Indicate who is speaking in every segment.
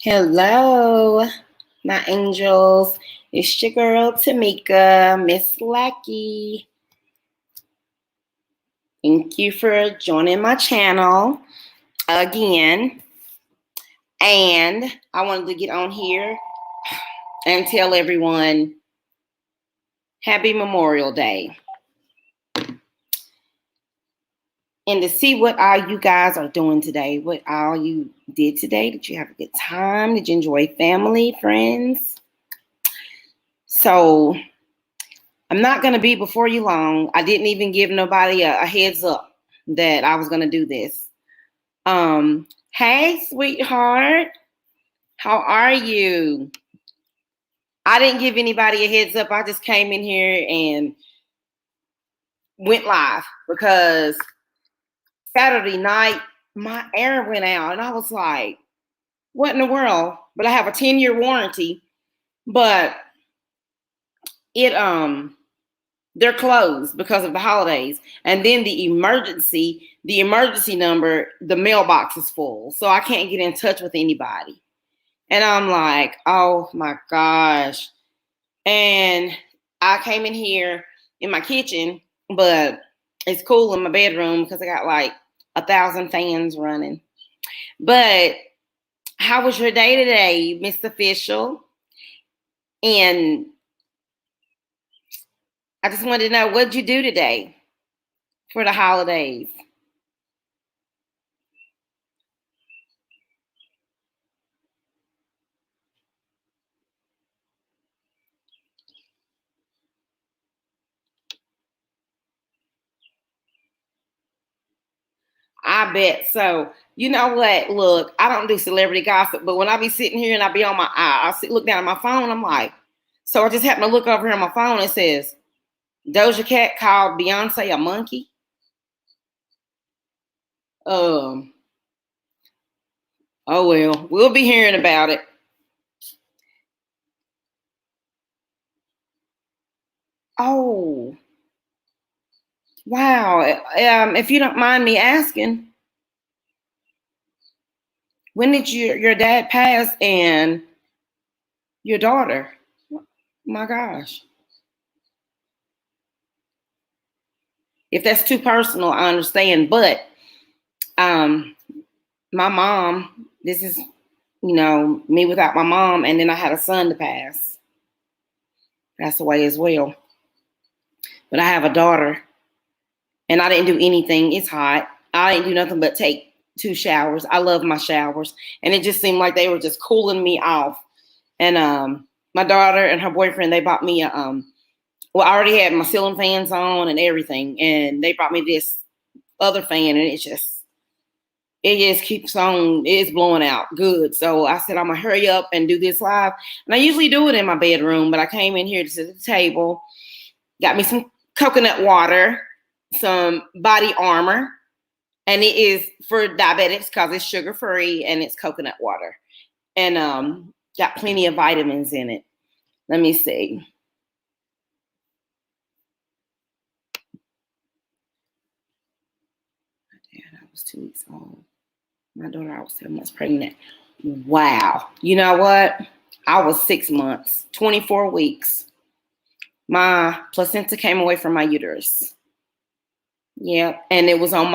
Speaker 1: Hello, my angels. It's your girl Tameka, Miss Lackey. Thank you for joining my channel again. And I wanted to get on here and tell everyone Happy Memorial Day. And to see what all you guys are doing today, what all you did today. Did you have a good time? Did you enjoy family, friends? So I'm not going to be before you long. I didn't even give nobody a heads up that I was going to do this. Hey, sweetheart. How are you? I didn't give anybody a heads up. I just came in here and went live because Saturday night, my air went out and I was like, what in the world? But I have a 10-year warranty, but they're closed because of the holidays. And then the emergency number, the mailbox is full. So I can't get in touch with anybody. And I'm like, oh my gosh. And I came in here in my kitchen, but it's cool in my bedroom because I got like 1,000 fans running. But how was your day today, Mr. Official? And I just wanted to know, what'd you do today for the holidays? I bet. So, you know what? Look, I don't do celebrity gossip, but when I be sitting here and I be on look down at my phone, I'm like, so I just happen to look over here on my phone and it says, Doja Cat called Beyonce a monkey. Um, oh well, we'll be hearing about it. Oh, wow. If you don't mind me asking, when did your dad pass and your daughter? My gosh. If that's too personal, I understand. But um, my mom, this is, me without my mom, and then I had a son to pass away as well. But I have a daughter, and I didn't do anything. It's hot. I didn't do nothing but take 2 showers. I love my showers, and it just seemed like they were just cooling me off. And my daughter and her boyfriend, they bought me well, I already had my ceiling fans on and everything, and they brought me this other fan, and it just keeps on, it's blowing out good. So I said, I'm gonna hurry up and do this live. And I usually do it in my bedroom, but I came in here to sit at the table, got me some coconut water, some body armor, and it is for diabetics because it's sugar free and it's coconut water. And got plenty of vitamins in it. Let me see. I was 2 weeks old. My daughter, I was 7 months pregnant. Wow. You know what? I was 6 months, 24 weeks. My placenta came away from my uterus. Yeah. And it was on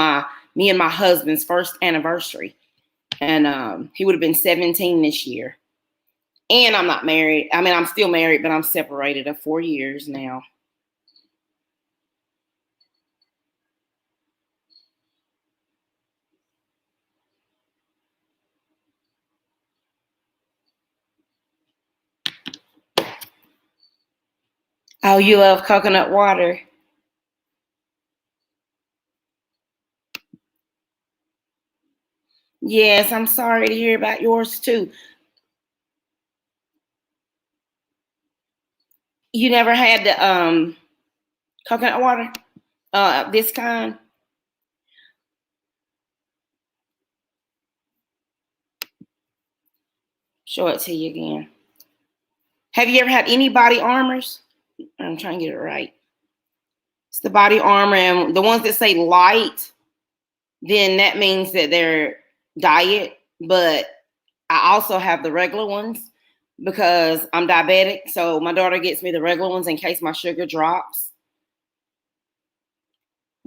Speaker 1: me and my husband's first anniversary. And he would have been 17 this year. And I'm not married. I mean, I'm still married, but I'm separated of 4 years now. Oh, you love coconut water? Yes, I'm sorry to hear about yours too. You never had the coconut water? This kind? Show it to you again. Have you ever had any body armors? I'm trying to get it right. It's the body armor, and the ones that say light, then that means that they're diet. But I also have the regular ones because I'm diabetic. So my daughter gets me the regular ones in case my sugar drops.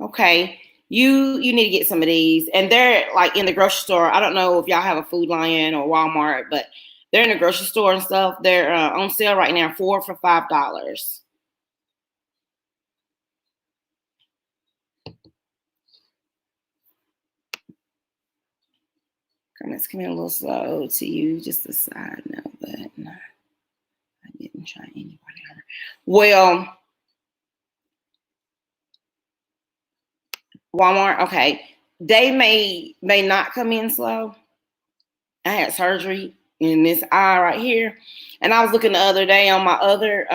Speaker 1: Okay. You need to get some of these. And they're like in the grocery store. I don't know if y'all have a Food Lion or Walmart, but they're in the grocery store and stuff. They're on sale right now, 4 for $5. Comments coming a little slow to you. Just a side note, but no, I didn't try anybody. Well, Walmart, okay. They may not come in slow. I had surgery in this eye right here. And I was looking the other day on my other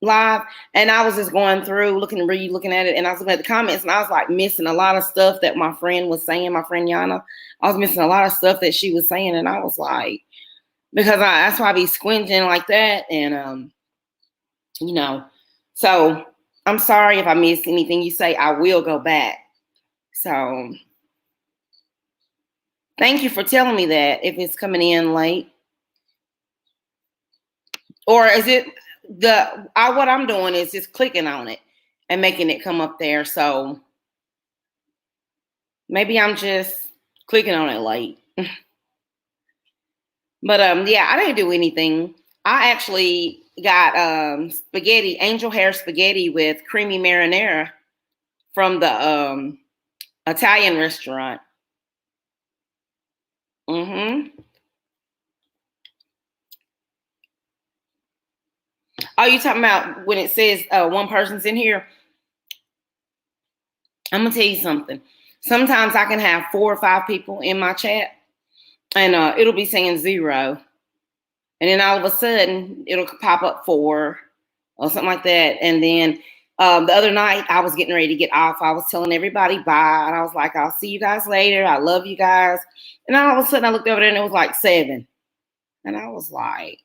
Speaker 1: live, and I was just going through, looking at it, and I was looking at the comments, and I was like missing a lot of stuff that my friend was saying, my friend Yana. I was missing a lot of stuff that she was saying, and I was like, because that's why I be squinting like that, and you know, so I'm sorry if I missed anything you say. I will go back. So thank you for telling me that if it's coming in late. Or is it what I'm doing is just clicking on it and making it come up there. So maybe I'm just clicking on it late. But yeah, I didn't do anything. I actually got spaghetti, angel hair spaghetti with creamy marinara from the Italian restaurant. Mm-hmm. Oh, you talking about when it says one person's in here? I'm gonna tell you something. Sometimes I can have 4 or 5 people in my chat, and it'll be saying 0, and then all of a sudden it'll pop up 4 or something like that. And then the other night I was getting ready to get off. I was telling everybody bye, and I was like, "I'll see you guys later. I love you guys." And all of a sudden I looked over there and it was like 7, and I was like,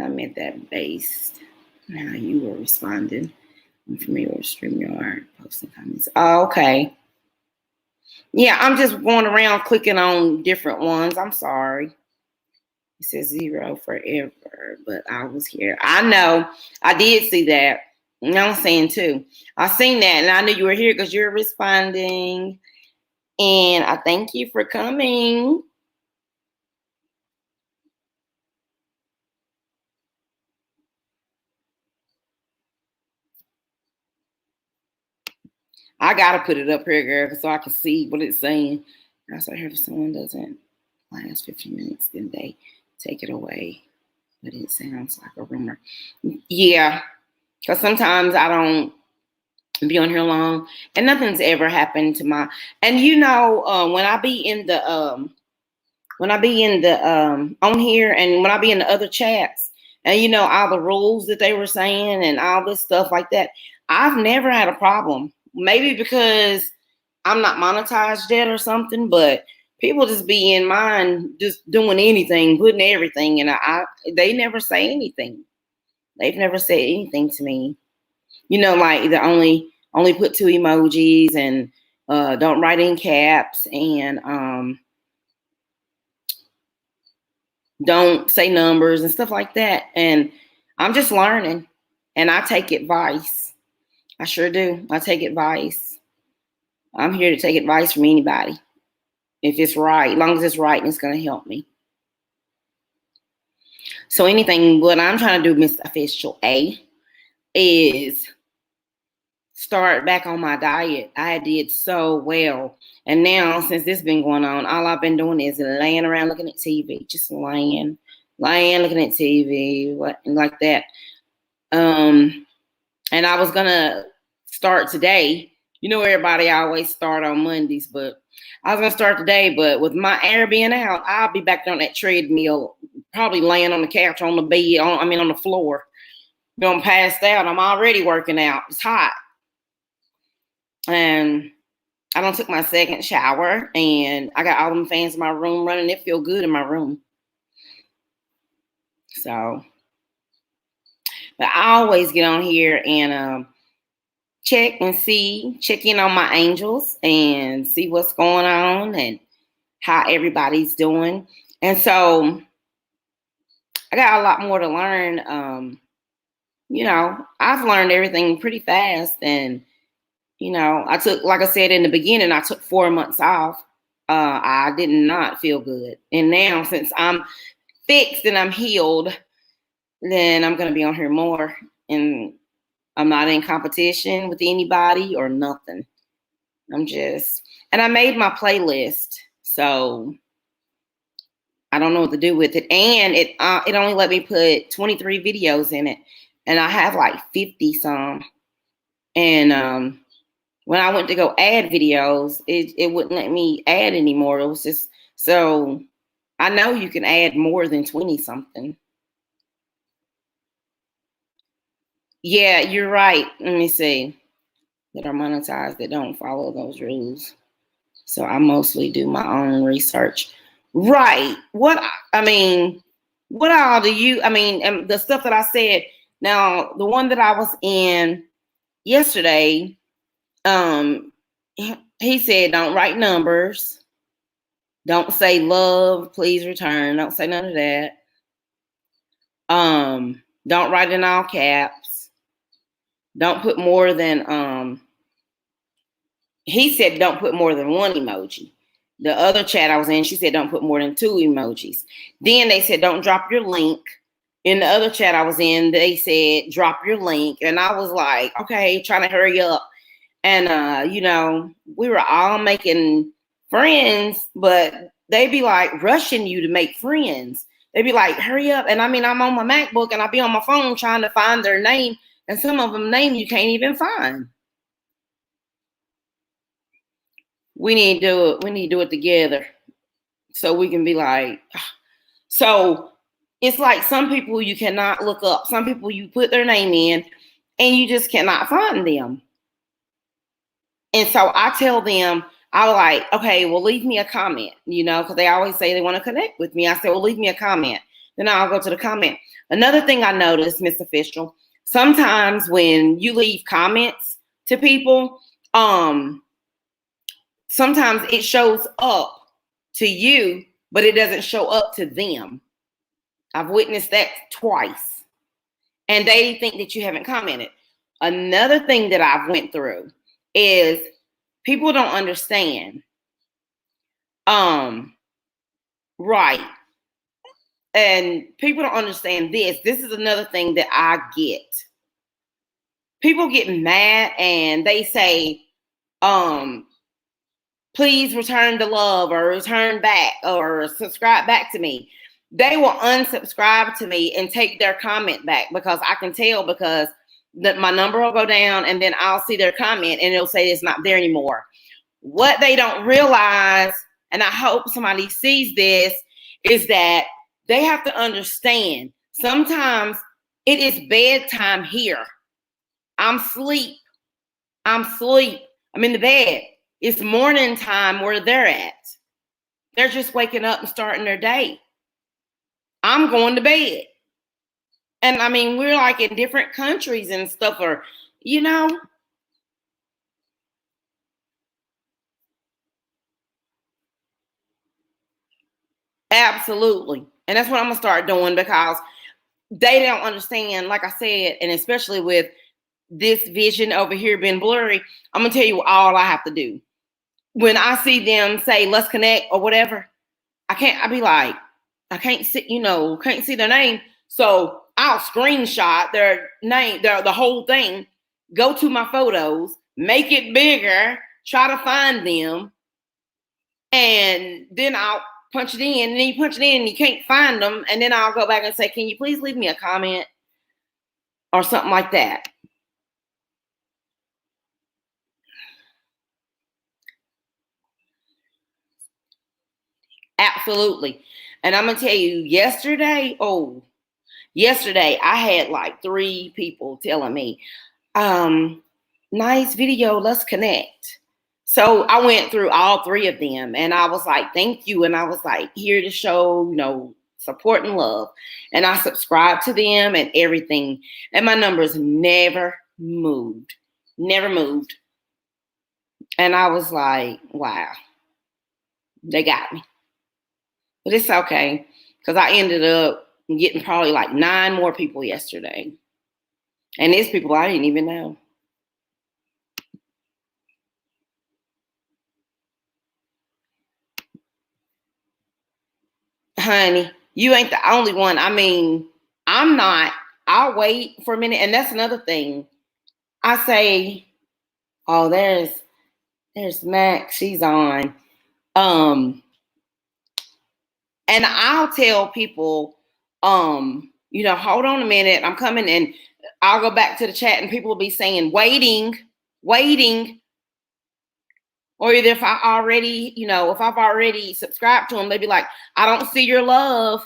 Speaker 1: "I meant that based." Now you were responding. I'm familiar with StreamYard, posting comments. Oh, okay. Yeah, I'm just going around clicking on different ones. I'm sorry. It says 0 forever, but I was here. I know. I did see that. You know what I'm saying too. I seen that, and I knew you were here because you're responding. And I thank you for coming. I gotta put it up here, girl, so I can see what it's saying. I also heard if someone doesn't last 15 minutes, then they take it away. But it sounds like a rumor. Yeah, because sometimes I don't be on here long, and nothing's ever happened to my. And when I be in the on here, and when I be in the other chats, and all the rules that they were saying and all this stuff like that, I've never had a problem. Maybe because I'm not monetized yet or something, but people just be in mind just doing anything, putting everything, and they never say anything. They've never said anything to me. Like the only put 2 emojis, and don't write in caps, and don't say numbers and stuff like that. And I'm just learning, and I take advice. I sure do. I take advice. I'm here to take advice from anybody. If it's right, as long as it's right and it's going to help me. So what I'm trying to do, Miss Official A, is start back on my diet. I did so well. And now, since this been going on, all I've been doing is laying around looking at TV, just laying, looking at TV, like that. And I was gonna start today. Everybody always start on Mondays, but I was gonna start today. But with my air being out, I'll be back on that treadmill, probably laying on the couch, on the bed, on the floor. I'm passed out. I'm already working out. It's hot. And I don't took my second shower, and I got all them fans in my room running. It feel good in my room. So, but I always get on here and check in on my angels and see what's going on. And how everybody's doing. And so I got a lot more to learn. I've learned everything pretty fast. And, I took, like I said in the beginning, I took 4 months off. I did not feel good. And now, since I'm fixed and I'm healed, then I'm going to be on here more. And I'm not in competition with anybody or nothing. And I made my playlist. So I don't know what to do with it. And it only let me put 23 videos in it. And I have like 50 some. And when I went to go add videos, it wouldn't let me add anymore. It was just, so I know you can add more than 20 something. Yeah, you're right. Let me see. That are monetized that don't follow those rules. So I mostly do my own research. Right. What all do you, the stuff that I said, now the one that I was in yesterday, he said, don't write numbers. Don't say love, please return. Don't say none of that. Don't write in all caps. Don't put more than, he said, don't put more than one emoji. The other chat I was in, she said, don't put more than 2 emojis. Then they said, don't drop your link. In the other chat I was in, they said, drop your link. And I was like, okay, trying to hurry up. And, we were all making friends, but they be like rushing you to make friends. They be like, hurry up. And I'm on my MacBook and I be on my phone trying to find their name. And some of them name you can't even find. We need to do it together so we can be like, so it's like some people you cannot look up. Some people you put their name in and you just cannot find them. And so I tell them, I'm like, okay, well, leave me a comment, because they always say they want to connect with me. I say, well, leave me a comment. Then I'll go to the comment. Another thing I noticed, Miss Official, sometimes when you leave comments to people, sometimes it shows up to you, but it doesn't show up to them. I've witnessed that twice. And they think that you haven't commented. Another thing that I've went through is people don't understand. Right. And people don't understand this. This is another thing that I get. People get mad and they say, please return to love or return back or subscribe back to me. They will unsubscribe to me and take their comment back because I can tell, because my number will go down and then I'll see their comment and it'll say it's not there anymore. What they don't realize, and I hope somebody sees this, is that they have to understand sometimes it is bedtime here. I'm asleep. I'm in the bed. It's morning time where they're at. They're just waking up and starting their day. I'm going to bed. And we're like in different countries and stuff, or, Absolutely. And that's what I'm going to start doing, because they don't understand, like I said, and especially with this vision over here being blurry, I'm going to tell you all I have to do. When I see them say, let's connect or whatever, I be like, I can't see, can't see their name. So I'll screenshot their name, the whole thing, go to my photos, make it bigger, try to find them. And then I'll punch it in, and then you punch it in and you can't find them. And then I'll go back and say, can you please leave me a comment or something like that? Absolutely. And I'm going to tell you, yesterday I had like 3 people telling me, nice video, let's connect. So I went through all 3 of them and I was like, thank you. And I was like, here to show, support and love. And I subscribed to them and everything. And my numbers never moved. And I was like, wow, they got me. But it's okay because I ended up getting probably like 9 more people yesterday. And it's people I didn't even know. Honey, you ain't the only one. I mean, I'm not. I'll wait for a minute. And that's another thing. I say, oh, there's Max. She's on. And I'll tell people, hold on a minute, I'm coming, and I'll go back to the chat and people will be saying, waiting, waiting. Or either if if I've already subscribed to them, they'd be like, I don't see your love.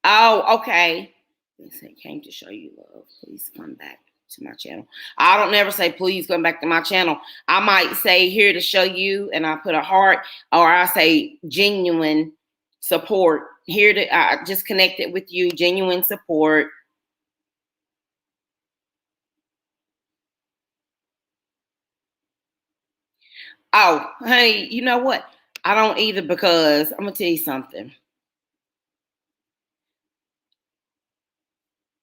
Speaker 1: Oh, okay. They say, came to show you love. Please come back to my channel. I don't never say, please come back to my channel. I might say, here to show you, and I put a heart, or I say, genuine support. Here to just connected with you, genuine support. Oh, honey, you know what? I don't either, because I'm going to tell you something.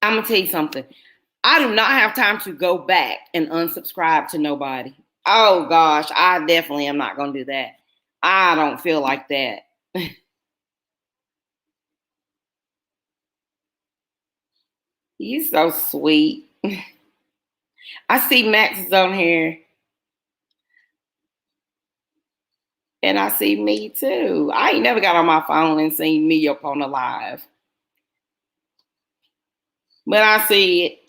Speaker 1: I'm going to tell you something. I do not have time to go back and unsubscribe to nobody. Oh gosh, I definitely am not going to do that. I don't feel like that. You so sweet. I see Max is on here, and I see me too. I ain't never got on my phone and seen me up on the live, but I see it.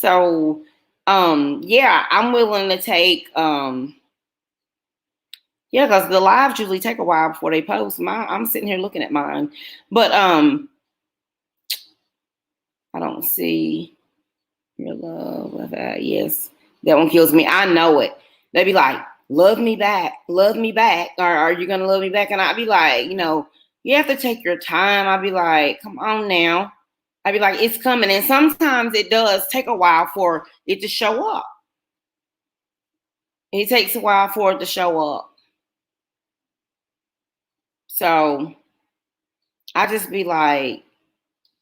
Speaker 1: So, yeah, I'm willing to take, yeah, because the lives usually take a while before they post. I'm sitting here looking at mine, but I don't see your love. Yes, that one kills me. I know it. They be like, love me back, or are you gonna love me back? And I'd be like, you have to take your time. I'd be like, come on now. I'd be like, it's coming. And sometimes it does take a while for it to show up. It takes a while for it to show up. So I just be like,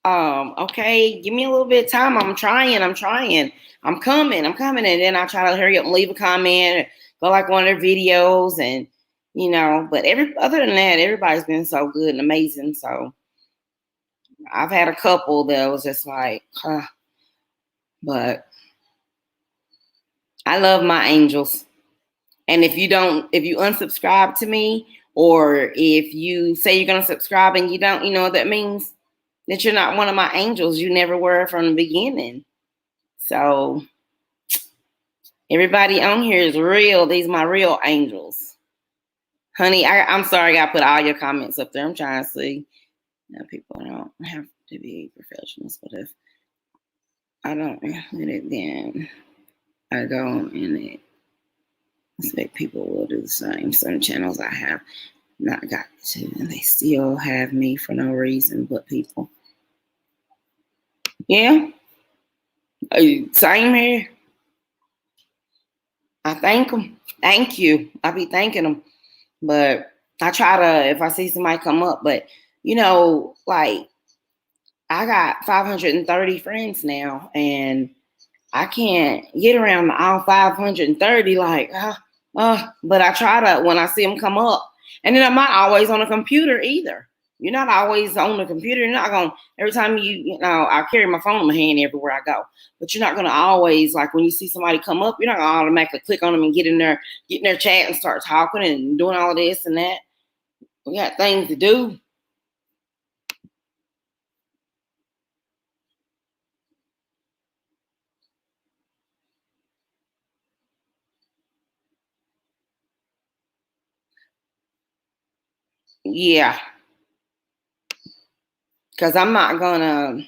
Speaker 1: okay, give me a little bit of time. I'm trying. I'm coming. And then I try to hurry up and leave a comment, go like one of their videos, and but other than that, everybody's been so good and amazing. So I've had a couple that was just like, but I love my angels. And if you unsubscribe to me, or if you say you're gonna subscribe and you don't, you know what that means? That you're not one of my angels. You never were from the beginning. So everybody on here is real. These are my real angels. Honey, I'm sorry I put all your comments up there. I'm trying to see. Now, people don't have to be professionals, but if I don't let it, then I go in it. Expect people will do the same. Some channels I have not got to, and they still have me for no reason but people. Yeah. Same here. I thank them. Thank you. I be thanking them. But I try to, if I see somebody come up, but like I got 530 friends now, and I can't get around all 530 like, but I try to when I see them come up. And then I'm not always on a computer either. You're not always on the computer. You're not going to, every time I carry my phone in my hand everywhere I go. But you're not going to always, like when you see somebody come up, you're not going to automatically click on them and get in their chat and start talking and doing all of this and that. We got things to do. Yeah. Because I'm not going to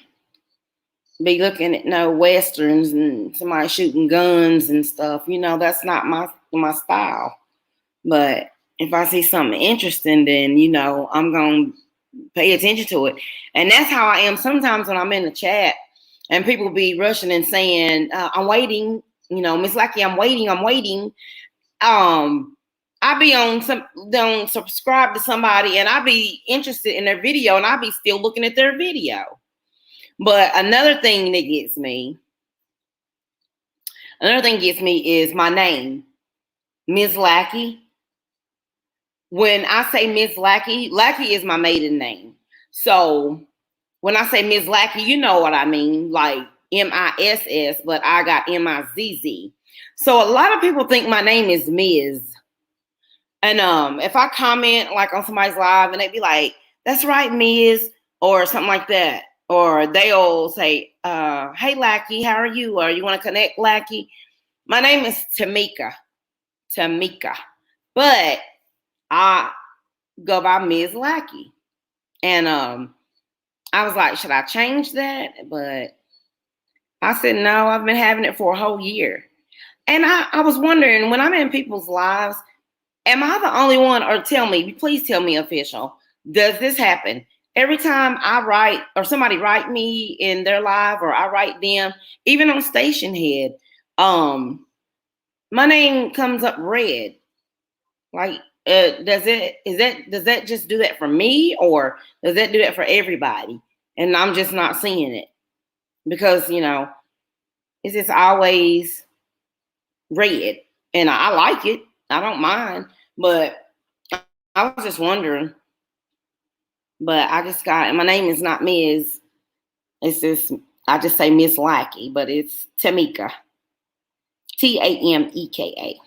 Speaker 1: be looking at no westerns and somebody shooting guns and stuff. That's not my style. But if I see something interesting, then, I'm going to pay attention to it. And that's how I am sometimes when I'm in the chat and people be rushing and saying, I'm waiting, Miss Lackey, I'm waiting. I be don't subscribe to somebody and I be interested in their video and I be still looking at their video. But another thing gets me is my name, Ms. Lackey. When I say Ms. Lackey, Lackey is my maiden name. So when I say Ms. Lackey, you know what I mean, like MISS, but I got MIZZ. So a lot of people think my name is Ms. And if I comment like on somebody's live and they be like, that's right, Ms. or something like that, or they'll say, hey, Lackey, how are you? Or you want to connect, Lackey? My name is Tameka. But I go by Ms. Lackey. And I was like, should I change that? But I said, no, I've been having it for a whole year. And I was wondering, when I'm in people's lives, am I the only one, or please tell me, official, does this happen? Every time I write or somebody write me in their live or I write them, even on Station Head, my name comes up red. Like, does that just do that for me, or does that do that for everybody? And I'm just not seeing it because, it's just always red. And I like it. I don't mind. But I was just wondering. But I just my name is not Ms. It's just, I just say Miss Lackey, but it's Tameka. Tameka.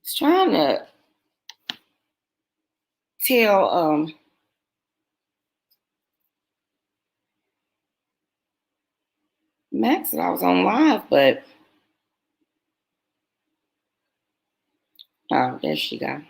Speaker 1: It's trying to tell Max that I was on live, but oh, there she go.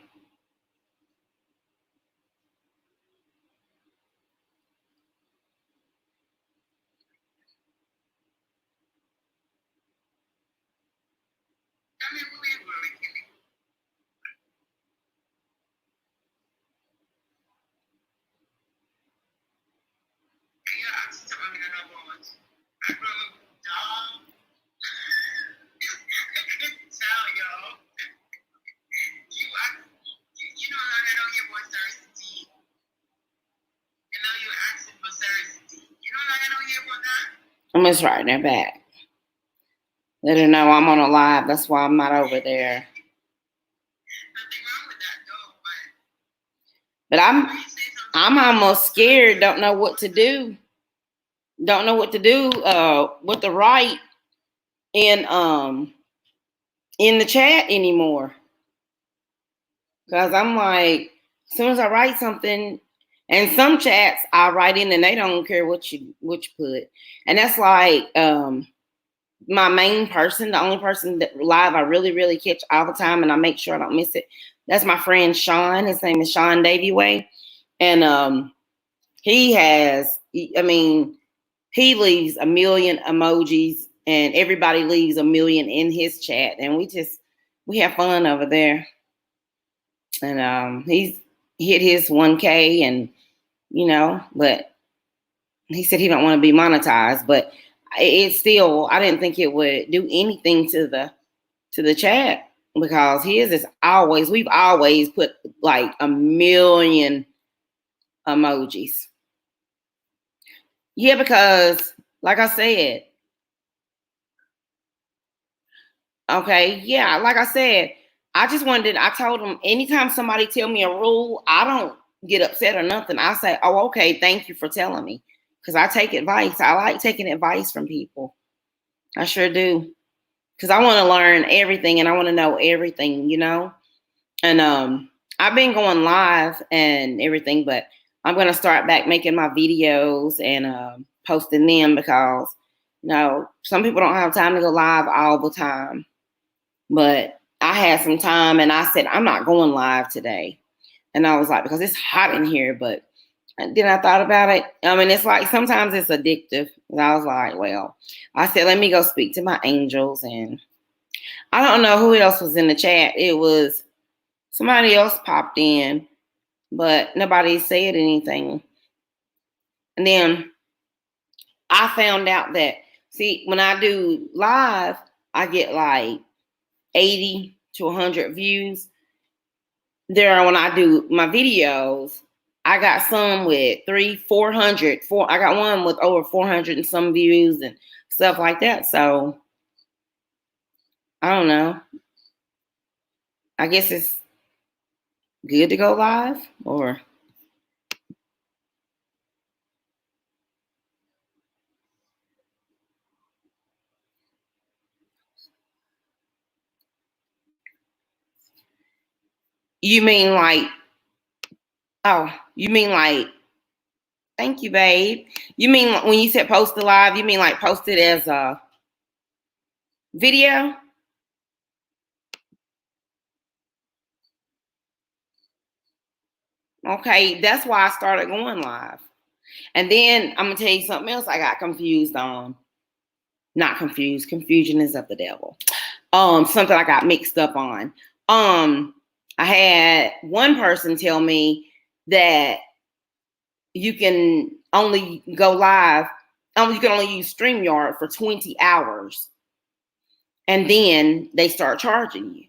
Speaker 1: I'm just writing her back. Let her know I'm on a live. That's why I'm not over there. But I'm almost scared. Don't know what to do. Don't know what to do. What to write in the chat anymore. Because I'm like, as soon as I write something, and some chats I write in and they don't care what you put. And that's like my main person, the only person that live I really, really catch all the time, and I make sure I don't miss it. That's my friend Sean. His name is Sean Davieway. And he leaves a million emojis and everybody leaves a million in his chat. And we have fun over there. And he's hit his 1K and, but he said he don't want to be monetized, but it's still, I didn't think it would do anything to the chat, because his is we've always put like a million emojis. Yeah, because like I said, okay, yeah, like I said, I told him, anytime somebody tell me a rule, I don't get upset or nothing. I say, oh, okay, thank you for telling me. Because I take advice. I like taking advice from people. I sure do. Because I want to learn everything and I want to know everything, And I've been going live and everything, but I'm going to start back making my videos and posting them, because, some people don't have time to go live all the time. But I had some time and I said, I'm not going live today. And I was like, because it's hot in here. But then I thought about it. I mean, it's like sometimes it's addictive. And I was like, well, I said, let me go speak to my angels and I don't know who else was in the chat. It was somebody else popped in, but nobody said anything. And then I found out that, see, when I do live, I get like 80 to 100 views. When I do my videos, I got some with 400. I got one with over 400 and some views and stuff like that. So I don't know. I guess it's good to go live, or you mean like, oh, you mean like, thank you, babe. You mean when you said post it live, you mean like post it as a video? Okay, that's why I started going live. And then I'm gonna tell you something else I got confused on. Not confused. Confusion is of the devil. Something I got mixed up on. I had one person tell me that you can only go live, you can only use StreamYard for 20 hours. And then they start charging you.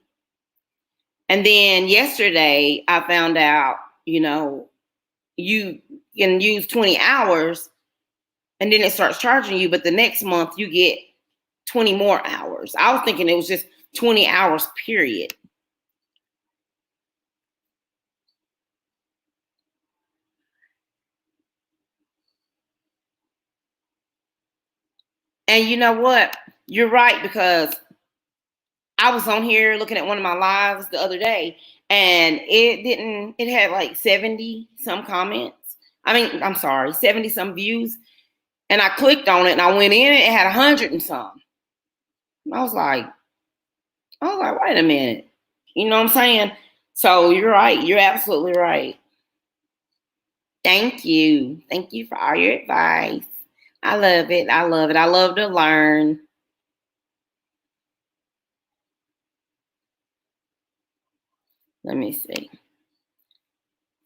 Speaker 1: And then yesterday I found out, you can use 20 hours and then it starts charging you, but the next month you get 20 more hours. I was thinking it was just 20 hours, period. And you know what? You're right, because I was on here looking at one of my lives the other day and it had like 70 some comments. I mean, I'm sorry, 70 some views. And I clicked on it and I went in and it had 100 and some. I was like, wait a minute. You know what I'm saying? So you're right. You're absolutely right. Thank you. Thank you for all your advice. I love it. I love it. I love to learn. Let me see.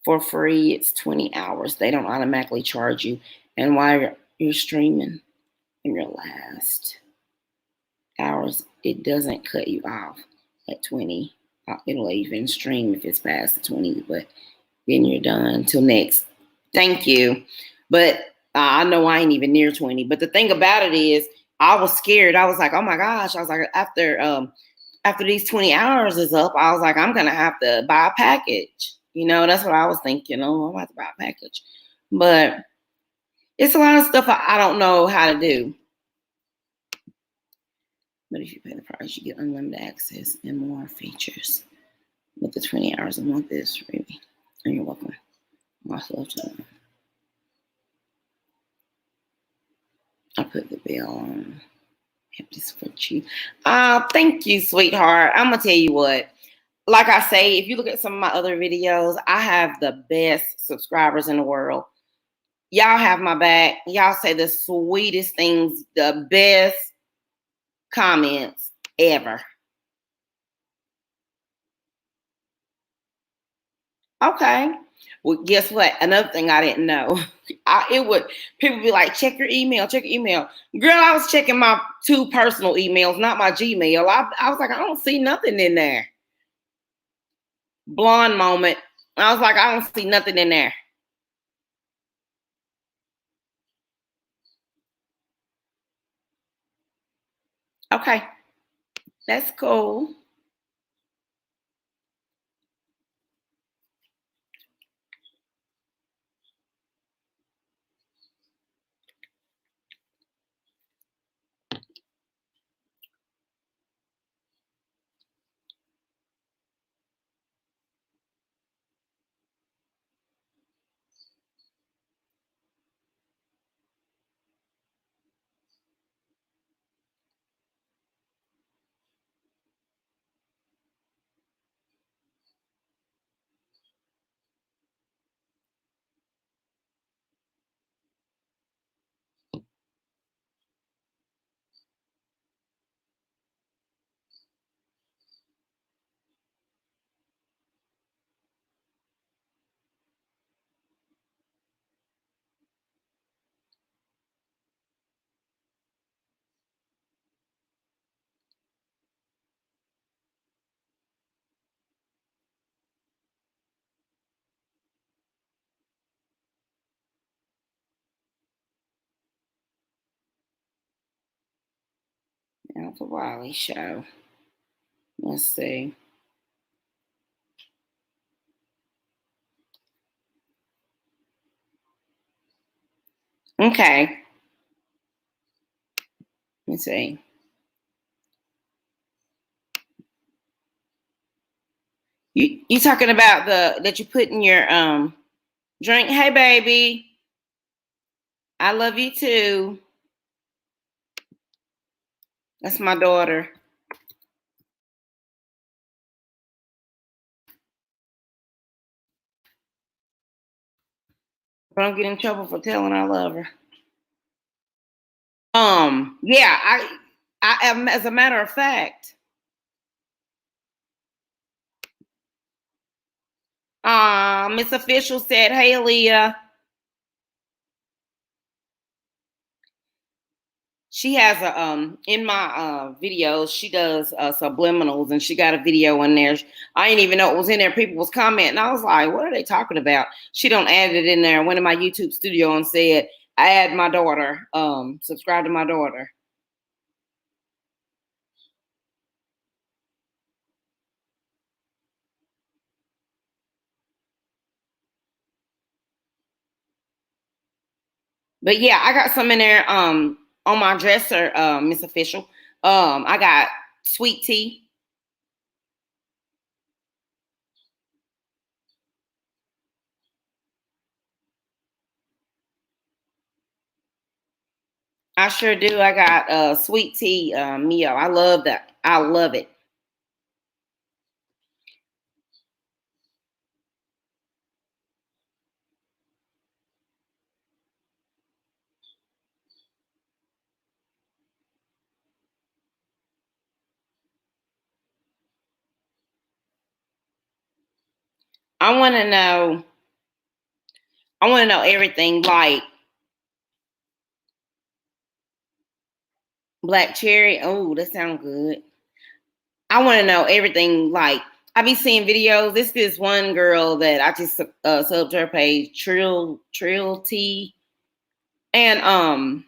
Speaker 1: For free, it's 20 hours. They don't automatically charge you. And while you're streaming in your last hours, it doesn't cut you off at 20. It'll even stream if it's past the 20, but then you're done till next. Thank you. But I know I ain't even near 20. But the thing about it is, I was scared. I was like, oh my gosh. I was like, after these 20 hours is up, I was like, I'm gonna have to buy a package. That's what I was thinking. Oh, I'm about to buy a package. But it's a lot of stuff I don't know how to do. But if you pay the price, you get unlimited access and more features. With the 20 hours a month is free. And you're welcome. I put the bell on. This for you. Thank you, sweetheart. I'm gonna tell you what. Like I say, if you look at some of my other videos, I have the best subscribers in the world. Y'all have my back. Y'all say the sweetest things, the best comments ever. Okay. Well, guess what? Another thing I didn't know. People be like, check your email. Girl, I was checking my 2 personal emails, not my Gmail. I was like, I don't see nothing in there. Blonde moment. I was like, I don't see nothing in there. Okay. That's cool. Not the Wiley Show. Let's see. Okay. Let's see. You talking about the that you put in your drink? Hey baby, I love you too. That's my daughter. I don't get in trouble for telling I love her. Yeah, I am. As a matter of fact, Miss Official said, "Hey, Aaliyah." She has a in my videos. She does subliminals, and she got a video in there. I didn't even know it was in there. People was commenting. I was like, "What are they talking about?" She don't add it in there. I went in my YouTube studio and said, "I add my daughter. Subscribe to my daughter." But yeah, I got some in there on my dresser, Miss Official. I got sweet tea. I sure do. I got sweet tea meal. I love that. I love it. I want to know. I want to know everything like black cherry. Oh, that sounds good. I want to know everything. Like I be seeing videos. This one girl that I just subbed her page, Trill T, and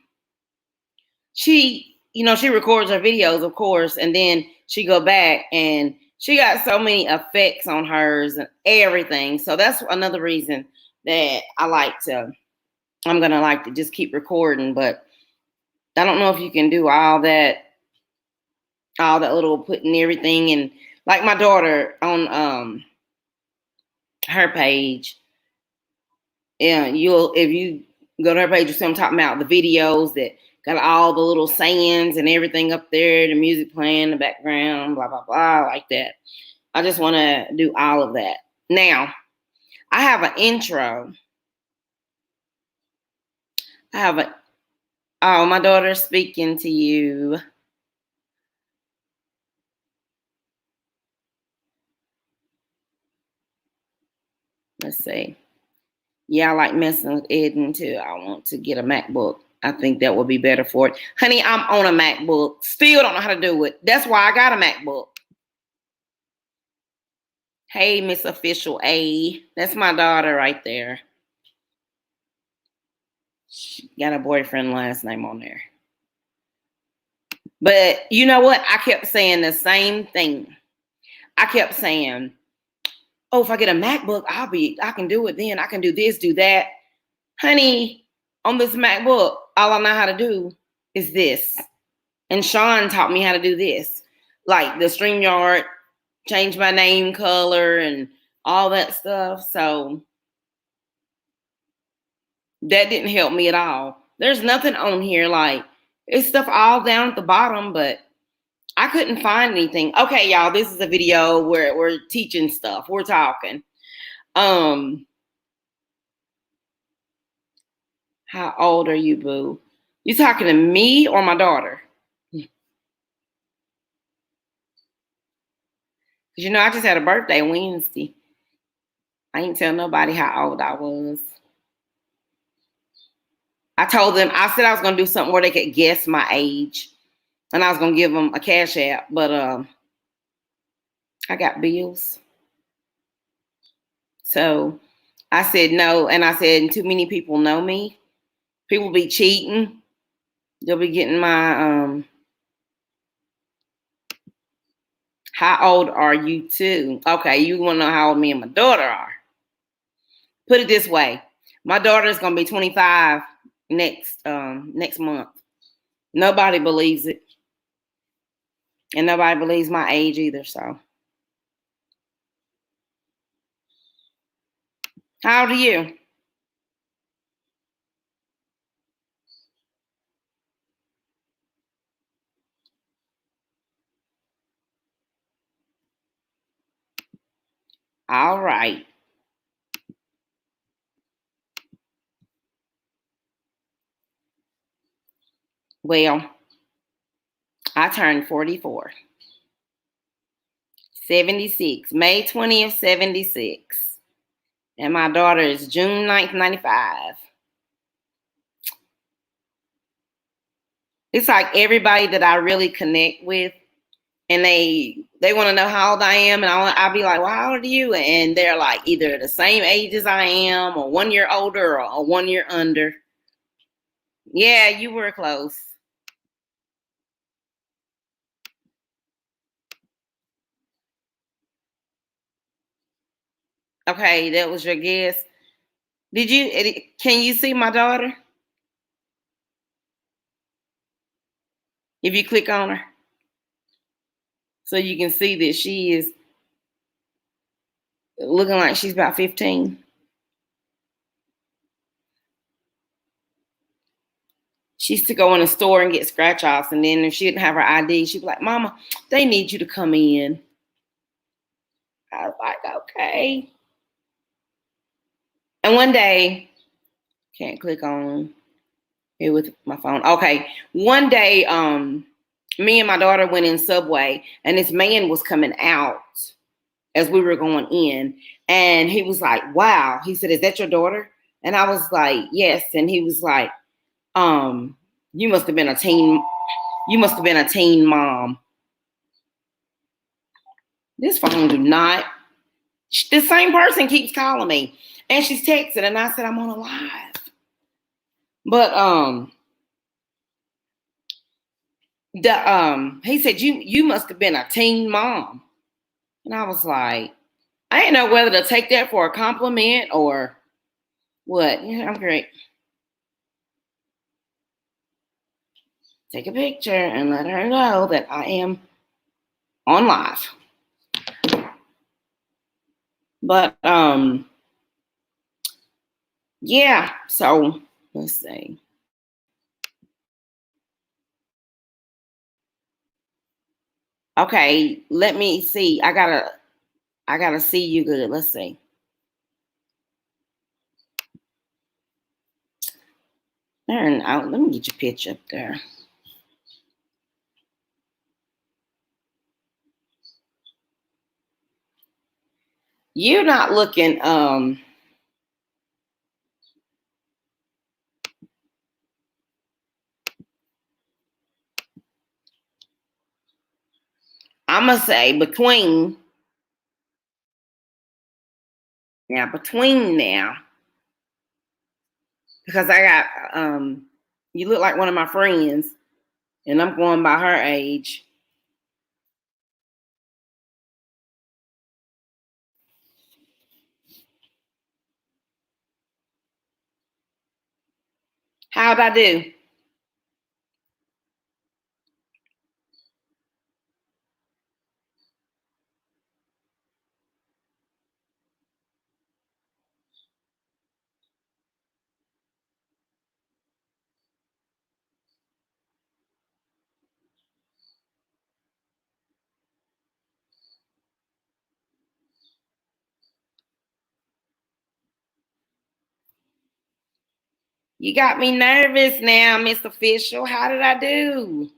Speaker 1: she, she records her videos, of course, and then she go back and she got so many effects on hers and everything. So that's another reason that I'm gonna like to just keep recording, but I don't know if you can do all that little putting everything in. Like my daughter on her page, yeah, you'll if you go to her page, you see I'm talking about the videos that got all the little sayings and everything up there, the music playing in the background, blah blah blah, like that. I just want to do all of that. Now, I have an intro. I have a Oh, my daughter's speaking to you. Let's see. Yeah, I like messing with Eden too. I want to get a MacBook. I think that would be better for it. Honey, I'm on a MacBook. Still don't know how to do it. That's why I got a MacBook. Hey, Miss Official A. That's my daughter right there. She got a boyfriend last name on there. But you know what? I kept saying the same thing. I kept saying, oh, if I get a MacBook, I can do it then. I can do this, do that. Honey, on this MacBook, all I know how to do is this. And Sean taught me how to do this. Like the StreamYard, change my name color and all that stuff. So that didn't help me at all. There's nothing on here like it's stuff all down at the bottom, but I couldn't find anything. Okay, y'all, this is a video where we're teaching stuff. We're talking. How old are you, boo? You talking to me or my daughter? Because I just had a birthday Wednesday. I ain't tell nobody how old I was. I told them, I said I was going to do something where they could guess my age. And I was going to give them a cash app. But I got bills. So I said no. And I said, too many people know me. People be cheating. They'll be getting my How old are you too? Okay, you want to know how old me and my daughter are. Put it this way. My daughter is gonna be 25 next month. Nobody believes it. And nobody believes my age either. So how old are you? All right. Well, I turned 44. 76. May 20th, 76. And my daughter is June 9th, 95. It's like everybody that I really connect with, and they want to know how old I am, and I'll be like, well, how old are you? And they're like either the same age as I am, or 1 year older, or 1 year under. Yeah, you were close. Okay, that was your guess. Can you see my daughter? If you click on her, so you can see that she is looking like she's about 15. She used to go in the store and get scratch offs, and then if she didn't have her ID, she'd be like, Mama, they need you to come in. I was like, okay. And one day, can't click on here with my phone. Okay. One day, me and my daughter went in Subway, and this man was coming out as we were going in, and he was like, wow. He said, is that your daughter? And I was like, yes. And he was like, um, you must have been a teen, you must have been a teen mom. This phone do not, the same person keeps calling me. And she's texting, and I said, I'm on a live. But he said, you must have been a teen mom. And I was like, I didn't know whether to take that for a compliment or what. Yeah, I'm great. Take a picture and let her know that I am on live. But yeah, so let's see. Okay, let me see. I gotta see you good. Let's see. There and out. Let me get your picture up there. You're not looking I'm gonna say between now, because I got you look like one of my friends, and I'm going by her age. How'd I do? You got me nervous now, Miss Official. How did I do?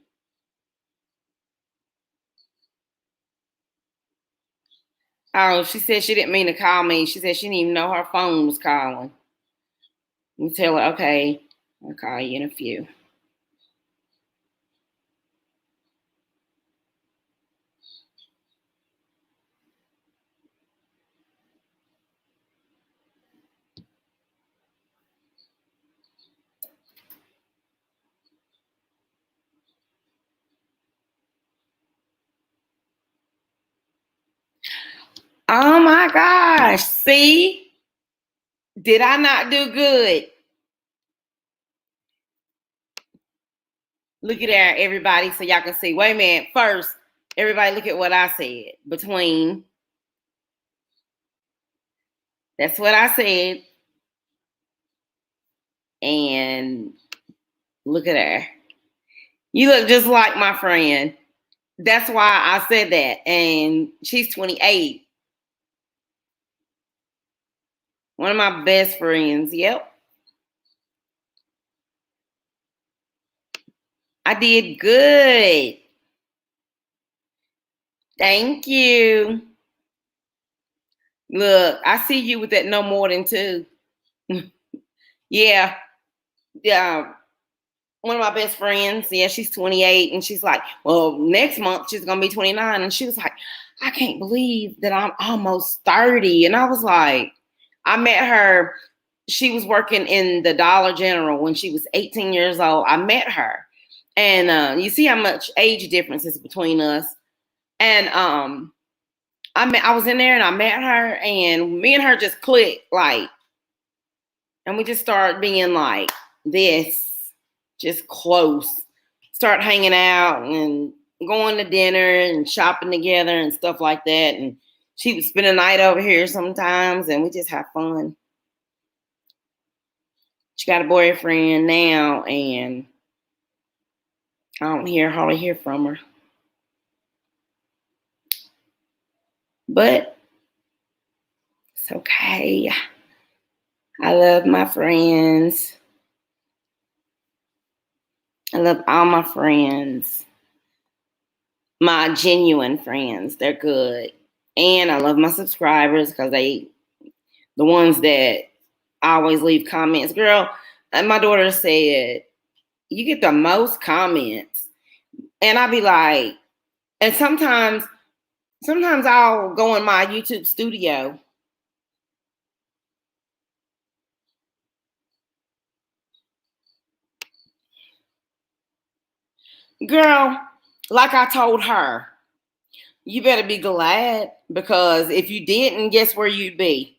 Speaker 1: Oh, she said she didn't mean to call me. She said she didn't even know her phone was calling. You tell her, okay, I'll call you in a few. Oh my gosh. See? Did I not do good? Look at there, everybody, so y'all can see. Wait a minute. First, everybody look at what I said. Between. That's what I said. And look at her. You look just like my friend. That's why I said that. And she's 28. One of my best friends. Yep. I did good. Thank you. Look, I see you with that no more than two. Yeah. Yeah. One of my best friends, yeah, she's 28, and she's like, well, next month she's gonna be 29. And she was like, I can't believe that I'm almost 30. And I was like, I met her, she was working in the Dollar General when she was 18 years old. I met her. And you see how much age difference is between us. And I was in there and I met her, and me and her just clicked, like, and we just started being like this, just close. Start hanging out and going to dinner and shopping together and stuff like that. And she would spend a night over here sometimes, and we just have fun. She got a boyfriend now, and I don't hardly hear from her. But it's okay. I love my friends. I love all my friends. My genuine friends. They're good. And I love my subscribers because the ones that always leave comments. Girl, and my daughter said, you get the most comments. And I'll be like, and sometimes I'll go in my YouTube studio. Girl, like I told her, you better be glad, because if you didn't, guess where you'd be?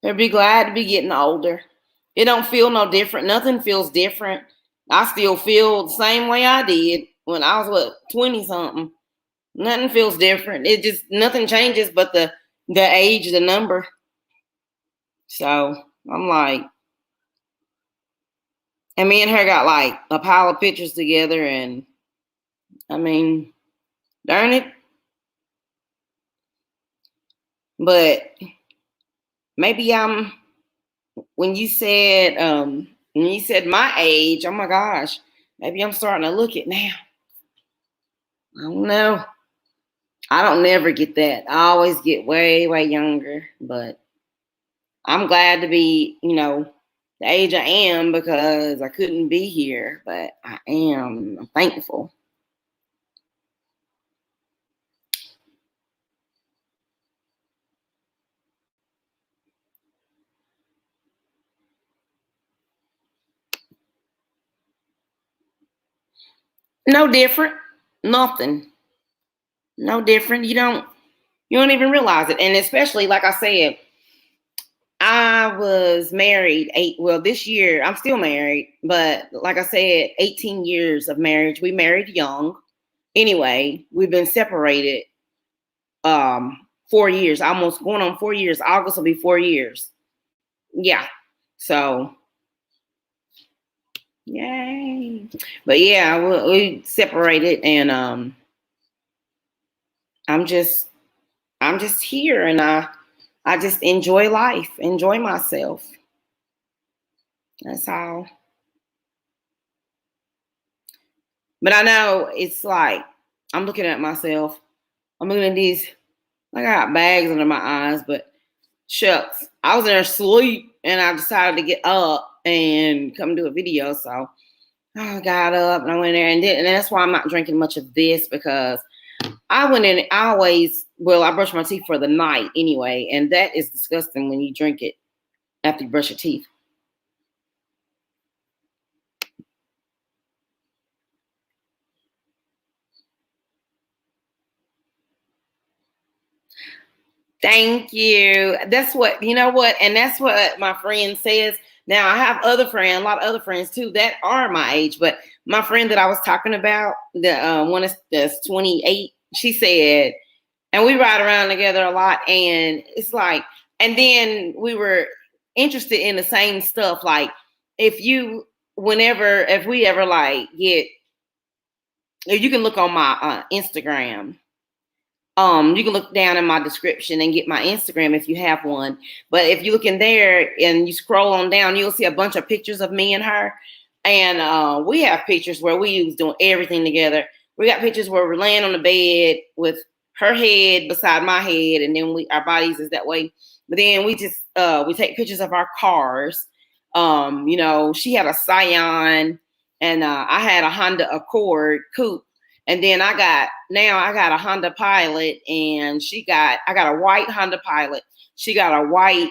Speaker 1: You'd be glad to be getting older. It don't feel no different. Nothing feels different. I still feel the same way I did when I was 20 something. Nothing feels different. It just nothing changes but the age, the number. So I'm like, and me and her got like a pile of pictures together, and I mean, darn it. But maybe when you said my age, oh my gosh, maybe I'm starting to look it now. I don't know. I don't never get that. I always get way, way younger, but I'm glad to be, the age I am, because I couldn't be here, but I am. I'm thankful. No different. Nothing. No different. You don't even realize it. And especially, like I said, I was married this year, I'm still married, but like I said, 18 years of marriage. We married young. Anyway, we've been separated 4 years, almost going on 4 years. August will be 4 years. Yeah. So, yay. But yeah, we separated, and I'm just here, and I just enjoy life, enjoy myself. That's all. But I know it's like I'm looking at myself. I'm looking at these. I got bags under my eyes, but shucks, I was in there asleep, and I decided to get up and come do a video. So I got up and I went there and did, and that's why I'm not drinking much of this, because I went in. I brush my teeth for the night anyway, and that is disgusting when you drink it after you brush your teeth. Thank you. That's what, you know what, and that's what my friend says. Now I have other friends, a lot of other friends too that are my age, but my friend that I was talking about, the one that's 28, she said, and we ride around together a lot, and it's like, and then we were interested in the same stuff. Like, if you, whenever, if we ever like get, if you can look on my Instagram, you can look down in my description and get my Instagram if you have one. But if you look in there and you scroll on down, you'll see a bunch of pictures of me and her. And we have pictures where we was doing everything together. We got pictures where we're laying on the bed with her head beside my head, and then our bodies is that way. But then we just we take pictures of our cars. She had a Scion, and I had a Honda Accord coupe. And then I got a Honda Pilot, and I got a white Honda Pilot. She got a white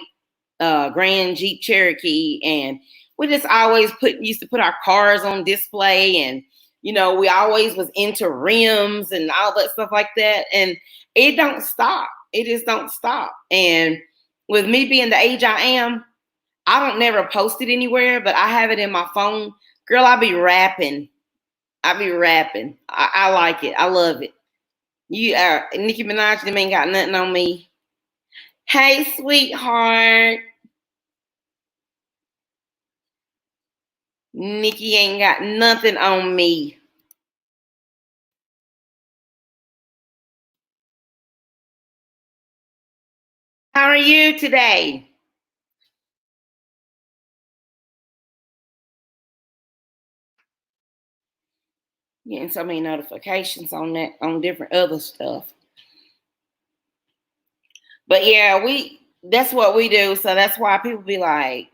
Speaker 1: Grand Jeep Cherokee, and we just always used to put our cars on display, and we always was into rims and all that stuff like that. And it don't stop. It just don't stop. And with me being the age I am, I don't never post it anywhere, but I have it in my phone. Girl, I be rapping. I like it. I love it. Nicki Minaj, them ain't got nothing on me. Hey, sweetheart. Nicki ain't got nothing on me. How are you today? Getting so many notifications on that, on different other stuff. But yeah, that's what we do. So that's why people be like,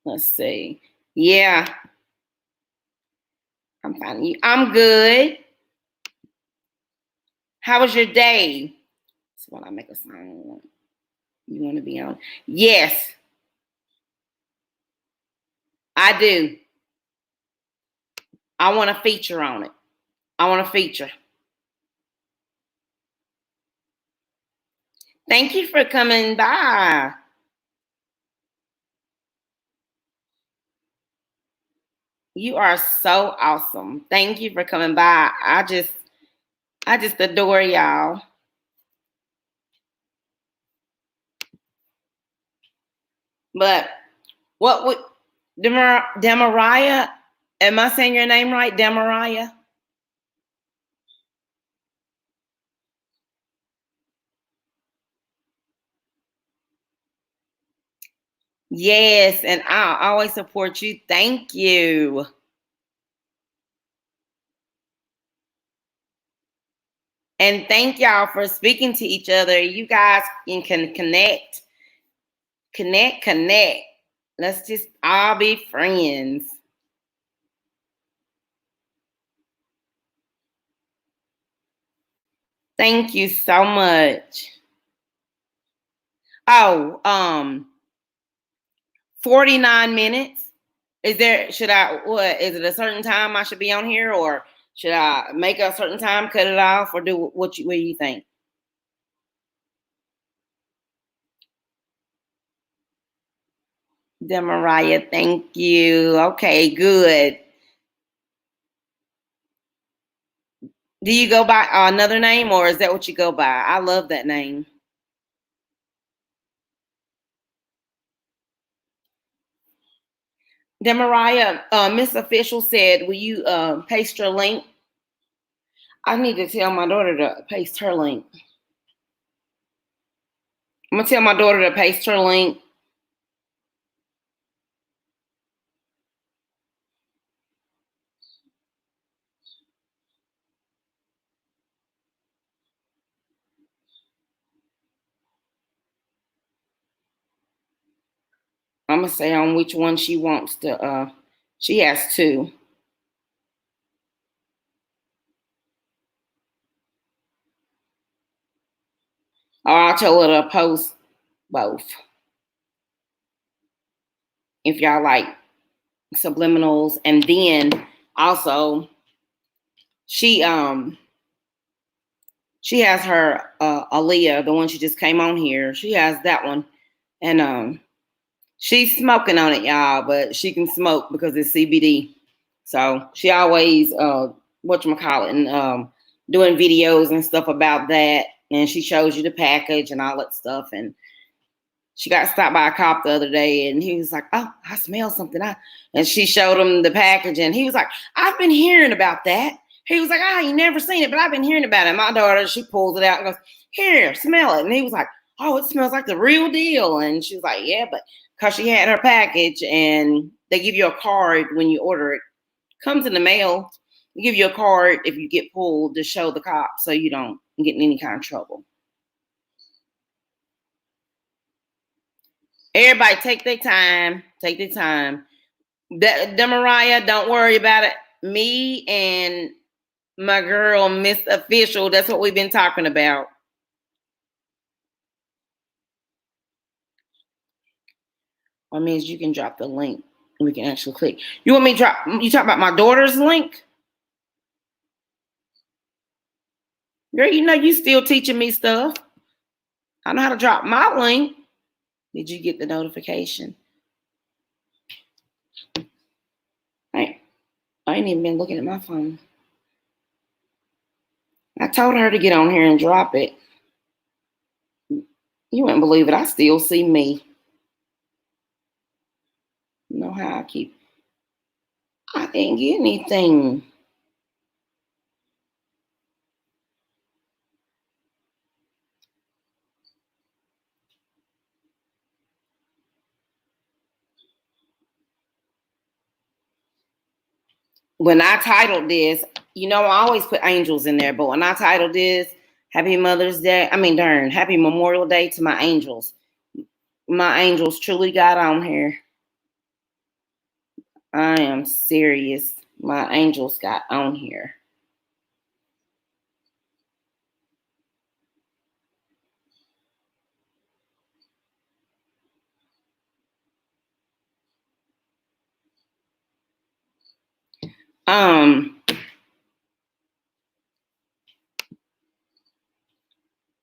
Speaker 1: let's see. Yeah, I'm fine. I'm good. How was your day? That's when I make a song. You want to be on? Yes, I do. I want to feature on it. I want to feature. Thank you for coming by. You are so awesome. Thank you for coming by. I just adore y'all. But what would Demariah? Am I saying your name right, Demariah? Yes, and I always support you. Thank you. And thank y'all for speaking to each other. You guys can connect, connect. Let's just all be friends. Thank you so much. Oh, 49 minutes. What is it, a certain time I should be on here, or should I make a certain time, cut it off, or do what do you think? Demariah, thank you. Okay, good. Do you go by another name, or is that what you go by? I love that name. Demariah, Miss Official said, will you paste your link? I need to tell my daughter to paste her link. I'm gonna tell my daughter to paste her link. I'm gonna say on which one she wants to. She has two. Or I'll tell her to post both. If y'all like subliminals, and then also she has her Aaliyah, the one she just came on here. She has that one, and she's smoking on it, y'all. But she can smoke because it's CBD. So she always whatchamacallit, and doing videos and stuff about that. And she shows you the package and all that stuff. And she got stopped by a cop the other day, and he was like, "Oh, I smell something." And she showed him the package, and he was like, "I've been hearing about that." He was like, "I ain't never seen it, but I've been hearing about it." My daughter, she pulls it out and goes, "Here, smell it." And he was like, "Oh, it smells like the real deal." And she was like, "Yeah, but because she had her package, and they give you a card when you order it. Comes in the mail. They give you a card if you get pulled to show the cops so you don't get in any kind of trouble." Everybody take their time. Take their time. Mariah, don't worry about it. Me and my girl, Miss Official, that's what we've been talking about. That means you can drop the link. We can actually click. You want me to drop? You talk about my daughter's link? Girl, you know you still teaching me stuff. I know how to drop my link. Did you get the notification? I ain't even been looking at my phone. I told her to get on here and drop it. You wouldn't believe it. I still see me. You know how I keep. I didn't get anything. When I titled this, you know, I always put angels in there, but when I titled this, Happy Mother's Day, Happy Memorial Day to my angels. My angels truly got on here. I am serious. My angels got on here.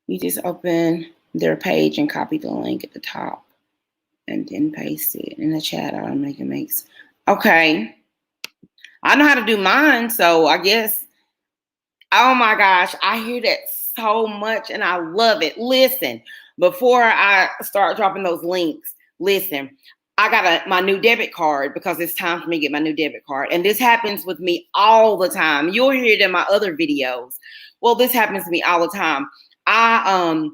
Speaker 1: You just open their page and copy the link at the top and then paste it in the chat. I'll make it makes. Okay. I know how to do mine, so I guess. Oh my gosh, I hear that so much and I love it. Listen, before I start dropping those links, listen, I got my new debit card because it's time for me to get my new debit card. And this happens with me all the time. You'll hear it in my other videos. Well, this happens to me all the time. I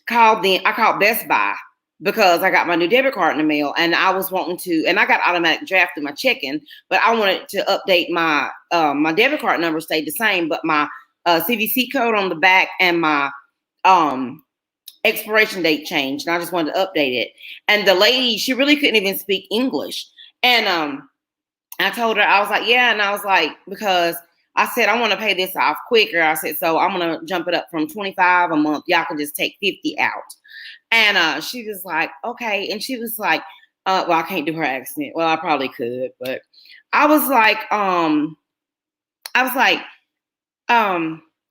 Speaker 1: called Best Buy because I got my new debit card in the mail, and I was wanting to, and I got automatic draft through my checking, but I wanted to update my my debit card number stayed the same, but my CVC code on the back and my expiration date changed, and I just wanted to update it. And the lady, she really couldn't even speak English, and I told her, I was like, yeah, and I was like, because I said I want to pay this off quicker. I said, so I'm gonna jump it up from 25 a month. Y'all can just take 50 out. And she was like, okay. And she was like, well, I can't do her accent. Well, I probably could, but I was like,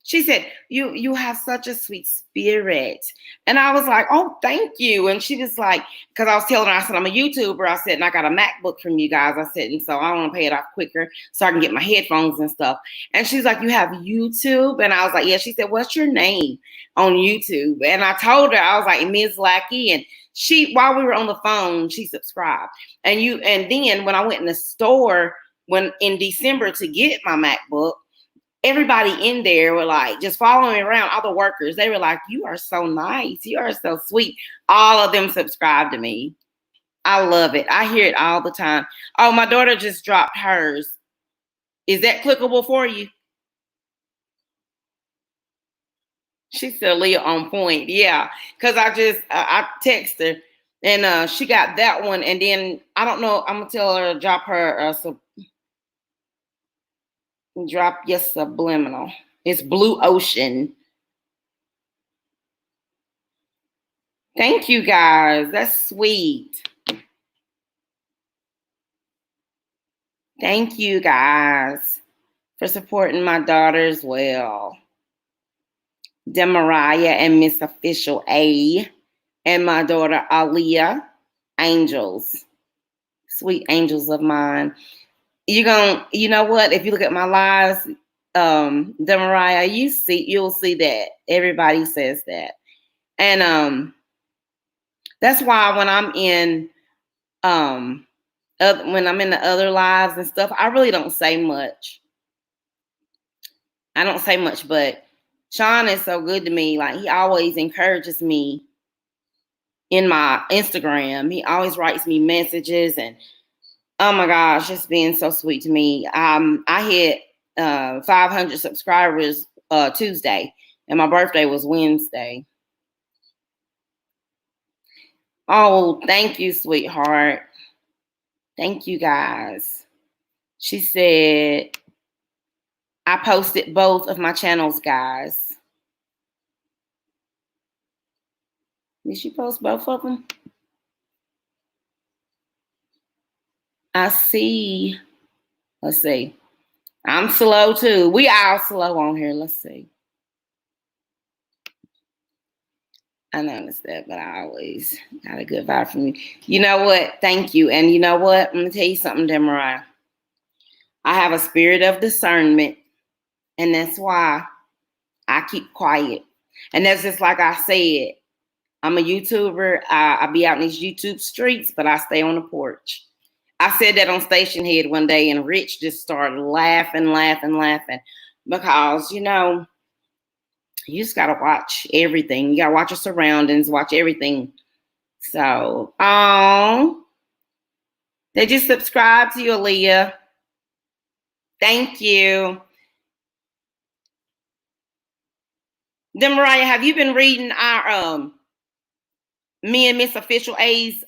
Speaker 1: she said, you have such a sweet spirit. And I was like, oh, thank you. And she was like, because I was telling her, I said, I'm a YouTuber. I said, and I got a MacBook from you guys. I said, and so I want to pay it off quicker so I can get my headphones and stuff. And she's like, you have YouTube? And I was like, yeah. She said, what's your name on YouTube? And I told her, I was like, Ms. Lackey. And she, while we were on the phone, she subscribed. And then when I went in the store in December to get my MacBook, everybody in there were like just following me around, all the workers. They were like, you are so nice. You are so sweet. All of them subscribe to me. I love it. I hear it all the time. Oh, my daughter just dropped hers. Is that clickable for you? She's still Leah on point. Yeah. Because I text her and she got that one. And then I don't know. I'm going to tell her to drop her subliminal. It's Blue Ocean. Thank you guys. That's sweet. Thank you guys. for supporting my daughter as well. Demariah and Miss Official A, and my daughter Aaliyah, angels, sweet angels of mine. You know what? If you look at my lives, Demariah, you'll see that everybody says that, and that's why when I'm in the other lives and stuff, I really don't say much. I don't say much, but Sean is so good to me. Like, he always encourages me in my Instagram. He always writes me messages, and oh my gosh, it's been so sweet to me. I hit 500 subscribers Tuesday, and my birthday was Wednesday. Oh, thank you, sweetheart. Thank you, guys. She said, I posted both of my channels, guys. Did she post both of them? I see. Let's see. I'm slow too. We all slow on here. Let's see. I noticed that, but I always got a good vibe from you. You know what? Thank you. And you know what? I'm going to tell you something, Demariah. I have a spirit of discernment, and that's why I keep quiet. And that's just like I said. I'm a YouTuber. I be out in these YouTube streets, but I stay on the porch. I said that on Station Head one day, and Rich just started laughing because, you just got to watch everything. You got to watch your surroundings, watch everything. So, they just subscribed to you, Aaliyah. Thank you. Demariah, have you been reading our me and Miss Official A's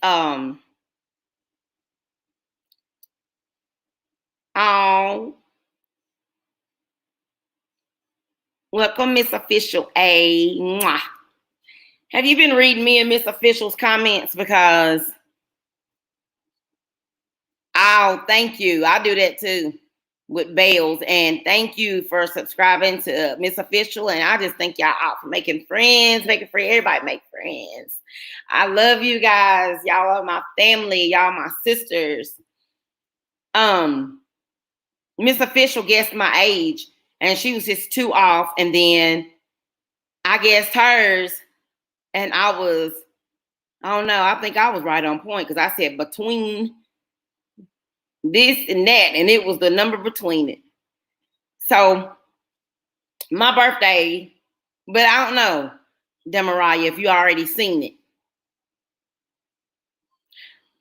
Speaker 1: welcome, Miss Official A. Mwah. Have you been reading me and Miss Official's comments? Because thank you. I do that too with Bales. And thank you for subscribing to Miss Official. And I just thank y'all out for making friends, everybody make friends. I love you guys. Y'all are my family. Y'all my sisters. Miss Official guessed my age, and she was just 2 off. And then I guessed hers, and I don't know, I think I was right on point, because I said between this and that, and it was the number between it. So my birthday, but I don't know, Demariah, if you already seen it.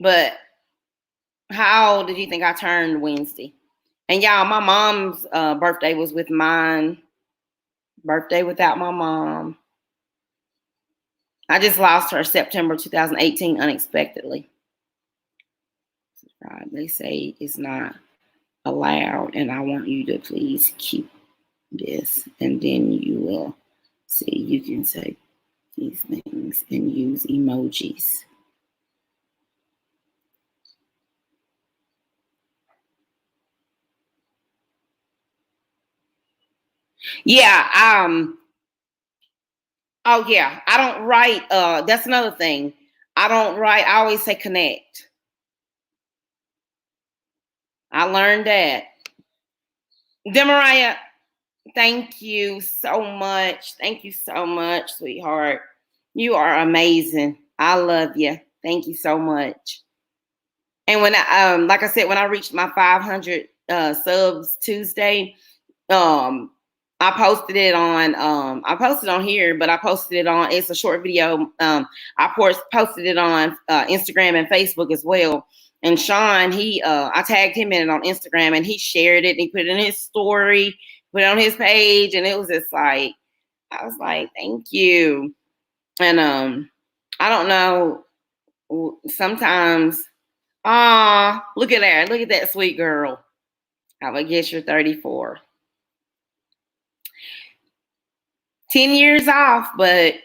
Speaker 1: But how old did you think I turned Wednesday? And y'all, my mom's birthday was with mine. Birthday without my mom. I just lost her September 2018 unexpectedly. They say it's not allowed, and I want you to please keep this, and then you will see you can say these things and use emojis. Yeah, oh yeah, I don't write, that's another thing. I don't write, I always say connect. I learned that. Demariah, thank you so much. Thank you so much, sweetheart. You are amazing. I love you. Thank you so much. And when I, like I said, when I reached my 500 subs Tuesday, I posted it on here, but I posted it on, it's a short video. I posted it on Instagram and Facebook as well. And Sean, I tagged him in it on Instagram, and he shared it, and he put it in his story, put it on his page. And it was just like, I was like, thank you. And I don't know, sometimes, look at that. Look at that sweet girl. I would guess you're 34. 10 years off, but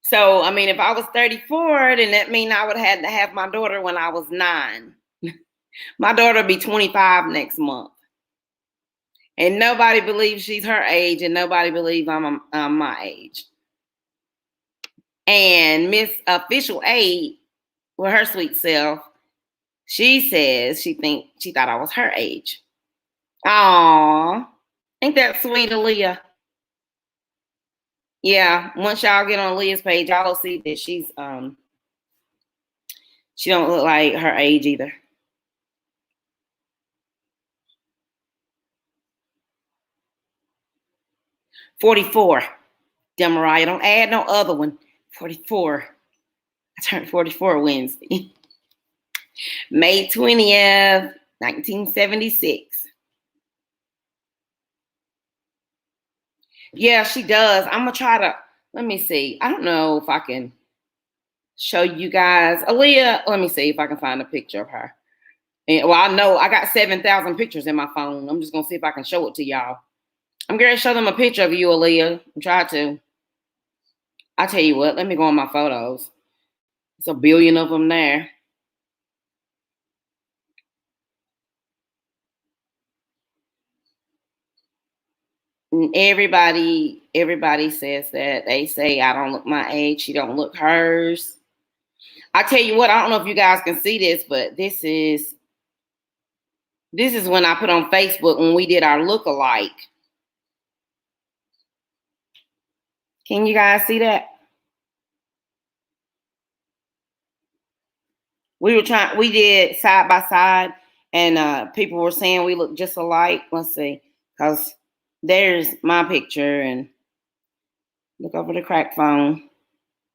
Speaker 1: so, I mean, if I was 34, then that means I would have had to have my daughter when I was 9. My daughter will be 25 next month. And nobody believes she's her age, and nobody believes I'm my age. And Miss Official Aid, with her sweet self, she says she thought I was her age. Aw, ain't that sweet, Aaliyah? Yeah, once y'all get on Aaliyah's page, y'all will see that she don't look like her age either. $44. Demariah, don't add no other one. 44. I turned 44 Wednesday. May 20th, 1976. Yeah, she does. I'm going to try to, let me see. I don't know if I can show you guys. Aaliyah, let me see if I can find a picture of her. And, well, I know I got 7,000 pictures in my phone. I'm just going to see if I can show it to y'all. I'm going to show them a picture of you, Aaliyah. Try to. I tell you what, let me go on my photos. There's a billion of them there. And everybody says that. They say I don't look my age. She don't look hers. I tell you what, I don't know if you guys can see this, but this is when I put on Facebook when we did our look-alike. Can you guys see that? We did side by side, and people were saying we look just alike. Let's see, because there's my picture, and look over the crack phone.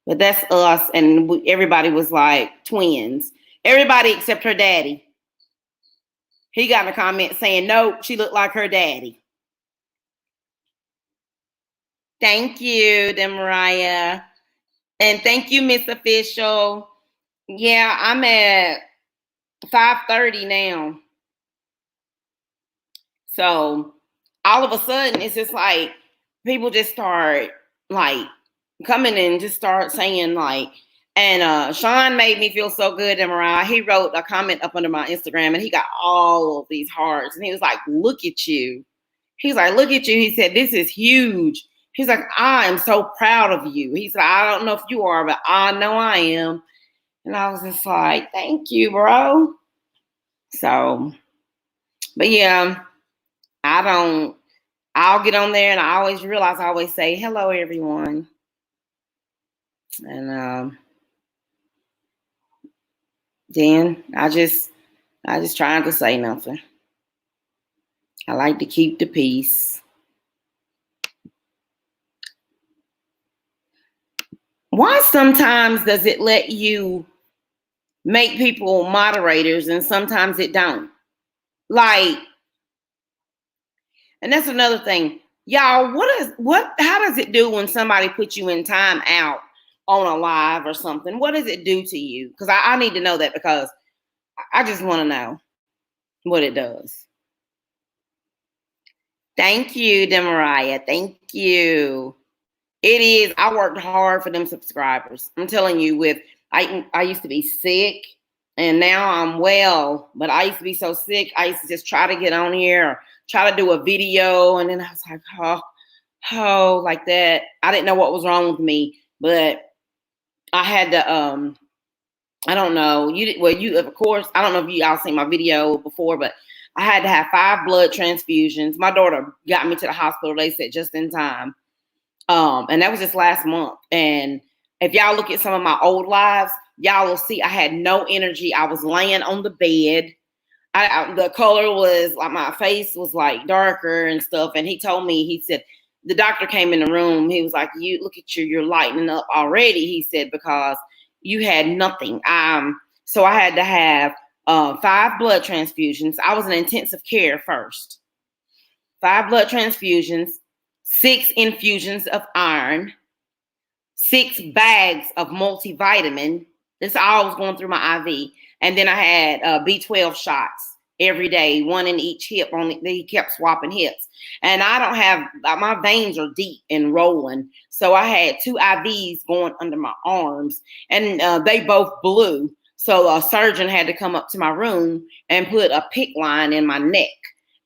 Speaker 1: But that's us, and everybody was like twins. Everybody except her daddy. He got a comment saying, no, she looked like her daddy. Thank you, Demariah. And thank you, Miss Official. Yeah, I'm at 5:30 now. So all of a sudden, it's just like people just start like coming and just start saying like, and Sean made me feel so good, Demariah. He wrote a comment up under my Instagram and he got all of these hearts. And he was like, look at you. He's like, look at you. He said, this is huge. He's like, I am so proud of you. He said, I don't know if you are, but I know I am. And I was just like, thank you, bro. So, but yeah, I'll get on there and I always say, hello, everyone. And then I just trying to say nothing. I like to keep the peace. Why sometimes does it let you make people moderators and sometimes it don't? Like, and that's another thing. Y'all, how does it do when somebody puts you in time out on a live or something? What does it do to you? Because I need to know that, because I just want to know what it does. Thank you, Demariah. Thank you. It is. I worked hard for them subscribers. I'm telling you, I used to be sick and now I'm well, but I used to be so sick. I used to just try to get on here or try to do a video. And then I was like, oh, like that. I didn't know what was wrong with me, but I had to, I don't know. You, of course, I don't know if y'all seen my video before, but I had to have 5 blood transfusions. My daughter got me to the hospital, they said, just in time. And that was just last month. And if y'all look at some of my old lives, y'all will see I had no energy. I was laying on the bed. The color was like, my face was like darker and stuff. And he told me, he said, the doctor came in the room. He was like, you look at you, you're lightening up already. He said, because you had nothing. So I had to have 5 blood transfusions. I was in intensive care first. 5 blood transfusions, 6 infusions of iron, 6 bags of multivitamin. This all was going through my IV. And then I had B12 shots every day, 1 in each hip. He kept swapping hips. And I don't have, my veins are deep and rolling. So I had 2 IVs going under my arms, and they both blew. So a surgeon had to come up to my room and put a PICC line in my neck.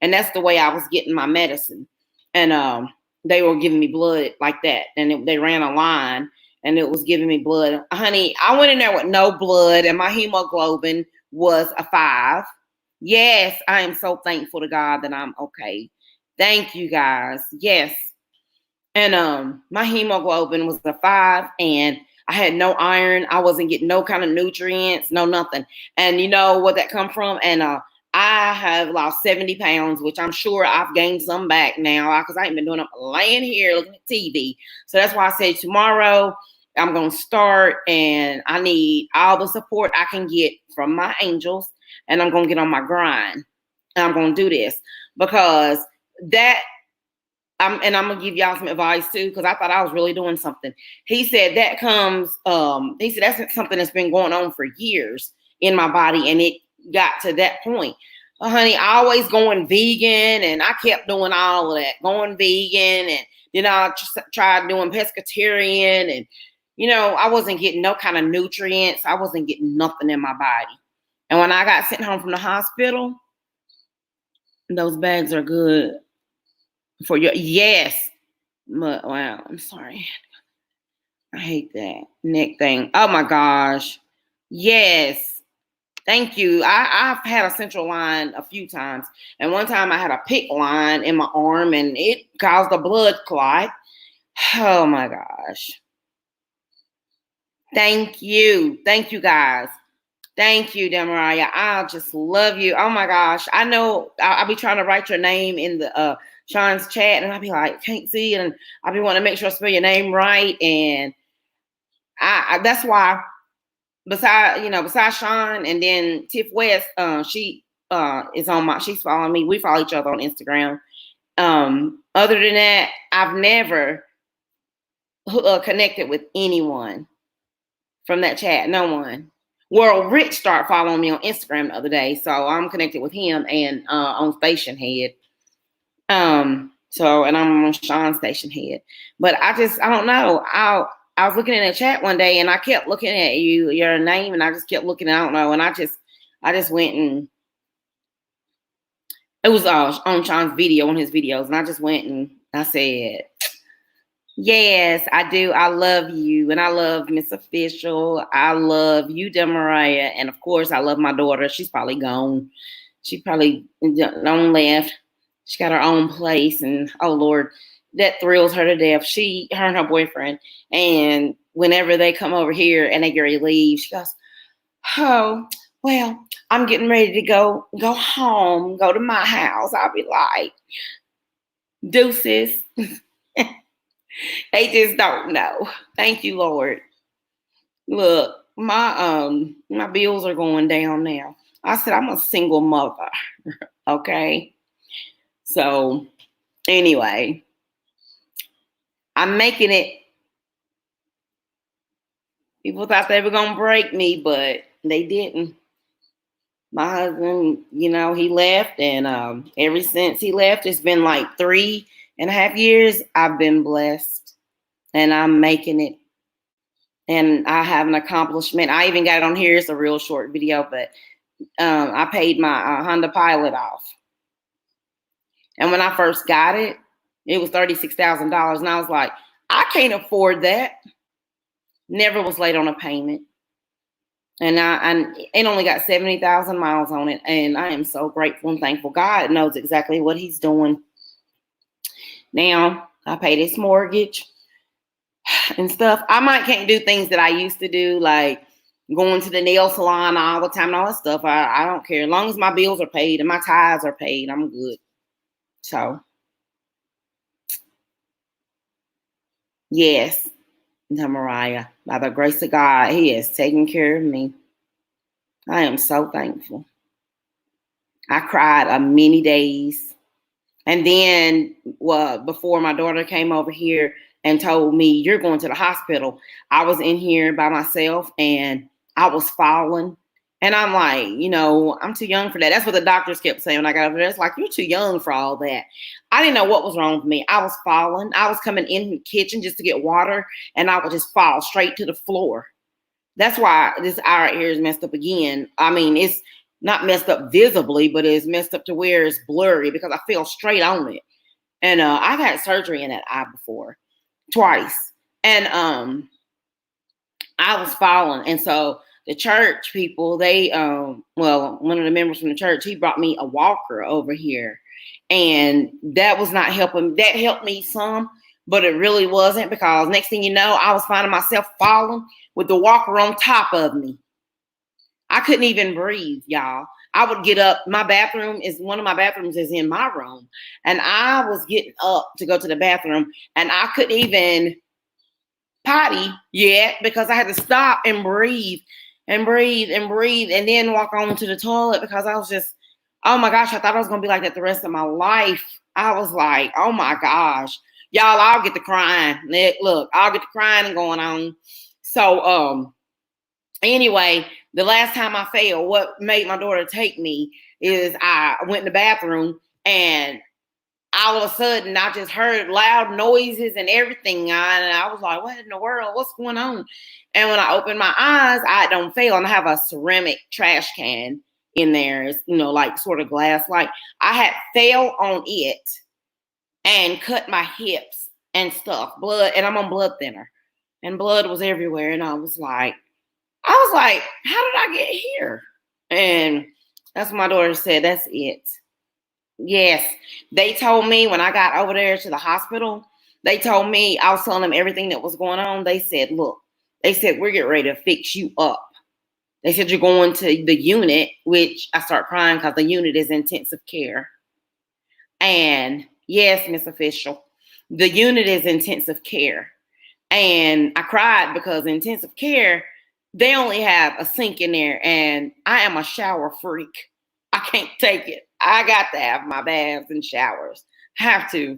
Speaker 1: And that's the way I was getting my medicine. And they were giving me blood like that. And they ran a line and it was giving me blood. Honey, I went in there with no blood and my hemoglobin was a 5. Yes, I am so thankful to God that I'm okay. Thank you guys. Yes. And my hemoglobin was a 5 and I had no iron. I wasn't getting no kind of nutrients, no nothing. And you know what that come from? And I have lost 70 pounds, which I'm sure I've gained some back now because I ain't been doing it laying here looking at TV. So that's why I said tomorrow I'm going to start and I need all the support I can get from my angels and I'm going to get on my grind. And I'm going to do this because that I'm going to give y'all some advice too, because I thought I was really doing something. He said that comes, he said that's something that's been going on for years in my body. And it got to that point. Honey, I always going vegan and I kept doing all of that, going vegan. And then I tried doing pescatarian and, you know, I wasn't getting no kind of nutrients. I wasn't getting nothing in my body. And when I got sent home from the hospital, those bags are good. For your yes, wow, I'm sorry. I hate that neck thing. Oh my gosh, yes, thank you. I've had a central line a few times, and one time I had a PICC line in my arm, and it caused a blood clot. Oh my gosh, thank you guys. Thank you, Demariah. I just love you. Oh my gosh. I know I'll be trying to write your name in the Sean's chat and I'll be like, can't see it. And I'll be wanting to make sure I spell your name right. And I that's why besides Sean and then Tiff West, she is on she's following me. We follow each other on Instagram. Other than that, I've never connected with anyone from that chat. No one. Well, Rich started following me on Instagram the other day, so I'm connected with him and on Station Head. So and I'm on Sean's Station Head. But I don't know. I was looking in the chat one day and I kept looking at your name, and I just kept looking. I don't know, and I just went and it was on Sean's video, on his videos, and I just went and I said, yes, I do. I love you. And I love Miss Official. I love you, Demariah. And of course, I love my daughter. She's probably gone. She probably don't left. She got her own place. And oh, Lord, that thrills her to death. Her and her boyfriend. And whenever they come over here and they get ready to leave, she goes, oh, well, I'm getting ready to go home, go to my house. I'll be like, deuces. They just don't know. Thank you, Lord. Look, my bills are going down now. I said I'm a single mother. Okay. So anyway, I'm making it. People thought they were gonna break me, but they didn't. My husband, he left, and ever since he left, it's been like 3.5 years. I've been blessed, and I'm making it. And I have an accomplishment. I even got it on here. It's a real short video, but I paid my Honda Pilot off. And when I first got it, it was $36,000, and I was like, I can't afford that. Never was late on a payment. And it only got 70,000 miles on it. And I am so grateful and thankful. God knows exactly what he's doing. Now, I pay this mortgage and stuff. I can't do things that I used to do, like going to the nail salon all the time and all that stuff. I don't care. As long as my bills are paid and my tithes are paid, I'm good. So, yes, Demariah, by the grace of God, he is taking care of me. I am so thankful. I cried many days. And then, before my daughter came over here and told me, you're going to the hospital, I was in here by myself and I was falling. And I'm like, I'm too young for that. That's what the doctors kept saying when I got over there. It's like, you're too young for all that. I didn't know what was wrong with me. I was falling. I was coming in the kitchen just to get water, and I would just fall straight to the floor. That's why this eye right here is messed up again. I mean, not messed up visibly, but it's messed up to where it's blurry because I fell straight on it. And I've had surgery in that eye before, twice. And I was falling. And so the church people, they, well, one of the members from the church, he brought me a walker over here. And that was not helping. That helped me some, but it really wasn't, because next thing you know, I was finding myself falling with the walker on top of me. I couldn't even breathe, y'all. I would get up. One of my bathrooms is in my room. And I was getting up to go to the bathroom, and I couldn't even potty yet because I had to stop and breathe and breathe and breathe and then walk on to the toilet, because I was just, oh my gosh, I thought I was going to be like that the rest of my life. I was like, oh my gosh, y'all, I'll get to crying. Look, I'll get to crying and going on. So, anyway, the last time I fell, what made my daughter take me is I went in the bathroom, and all of a sudden I just heard loud noises and everything. And I was like, what in the world? What's going on? And when I opened my eyes, I don't fail. And I have a ceramic trash can in there. It's, like sort of glass. Like, I had fell on it and cut my hips and stuff. Blood. And I'm on blood thinner. And blood was everywhere. And I was like, how did I get here? And that's what my daughter said. That's it. Yes. They told me when I got over there to the hospital, they told me, I was telling them everything that was going on. They said, look, we're getting ready to fix you up. They said, you're going to the unit, which I start crying because the unit is intensive care. And yes, Miss Official, the unit is intensive care. And I cried because intensive care, they only have a sink in there, and I am a shower freak. I can't take it. I got to have my baths and showers. Have to.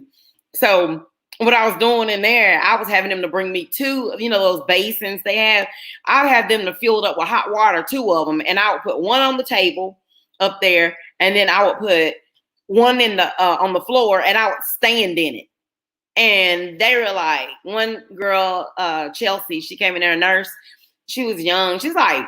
Speaker 1: So what I was doing in there, I was having them to bring me two, those basins they have. I would have them to fill it up with hot water, two of them, and I would put one on the table up there, and then I would put one in the on the floor, and I would stand in it. And they were like, one girl, Chelsea, she came in there, a nurse. She was young. She's like,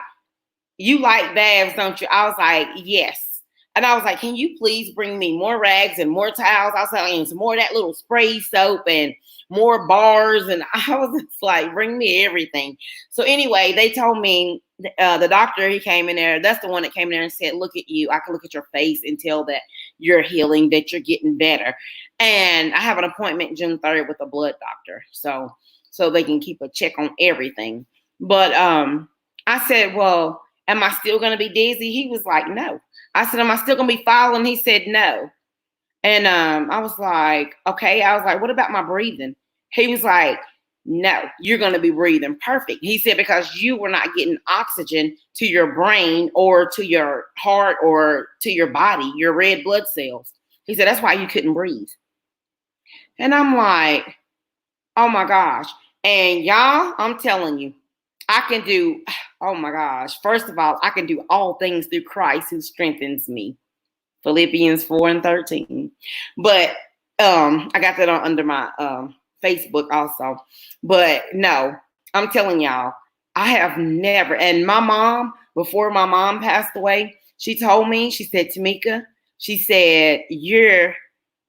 Speaker 1: you like baths, don't you? I was like, yes. And I was like, can you please bring me more rags and more towels? I was like, and some more of that little spray soap and more bars. And I was just like, bring me everything. So anyway, they told me, the doctor, he came in there. That's the one that came in there and said, look at you. I can look at your face and tell that you're healing, that you're getting better. And I have an appointment June 3rd with a blood doctor. So they can keep a check on everything. But I said, well, am I still going to be dizzy? He was like, no. I said, am I still going to be falling? He said, no. And I was like, okay. I was like, what about my breathing? He was like, no, you're going to be breathing perfect. He said, because you were not getting oxygen to your brain or to your heart or to your body, your red blood cells. He said, that's why you couldn't breathe. And I'm like, oh my gosh. And y'all, I'm telling you, I can do, oh my gosh. First of all, I can do all things through Christ who strengthens me. Philippians 4:13. But I got that under my Facebook also. But no, I'm telling y'all, I have never, and my mom, before my mom passed away, she told me, she said, Tameka, she said, you're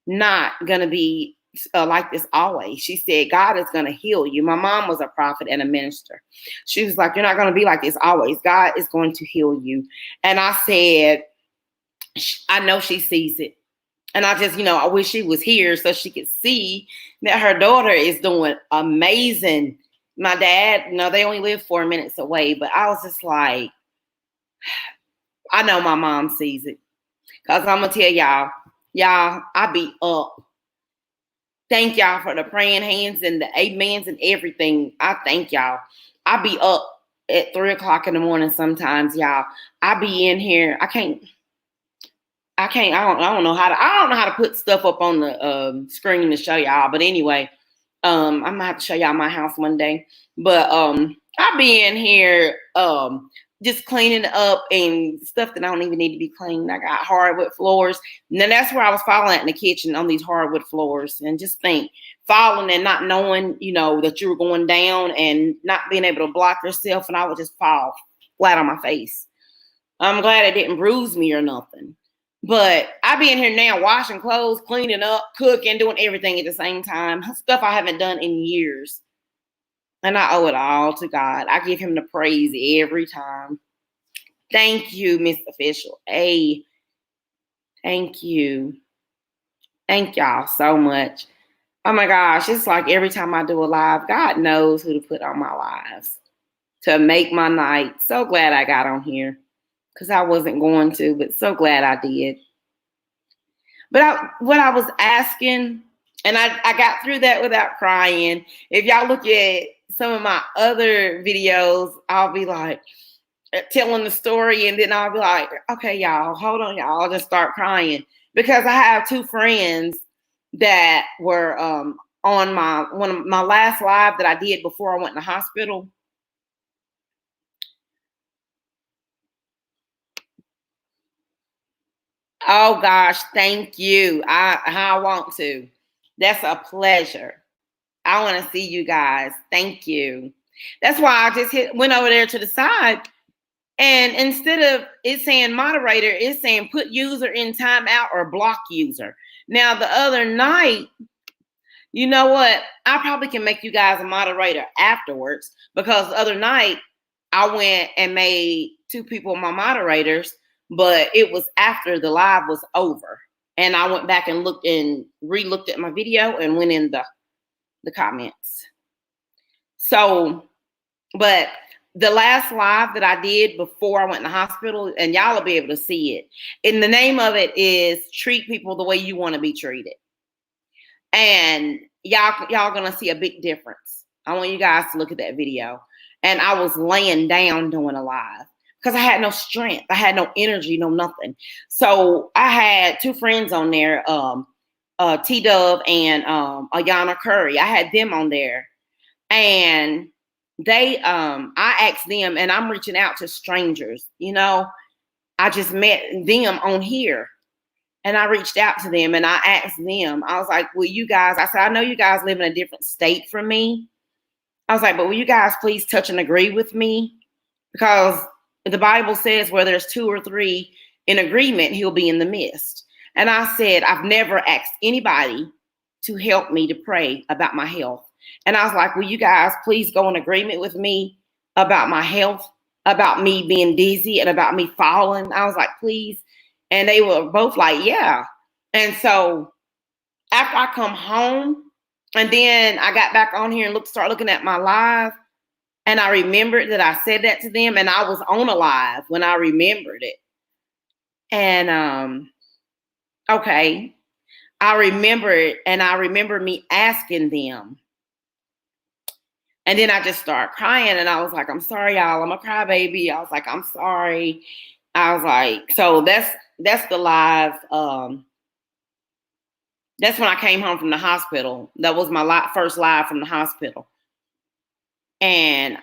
Speaker 1: not going to be like this always. She said, God is going to heal you. My mom was a prophet and a minister. She was like, you're not going to be like this always. God is going to heal you. And I said, I know she sees it. And I just, I wish she was here so she could see that her daughter is doing amazing. My dad, they only live 4 minutes away, but I was just like, I know my mom sees it. Because I'm going to tell y'all, I be up. Thank y'all for the praying hands and the amens and everything. I thank y'all. I be up at 3:00 in the morning sometimes, y'all. I be in here. I don't know how to put stuff up on the screen to show y'all. But anyway, I'm gonna have to show y'all my house one day. But I be in here just cleaning up and stuff that I don't even need to be cleaned. I got hardwood floors. And then that's where I was falling at in the kitchen, on these hardwood floors. And just think, falling and not knowing, that you were going down and not being able to block yourself. And I would just fall flat on my face. I'm glad it didn't bruise me or nothing. But I be in here now washing clothes, cleaning up, cooking, doing everything at the same time. Stuff I haven't done in years. And I owe it all to God. I give him the praise every time. Thank you, Miss Official. Hey, thank you. Thank y'all so much. Oh my gosh, it's like every time I do a live, God knows who to put on my lives to make my night. So glad I got on here because I wasn't going to, but so glad I did. But what I was asking, and I got through that without crying. If y'all look at some of my other videos, I'll be like telling the story, and then I'll be like, okay, y'all, hold on, y'all. I'll just start crying because I have two friends that were on one of my last live that I did before I went in the hospital. Oh gosh, thank you. I want to. That's a pleasure. I want to see you guys. Thank you. That's why I just went over there to the side, and instead of it saying moderator, it's saying put user in timeout or block user. Now the other night, you know what? I probably can make you guys a moderator afterwards because the other night I went and made two people my moderators, but it was after the live was over. And I went back and looked and re-looked at my video and went in the comments. So, but the last live that I did before I went in the hospital, and y'all will be able to see it. And the name of it is Treat People the Way You Want to Be Treated. And y'all gonna see a big difference. I want you guys to look at that video. And I was laying down doing a live because I had no strength. I had no energy, no nothing. So I had two friends on there, T-Dove and Ayana Curry. I had them on there. And they, I asked them, and I'm reaching out to strangers, you know. I just met them on here. And I reached out to them and I asked them, I was like, will you guys, I said, I know you guys live in a different state from me. I was like, but will you guys please touch and agree with me? Because the Bible says where there's two or three in agreement, he'll be in the midst. And I said, I've never asked anybody to help me to pray about my health. And I was like, will you guys please go in agreement with me about my health, about me being dizzy and about me falling? I was like, please. And they were both like, yeah. And so after I come home, and then I got back on here and started looking at my live, and I remembered that I said that to them, and I was on a live when I remembered it. And okay, I remember it, and I remember me asking them. And then I just started crying, and I was like, I'm sorry, y'all. I'm a crybaby. I was like, I'm sorry. I was like, so that's the live. That's when I came home from the hospital. That was my first live from the hospital. And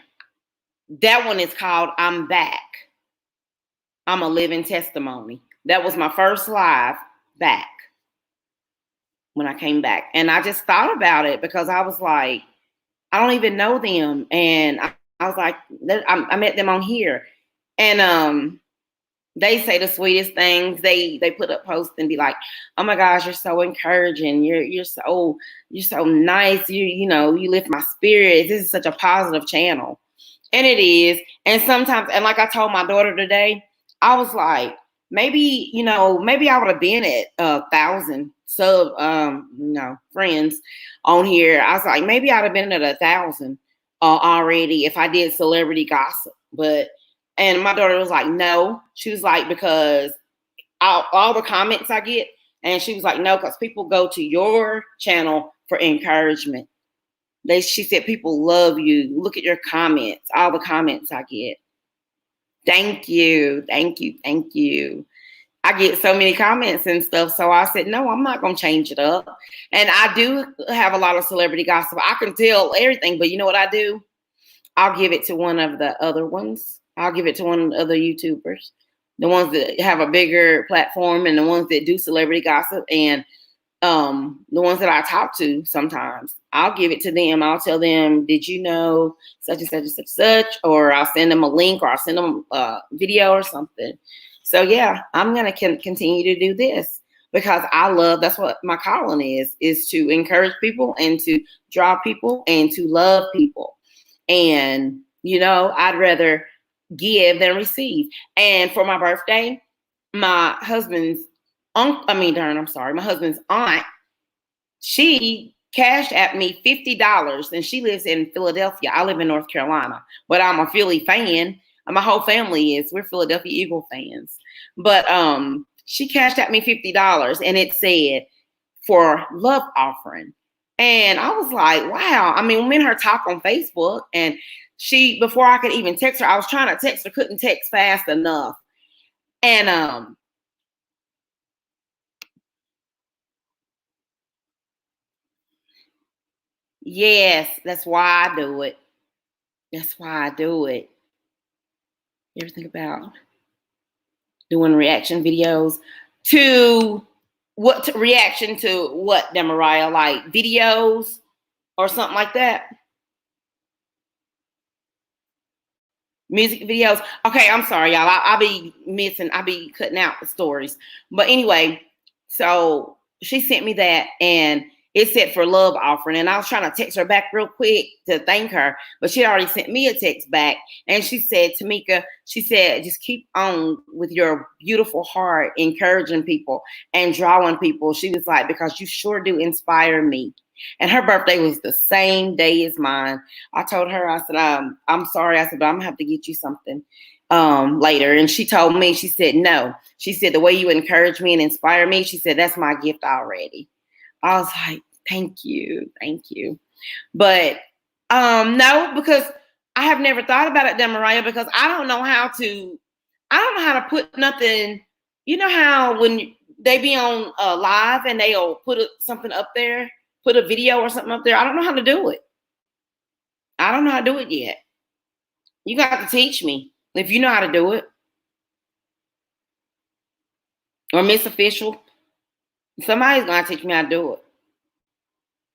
Speaker 1: that one is called I'm Back. I'm a Living Testimony. That was my first live back when I came back. And I just thought about it because I was like, I don't even know them. And I was like, I met them on here. And they say the sweetest things. They put up posts and be like, "Oh my gosh, you're so encouraging. You're so nice. You know, you lift my spirits. This is such a positive channel." And it is. And sometimes, and like I told my daughter today, I was like, maybe I would have been at 1,000 friends on here. I was like, maybe I'd have been at 1,000 already if I did celebrity gossip. And my daughter was like, no. She was like, because all the comments I get, and she was like, no, because people go to your channel for encouragement. She said, people love you. Look at your comments, all the comments I get. Thank you. Thank you. Thank you. I get so many comments and stuff. So I said, no, I'm not going to change it up. And I do have a lot of celebrity gossip. I can tell everything, but you know what I do? I'll give it to one of the other ones. I'll give it to one of the other YouTubers, the ones that have a bigger platform and the ones that do celebrity gossip. And the ones that I talk to sometimes, I'll give it to them. I'll tell them, did you know such and such and such, such, or I'll send them a link, or I'll send them a video or something. So yeah, I'm going to continue to do this because that's what my calling is to encourage people and to draw people and to love people. And, I'd rather give than receive. And for my birthday, my husband's my husband's aunt, she cashed at me $50, and she lives in Philadelphia. I live in North Carolina, but I'm a Philly fan. My whole family is. We're Philadelphia Eagle fans. But she cashed at me $50, and it said for love offering. And I was like, wow. I mean, me and her talk on Facebook, and before I could even text her, I was trying to text her, couldn't text fast enough. And yes, that's why I do it. That's why I do it. You ever think about doing reaction videos to reaction to what, Demariah? Like videos or something like that? Music videos. Okay, I'm sorry, y'all. I'll be cutting out the stories. But anyway, so she sent me that, and it said for love offering. And I was trying to text her back real quick to thank her, but she already sent me a text back. And she said, Tameka, she said, just keep on with your beautiful heart, encouraging people and drawing people. She was like, because you sure do inspire me. And her birthday was the same day as mine. I told her, I said, I'm sorry. I said, but I'm gonna have to get you something later. And she told me, she said, no. She said, the way you encourage me and inspire me, she said, that's my gift already. I was like, thank you. Thank you. But no, because I have never thought about it, Demariah, because I don't know how to put nothing. You know how when they be on live and they'll put something up there, put a video or something up there. I don't know how to do it. I don't know how to do it yet. You got to teach me if you know how to do it. Or Miss Official. Somebody's going to teach me how to do it.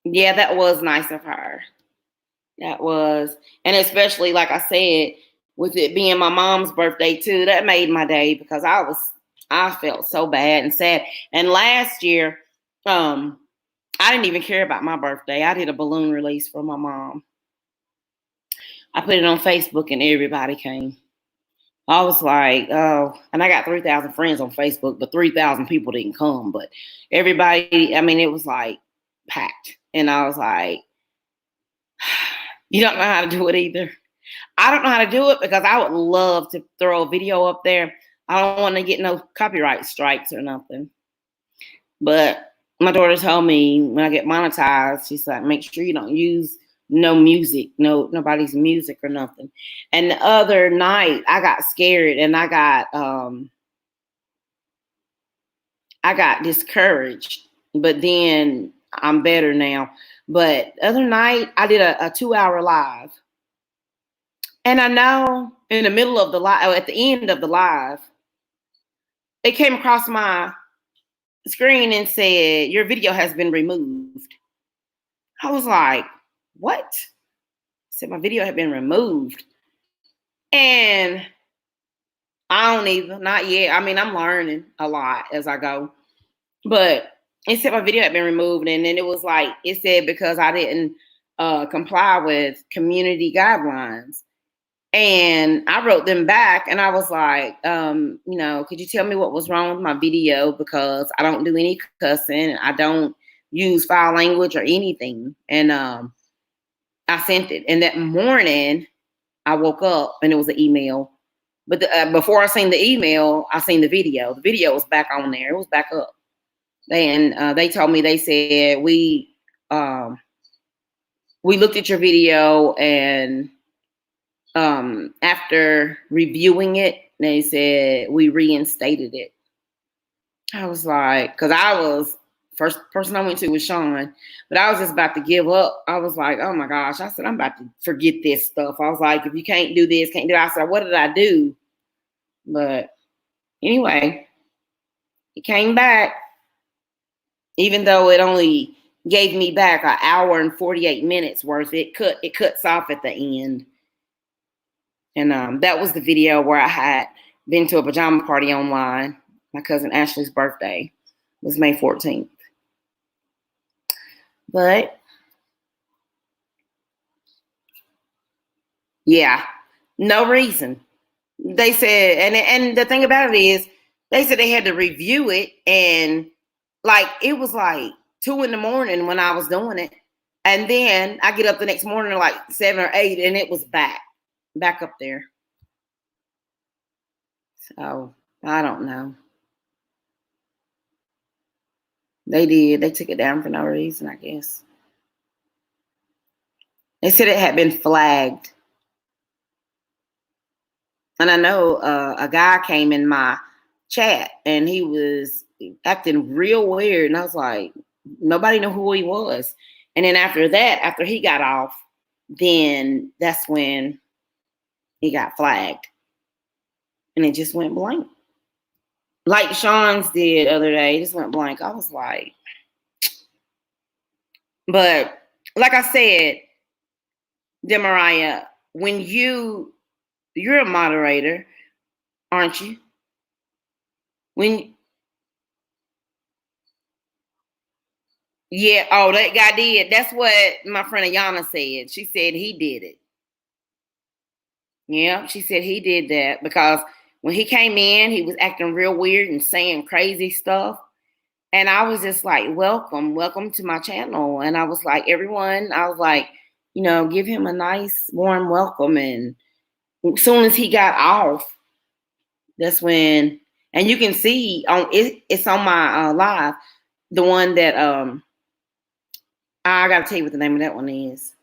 Speaker 1: Yeah, that was nice of her. That was. And especially, like I said, with it being my mom's birthday too, that made my day because I felt so bad and sad. And last year, I didn't even care about my birthday. I did a balloon release for my mom. I put it on Facebook and everybody came. I was like, oh, and I got 3,000 friends on Facebook, but 3,000 people didn't come. But everybody, I mean, it was like packed. And I was like, you don't know how to do it either. I don't know how to do it because I would love to throw a video up there. I don't want to get no copyright strikes or nothing. But my daughter told me when I get monetized, she's like, make sure you don't use no music, nobody's music or nothing. And the other night I got scared and I got discouraged, but then I'm better now. But the other night I did a 2-hour live. And I know in the middle of the live, at the end of the live, it came across my screen and said, your video has been removed. I was like, what? I said, my video had been removed. And I don't even, not yet. I mean, I'm learning a lot as I go. But it said my video had been removed. And then it was like, it said because I didn't comply with community guidelines. And I wrote them back and I was like, could you tell me what was wrong with my video? Because I don't do any cussing. I don't use foul language or anything. And I sent it. And that morning I woke up and it was an email. But before I seen the email, I seen the video. The video was back on there. It was back up. They told me, they said, we looked at your video and after reviewing it, they said we reinstated it. I was like, because I was first person I went to was Sean, but I was just about to give up. I was like, oh my gosh. I said, I'm about to forget this stuff. I was like, if you can't do this, can't do that. I said, what did I do? But anyway, it came back. even though it only gave me back an hour and 48 minutes worth. It cuts off at the end. And that was the video where I had been to a pajama party online. My cousin Ashley's birthday was May 14th. But yeah, no reason. They said, and the thing about it is, they said they had to review it, and like it was like 2 a.m. when I was doing it, and then I get up the next morning at like 7 or 8, and it was back up there. So I don't know. They did. They took it down for no reason, I guess. They said it had been flagged. And I know a guy came in my chat and he was acting real weird. And I was like, nobody knew who he was. And then after that, after he got off, then that's when he got flagged. And it just went blank. Like Sean's did the other day, it just went blank. I was like, but like I said, Demariah, when you're a moderator, aren't you? Yeah, oh, that guy did. That's what my friend Ayana said. She said he did it. Yeah, she said he did that because when he came in, he was acting real weird and saying crazy stuff. And I was just like, welcome to my channel. And I was like, everyone, I was like, give him a nice, warm welcome. And as soon as he got off, that's when, and you can see on it's on my live, the one that I gotta tell you what the name of that one is,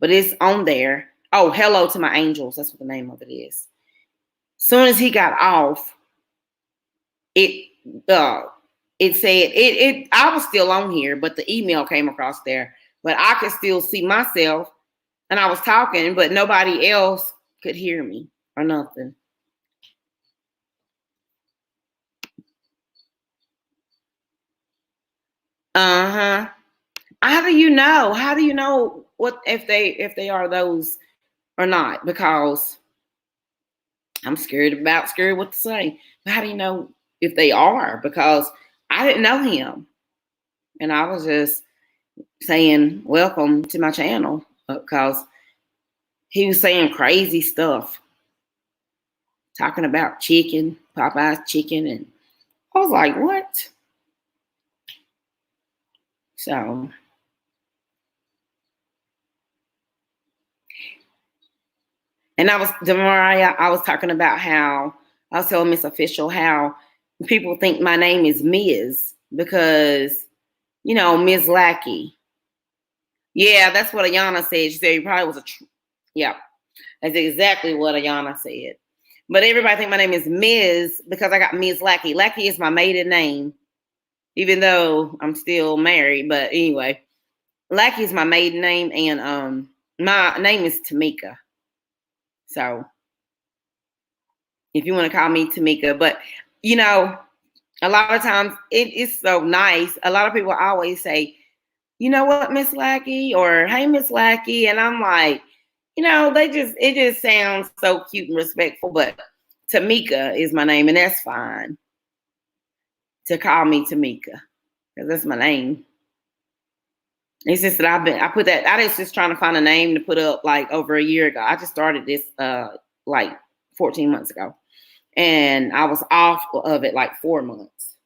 Speaker 1: but it's on there. Oh, Hello to My Angels. That's what the name of it is. Soon as he got off, it said it. I was still on here, but the email came across there. But I could still see myself, and I was talking, but nobody else could hear me or nothing. Uh-huh. How do you know? How do you know what if they are those or not? Because I'm scared what to say. But how do you know if they are? Because I didn't know him. And I was just saying, welcome to my channel, because he was saying crazy stuff, talking about chicken, Popeye's chicken. And I was like, what? So, and I was talking about how, I was telling Miss Official how people think my name is Ms. because, Ms. Lackey. Yeah, that's what Ayana said. She said he probably was yeah, that's exactly what Ayana said. But everybody think my name is Ms. because I got Ms. Lackey. Lackey is my maiden name, even though I'm still married. But anyway, Lackey is my maiden name, and my name is Tameka. So if you want to call me Tameka, but a lot of times it's so nice. A lot of people always say, you know what, Miss Lackey, or hey, Miss Lackey. And I'm like, it just sounds so cute and respectful. But Tameka is my name, and that's fine to call me Tameka because that's my name. It's just that I was just trying to find a name to put up like over a year ago. I just started this like 14 months ago, and I was off of it like 4 months.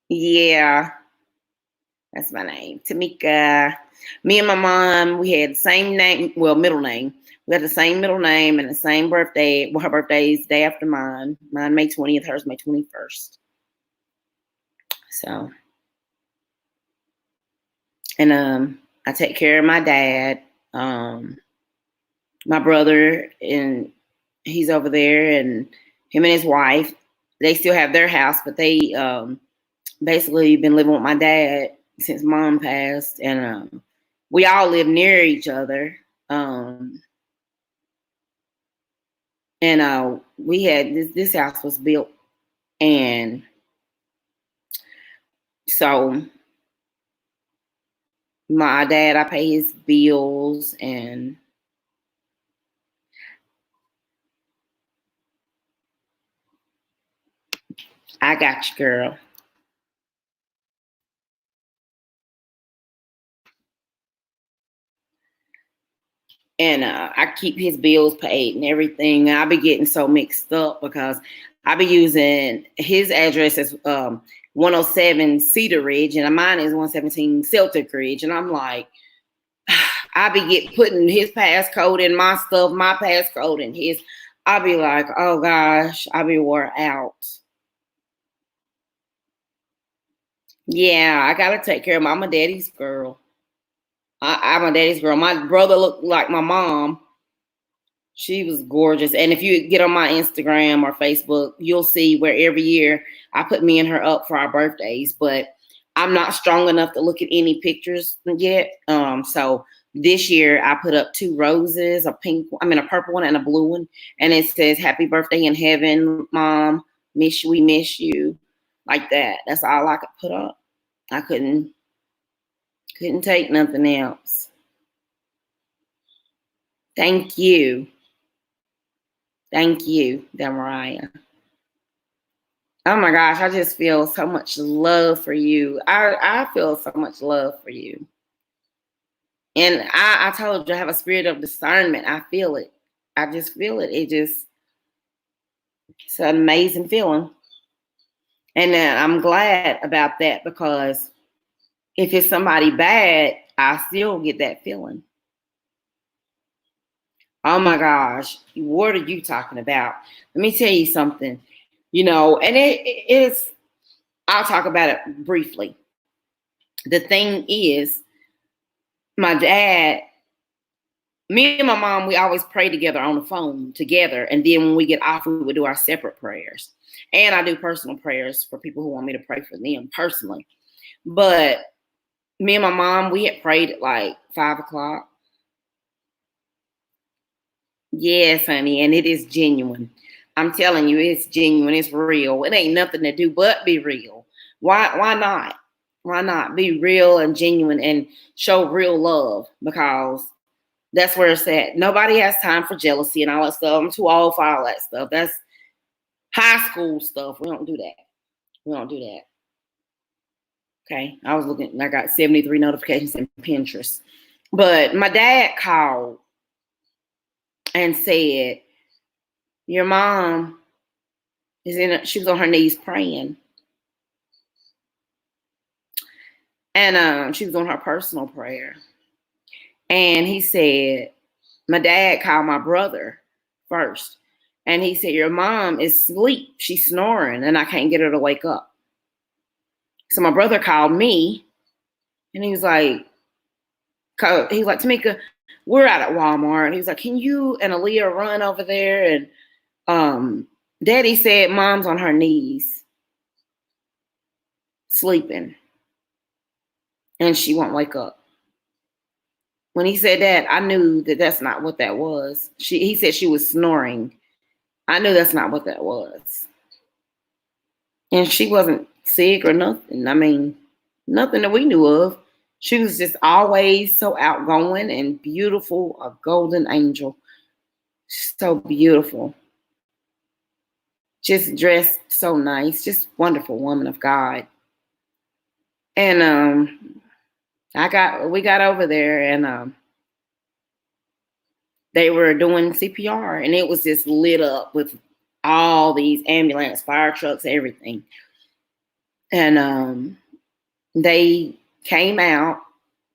Speaker 1: Yeah. That's my name, Tameka. Me and my mom, we had the same name, well, middle name. We had the same middle name and the same birthday. Well, her birthday is the day after mine. Mine May 20th, hers May 21st. So, and I take care of my dad, my brother, and he's over there, and him and his wife. They still have their house, but they basically been living with my dad since mom passed, and we all live near each other. And we had this house was built, and So my dad, I pay his bills, and I got you, girl. And I keep his bills paid and everything. I be getting so mixed up because I be using his address as 107 Cedar Ridge, and mine is 117 Celtic Ridge, and I'm like, I be putting his passcode in my stuff, my passcode in his. I be like, oh gosh, I be wore out. Yeah, I gotta take care of I'm a daddy's girl. I'm a daddy's girl. My brother looked like my mom. She was gorgeous. And if you get on my Instagram or Facebook, you'll see where every year I put me and her up for our birthdays. But I'm not strong enough to look at any pictures yet. So this year I put up 2 roses, a purple one and a blue one. And it says, "Happy birthday in heaven, Mom. We miss you." Like that. That's all I could put up. I couldn't take nothing else. Thank you. Thank you, Demariah. Oh my gosh, I just feel so much love for you. I feel so much love for you. And I told you I have a spirit of discernment. I feel it. I just feel it. It's an amazing feeling. And I'm glad about that because if it's somebody bad, I still get that feeling. Oh my gosh, what are you talking about? Let me tell you something. And it's, I'll talk about it briefly. The thing is, my dad, me and my mom, we always pray together on the phone together. And then when we get off, we would do our separate prayers. And I do personal prayers for people who want me to pray for them personally. But me and my mom, we had prayed at like 5 o'clock. Yes, honey. And it is genuine. I'm telling you, it's genuine. It's real. It ain't nothing to do but be real. Why not? Why not be real and genuine and show real love? Because that's where it's at. Nobody has time for jealousy and all that stuff. I'm too old for all that stuff. That's high school stuff. We don't do that. We don't do that. Okay. I was looking, I got 73 notifications in Pinterest. But my dad called and said, "Your mom she was on her knees praying." And she was on her personal prayer. And he said, my dad called my brother first. And he said, "Your mom is asleep. She's snoring and I can't get her to wake up." So my brother called me and he was like, "Tameka, we're out at Walmart." And he was like, "Can you and Aaliyah run over there?" And Daddy said, "Mom's on her knees, sleeping, and she won't wake up." When he said that, I knew that that's not what that was. He said she was snoring. I knew that's not what that was. And she wasn't sick or nothing. I mean, nothing that we knew of. She was just always so outgoing and beautiful, a golden angel. So beautiful. Just dressed so nice. Just wonderful woman of God. And we got over there and they were doing CPR and it was just lit up with all these ambulance, fire trucks, everything. And they came out.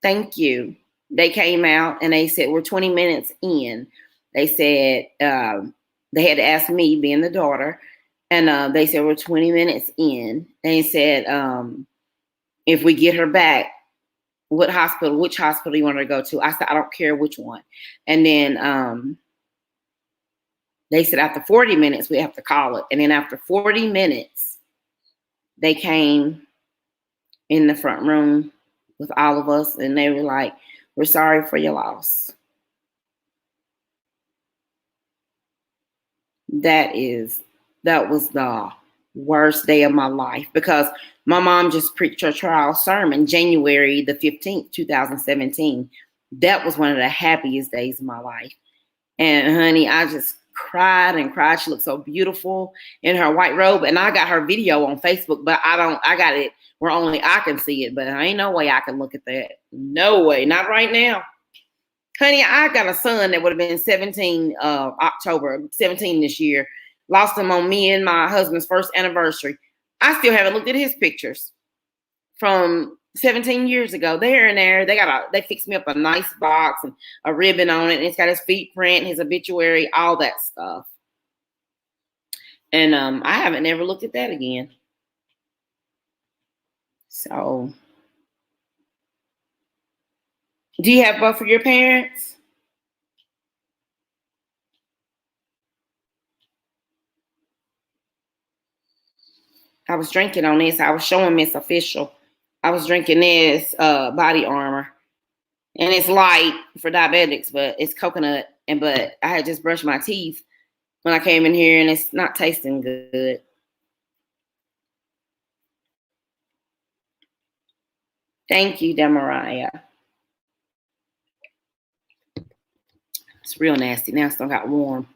Speaker 1: Thank you. They came out and they said, "We're 20 minutes in." They said they had to ask me, being the daughter, and they said, "We're 20 minutes in." And they said, "If we get her back, which hospital you want her to go to?" I said, "I don't care which one." And then they said, "After 40 minutes, we have to call it." And then after 40 minutes, they came in the front room with all of us and they were like, "We're sorry for your loss." That was the worst day of my life because my mom just preached her trial sermon January the 15th, 2017. That was one of the happiest days of my life. And honey, I just cried and cried. She looked so beautiful in her white robe. And I got her video on Facebook, but I got it where only I can see it. But there ain't no way I can look at that. No way. Not right now. Honey, I got a son that would have been 17 October, 17 this year. Lost him on me and my husband's first anniversary. I still haven't looked at his pictures from 17 years ago. They're in there. They fixed me up a nice box and a ribbon on it. And it's got his feet print, his obituary, all that stuff. And I haven't ever looked at that again. So, do you have both of your parents? I was drinking on this. I was showing Miss Official. I was drinking this Body Armor. And it's light for diabetics, but it's coconut. But I had just brushed my teeth when I came in here, and it's not tasting good. Thank you, Demariah. It's real nasty. Now it still got warm.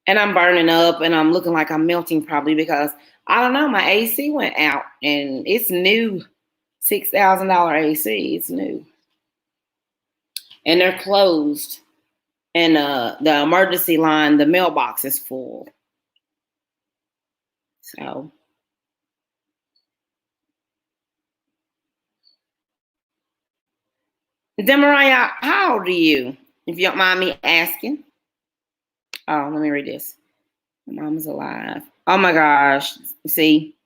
Speaker 1: And I'm burning up, and I'm looking like I'm melting probably because, I don't know, my AC went out, and it's new. $6,000 AC. It's new. And they're closed. And the emergency line, the mailbox is full. So. Demariah, how old are you? If you don't mind me asking. Oh, let me read this. My mom is alive. Oh my gosh. See?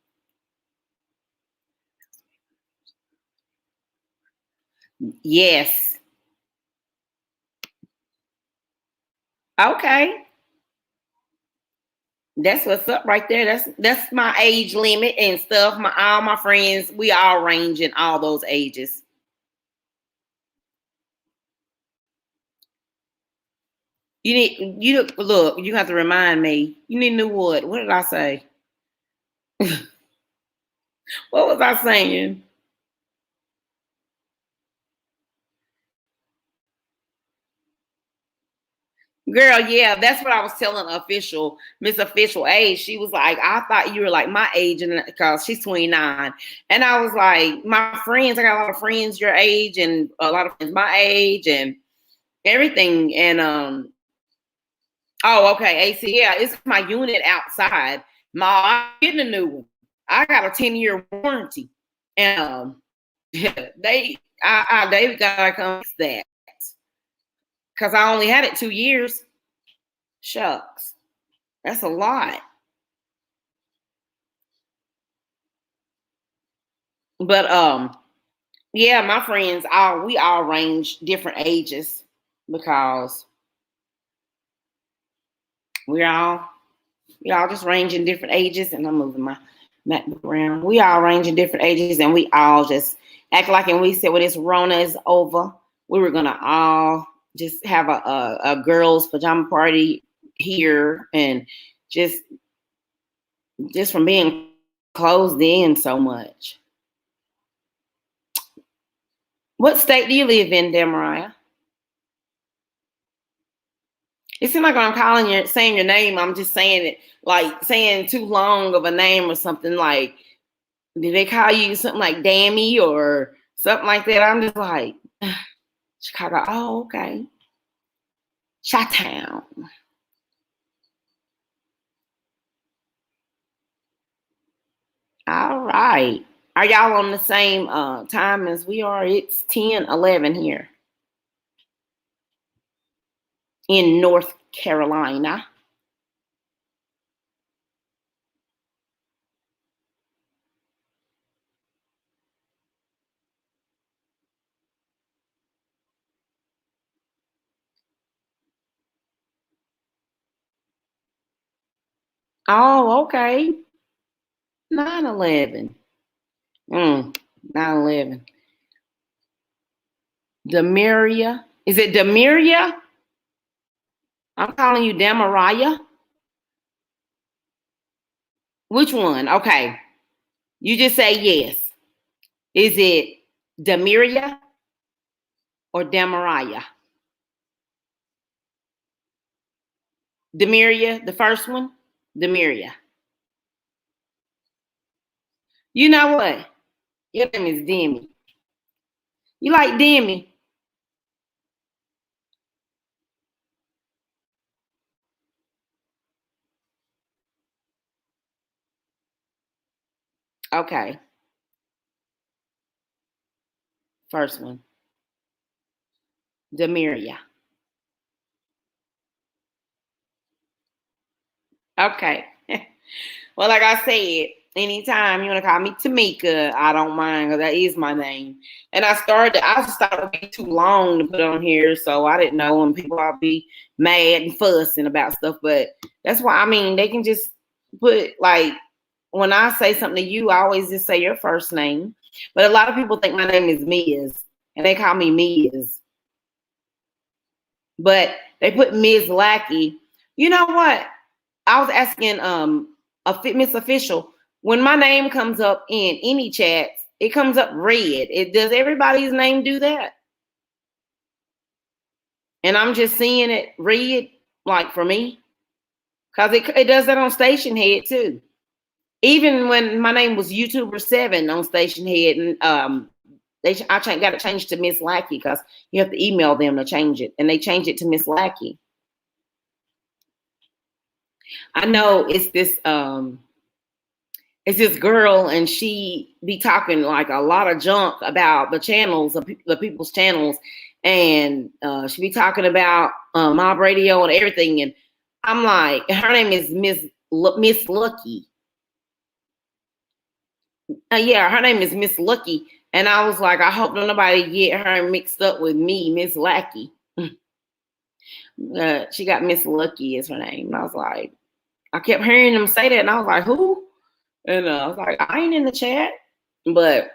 Speaker 1: Yes. Okay. That's what's up right there. That's my age limit and stuff. All my friends, we all range in all those ages. You look, you have to remind me. You need to know what? What did I say? What was I saying? Girl, yeah, that's what I was telling Miss Official age. She was like, I thought you were like my age, and because she's 29. And I was like, my friends, I got a lot of friends your age and a lot of friends my age and everything. And oh, okay, AC, yeah, it's my unit outside. I'm getting a new one. I got a 10-year warranty. And they gotta come fix that. Because I only had it 2 years. Shucks. That's a lot. But yeah, my friends we all range different ages because we all just range in different ages. And I'm moving my MacBook around. We all range in different ages, and we all just act like, and we said when this Rona is over, we were gonna all just have a girls' pajama party here, and just from being closed in so much. What state do you live in, Demariah? It seems like when I'm saying your name, I'm just saying it like saying too long of a name or something. Like, did they call you something like Dammy or something like that? I'm just like, Chicago. Oh, okay. Chi-town. All right. Are y'all on the same time as we are? It's 10:11 here in North Carolina. Oh, okay. 9/11. 9/11. Demiria. Is it Demiria? I'm calling you Demariah. Which one? Okay. You just say yes. Is it Demiria or Demaria? Demiria, the first one? Demiria. You know what? Your name is Demi. You like Demi? Okay. First one. Demiria. Okay. Well, like I said, anytime you want to call me Tameka, I don't mind because that is my name. And I just thought it would be too long to put on here, so I didn't know, and people will be mad and fussing about stuff. But that's why, I mean, they can just put, like, when I say something to you, I always just say your first name. But a lot of people think my name is Miz, and they call me Miz. But they put Ms. Lackey. You know what? I was asking a fitness official, when my name comes up in any chats, it comes up red. Does everybody's name do that? And I'm just seeing it red, like for me, because it does that on Station Head too. Even when my name was YouTuber7 on Station Head, and I got it changed to Miss Lackey because you have to email them to change it, and they changed it to Miss Lackey. I know it's this girl, and she be talking like a lot of junk about the channels, the people's channels, and she be talking about Mob Radio and everything. And I'm like, her name is Miss Lucky. Yeah, her name is Miss Lucky, and I was like, I hope nobody get her mixed up with me, Miss Lackey. She got Miss Lucky as her name, and I was like, I kept hearing them say that, and I was like, who? And I was like, I ain't in the chat, but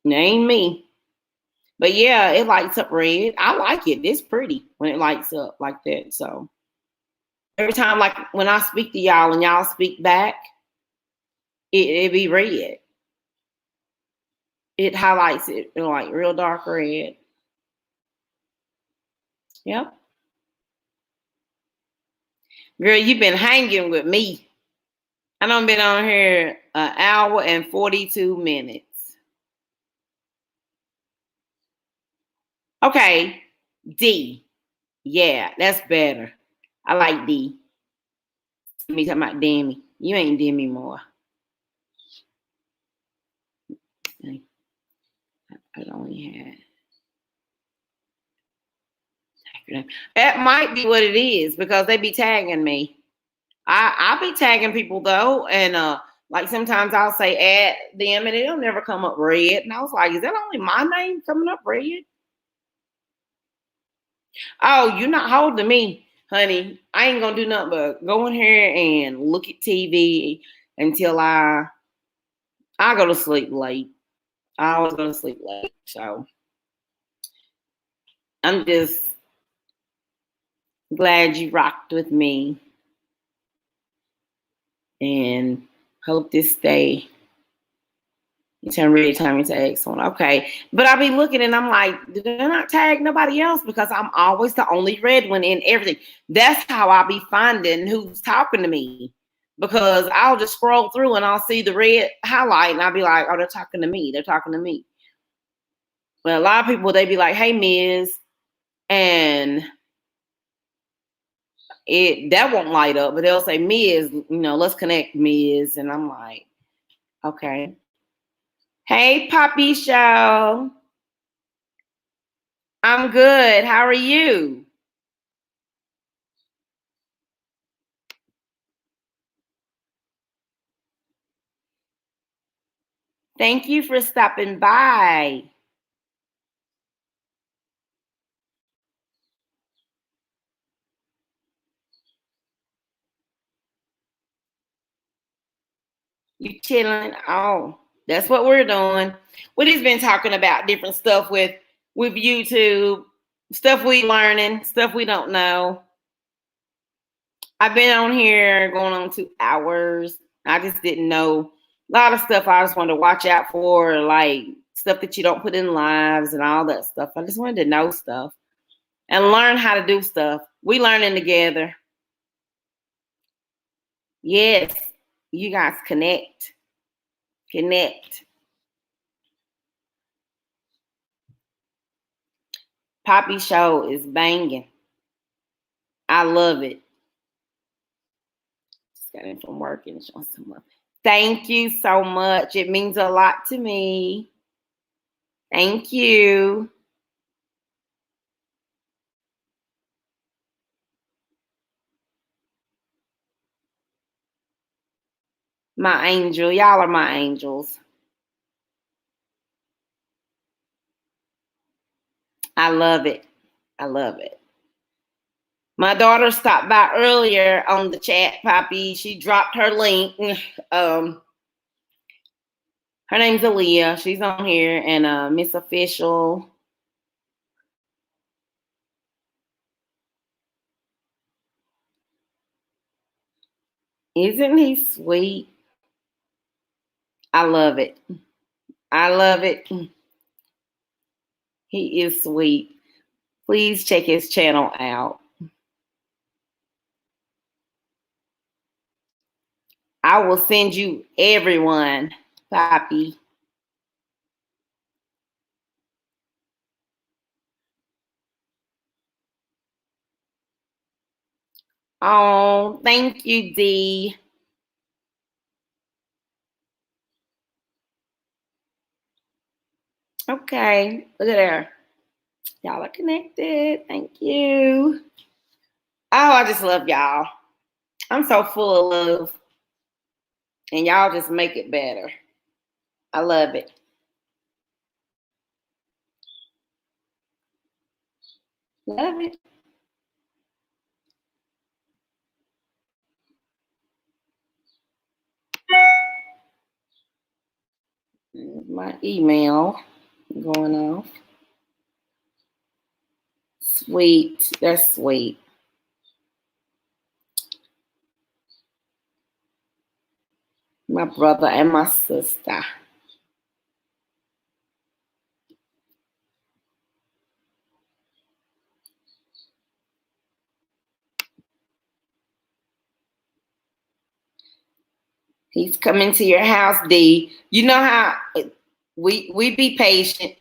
Speaker 1: it ain't me. But yeah, it lights up red. I like it. It's pretty when it lights up like that. So every time, like when I speak to y'all and y'all speak back, it be red. It highlights it like real dark red. Yep. Girl, you've been hanging with me. I done been on here an hour and 42 minutes. Okay, D. Yeah, that's better. I like D. Me talking about Demi. You ain't Demi more. I only had. That might be what it is because they be tagging me. I be tagging people though, and like sometimes I'll say add them, and it'll never come up red. And I was like, is that only my name coming up red? Oh, you're not holding me, honey. I ain't gonna do nothing but go in here and look at TV until I go to sleep late. I always go to sleep late, so I'm just glad you rocked with me, and hope this day you turn ready, time into excellent. Okay. But I be looking and I'm like, did I not tag nobody else? Because I'm always the only red one in everything. That's how I be finding who's talking to me. Because I'll just scroll through and I'll see the red highlight and I'll be like, oh, they're talking to me. They're talking to me. But a lot of people, they be like, hey, Ms. And that won't light up, but they'll say, Ms., let's connect, Ms. And I'm like, okay. Hey, Poppy Show. I'm good. How are you? Thank you for stopping by. You chilling? Oh, that's what we're doing. We just been talking about different stuff with YouTube, stuff we learning, stuff we don't know. I've been on here going on 2 hours. I just didn't know a lot of stuff I just wanted to watch out for, like stuff that you don't put in lives and all that stuff. I just wanted to know stuff and learn how to do stuff. We learning together. Yes, you guys connect. Connect. Poppy show is banging. I love it. Just got in from work and showing some love. Thank you so much. It means a lot to me. Thank you. My angel. Y'all are my angels. I love it. I love it. My daughter stopped by earlier on the chat, Poppy. She dropped her link. Her name's Aaliyah. She's on here, and Miss Official. Isn't he sweet? I love it. I love it. He is sweet. Please check his channel out. I will send you everyone, Poppy. Oh, thank you, Dee. Okay, look at there. Y'all are connected. Thank you. Oh, I just love y'all. I'm so full of love. And y'all just make it better. I love it. Love it. My email going off. Sweet. That's sweet. My brother and my sister. He's coming to your house, D. You know how we be patient.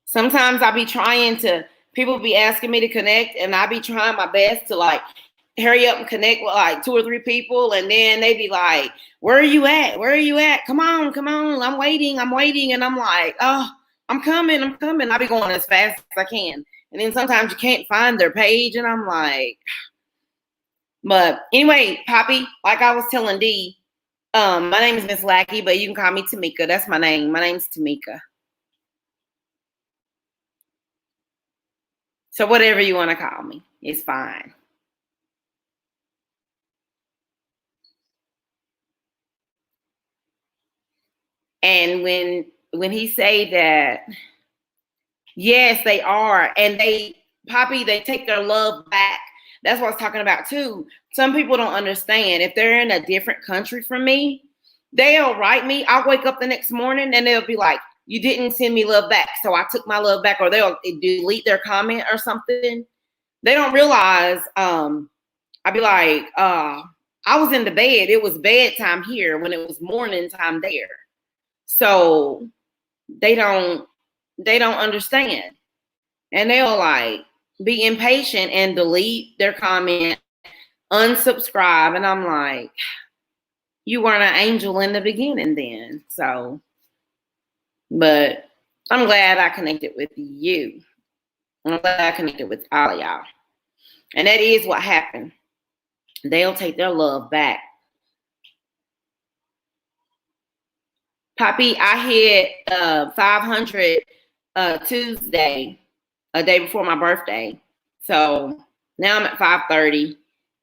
Speaker 1: Sometimes I be trying to, people be asking me to connect, and I be trying my best to like hurry up and connect with like 2 or 3 people, and then they be like, where are you at? Where are you at? Come on, come on. I'm waiting. And I'm like, oh, I'm coming. I be going as fast as I can. And then sometimes you can't find their page, and I'm like, but anyway, Poppy, like I was telling Dee, my name is Miss Lackey, but you can call me Tameka. That's my name. My name's Tameka. So whatever you want to call me, it's fine. And when he say that, yes, they are, and Poppy, they take their love back. That's what I was talking about too. Some people don't understand. If they're in a different country from me, they'll write me. I'll wake up the next morning and they'll be like, you didn't send me love back, so I took my love back, or they'll delete their comment or something. They don't realize. I'd be like, I was in the bed. It was bedtime here when it was morning time there. So they don't understand. And they'll like be impatient and delete their comment, unsubscribe. And I'm like, you weren't an angel in the beginning then. So, but I'm glad I connected with you. I'm glad I connected with all of y'all. And that is what happened. They'll take their love back. Poppy, I hit 500 Tuesday, a day before my birthday. So now I'm at 530.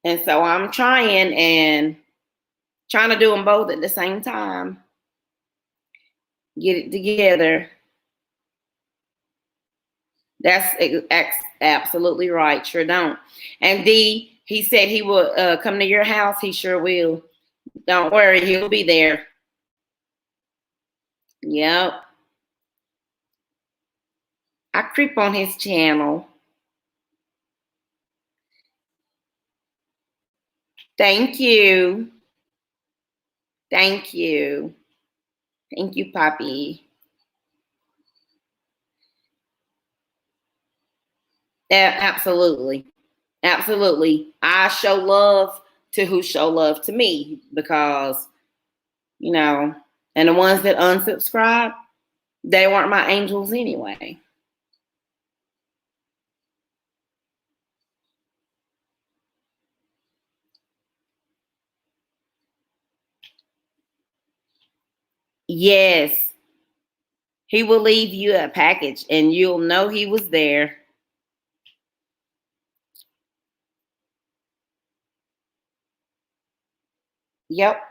Speaker 1: And so I'm trying to do them both at the same time. Get it together. That's absolutely right. Sure don't. And D, he said he will come to your house. He sure will. Don't worry, he'll be there. Yep. I creep on his channel. Thank you. Thank you. Thank you, Poppy. Absolutely. Absolutely. I show love to who show love to me because, you know, and the ones that unsubscribe, they weren't my angels anyway. Yes. He will leave you a package and you'll know he was there. Yep.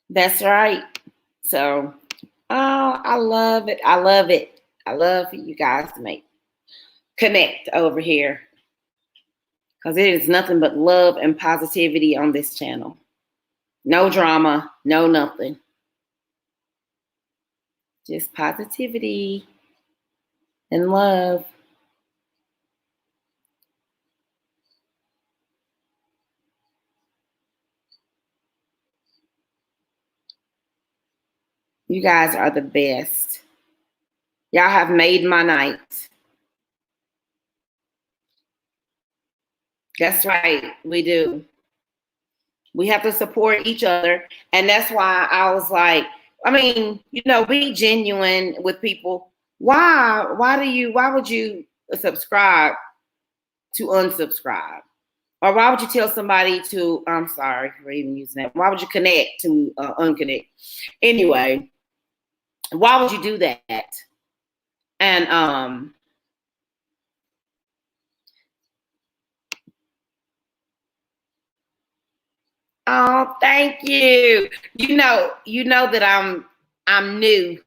Speaker 1: That's right. So, oh, I love it. I love it. I love for you guys to make connect over here because it is nothing but love and positivity on this channel. No drama, no nothing. Just positivity and love. You guys are the best. Y'all have made my night. That's right. We do. We have to support each other. And that's why I was like, I mean, be genuine with people. Why would you subscribe to unsubscribe? Or why would you tell somebody to, I'm sorry for even using that. Why would you connect to unconnect? Anyway, why would you do that? And oh, thank you. You know that I'm new.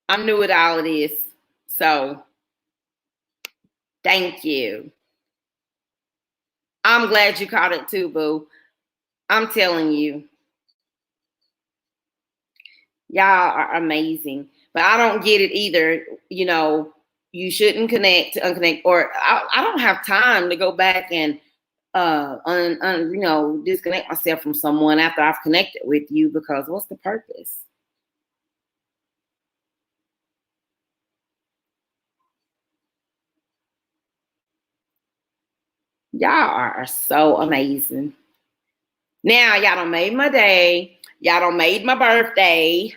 Speaker 1: I'm new at all of this. So thank you. I'm glad you caught it too, boo. I'm telling you, y'all are amazing. But I don't get it either. You shouldn't connect to unconnect, or I don't have time to go back and disconnect myself from someone after I've connected with you because what's the purpose? Y'all are so amazing. Now y'all done made my day. Y'all done made my birthday,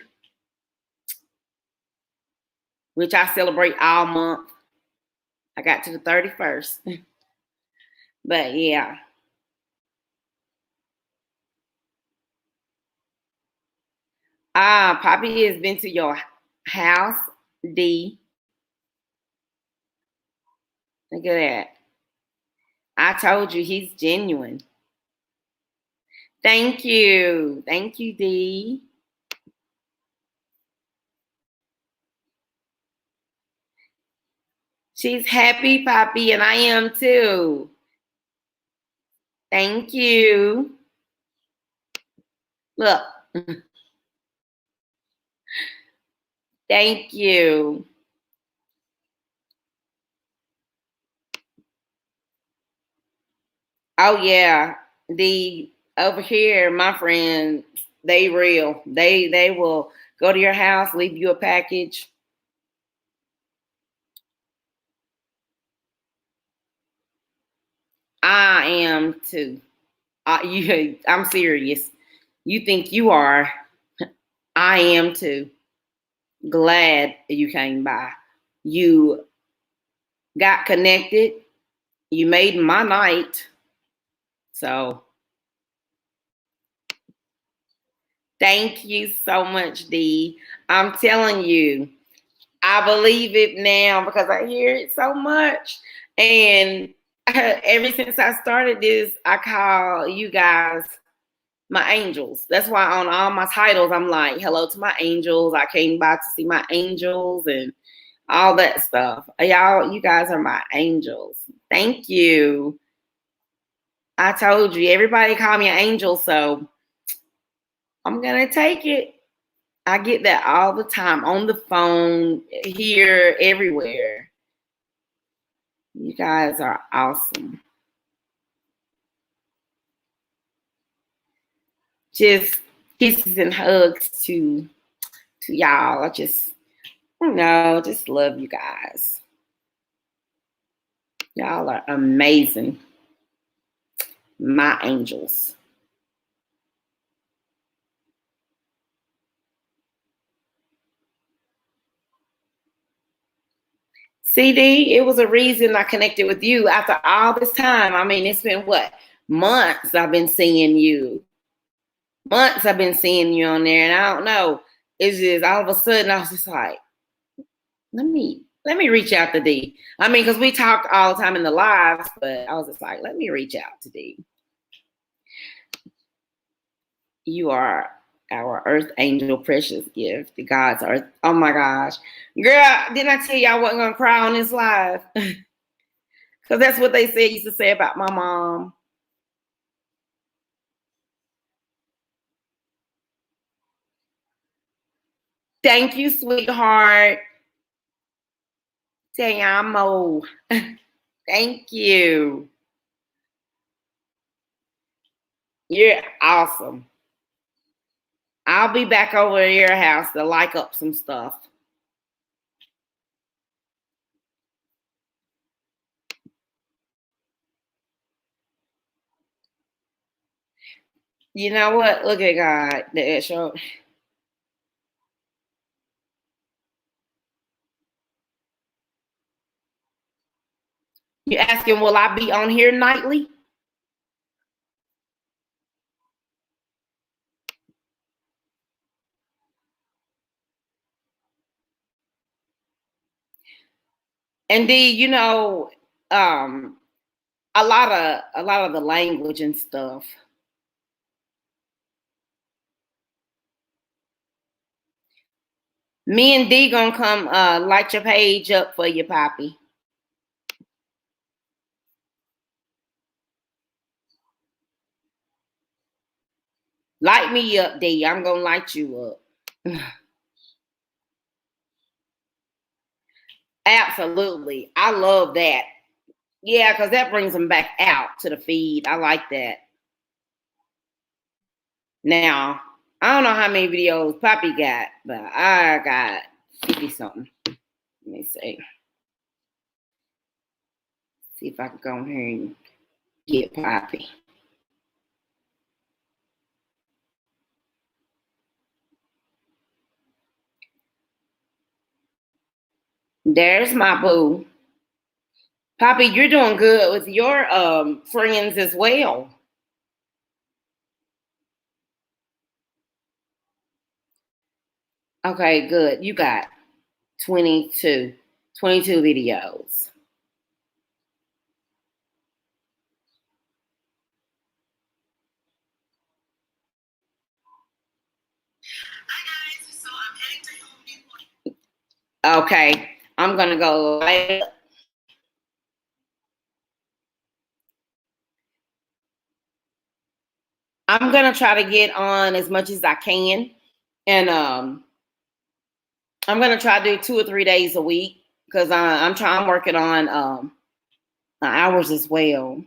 Speaker 1: which I celebrate all month. I got to the 31st. But yeah. Poppy has been to your house, D. Look at that. I told you he's genuine. Thank you. Thank you, D. She's happy, Poppy, and I am too. Thank you. Look. Thank you. Oh yeah. The over here, my friends, they real. They will go to your house, leave you a package. I am too. I'm serious. You think you are. I am too. Glad you came by. You got connected. You made my night. So thank you so much, D. I'm telling you, I believe it now because I hear it so much. And ever since I started this, I call you guys My angels. That's why on all my titles, I'm like, hello to my angels. I came by to see my angels and all that stuff. Y'all, you guys are my angels. Thank you. I told you, everybody call me an angel, so I'm going to take it. I get that all the time on the phone, here, everywhere. You guys are awesome. Just kisses and hugs to y'all. I just, just love you guys. Y'all are amazing. My angels. CD, it was a reason I connected with you after all this time. I mean, it's been what? Months I've been seeing you. Months I've been seeing you on there, and I don't know. It's just all of a sudden I was just like, let me reach out to D. I mean, because we talked all the time in the lives, but I was just like, let me reach out to D. You are our earth angel precious gift, the God's earth. Oh my gosh. Girl, didn't I tell you I wasn't gonna cry on this live? Because that's what they said used to say about my mom. Thank you, sweetheart. Te amo. Thank you. You're awesome. I'll be back over at your house to like up some stuff. You know what? Look at God. That show. You asking, will I be on here nightly? Indeed, a lot of the language and stuff. Me and D gonna come light your page up for you, Poppy. Light me up, D. I'm gonna light you up. Absolutely. I love that. Yeah, because that brings them back out to the feed. I like that. Now, I don't know how many videos Poppy got, but I got 50 something. Let me see. See if I can go in here and get Poppy. There's my boo. Poppy, you're doing good with your friends as well. Okay, good. You got 22 videos. Okay, I'm gonna go live. I'm gonna try to get on as much as I can, and I'm gonna try to do 2 or 3 days a week because I'm working on hours as well.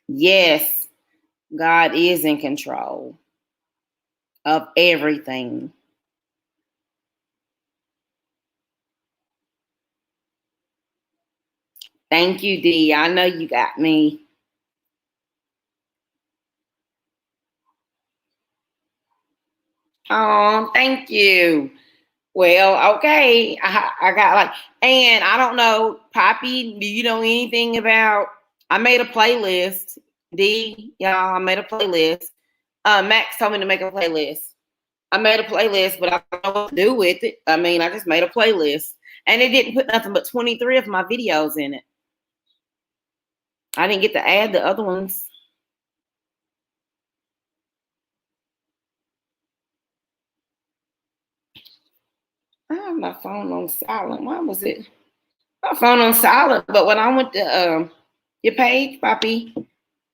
Speaker 1: Yes, God is in control of everything. Thank you, D. I know you got me. Oh, thank you. Well, okay. I got like, and I don't know, Poppy, do you know anything about? I made a playlist. D, y'all, I made a playlist. Max told me to make a playlist. I made a playlist, but I don't know what to do with it. I mean, I just made a playlist. And it didn't put nothing but 23 of my videos in it. I didn't get to add the other ones. I have my phone on silent. Why was it? My phone on silent, but when I went to your page, Poppy,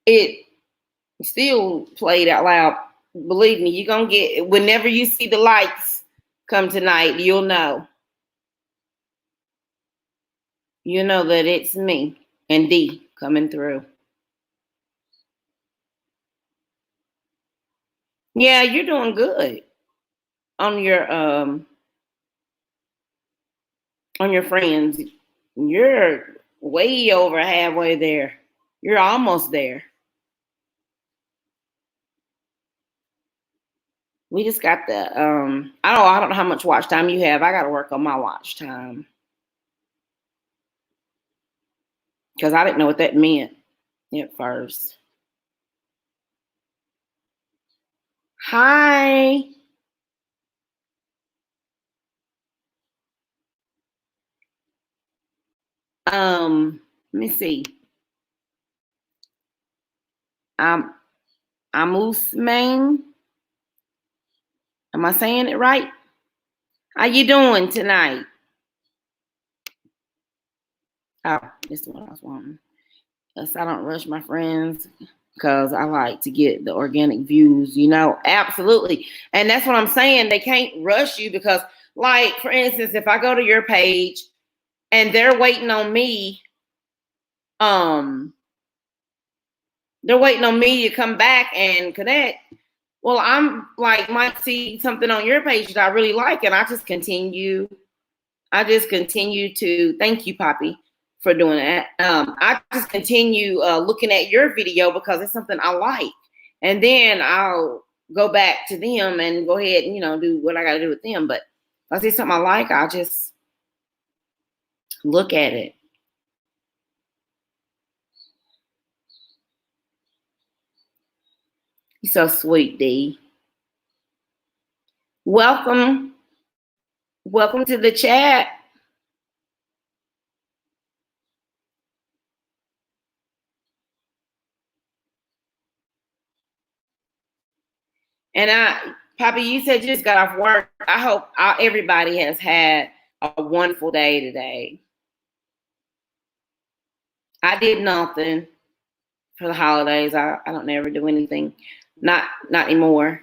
Speaker 1: it still played out loud. Believe me, you're gonna get whenever you see the lights come tonight, you'll know. You know that it's me and D coming through. Yeah, you're doing good on your friends. You're way over halfway there. You're almost there. We just got the I don't know how much watch time you have. I gotta work on my watch time. Because I didn't know what that meant at first. Hi. Let me see. I'm Usman. Am I saying it right? How you doing tonight? Oh, this is what I was wanting. Yes, I don't rush my friends because I like to get the organic views, absolutely. And that's what I'm saying. They can't rush you because, like, for instance, if I go to your page and um, they're waiting on me to come back and connect. Well, I'm like, might see something on your page that I really like, and I just continue to thank you, Poppy, for doing that. I just continue looking at your video because it's something I like, and then I'll go back to them and go ahead and do what I got to do with them. But if I see something I like, I'll just look at it. You're so sweet, D. Welcome to the chat. And Poppy, you said you just got off work. I hope everybody has had a wonderful day today. I did nothing for the holidays. I don't never do anything. Not anymore.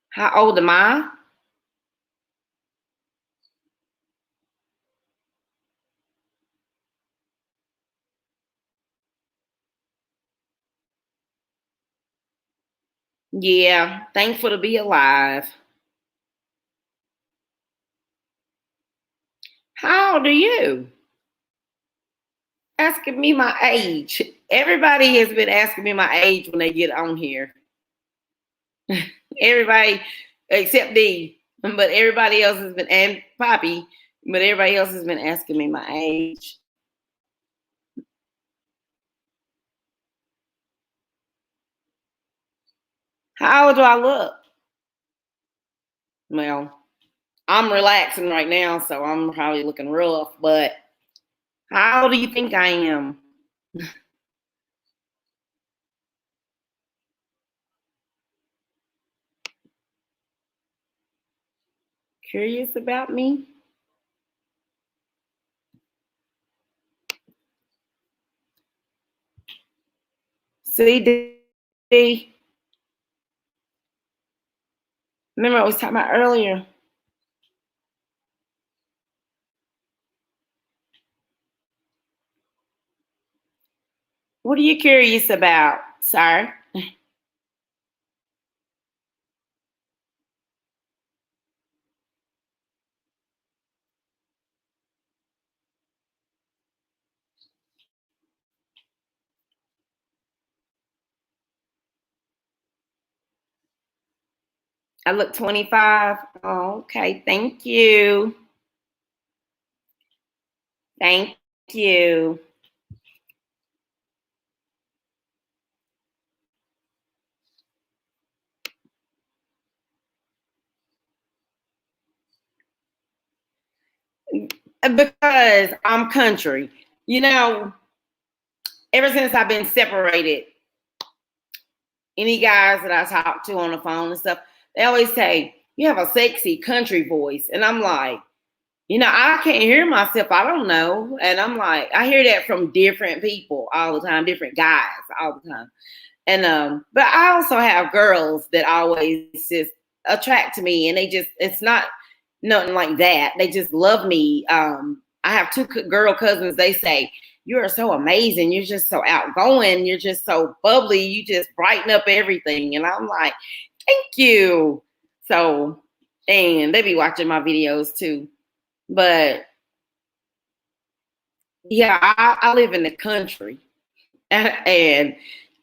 Speaker 1: How old am I? Yeah, thankful to be alive. How old are you? Asking me my age. Everybody has been asking me my age when they get on here. Everybody except D, but everybody else has been, and Poppy, but everybody else has been asking me my age. How old do I look? Well, I'm relaxing right now, so I'm probably looking rough, but how old do you think I am? Curious about me? See, remember I was talking about earlier. What are you curious about, sir? I look 25. Oh, okay, thank you. Thank you. Because I'm country. Ever since I've been separated, any guys that I talk to on the phone and stuff, they always say, you have a sexy country voice. And I'm like, I can't hear myself. I don't know. And I'm like, I hear that from different people all the time, different guys all the time. And but I also have girls that always just attract to me, and it's not nothing like that. They just love me. I have two girl cousins. They say, you are so amazing. You're just so outgoing. You're just so bubbly. You just brighten up everything. And I'm like, thank you. So, and they be watching my videos too. But yeah, I live in the country, and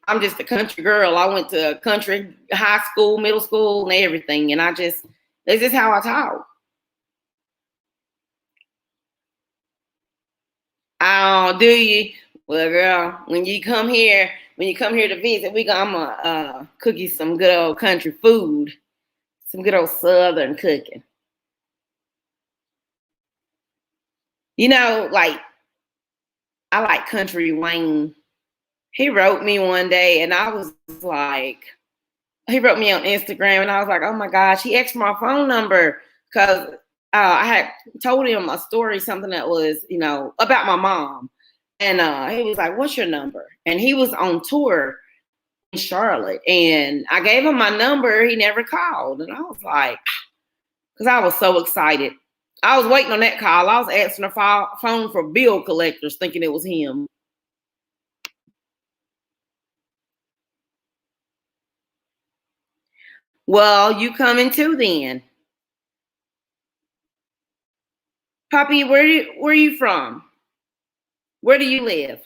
Speaker 1: I'm just a country girl. I went to country high school, middle school, and everything. And it's just how I talk. Oh, do you? Well, girl, when you come here to visit, I'm gonna cook you some good old country food, some good old Southern cooking. Like I like Country Wayne. He wrote me one day, and I was like, he wrote me on Instagram, and I was like, oh my gosh, he asked for my phone number because I had told him a story, something that was, about my mom. And he was like, what's your number? And he was on tour in Charlotte. And I gave him my number. He never called. And I was like, because I was so excited. I was waiting on that call. I was answering the phone for bill collectors thinking it was him. Well, you coming too then. Poppy, where you from? Where do you live?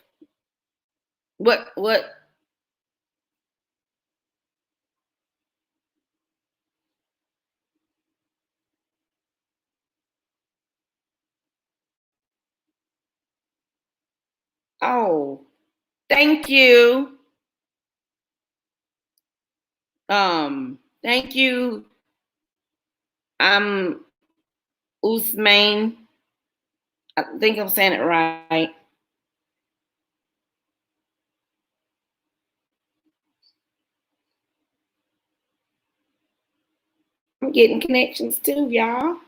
Speaker 1: What? Oh, thank you. Thank you. I'm Usmain. I think I'm saying it right. I'm getting connections too, y'all.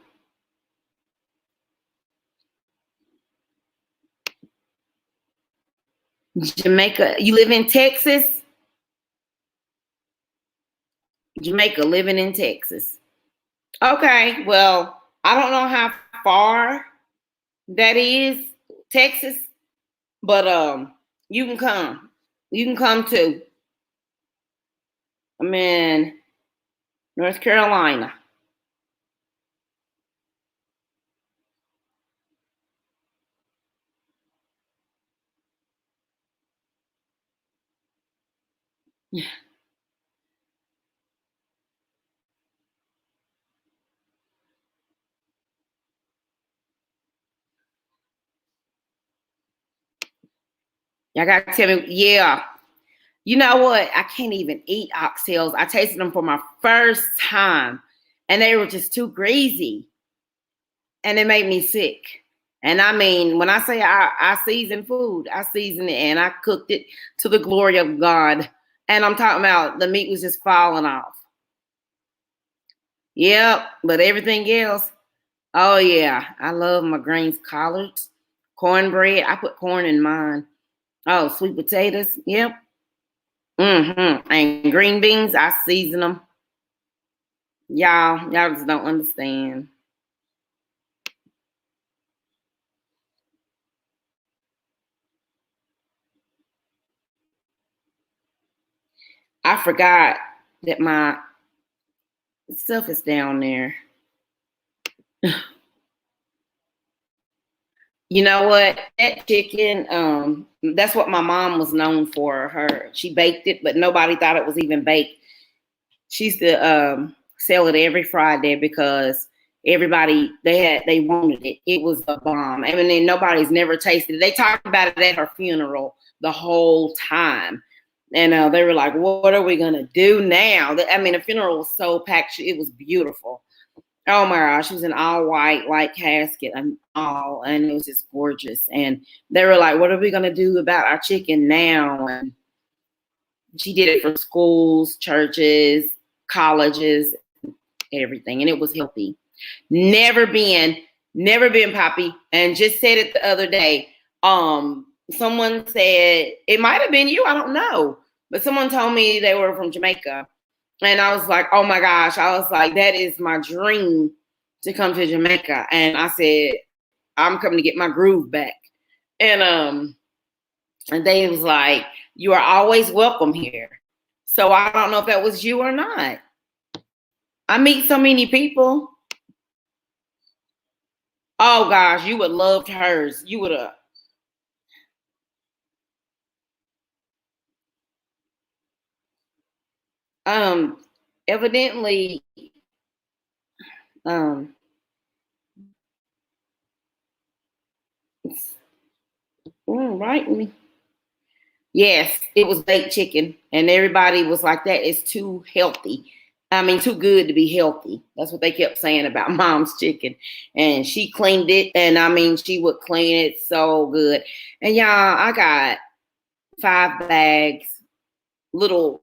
Speaker 1: Jamaica. You live in Texas? Jamaica, living in Texas. Okay, well, I don't know how far that is, Texas, but you can come. You can come too. I'm in North Carolina. Y'all gotta tell me, yeah. You know what? I can't even eat oxtails. I tasted them for my first time, and they were just too greasy, and it made me sick. And I mean, when I say I season food, I seasoned it and I cooked it to the glory of God. And I'm talking about the meat was just falling off. Yep, but everything else, oh yeah, I love my greens, collards, cornbread. I put corn in mine. Oh, sweet potatoes. Yep. And green beans, I season them. Y'all just don't understand. I forgot that my stuff is down there. You know what? That chicken, that's what my mom was known for. She baked it, but nobody thought it was even baked. She used to sell it every Friday because they wanted it. It was a bomb. I mean, nobody's never tasted it. They talked about it at her funeral the whole time. And they were like, what are we going to do now? I mean, the funeral was so packed. It was beautiful. Oh my gosh, she was in all white casket and it was just gorgeous. And they were like, what are we going to do about our chicken now? And She did it for schools, churches, colleges, everything, and it was healthy. Never been Poppy, and just said it the other day. Someone said it might have been you, I don't know, but someone told me they were from Jamaica, and I was like, oh my gosh, I was like, that is my dream to come to Jamaica, and I said, I'm coming to get my groove back, and they was like, you are always welcome here. So I don't know if that was you or not. I meet so many people. Oh gosh, you would love hers. You would have. Evidently, um, right. Yes, it was baked chicken, and everybody was like, "That is too healthy." I mean, too good to be healthy. That's what they kept saying about mom's chicken. And she cleaned it, and I mean, she would clean it so good. And y'all, I got 5 bags, little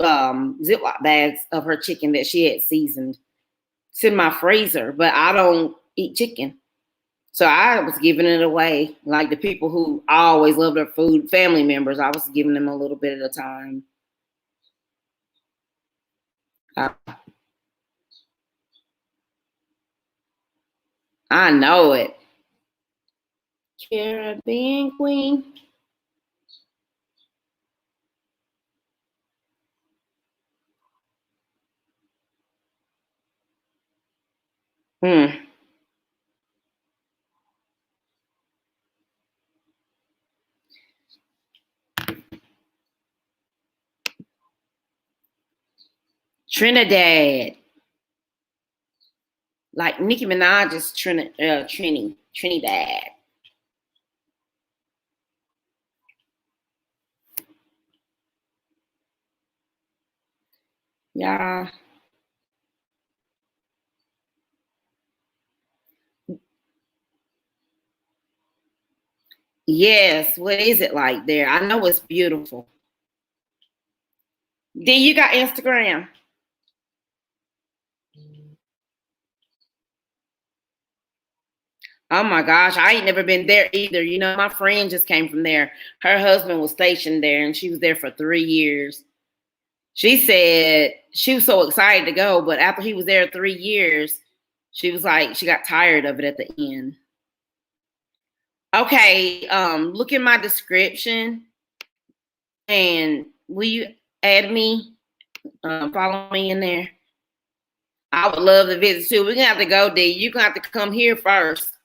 Speaker 1: Ziploc bags of her chicken that she had seasoned. It's in my freezer, but I don't eat chicken. So I was giving it away. Like the people who always love their food, family members, I was giving them a little bit at a time. I know it. Caribbean Queen. Hmm. Trinidad. Like Nicki Minaj is Trinidad. Yeah. Yes. What is it like there? I know it's beautiful. Then you got Instagram. Oh my gosh, I ain't never been there either. You know, my friend just came from there. Her husband was stationed there and she was there for 3 years. She said she was so excited to go, but after he was there 3 years, she was like, she got tired of it at the end. Okay, look in my description and will you add me? Follow me in there. I would love to visit too. We're gonna have to go there. You're gonna have to come here first.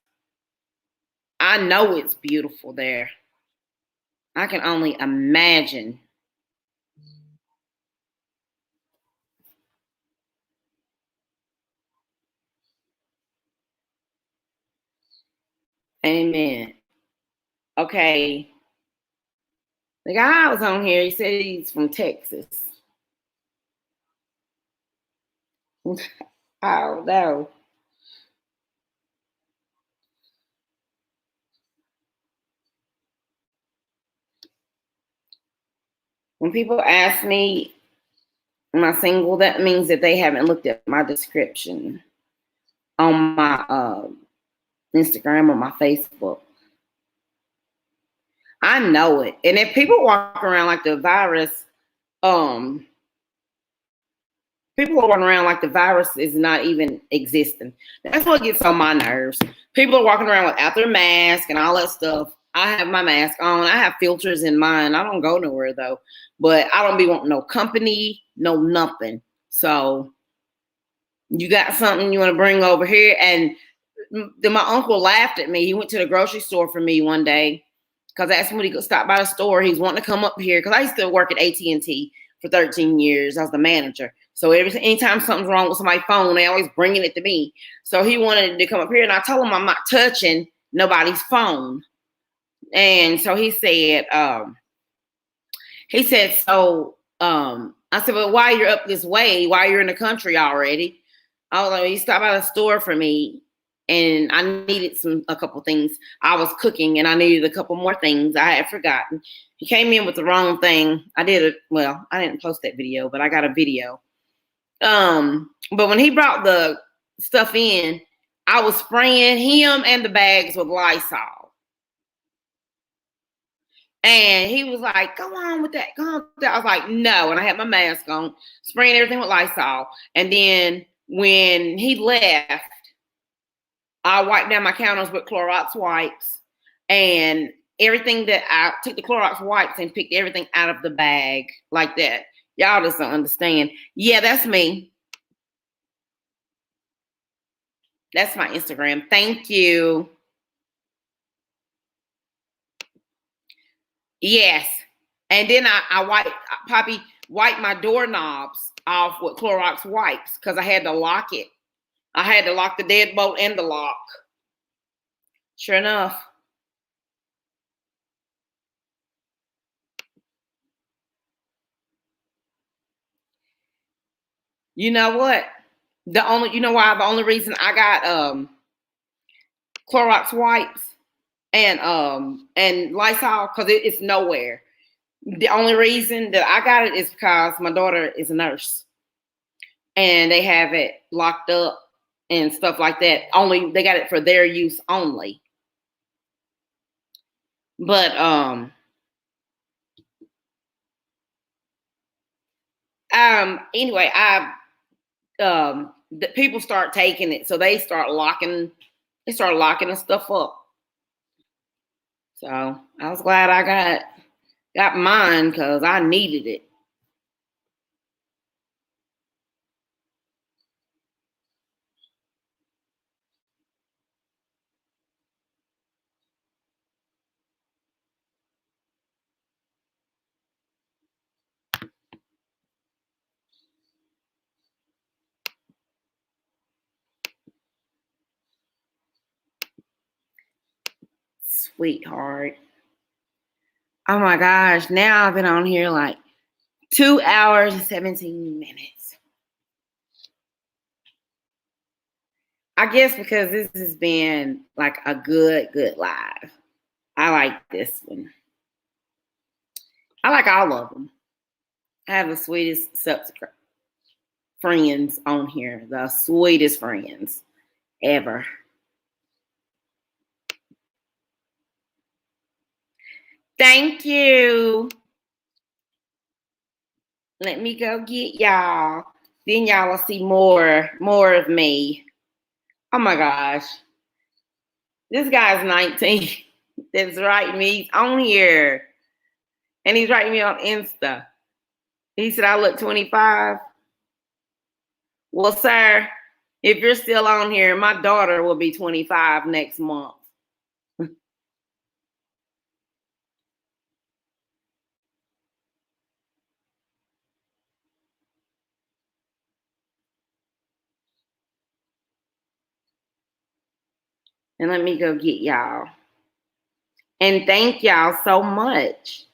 Speaker 1: I know it's beautiful there. I can only imagine. Amen. Okay. The guy was on here, he said he's from Texas. Oh no. When people ask me, am I single, that means that they haven't looked at my description on my Instagram or my Facebook. I know it. And if people walk around like the virus, um, people are walking around like the virus is not even existing. That's what gets on my nerves. People are walking around without their mask and all that stuff. I have my mask on. I have filters in mine. I don't go nowhere though. But I don't be wanting no company, no nothing. So you got something you want to bring over here? And then my uncle laughed at me. He went to the grocery store for me one day because I asked him when he could stop by the store. He's wanting to come up here because I used to work at AT&T for 13 years. I was the manager. So anytime something's wrong with somebody's phone, they always bringing it to me. So he wanted to come up here, and I told him I'm not touching nobody's phone. And so I said, well, why you're up this way? Why you're in the country already? I was like, you stop by the store for me. and I needed a couple things. I was cooking and I needed a couple more things I had forgotten. He came in with the wrong thing. I didn't post that video, but I got a video. But when he brought the stuff in, I was spraying him and the bags with Lysol. And he was like, go on with that. Go on with that. I was like, no. And I had my mask on, spraying everything with Lysol. And then when he left, I wiped down my counters with Clorox wipes, and everything that I took the Clorox wipes and picked everything out of the bag like that. Y'all just don't understand. Yeah, that's me. That's my Instagram. Thank you. Yes. And then Poppy wiped my doorknobs off with Clorox wipes because I had to lock it. I had to lock the deadbolt and the lock. Sure enough. You know what? The only reason I got Clorox wipes and Lysol, because it's nowhere. The only reason that I got it is because my daughter is a nurse and they have it locked up and stuff like that. Only they got it for their use only. But anyway, the people start taking it, so they start locking the stuff up. So I was glad I got mine because I needed it. Sweetheart. Oh my gosh, now I've been on here like 2 hours and 17 minutes. I guess because this has been like a good live. I like this one. I like all of them. I have the sweetest friends on here. The sweetest friends ever. Thank you. Let me go get y'all. Then y'all will see more of me. Oh my gosh. This guy's 19 that's writing me. He's on here. And he's writing me on Insta. He said, I look 25. Well, sir, if you're still on here, my daughter will be 25 next month. And let me go get y'all. And thank y'all so much.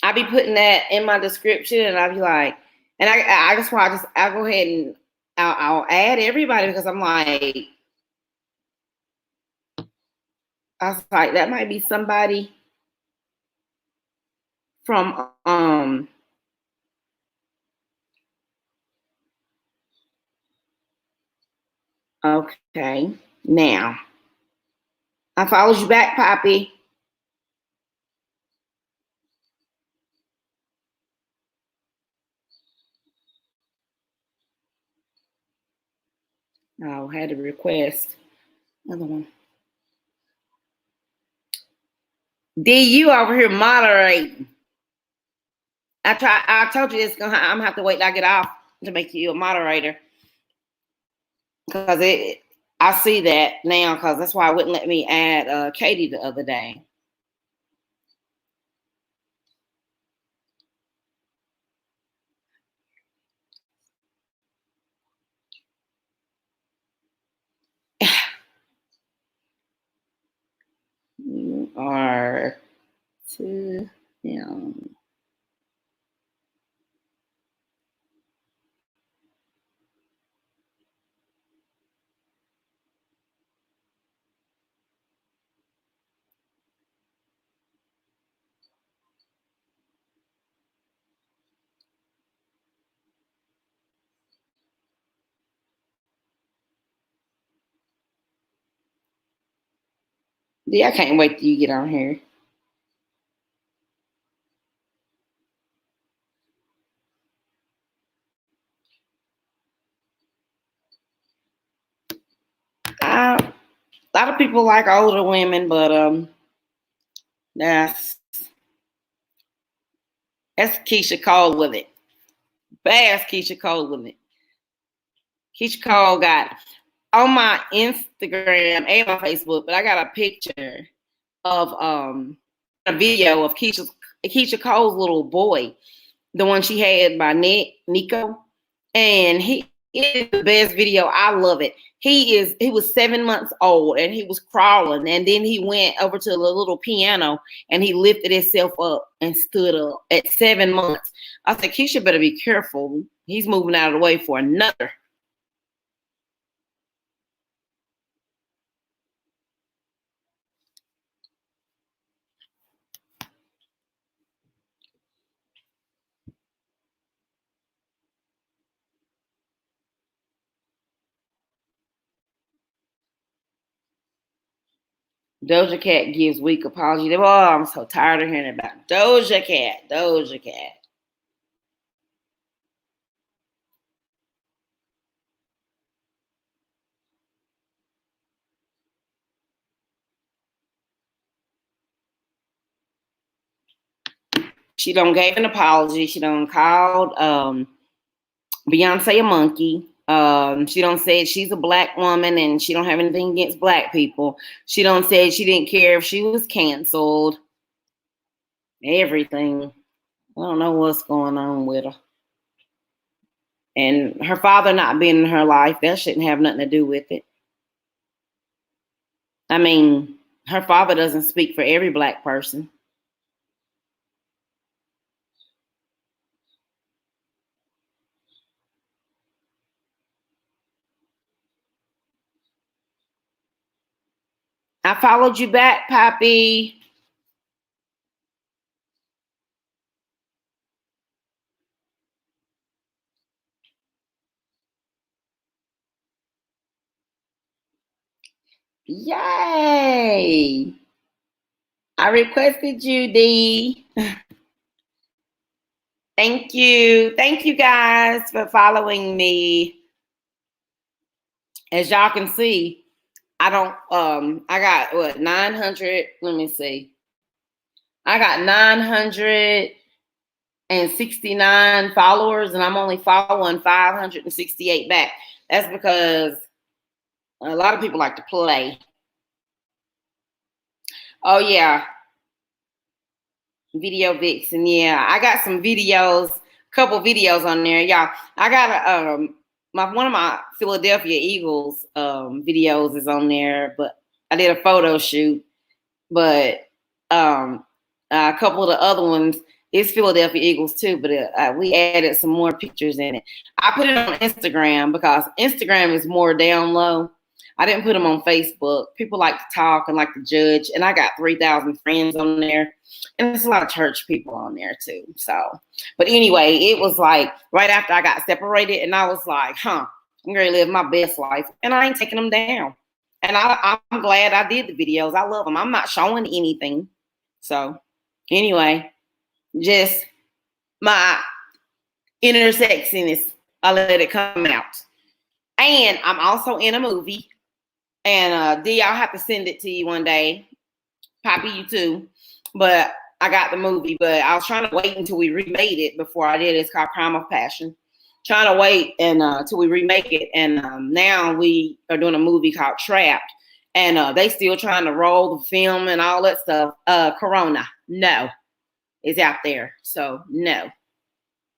Speaker 1: I'll be putting that in my description, and I'll be like, and I'll go ahead and I'll add everybody because I'm like, I was like, that might be somebody from okay. Now I followed you back, Poppy. Oh, had a request. Another one. D, you over here moderating. I told you I'm gonna have to wait till I get off to make you a moderator. Because I see that now, because that's why it wouldn't let me add Katie the other day. You are too young. Yeah, I can't wait till you get on here. A lot of people like older women, but that's Keisha Cole with it. Fast Keisha Cole with it. Keisha Cole got on my Instagram and my Facebook, but I got a picture of a video of Keisha Cole's little boy, the one she had by Nico, and he is the best video. I love it. He was 7 months old and he was crawling, and then he went over to the little piano and he lifted himself up and stood up at 7 months. I said, Keisha better be careful. He's moving out of the way for another. Doja Cat gives weak apology. Oh, I'm so tired of hearing about Doja Cat. Doja Cat. She don't gave an apology. She don't called Beyonce a monkey. She don't say she's a black woman and she don't have anything against black people. She don't say she didn't care if she was canceled. Everything. I don't know what's going on with her. And her father not being in her life, that shouldn't have nothing to do with it. I mean, her father doesn't speak for every black person. I followed you back, Poppy. Yay! I requested you, D. Thank you. Thank you guys for following me. As y'all can see, I don't I got what 900, let me see. I got 969 followers and I'm only following 568 back. That's because a lot of people like to play. Oh yeah, Video Vixen. Yeah, I got some videos, couple videos on there, y'all. I got a one of my Philadelphia Eagles videos is on there, but I did a photo shoot. But a couple of the other ones is Philadelphia Eagles too, but we added some more pictures in it. I put it on Instagram because Instagram is more down low. I didn't put them on Facebook. People like to talk and like to judge, and I got 3,000 friends on there, and there's a lot of church people on there too. So, but anyway, it was like right after I got separated, and I was like, I'm going to live my best life, and I ain't taking them down. And I'm glad I did the videos. I love them. I'm not showing anything. So anyway, just my inner sexiness. I let it come out. And I'm also in a movie. And D, I'll have to send it to you one day. Poppy, you too. But I got the movie. But I was trying to wait until we remade it before I did it. It's called Crime of Passion. Trying to wait and till we remake it. And now we are doing a movie called Trapped. And they still trying to roll the film and all that stuff. Corona, no. It's out there. So no.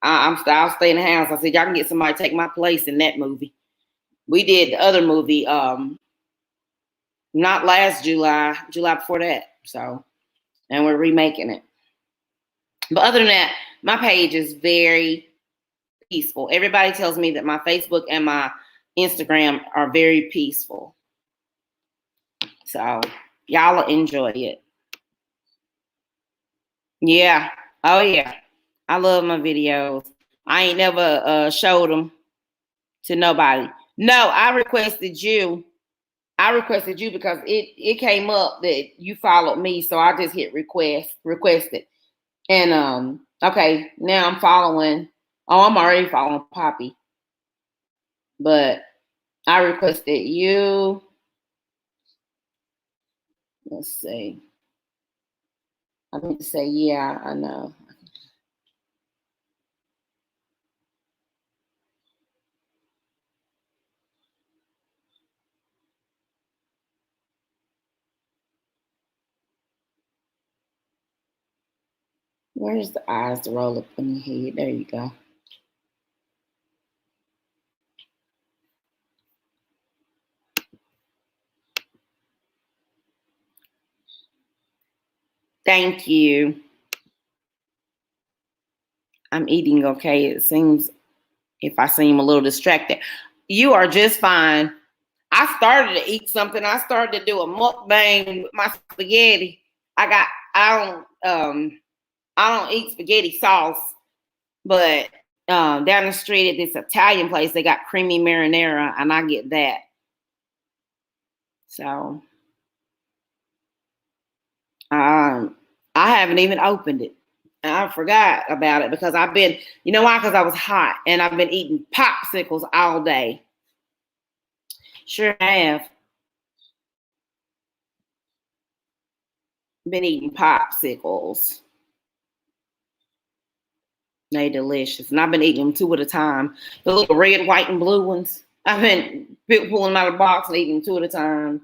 Speaker 1: I'll stay in the house. I said, y'all can get somebody to take my place in that movie. We did the other movie, not last July before that. So, and we're remaking it. But other than that, my page is very peaceful. Everybody tells me that my Facebook and my Instagram are very peaceful. So y'all will enjoy it. Yeah. Oh yeah. I love my videos. I ain't never showed them to nobody. No, I requested you. I requested you because it came up that you followed me, so I just hit requested. And okay, now I'm following. Oh, I'm already following Poppy. But I requested you. Let's see. I need to say, yeah, I know. Where's the eyes to roll up in your head? There you go. Thank you. I'm eating okay. It seems if I seem a little distracted. You are just fine. I started to eat something. I started to do a mukbang with my spaghetti. I don't eat spaghetti sauce, but down the street at this Italian place, they got creamy marinara, and I get that. So I haven't even opened it. I forgot about it because I've been, you know why? Because I was hot and I've been eating popsicles all day. Sure have. Been eating popsicles. They delicious. And I've been eating them two at a time. The little red, white, and blue ones. I've been pulling them out of the box and eating them two at a time.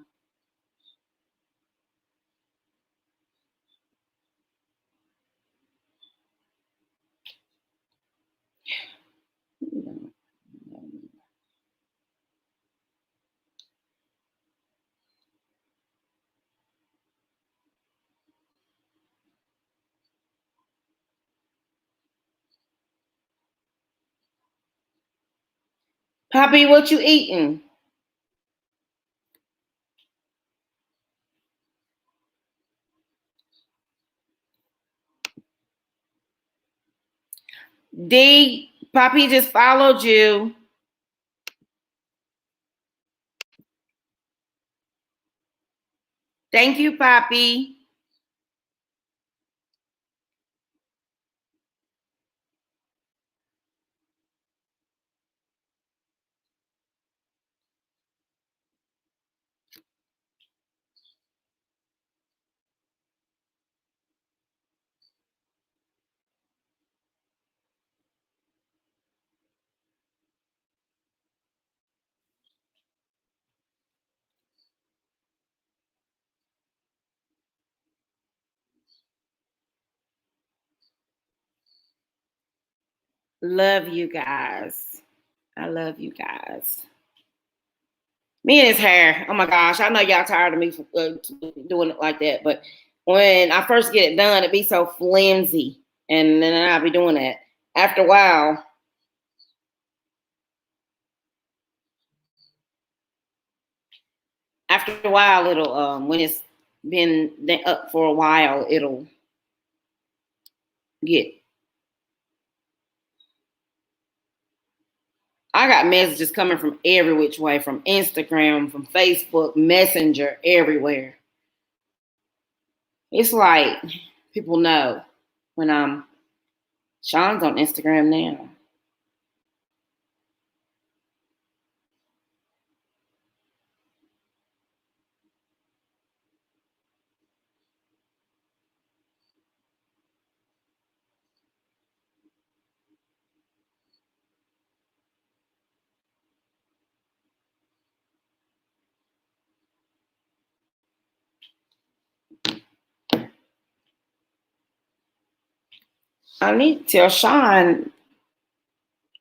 Speaker 1: Poppy, what you eating? D, Poppy just followed you. Thank you, Poppy. Love you guys. I love you guys. Me and his hair. Oh my gosh, I know y'all tired of me for, doing it like that, but when I first get it done, it be so flimsy, and then I'll be doing that. After a while, it'll when it's been up for a while, it'll get. I got messages coming from every which way, from Instagram, from Facebook, Messenger, everywhere. It's like people know when I'm Sean's on Instagram now. I need to tell Sean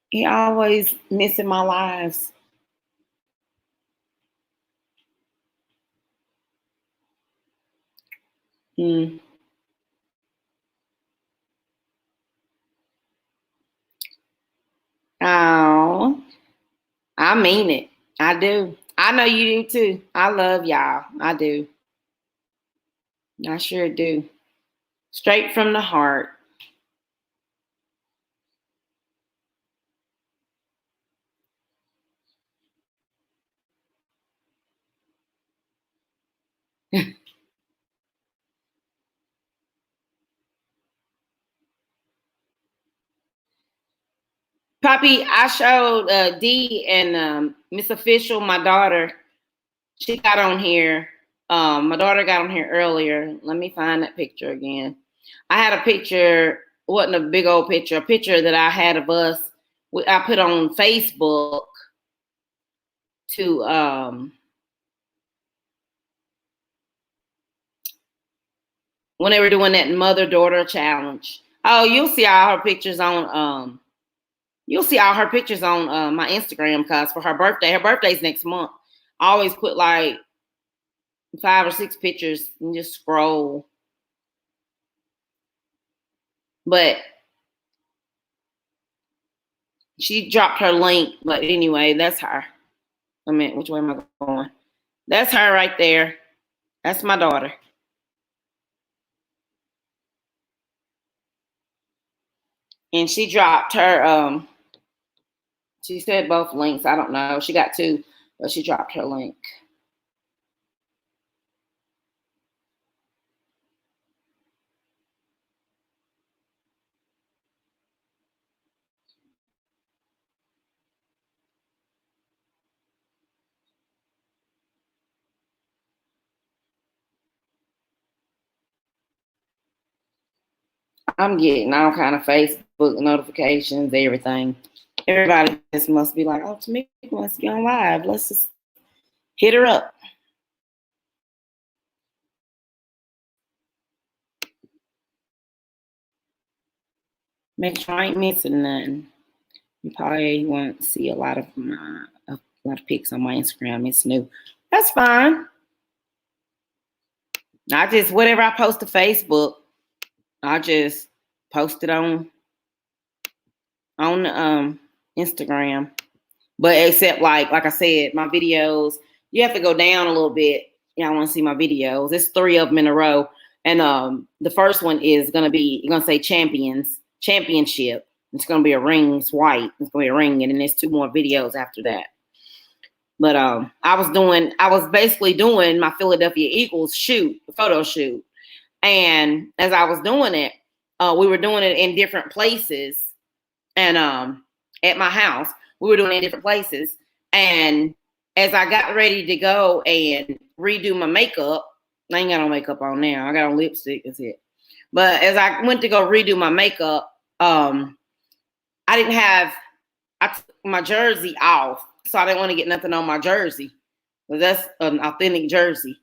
Speaker 1: he always missing my lives. Hmm. Oh, I mean it. I do. I know you do too. I love y'all. I do. I sure do. Straight from the heart. Poppy, I showed D and Miss Official, my daughter. She got on here. My daughter got on here earlier. Let me find that picture again. I had a picture, wasn't a big old picture, a picture that I had of us. I put on Facebook to when they were doing that mother-daughter challenge. Oh, you'll see all her pictures on my Instagram because for her birthday's next month. I always put like 5 or 6 pictures and just scroll. But she dropped her link. But anyway, that's her. I mean, which way am I going? That's her right there. That's my daughter. And she dropped her, she said both links. I don't know. She got 2, but she dropped her link. I'm getting all kind of Facebook notifications, everything. Everybody just must be like, oh, Tameka must be on live. Let's just hit her up. Make sure I ain't missing nothing. You probably won't see a lot of pics on my Instagram. It's new. That's fine. I just whatever I post to Facebook, I just post it on Instagram. But except like I said, my videos, you have to go down a little bit. Y'all want to see my videos. It's 3 of them in a row. And the first one is gonna say championship. It's gonna be a ring. It's white. It's gonna be a ring, and then there's 2 more videos after that. But I was basically doing my Philadelphia Eagles photo shoot. And as I was doing it, we were doing it in different places. And at my house, we were doing it in different places. And as I got ready to go and redo my makeup, I ain't got no makeup on now. I got on lipstick, that's it. But as I went to go redo my makeup, I took my jersey off. So I didn't want to get nothing on my jersey. Because that's an authentic jersey.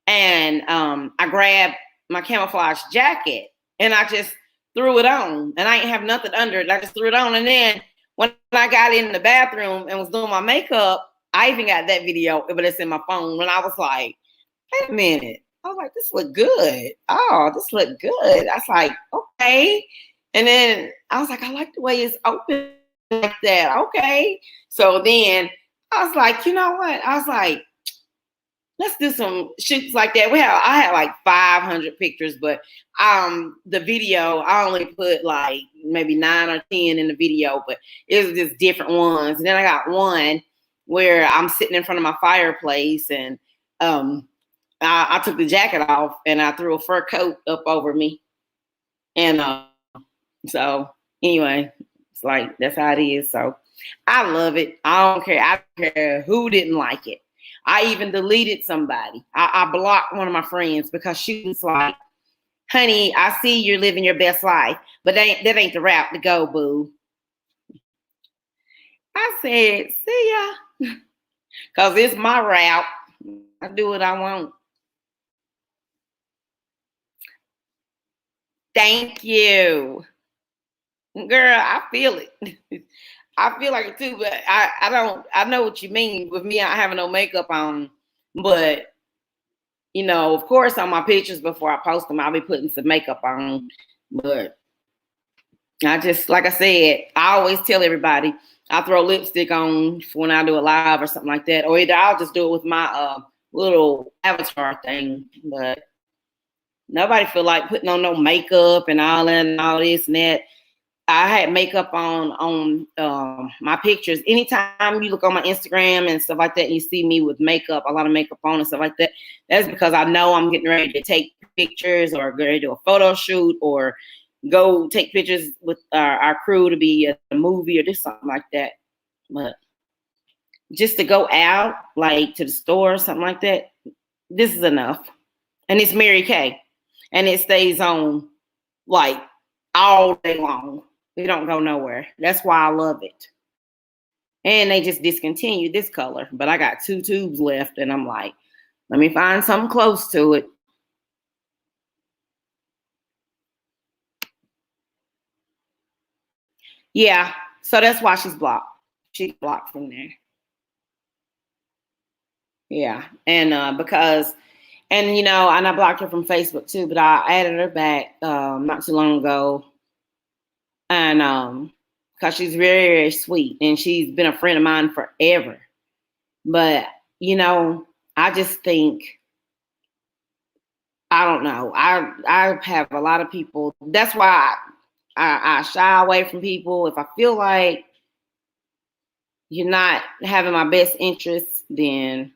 Speaker 1: And I grabbed my camouflage jacket and I just threw it on. And I didn't have nothing under it. I just threw it on. And then when I got in the bathroom and was doing my makeup, I even got that video, but it's in my phone. When I was like, wait a minute. I was like, this look good. Oh, this look good. I was like, okay. And then I was like, I like the way it's open like that. Okay. So then I was like, you know what? I was like, let's do some shoots like that. I had like 500 pictures, but the video, I only put like maybe 9 or 10 in the video, but it was just different ones. And then I got one where I'm sitting in front of my fireplace and I took the jacket off and I threw a fur coat up over me. And so anyway, it's like, that's how it is. So I love it. I don't care who didn't like it. I even deleted somebody. I blocked one of my friends because she was like, honey, I see you're living your best life, but that ain't the route to go, boo. I said, see ya. Because it's my route. I do what I want. Thank you. Girl, I feel it. I feel like it too, but I know what you mean with me not having no makeup on. But, you know, of course, on my pictures before I post them, I'll be putting some makeup on. But I just, like I said, I always tell everybody, I throw lipstick on when I do a live or something like that. Or either I'll just do it with my little avatar thing. But nobody feel like putting on no makeup and all that and all this and that. I had makeup on my pictures. Anytime you look on my Instagram and stuff like that, and you see me with makeup, a lot of makeup on and stuff like that. That's because I know I'm getting ready to take pictures or go to do a photo shoot or go take pictures with our crew to be at a movie or do something like that. But just to go out, like to the store or something like that, this is enough. And it's Mary Kay, and it stays on like all day long. It don't go nowhere. That's why I love it. And they just discontinued this color, but I got 2 tubes left, and I'm like, let me find something close to it. Yeah, so that's why she's blocked. She's blocked from there. Yeah, and because, and and I blocked her from Facebook too, but I added her back not too long ago, and because she's very, very sweet, and she's been a friend of mine forever. But I just think, I don't know. I have a lot of people. That's why I shy away from people. If I feel like you're not having my best interests, then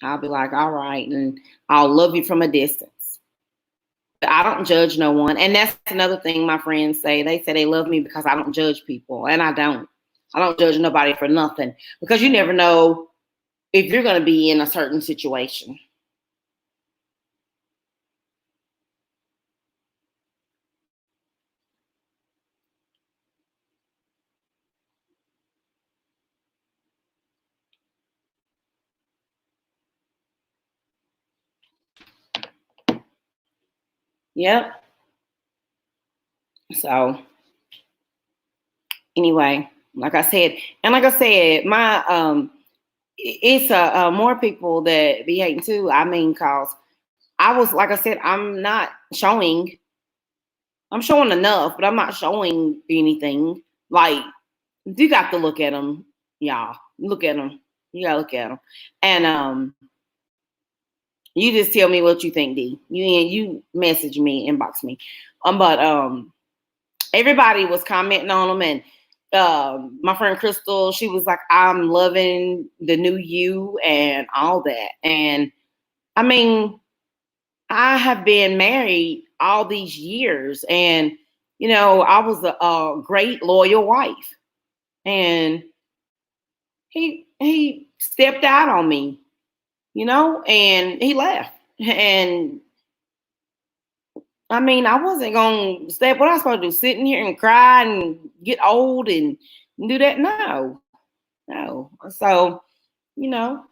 Speaker 1: I'll be like, all right, and I'll love you from a distance. But I don't judge no one. And that's another thing my friends say. They say they love me because I don't judge people. And I don't. I don't judge nobody for nothing. Because you never know if you're going to be in a certain situation. Yep. So anyway, like I said, my it's more people that be hating too. I mean, cause I was, like I said, I'm not showing. I'm showing enough, but I'm not showing anything. Like, you got to look at them, y'all. Look at them. You gotta look at them, and you just tell me what you think, D. You message me, inbox me, but everybody was commenting on them, and my friend Crystal, she was like, I'm loving the new you and all that. And I mean, I have been married all these years, and I was a great loyal wife, and he stepped out on me, and he left. And I mean, I wasn't gonna step. What I was supposed to do? Sitting here and cry and get old and do that? No, no. So you know,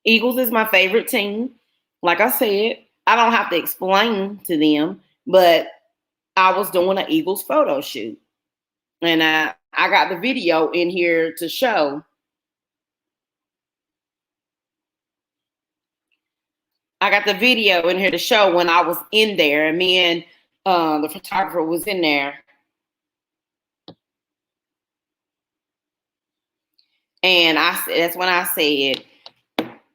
Speaker 1: Eagles is my favorite team. Like I said, I don't have to explain to them, but I was doing an Eagles photo shoot, and I got the video in here to show. I got the video in here to show when I was in there, and me and the photographer was in there. And that's when I said,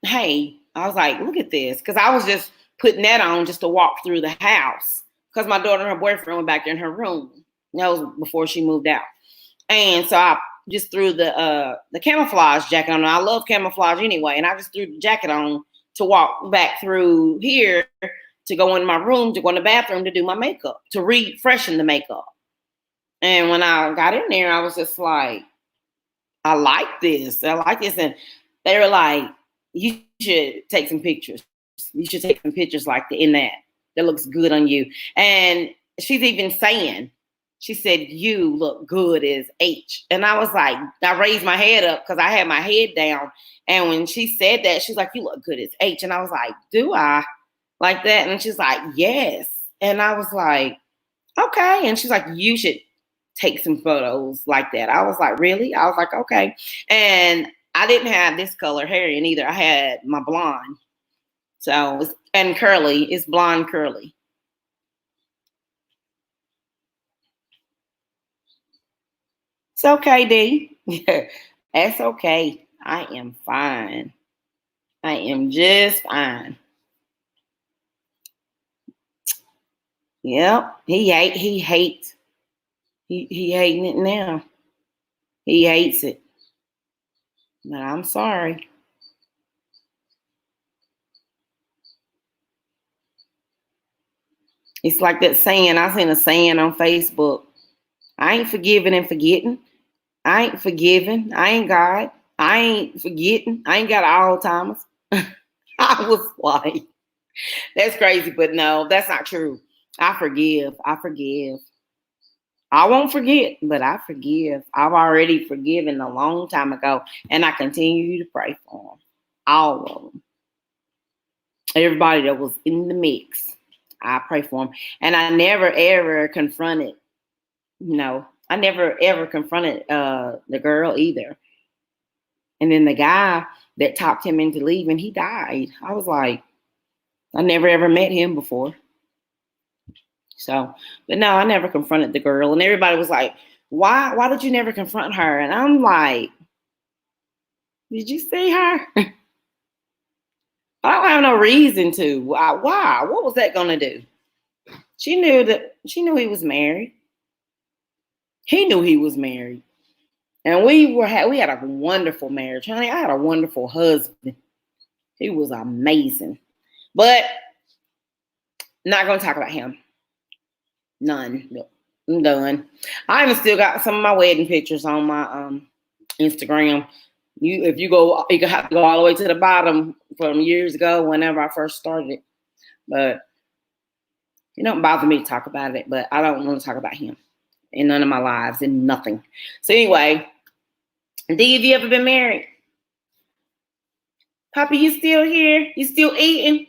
Speaker 1: hey, I was like, look at this. Because I was just putting that on just to walk through the house. Because my daughter and her boyfriend were back in her room. That was before she moved out. And so I just threw the camouflage jacket on. I love camouflage anyway. And I just threw the jacket on to walk back through here to go in my room, to go in the bathroom to do my makeup, to refreshen the makeup. And when I got in there, I was just like, I like this. I like this. And they were like, you should take some pictures. You should take some pictures like in that. That looks good on you. And she's even saying, she said, you look good as H. And I was like, I raised my head up because I had my head down. And when she said that, she's like, you look good as H. And I was like, do I? Like that? And she's like, yes. And I was like, okay. And she's like, you should take some photos like that. I was like, really? I was like, okay. And I didn't have this color hair in either. I had my blonde. So, and curly. It's blonde curly. It's okay, D. That's okay. I am fine. I am just fine. Yep. He hates. He hating it now. He hates it. But I'm sorry. It's like that saying. I seen a saying on Facebook. I ain't forgiving and forgetting. I ain't forgiving. I ain't God. I ain't forgetting. I ain't got Alzheimer's. I was like, that's crazy, but no, that's not true. I forgive. I forgive. I won't forget, but I forgive. I've already forgiven a long time ago, and I continue to pray for them. All of them. Everybody that was in the mix, I pray for them. And I never ever confronted, I never ever confronted the girl either. And then the guy that talked him into leaving, he died. I was like, I never ever met him before. So, but no, I never confronted the girl. And everybody was like, why did you never confront her? And I'm like, did you see her? I don't have no reason to. Why? What was that gonna do? She knew he was married. He knew he was married. And we had a wonderful marriage, honey. I had a wonderful husband. He was amazing. But not gonna talk about him. None. No, I'm done. I even still got some of my wedding pictures on my Instagram. If you go, you have to go all the way to the bottom from years ago, whenever I first started. But it don't bother me to talk about it. But I don't want to talk about him in none of my lives and nothing. So anyway, D, have you ever been married? Papa, you still here? You still eating?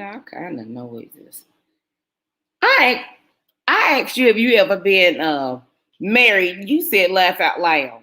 Speaker 1: I kind of know what it is. I I asked you if you ever been married. You said laugh out loud.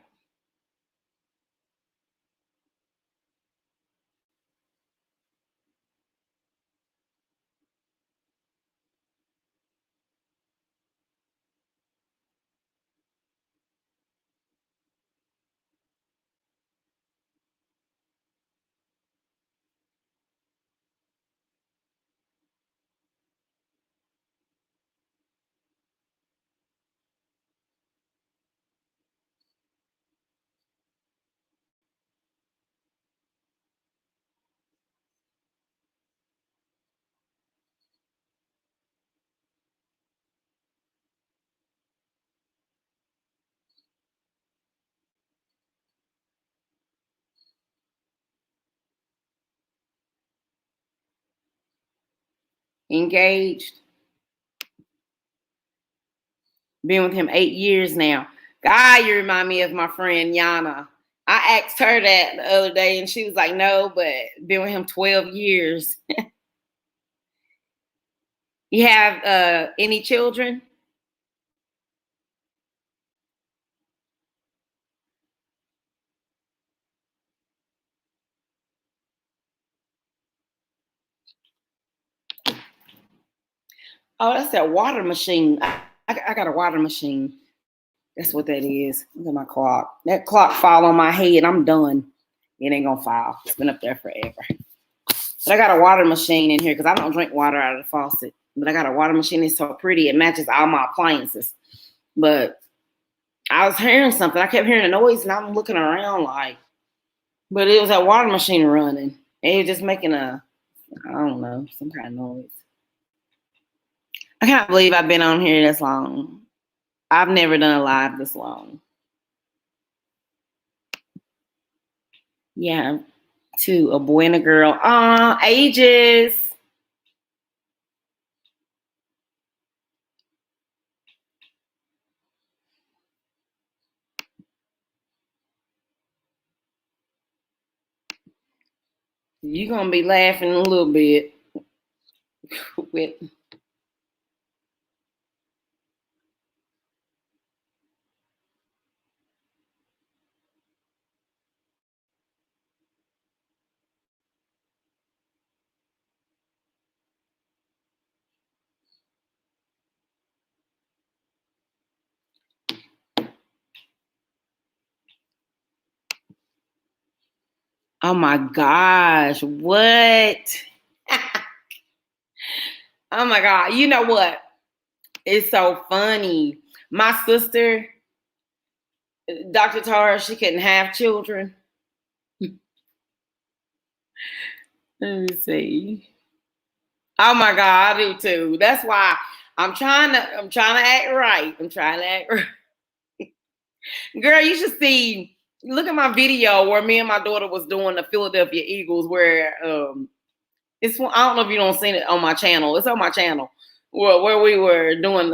Speaker 1: Engaged. Been with him 8 years now. God, you remind me of my friend Yana. I asked her that the other day, and she was like, "No, but been with him 12 years." You have any children? Oh, that's that water machine. I got a water machine. That's what that is. Look at my clock. That clock fall on my head. I'm done. It ain't gonna fall. It's been up there forever. But I got a water machine in here because I don't drink water out of the faucet. But I got a water machine. It's so pretty. It matches all my appliances. But I was hearing something. I kept hearing a noise, and I'm looking around like, but it was that water machine running. It was just making I don't know, some kind of noise. I can't believe I've been on here this long. I've never done a live this long. Yeah, two, a boy and a girl. Ages. You're gonna be laughing a little bit with Oh my gosh, what? Oh my God. You know what? It's so funny. My sister, Dr. told her she couldn't have children. Let me see. Oh my God, I do too. That's why I'm trying to act right. I'm trying to act right. Girl, you should see, look at my video where me and my daughter was doing the Philadelphia Eagles where it's, I don't know if you don't seen it on my channel. It's on my channel where we were doing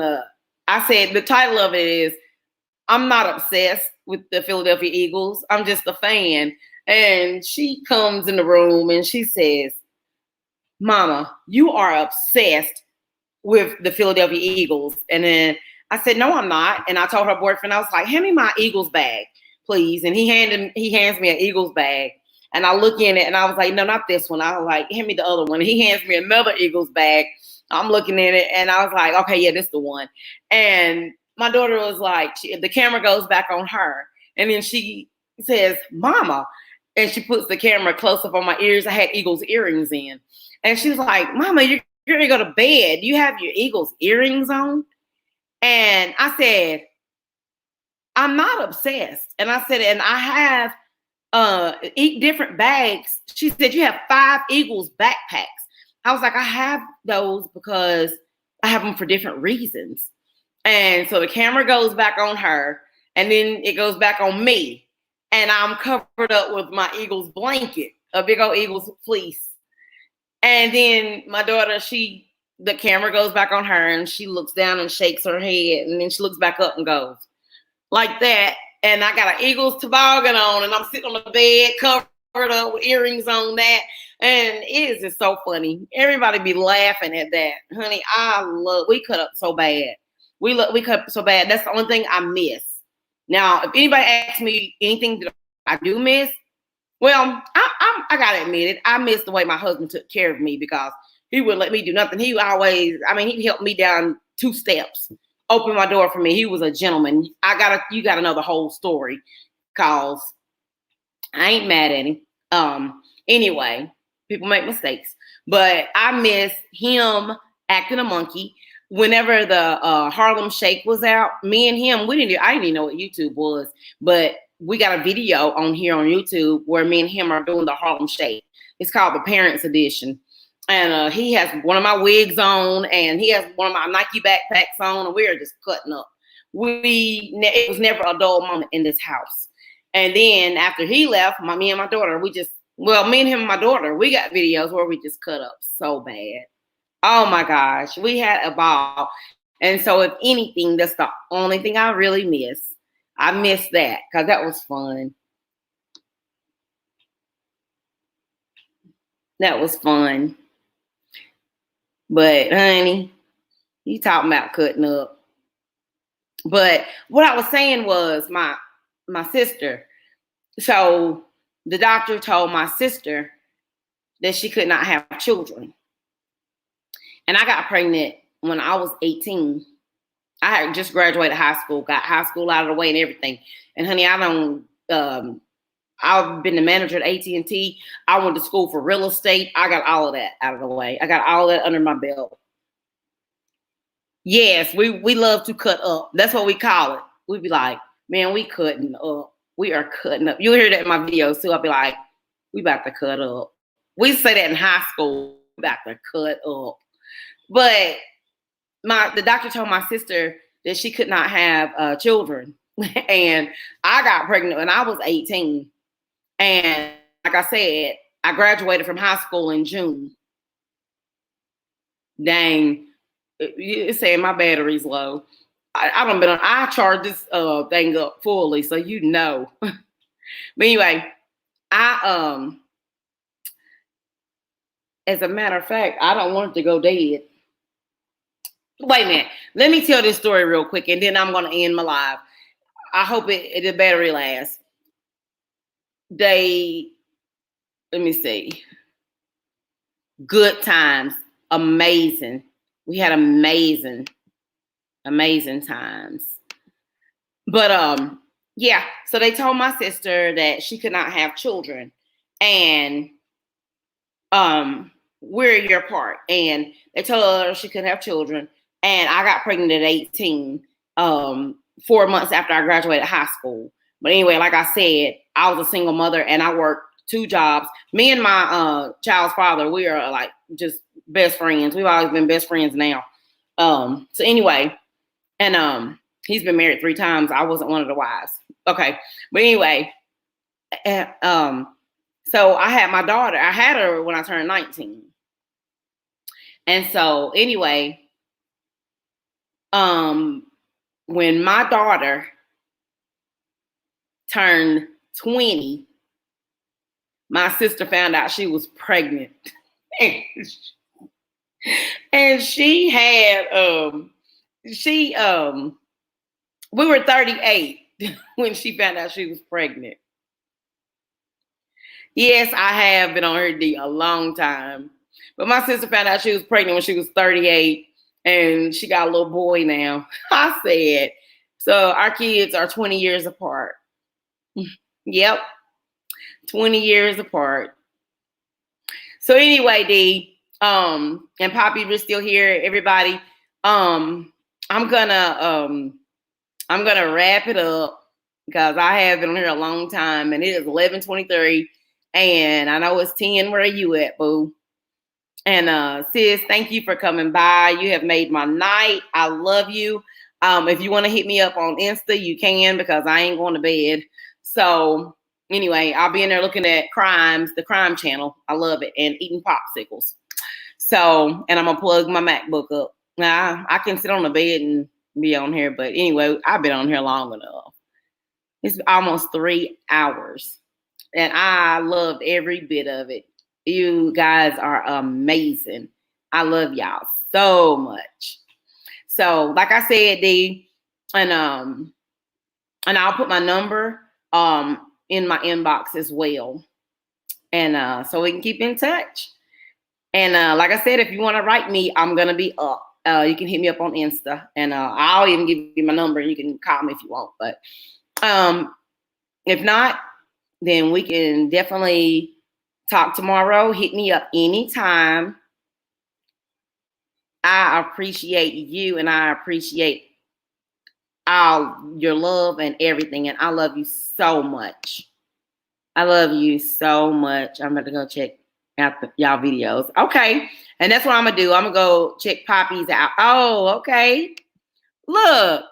Speaker 1: I said the title of it is I'm not obsessed with the Philadelphia Eagles. I'm just a fan. And she comes in the room and she says, Mama, you are obsessed with the Philadelphia Eagles. And then I said, no, I'm not. And I told her boyfriend, I was like, hand me my Eagles bag, please. And he hands me an Eagles bag. And I look in it and I was like, no, not this one. I was like, hand me the other one. And he hands me another Eagles bag. I'm looking at it and I was like, okay, yeah, this is the one. And my daughter was like, the camera goes back on her. And then she says, Mama. And she puts the camera close up on my ears. I had Eagles earrings in. And she was like, Mama, you're going to go to bed. You have your Eagles earrings on? And I said, I'm not obsessed. And I said, and I have different bags. She said, you have 5 Eagles backpacks. I was like, I have those because I have them for different reasons. And so the camera goes back on her and then it goes back on me. And I'm covered up with my Eagles blanket, a big old Eagles fleece. And then my daughter, the camera goes back on her and she looks down and shakes her head. And then she looks back up and goes like that. And I got an Eagles toboggan on and I'm sitting on the bed covered up with earrings on that. And it is just so funny. Everybody be laughing at that. Honey, we cut up so bad. We cut up so bad. That's the only thing I miss. Now, if anybody asks me anything that I do miss, well, I gotta admit it. I miss the way my husband took care of me because he wouldn't let me do nothing. He always, he helped me down 2 steps, open my door for me. He was a gentleman. You gotta know the whole story, cause I ain't mad at him. Anyway, people make mistakes, but I miss him acting a monkey. Whenever the Harlem Shake was out, me and him, I didn't even know what YouTube was, but we got a video on here on YouTube where me and him are doing the Harlem Shake. It's called the Parents Edition. And he has one of my wigs on and he has one of my Nike backpacks on and we are just cutting up. It was never a dull moment in this house. And then after he left, me and my daughter, me and him and my daughter, we got videos where we just cut up so bad. Oh my gosh, we had a ball. And so if anything, that's the only thing I really miss. I miss that because that was fun. That was fun. But honey, you talking about cutting up. But what I was saying was my sister. So the doctor told my sister that she could not have children. And I got pregnant when I was 18. I had just graduated high school, got high school out of the way and everything. And honey, I've been the manager at AT&T. I went to school for real estate. I got all of that out of the way. I got all of that under my belt. Yes, we love to cut up. That's what we call it. We be like, man, we cutting up. We are cutting up. You'll hear that in my videos too. I'll be like, we about to cut up. We say that in high school, we about to cut up. But the doctor told my sister that she could not have children. And I got pregnant when I was 18. And like I said, I graduated from high school in June. Dang, it's saying my battery's low. I charged this thing up fully, so you know. But anyway, as a matter of fact, I don't want it to go dead. Wait a minute. Let me tell this story real quick, and then I'm going to end my live. I hope the battery lasts. Let me see. Good times. Amazing. We had amazing times. But yeah, so they told my sister that she could not have children. and we're a year apart. And they told her she couldn't have children. And I got pregnant at 18, 4 months after I graduated high school. But anyway, like I said, I was a single mother and I worked 2 jobs. Me and my child's father, we are like just best friends. We've always been best friends now. So anyway, and he's been married 3 times. I wasn't one of the wives. Okay. But anyway, so I had my daughter. I had her when I turned 19. And so anyway, when my daughter turned 20, my sister found out she was pregnant. And she had we were 38 when she found out she was pregnant. Yes, I have been on her D a long time. But my sister found out she was pregnant when she was 38, and she got a little boy now. I said, so our kids are 20 years apart. Yep, 20 years apart. So anyway, D, and Poppy, we're still here, everybody. I'm gonna wrap it up because I have been on here a long time, and it is 11:23, and I know it's 10. Where are you at, boo? And sis, thank you for coming by. You have made my night. I love you. If you want to hit me up on Insta, you can, because I ain't going to bed. So anyway, I'll be in there looking at the crime channel. I love it. And eating popsicles. So, and I'm going to plug my MacBook up. Now, I can sit on the bed and be on here. But anyway, I've been on here long enough. It's almost 3 hours. And I loved every bit of it. You guys are amazing. I love y'all so much. So, like I said, D, and I'll put my number in my inbox as well. And so we can keep in touch. And like I said, if you want to write me, I'm gonna be up. You can hit me up on Insta, and I'll even give you my number. You can call me if you want. But if not, then we can definitely talk tomorrow. Hit me up anytime. I appreciate you, and I appreciate all your love and everything. And I love you so much. I love you so much. I'm about to go check out y'all videos. Okay. And that's what I'm going to do. I'm going to go check Poppy's out. Oh, okay. Look.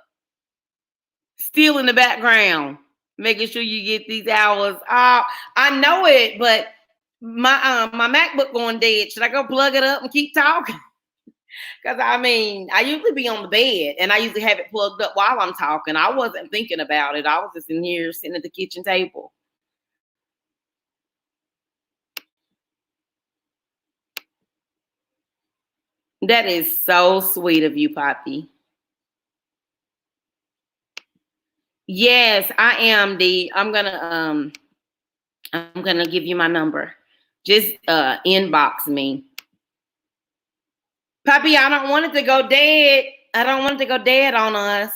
Speaker 1: Still in the background. Making sure you get these hours. I know it, but my MacBook going dead. Should I go plug it up and keep talking? Because I mean, I usually be on the bed and I usually have it plugged up while I'm talking. I wasn't thinking about it. I was just in here sitting at the kitchen table. That is so sweet of you, Poppy. Yes, I am, D. I'm gonna give you my number. Just inbox me. Poppy, I don't want it to go dead. I don't want it to go dead on us.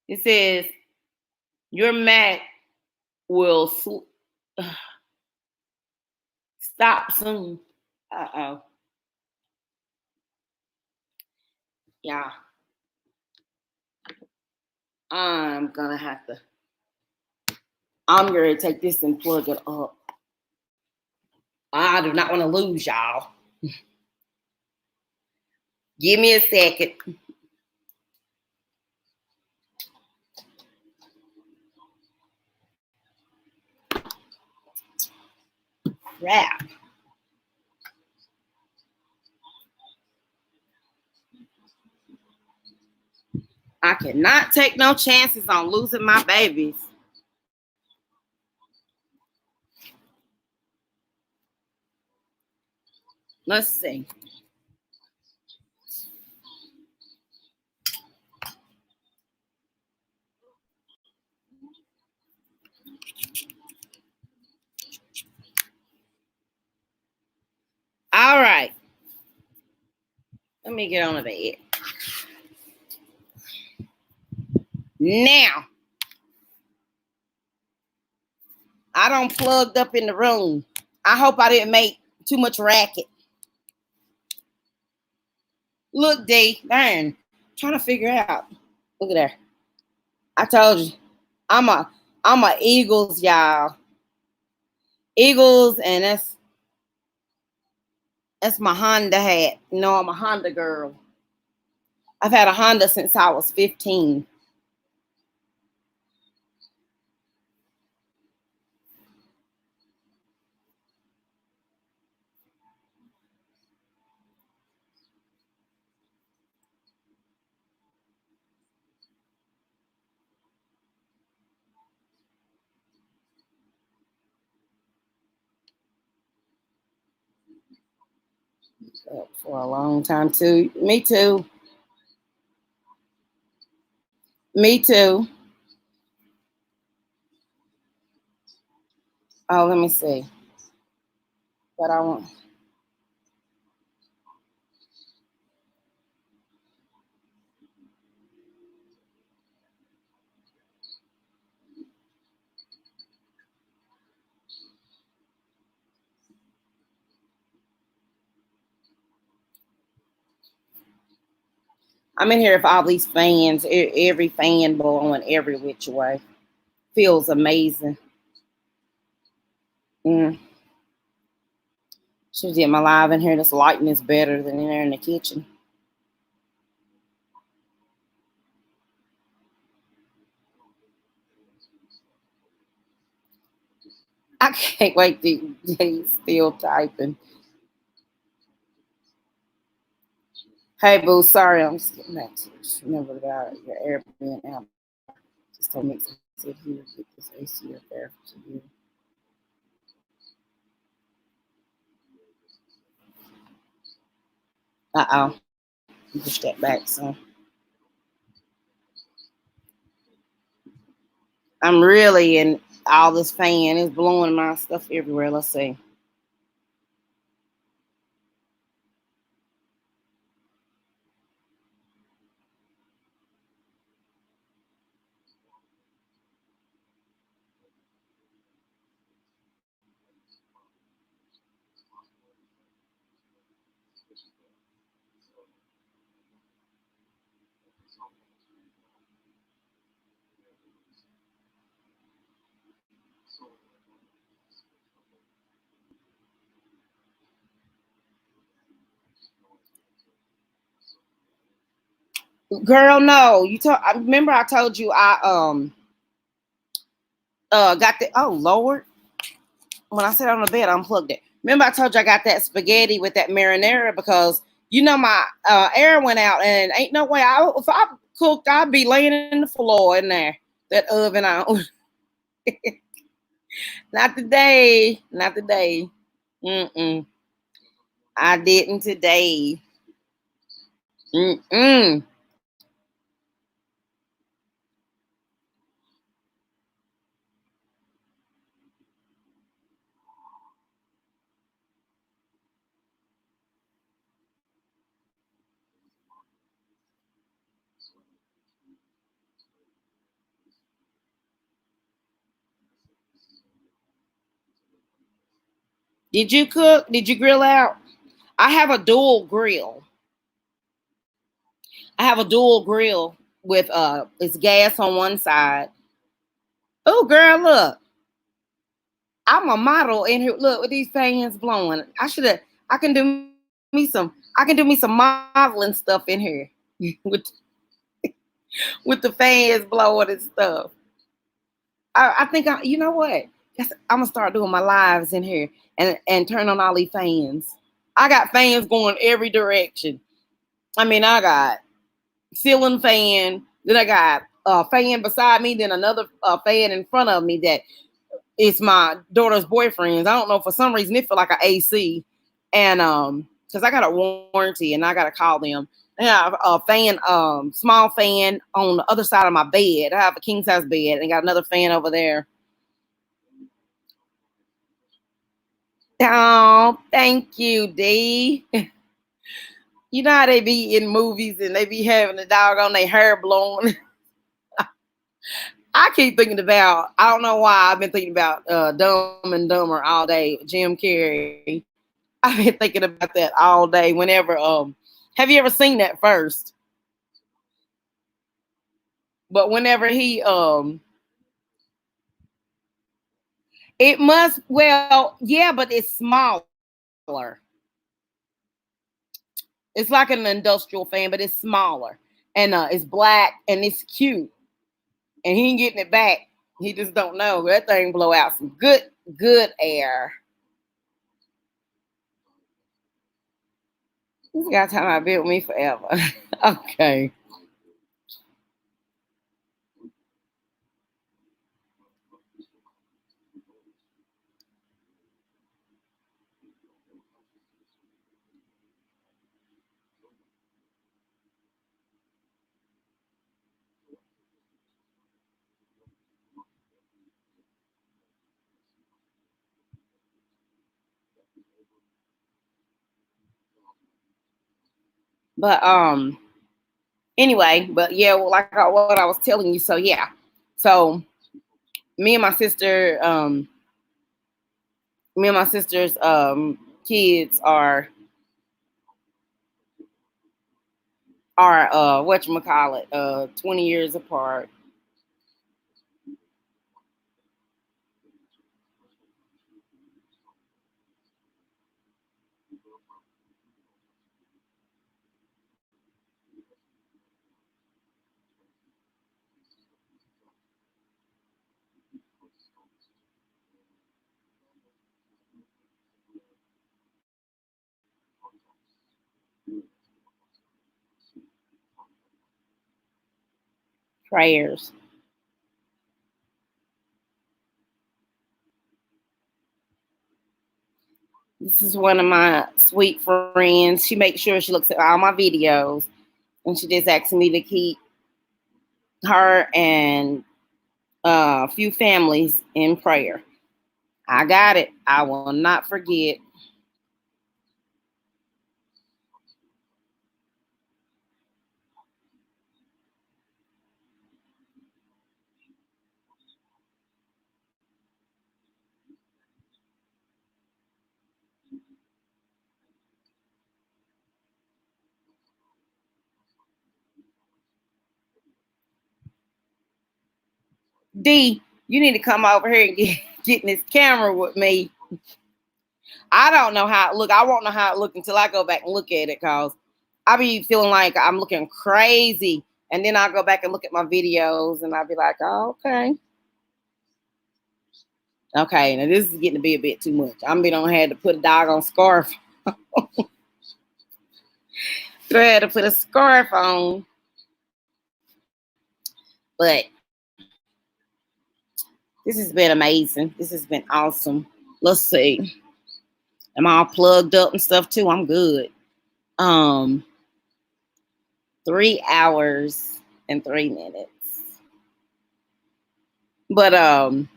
Speaker 1: It says your Mac will stop soon. Uh-oh. Yeah. I'm going to take this and plug it up. I do not want to lose y'all. Give me a second. Crap. I cannot take no chances on losing my babies. Let's see. All right. Let me get on the bed. Now, I don't plugged up in the room. I hope I didn't make too much racket. Look, D, darn, trying to figure out. Look at there. I told you, I'm a Eagles, y'all. Eagles, and that's my Honda hat. You know, I'm a Honda girl. I've had a Honda since I was 15. For a long time too. Me too. Me too. Oh, let me see. But I want. I'm in here with all these fans. Every fan blowing every which way. Feels amazing. Mm. Should get my live in here. This lighting is better than in there in the kitchen. I can't wait to he's still typing. Hey boo, sorry, I'm just getting back to just remember about your Airbnb app. Just told me to sit here get this AC up there to you. Uh-oh. Push that back some. I'm really in all this fan. It's blowing my stuff everywhere. Let's see. Girl, no. I remember I told you I got the oh Lord. When I sat on the bed, I unplugged it. Remember I told you I got that spaghetti with that marinara because you know my air went out and ain't no way if I cooked, I'd be laying in the floor in there. That oven on. Not today. Not today. Mm-mm. I didn't today. Mm-mm. Did you cook? Did you grill out? I have a dual grill. I have a dual grill with it's gas on one side. Oh girl, look. I'm a model in here. Look with these fans blowing. I can do I can do me some modeling stuff in here with with the fans blowing and stuff. I think you know what? I'm gonna start doing my lives in here and turn on all these fans. I got fans going every direction. I mean, I got ceiling fan, then I got a fan beside me, then another fan in front of me that is my daughter's boyfriend's. I don't know, for some reason it feel like an AC, and because I got a warranty and I gotta call them. I have a fan, small fan on the other side of my bed. I have a king size bed and got another fan over there. Oh, thank you, D. You know how they be in movies and they be having the dog on their hair blowing. I keep thinking about, I don't know why I've been thinking about Dumb and Dumber all day, Jim Carrey. I've been thinking about that all day whenever have you ever seen that first? But whenever he it must, well, yeah, but it's smaller. It's like an industrial fan, but it's smaller. And it's black and it's cute. And he ain't getting it back. He just don't know. That thing blow out some good air. This guy talking about been with me forever. Okay. But anyway, but yeah, well, like what I was telling you. So yeah. So me and my sister, me and my sister's kids are whatchamacallit, 20 years apart. Prayers. This is one of my sweet friends. She makes sure she looks at all my videos, and she just asked me to keep her and a few families in prayer. I got it. I will not forget. D, you need to come over here and get in this camera with me. I don't know how it look. I won't know how it look until I go back and look at it, cause I be feeling like I'm looking crazy, and then I'll go back and look at my videos, and I'll be like, oh, okay, okay. Now this is getting to be a bit too much. I'm be on had to put a doggone scarf. I had to put a scarf on, but this has been amazing. This has been awesome. Let's see. Am I all plugged up and stuff too? I'm good. Um, 3 hours and 3 minutes. But oh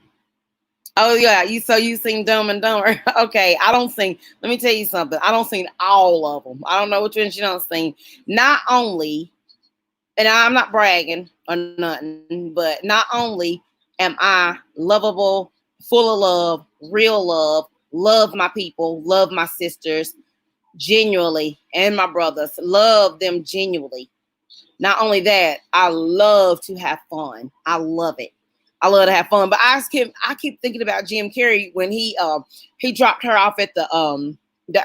Speaker 1: yeah, you seen Dumb and Dumber? Okay, I don't sing. Let me tell you something. I don't sing all of them. I don't know which ones you don't sing. Not only, and I'm not bragging or nothing, but not only am I lovable, full of love, real love my people, love my sisters genuinely, and my brothers, love them genuinely. Not only that, I love to have fun. I love it. I love to have fun. But I keep thinking about Jim Carrey when he dropped her off at the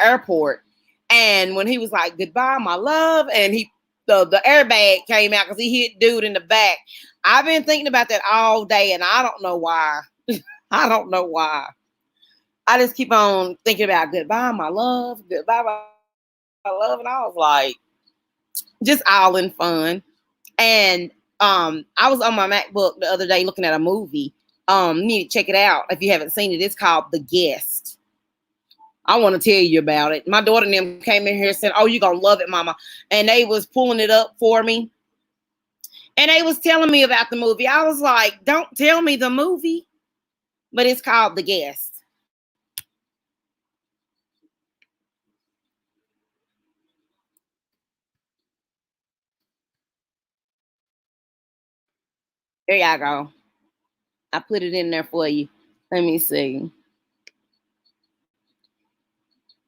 Speaker 1: airport, and when he was like, "Goodbye, my love," and the airbag came out because he hit dude in the back. I've been thinking about that all day, and I don't know why. I don't know why. I just keep on thinking about goodbye, my love, goodbye, my love, and I was like, just all in fun. And I was on my MacBook the other day looking at a movie. You need to check it out if you haven't seen it. It's called The Guest. I want to tell you about it. My daughter and them came in here and said, "Oh, you're gonna love it, mama." And they was pulling it up for me. And they was telling me about the movie. I was like, don't tell me the movie. But it's called The Guest. There y'all go. I put it in there for you. Let me see.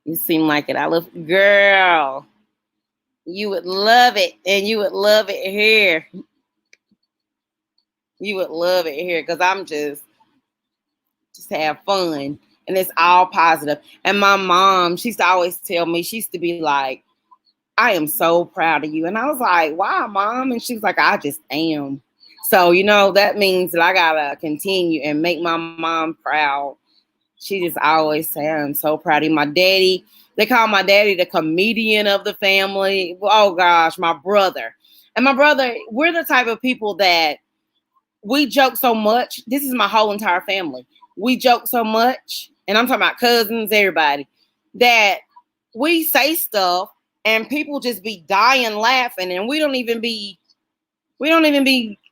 Speaker 1: You seem like it. I love, girl. You would love it, and you would love it here. You would love it here because I'm just have fun, and it's all positive. And my mom, she used to always tell me, she used to be like, I am so proud of you. And I was like, why, mom? And she was like, I just am. So, that means that I gotta continue and make my mom proud. She just always say, I'm so proud of you. My daddy, they call my daddy the comedian of the family. Oh gosh, my brother. And my brother, we're the type of people that we joke so much. This is my whole entire family. We joke so much, and I'm talking about cousins, everybody, that we say stuff and people just be dying laughing, and we don't even be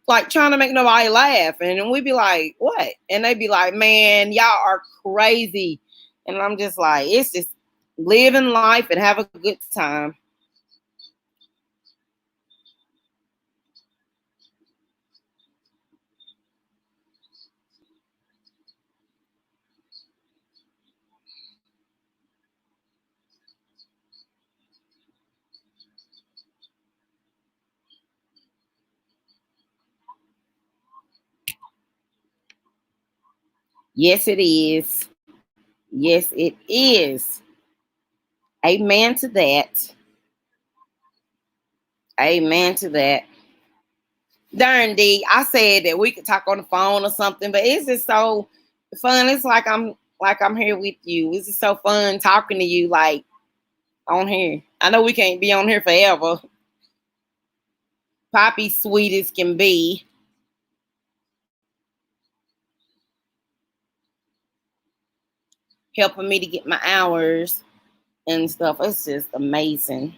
Speaker 1: like trying to make nobody laugh. And we be like, what? And they be like, man, y'all are crazy. And I'm just like, it's just living life and have a good time. Yes, it is. Yes, it is. Amen to that. Amen to that. Darn D, I said that we could talk on the phone or something, but it's just so fun. It's like I'm here with you. It's just so fun talking to you like on here. I know we can't be on here forever. Poppy sweet as can be, helping me to get my hours and stuff. It's just amazing.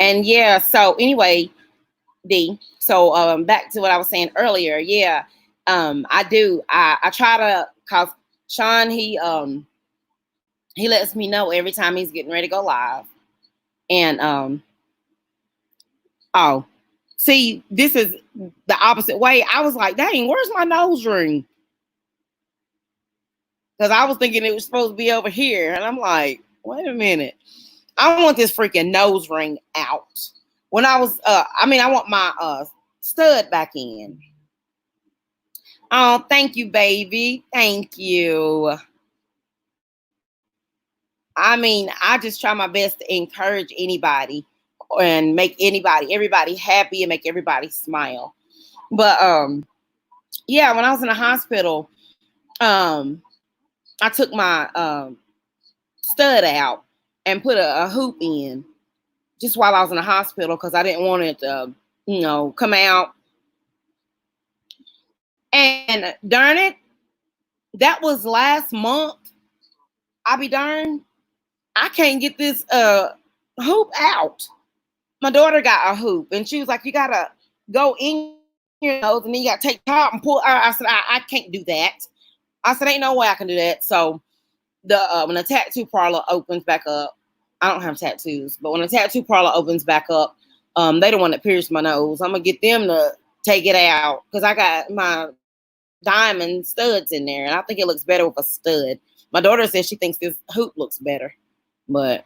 Speaker 1: And yeah, so anyway, D. So back to what I was saying earlier. Yeah, I do. I try to cause Sean he lets me know every time he's getting ready to go live. And oh, see, this is the opposite way. I was like, dang, where's my nose ring? Because I was thinking it was supposed to be over here. And I'm like, wait a minute. I want this freaking nose ring out. When I want my stud back in. Oh, thank you, baby. Thank you. I mean, I just try my best to encourage anybody and make everybody happy and make everybody smile. But yeah, when I was in the hospital, um, I took my stud out and put a hoop in just while I was in the hospital because I didn't want it to, come out. And darn it, that was last month. I'll be darned. I can't get this hoop out. My daughter got a hoop and she was like, you gotta go in your nose and then you gotta take top and pull. I said, I can't do that. I said, ain't no way I can do that. So the when the tattoo parlor opens back up, I don't have tattoos, but when the tattoo parlor opens back up, they the one that pierced my nose. I'm gonna get them to take it out because I got my diamond studs in there, and I think it looks better with a stud. My daughter says she thinks this hoop looks better, but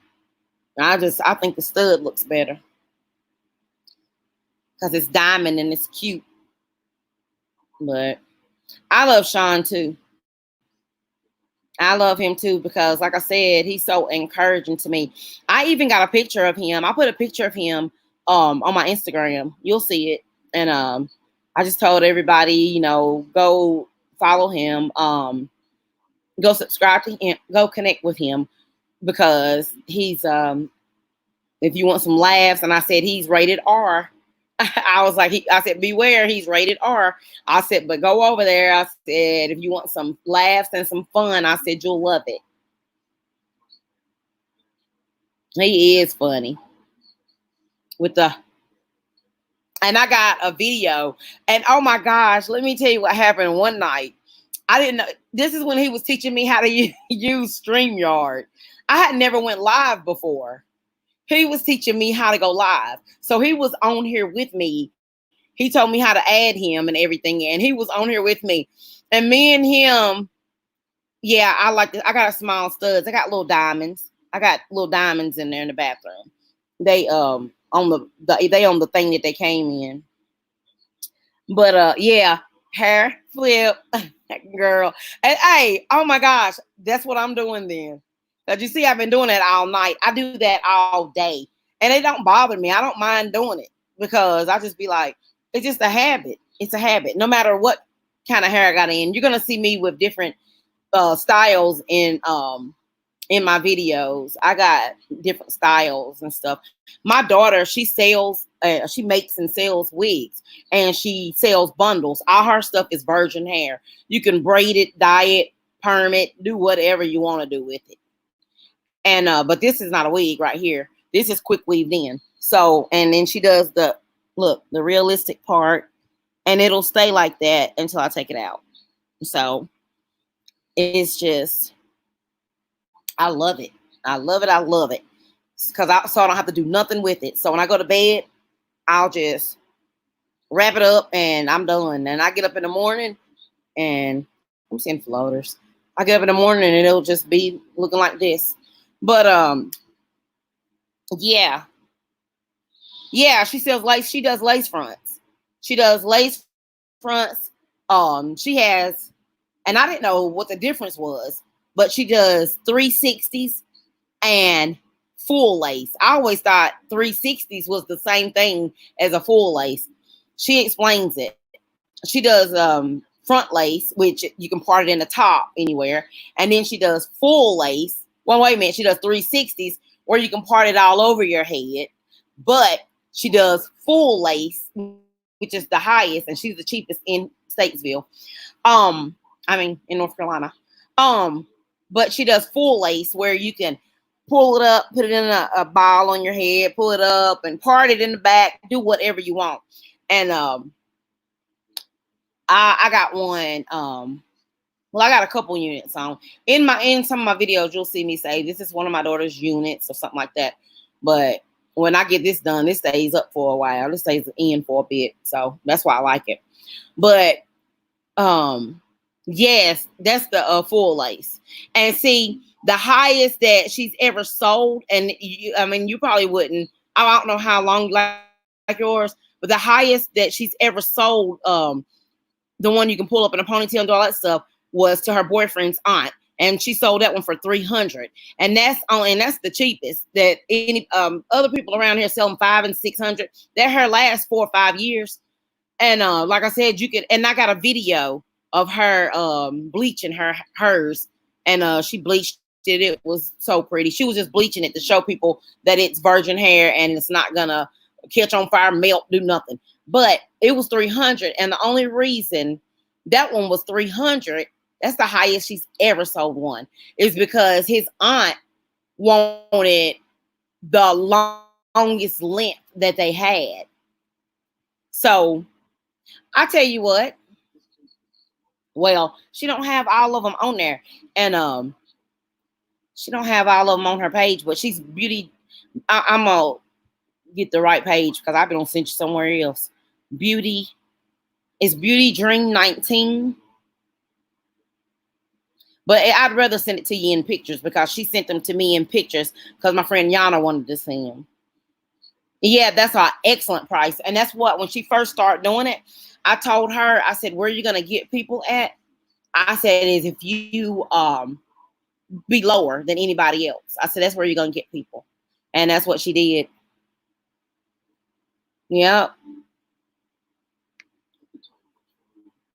Speaker 1: I think the stud looks better because it's diamond and it's cute. But I love Sean too. I love him too because, like I said, he's so encouraging to me. I even got a picture of him. I put a picture of him on my Instagram. You'll see it. And I just told everybody, go follow him, go subscribe to him, go connect with him because he's if you want some laughs, and I said he's rated R. I was like, I said, beware, he's rated R. I said, but go over there. I said, if you want some laughs and some fun, I said, you'll love it. He is funny with and I got a video, and oh my gosh, let me tell you what happened one night. I didn't know. This is when he was teaching me how to use StreamYard. I had never went live before. He was teaching me how to go live. So he was on here with me. He told me how to add him and everything. And he was on here with me. And me and him, yeah, I like this. I got small studs. I got little diamonds. I got little diamonds in there in the bathroom. They on they on the thing that they came in. But yeah, hair flip, girl. And hey, oh my gosh, that's what I'm doing then. Cause you see, I've been doing that all night. I do that all day, and it don't bother me. I don't mind doing it because I just be like, it's just a habit. It's a habit. No matter what kind of hair I got in, you're gonna see me with different styles in my videos. I got different styles and stuff. My daughter, she makes and sells wigs, and she sells bundles. All her stuff is virgin hair. You can braid it, dye it, perm it, do whatever you want to do with it. And but this is not a wig right here. This is quick weaved in. So, and then she does the realistic part, and it'll stay like that until I take it out. So it's just, I love it. I love it. I love it. Because so I don't have to do nothing with it. So when I go to bed, I'll just wrap it up and I'm done. And I get up in the morning and I'm seeing floaters. I get up in the morning and it'll just be looking like this. But yeah. Yeah, she sells lace. She does lace fronts. She does lace fronts. She has, and I didn't know what the difference was, but she does 360s and full lace. I always thought 360s was the same thing as a full lace. She explains it. She does front lace, which you can part it in the top anywhere, and then she does full lace. Well, wait a minute. She does 360s where you can part it all over your head, but she does full lace, which is the highest, and she's the cheapest in Statesville. I mean in North Carolina. But she does full lace where you can pull it up, put it in a ball on your head, pull it up and part it in the back, do whatever you want. And I got one. Well, I got a couple units on. In some of my videos, you'll see me say this is one of my daughter's units or something like that. But when I get this done, this stays up for a while. This stays in for a bit. So that's why I like it. But yes, that's the full lace. And see, the highest that she's ever sold, and I mean, you probably wouldn't. I don't know how long like yours, but the highest that she's ever sold, the one you can pull up in a ponytail and do all that stuff, was to her boyfriend's aunt, and she sold that one for $300. And that's the cheapest that any other people around here sell them $500 and $600. That hair lasts 4 or 5 years. And like I said, you could, and I got a video of her bleaching hers, and she bleached it. It was so pretty. She was just bleaching it to show people that it's virgin hair and it's not gonna catch on fire, melt, do nothing. But it was 300, and the only reason that one was 300, that's the highest she's ever sold one, is because his aunt wanted the longest length that they had. So I tell you what, well, she don't have all of them on there, and she don't have all of them on her page, but she's beauty. I'm gonna get the right page because I've been on sent you somewhere else. Beauty is Beauty Dream 19. But I'd rather send it to you in pictures because she sent them to me in pictures because my friend Yana wanted to see them. Yeah, that's an excellent price. And that's what, when she first started doing it, I told her, I said, where are you going to get people at? I said, is if you be lower than anybody else. I said, that's where you're going to get people. And that's what she did. Yep.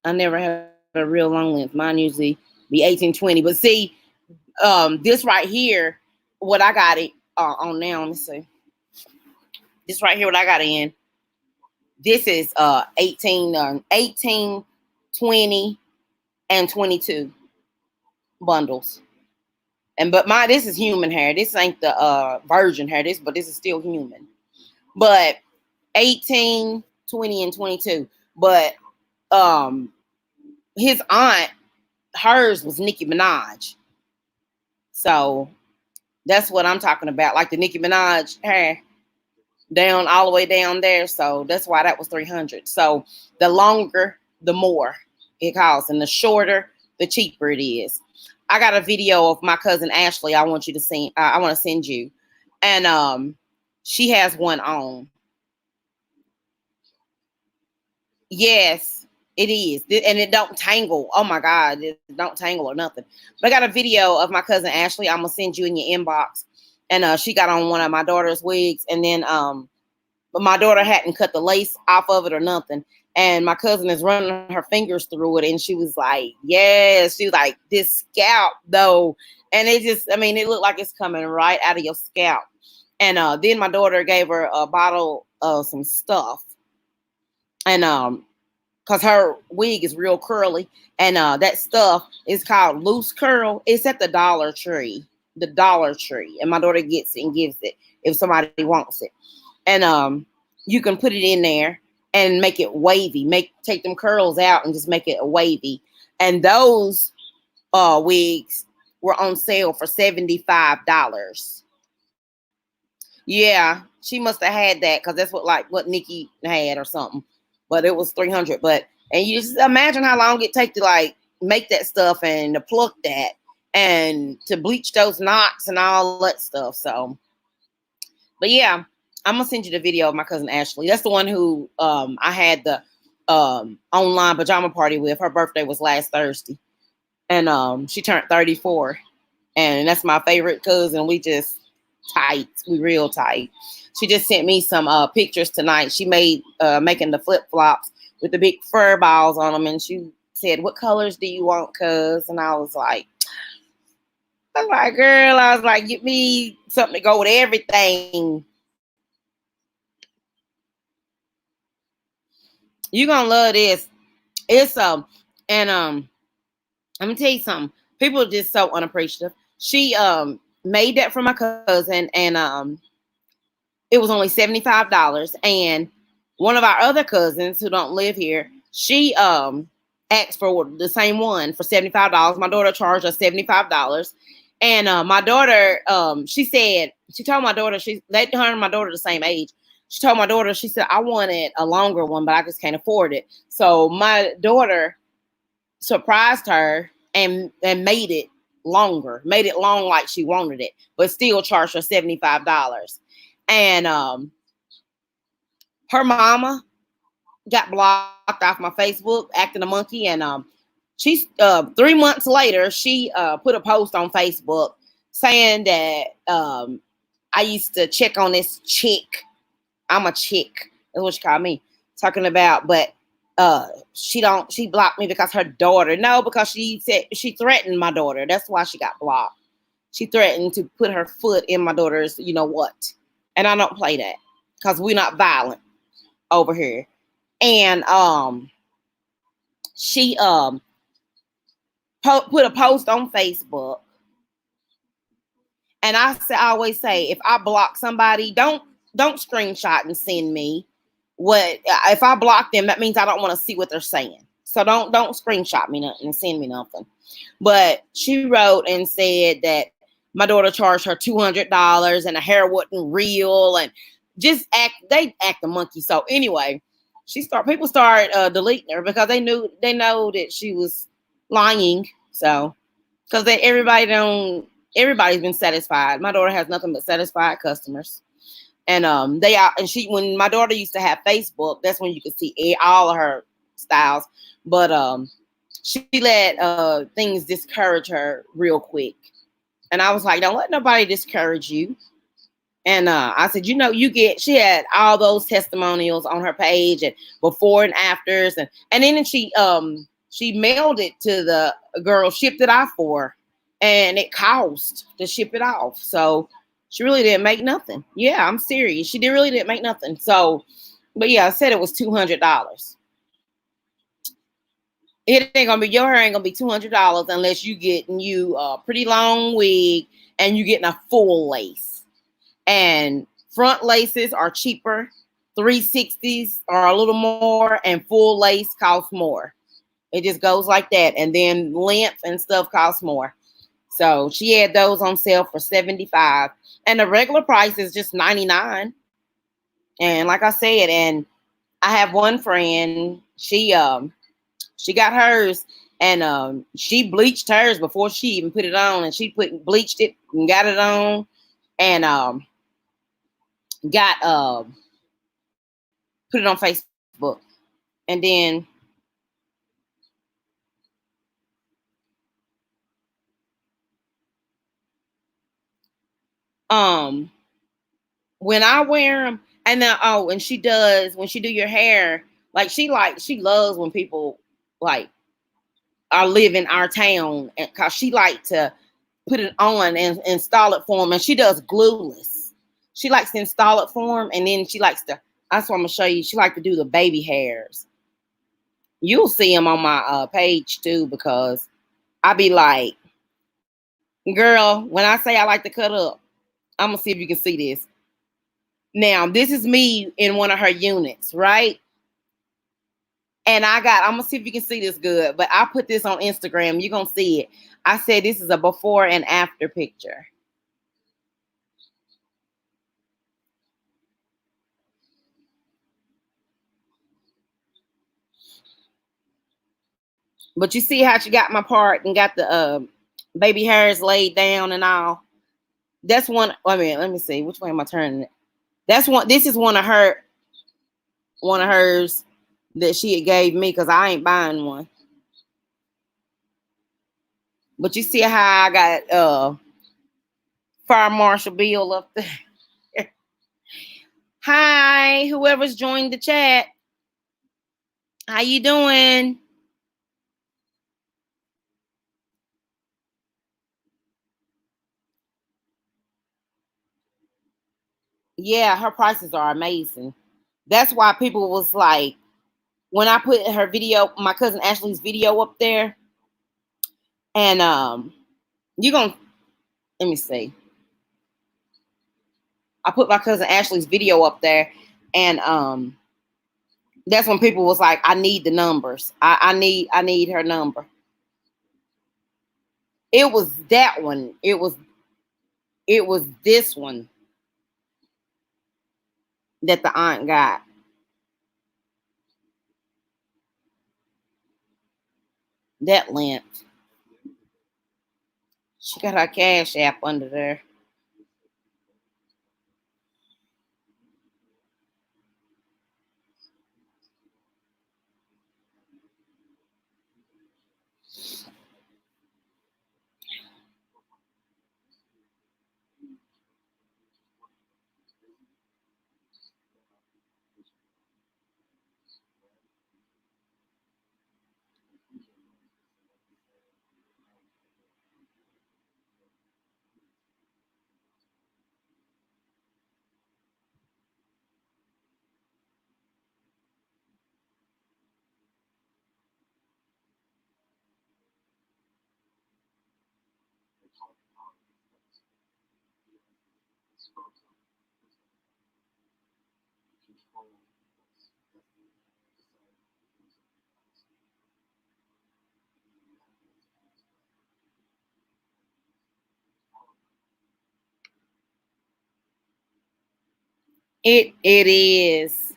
Speaker 1: I never had a real long length. Mine usually be 18-20. But see, this right here, what I got it on now, let me see. This right here, what I got in. This is 18, 20, and 22 bundles. But this is human hair. This ain't the virgin hair. But this is still human. But 18, 20, and 22. But his aunt hers was Nicki Minaj. So that's what I'm talking about. Like the Nicki Minaj hair down all the way down there. So that's why that was 300. So the longer, the more it costs, and the shorter, the cheaper it is. I got a video of my cousin Ashley. I want you to see. I want to send you, and she has one on. Yes, it is, and it don't tangle. Oh my God, it don't tangle or nothing. But I got a video of my cousin Ashley. I'm gonna send you in your inbox, and she got on one of my daughter's wigs, and then but my daughter hadn't cut the lace off of it or nothing. And my cousin is running her fingers through it, and she was like, "Yes," she was like, "This scalp though," and it just, I mean, it looked like it's coming right out of your scalp. And then my daughter gave her a bottle of some stuff, and because her wig is real curly, and that stuff is called loose curl. It's at the Dollar Tree, and my daughter gets it and gives it if somebody wants it. And you can put it in there and make it wavy. Take them curls out and just make it a wavy. And those wigs were on sale for $75. Yeah, she must have had that because that's what Nikki had or something. But it was 300. But and you just imagine how long it take to like make that stuff and to pluck that and to bleach those knots and all that stuff. So, but yeah, I'm gonna send you the video of my cousin Ashley. That's the one who I had the online pajama party with. Her birthday was last Thursday, and she turned 34, and that's my favorite cousin. We just tight. We real tight. She just sent me some pictures tonight. She made making the flip flops with the big fur balls on them, and she said, "What colors do you want, cuz?" And I was like, girl, I was like, get me something to go with everything. You're gonna love this. It's and let me tell you something. People are just so unappreciative. She made that for my cousin, and it was only $75. And one of our other cousins who don't live here, she asked for the same one for $75. My daughter charged her $75. And my daughter, she told my daughter, her and my daughter the same age. She told my daughter, she said, I wanted a longer one, but I just can't afford it. So my daughter surprised her and made it longer, made it long like she wanted it, but still charged her $75. And her mama got blocked off my Facebook, acting a monkey. And she's 3 months later, she put a post on Facebook saying that I used to check on this chick. I'm a chick. That's what she called me. Talking about, but she blocked me because her daughter. No, because she said she threatened my daughter. That's why she got blocked. She threatened to put her foot in my daughter's, you know what? And I don't play that because we're not violent over here. And she put a post on Facebook. And I always say, if I block somebody, don't screenshot and send me what. If I block them, that means I don't want to see what they're saying. So don't screenshot me nothing and send me nothing. But she wrote and said that my daughter charged her $200 and the hair wasn't real, and they act a monkey. So anyway, people start deleting her because they know that she was lying. So because everybody's been satisfied. My daughter has nothing but satisfied customers. And when my daughter used to have Facebook, that's when you could see all of her styles. But she let things discourage her real quick. And I was like, don't let nobody discourage you. And I said, she had all those testimonials on her page and before and afters. And then she mailed it to the girl, shipped it off for her. And it cost to ship it off. So she really didn't make nothing. Yeah, I'm serious. She really didn't make nothing. So, but yeah, I said it was $200. Your hair ain't gonna be $200 unless you getting you a pretty long wig and you getting a full lace. And front laces are cheaper. 360s are a little more, and full lace costs more. It just goes like that. And then length and stuff costs more. So she had those on sale for 75. And the regular price is just 99. And like I said, and I have one friend, she got hers and she bleached hers before she even put it on, and she bleached it and got it on and got put it on Facebook. And then um when I wear them, and then and she does when she do your hair, she loves when people like are live in our town, cause she like to put it on and install it for them, and she does glueless. She likes to install it for them, and then she likes to. That's what I'm gonna show you. She like to do the baby hairs. You'll see them on my page too, because I be like, girl, when I say I like to cut up, I'm gonna see if you can see this. Now, this is me in one of her units, right? And I'm gonna see if you can see this good, but I put this on Instagram. You're gonna see it. I said this is a before and after picture. But you see how she got my part and got the baby hairs laid down and all. That's one. I mean, let me see. Which way am I turning it? That's one. This is one of hers that she had gave me because I ain't buying one. But you see how I got Fire Marshal Bill up there. Hi, whoever's joined the chat. How you doing? Yeah, her prices are amazing. That's why people was like, when I put her video, my cousin Ashley's video up there, and you gonna let me see. I put my cousin Ashley's video up there, and that's when people was like, I need the numbers. I need her number. It was that one. It was this one that the aunt got. That length. She got her cash app under there. It is.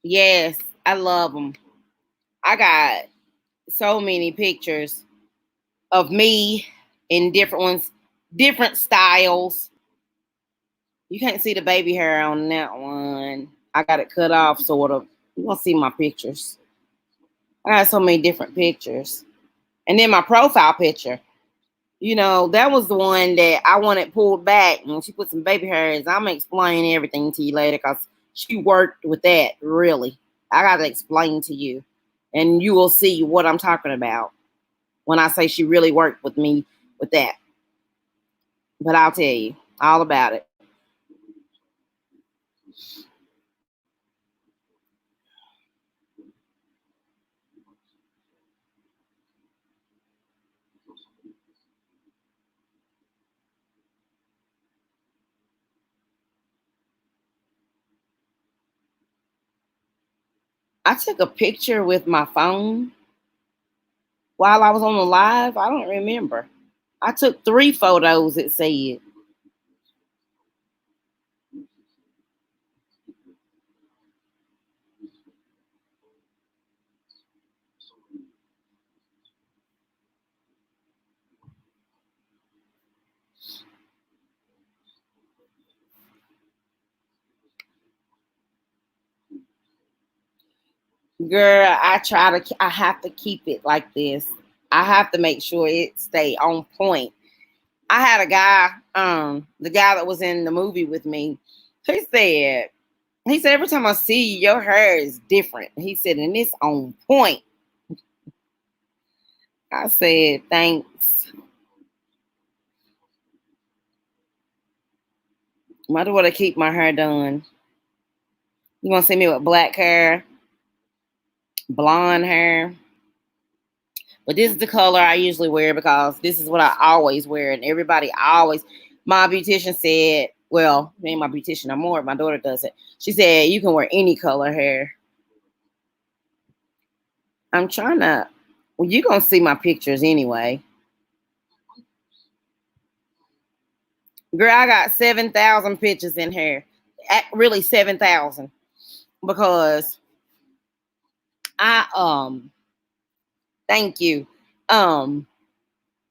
Speaker 1: Yes, I love them. I got so many pictures of me in different ones, different styles. You can't see the baby hair on that one. I got it cut off, sort of. You gonna see my pictures. I got so many different pictures. And then my profile picture, that was the one that I wanted pulled back. And she put some baby hairs. I'm gonna explain everything to you later because she worked with that, really. I gotta explain to you. And you will see what I'm talking about when I say she really worked with me with that. But I'll tell you all about it. I took a picture with my phone while I was on the live. I don't remember. I took 3 photos, it said. Girl, I have to keep it like this. I have to make sure it stay on point. I had a guy, the guy that was in the movie with me, he said, every time I see you, your hair is different. He said, and it's on point. I said, thanks. My daughter keep my hair done. You want to see me with black hair, blonde hair? But this is the color I usually wear because this is what I always wear. And everybody always, my beautician said, well, me and my beautician no more. My daughter does it. She said, you can wear any color hair. I'm trying to, well, you're going to see my pictures anyway. Girl, I got 7,000 pictures in here. Really 7,000. Because thank you. I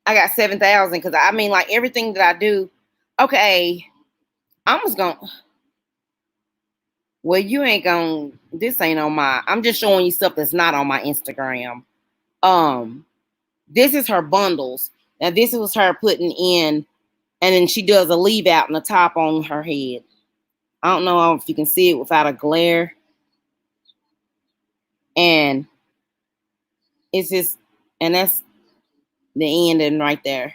Speaker 1: got 7,000 because I mean, like everything that I do. Okay, I'm just gonna. Well, you ain't gonna. This ain't on my. I'm just showing you stuff that's not on my Instagram. Um, this is her bundles. Now this was her putting in, and then she does a leave out in the top on her head. I don't know if you can see it without a glare. And it's just, and that's the ending right there.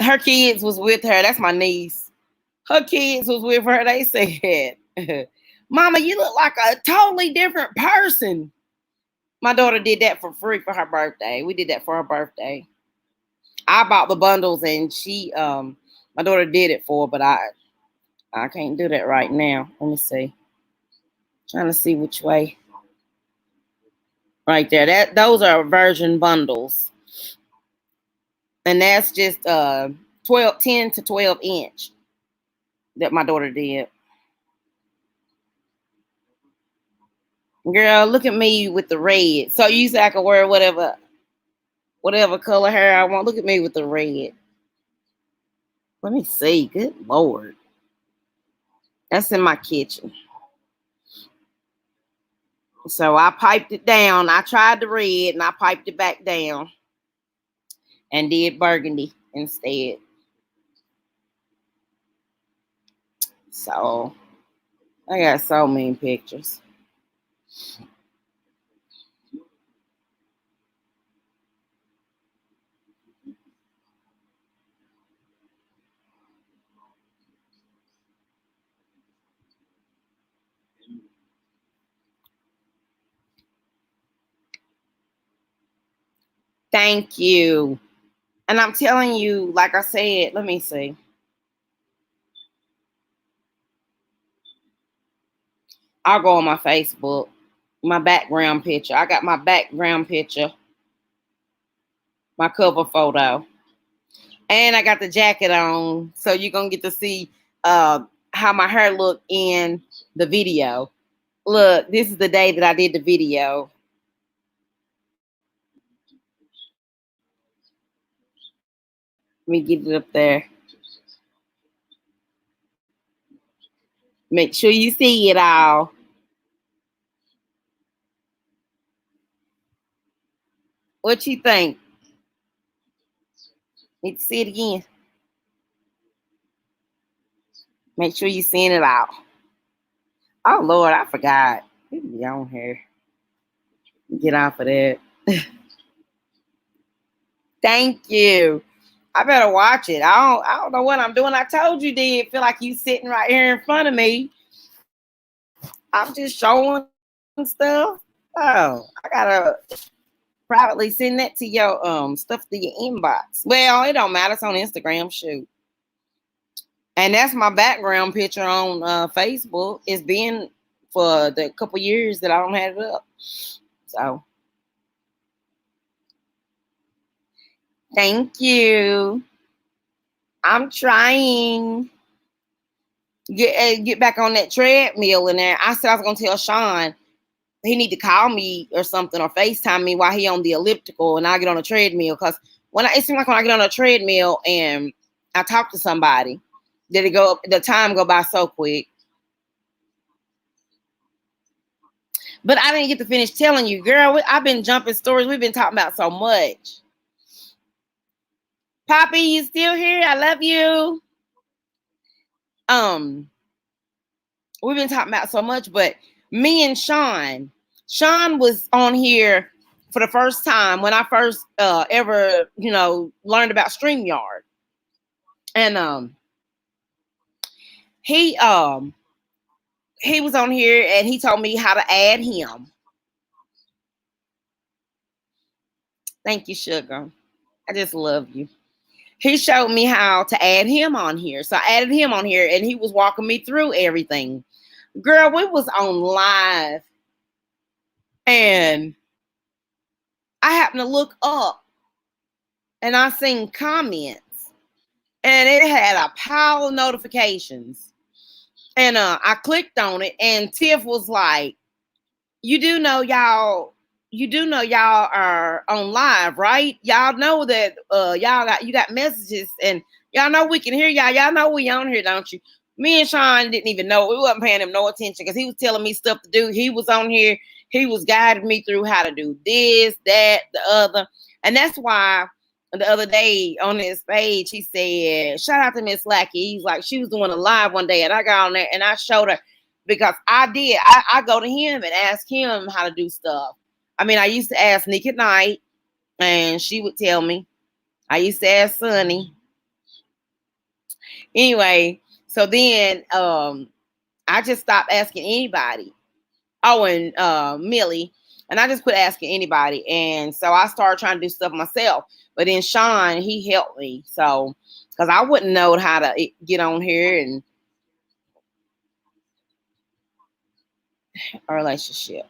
Speaker 1: Her kids was with her. That's my niece. Her kids was with her. They said, Mama, you look like a totally different person. My daughter did that for free for her birthday. We did that for her birthday. I bought the bundles and my daughter did it for her, but I can't do that right now. Let me see. Trying to see which way. Right there. Those are virgin bundles. And that's just 10 to 12 inch that my daughter did. Girl, look at me with the red. So you say I can wear whatever color hair I want. Look at me with the red. Let me see. Good Lord. That's in my kitchen. So I piped it down. I tried the red and I piped it back down and did burgundy instead. So I got so many pictures. Thank you. And I'm telling you, like I said, let me see. I'll go on my Facebook, my background picture. I got my background picture, my cover photo, and I got the jacket on. So you're going to get to see how my hair looked in the video. Look, this is the day that I did the video. Let me get it up there. Make sure you see it all. What you think? Need to see it again. Make sure you seeing it all. Oh Lord, I forgot. Be on here. Get off of that. Thank you. I better watch it. I don't know what I'm doing. I told you did feel like you sitting right here in front of me. I'm just showing stuff. Oh, I gotta privately send that to your stuff to your inbox. Well, it don't matter. It's on Instagram. Shoot. And that's my background picture on Facebook. It's been for the couple years that I don't have it up. So thank you. I'm trying get back on that treadmill in there. I said I was gonna tell Sean he need to call me or something or FaceTime me while he on the elliptical and I get on a treadmill. Because it seems like when I get on a treadmill and I talk to somebody, the time go by so quick. But I didn't get to finish telling you, girl. I've been jumping stories. We've been talking about so much. Poppy, you still here? I love you. We've been talking about so much, but me and Sean was on here for the first time when I first ever, learned about StreamYard. And he was on here and he told me how to add him. Thank you, sugar. I just love you. He showed me how to add him on here. So I added him on here and he was walking me through everything. Girl, we was on live and I happened to look up and I seen comments and it had a pile of notifications. And I clicked on it and Tiff was like, you do know y'all are on live, right? Y'all know that you got messages and y'all know we can hear y'all. Y'all know we on here, don't you? Me and Sean didn't even know. We wasn't paying him no attention because he was telling me stuff to do. He was on here. He was guiding me through how to do this, that, the other. And that's why the other day on his page, he said, shout out to Miss Lackey. He's like, she was doing a live one day and I got on there and I showed her because I did. I go to him and ask him how to do stuff. I mean, I used to ask Nick at night and she would tell me. I used to ask Sonny. Anyway, so then I just stopped asking anybody. Oh, and Millie. And I just quit asking anybody. And so I started trying to do stuff myself. But then Sean, he helped me. So, because I wouldn't know how to get on here and a relationship.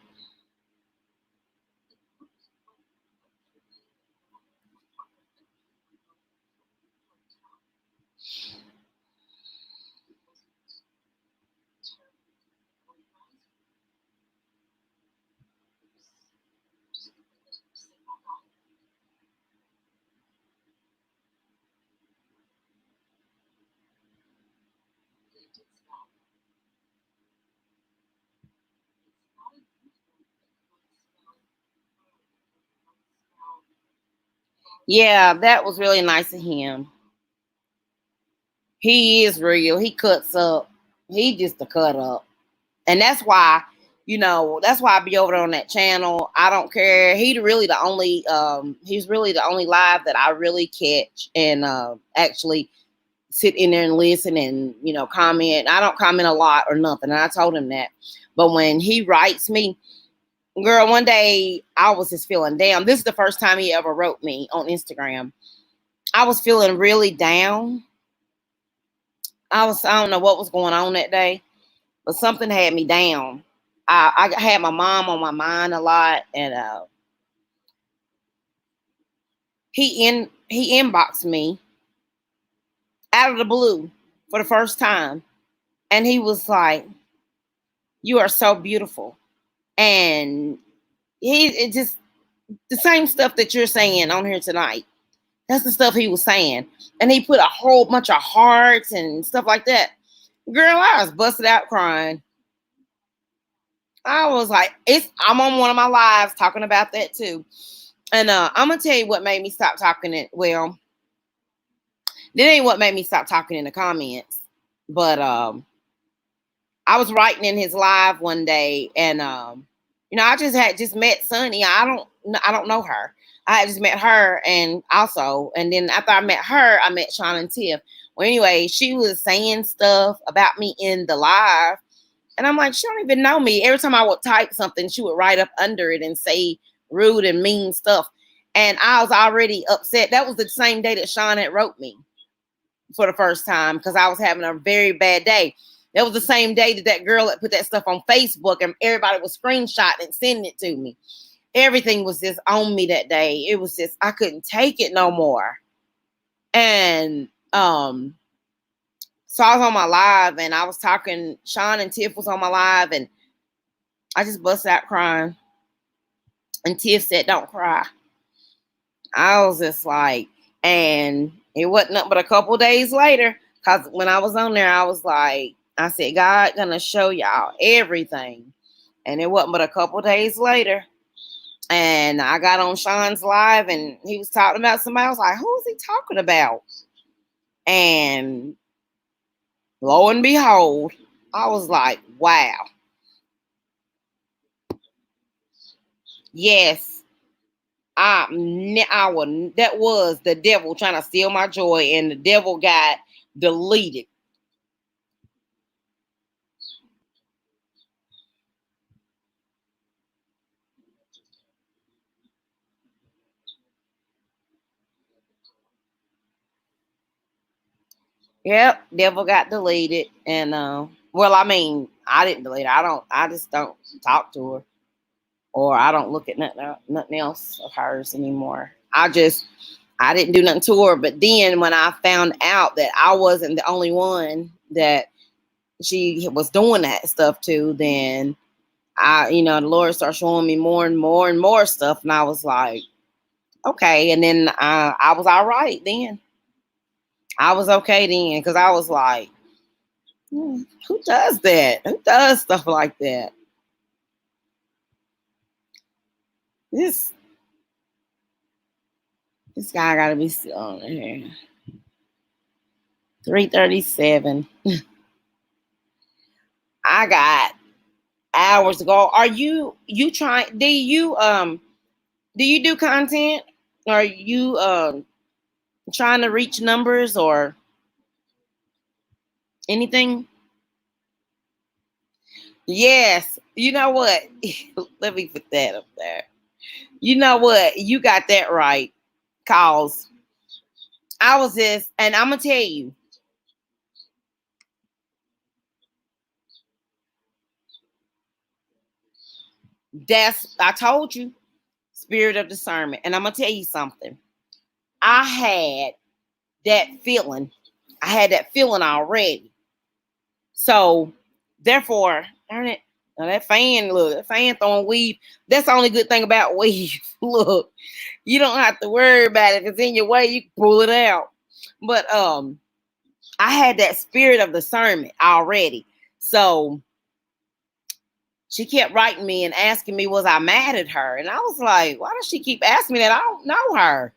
Speaker 1: Yeah, that was really nice of him. He is real. He cuts up. He just a cut up. And that's why I be over there on that channel. I don't care. He's really the only live that I really catch and actually sit in there and listen and, comment. I don't comment a lot or nothing. And I told him that. But when he writes me, girl, one day I was just feeling down. This is the first time he ever wrote me on Instagram. I was feeling really down. I don't know what was going on that day, but something had me down. I had my mom on my mind a lot, and he inboxed me out of the blue for the first time, and he was like, "You are so beautiful," and it just the same stuff that you're saying on here tonight. That's the stuff he was saying, and he put a whole bunch of hearts and stuff like that. Girl, I was busted out crying. I was like, I'm on one of my lives talking about that too. And I'm gonna tell you what made me stop talking that ain't what made me stop talking in the comments. But I was writing in his live one day and I just met Sunny. I don't know her. I had just met her and then after I met her, I met Sean and Tiff. Well, anyway, she was saying stuff about me in the live. And I'm like, she don't even know me. Every time I would type something, she would write up under it and say rude and mean stuff. And I was already upset. That was the same day that Sean had wrote me for the first time because I was having a very bad day. That was the same day that that girl that put that stuff on Facebook and everybody was screenshotting and sending it to me. Everything was just on me that day. It was just, I couldn't take it no more. And so I was on my live and I was talking, Sean and Tiff was on my live and I just busted out crying. And Tiff said, don't cry. I was just like, and it wasn't nothing but a couple days later, because when I was on there, I was like, I said, God gonna show y'all everything. And it wasn't but a couple days later. And I got on Sean's live and he was talking about somebody. I was like, who is he talking about? And lo and behold, I was like, wow. Yes. That was the devil trying to steal my joy, and the devil got deleted. Yep, devil got deleted, and well, I mean, I didn't delete her. I just don't talk to her, or I don't look at nothing else of hers anymore. I didn't do nothing to her. But then when I found out that I wasn't the only one that she was doing that stuff to, then the Lord started showing me more and more and more stuff, and I was like, okay. And then I was all right then. I was okay then, because I was like, who does that? Who does stuff like that? This guy got to be still on here. 3:37. I got hours to go. Are you trying? Do you do content? Are you trying to reach numbers or anything? Yes. You know what? Let me put that up there. You know what? You got that right. Cause I was just, and I'm gonna tell you, I told you, spirit of discernment. And I'm gonna tell you something. I had that feeling. I had that feeling already. So therefore, darn it. Now that fan throwing weave. That's the only good thing about weave. Look, you don't have to worry about it. If it's in your way, you can pull it out. But I had that spirit of discernment already. So she kept writing me and asking me, was I mad at her? And I was like, why does she keep asking me that? I don't know her.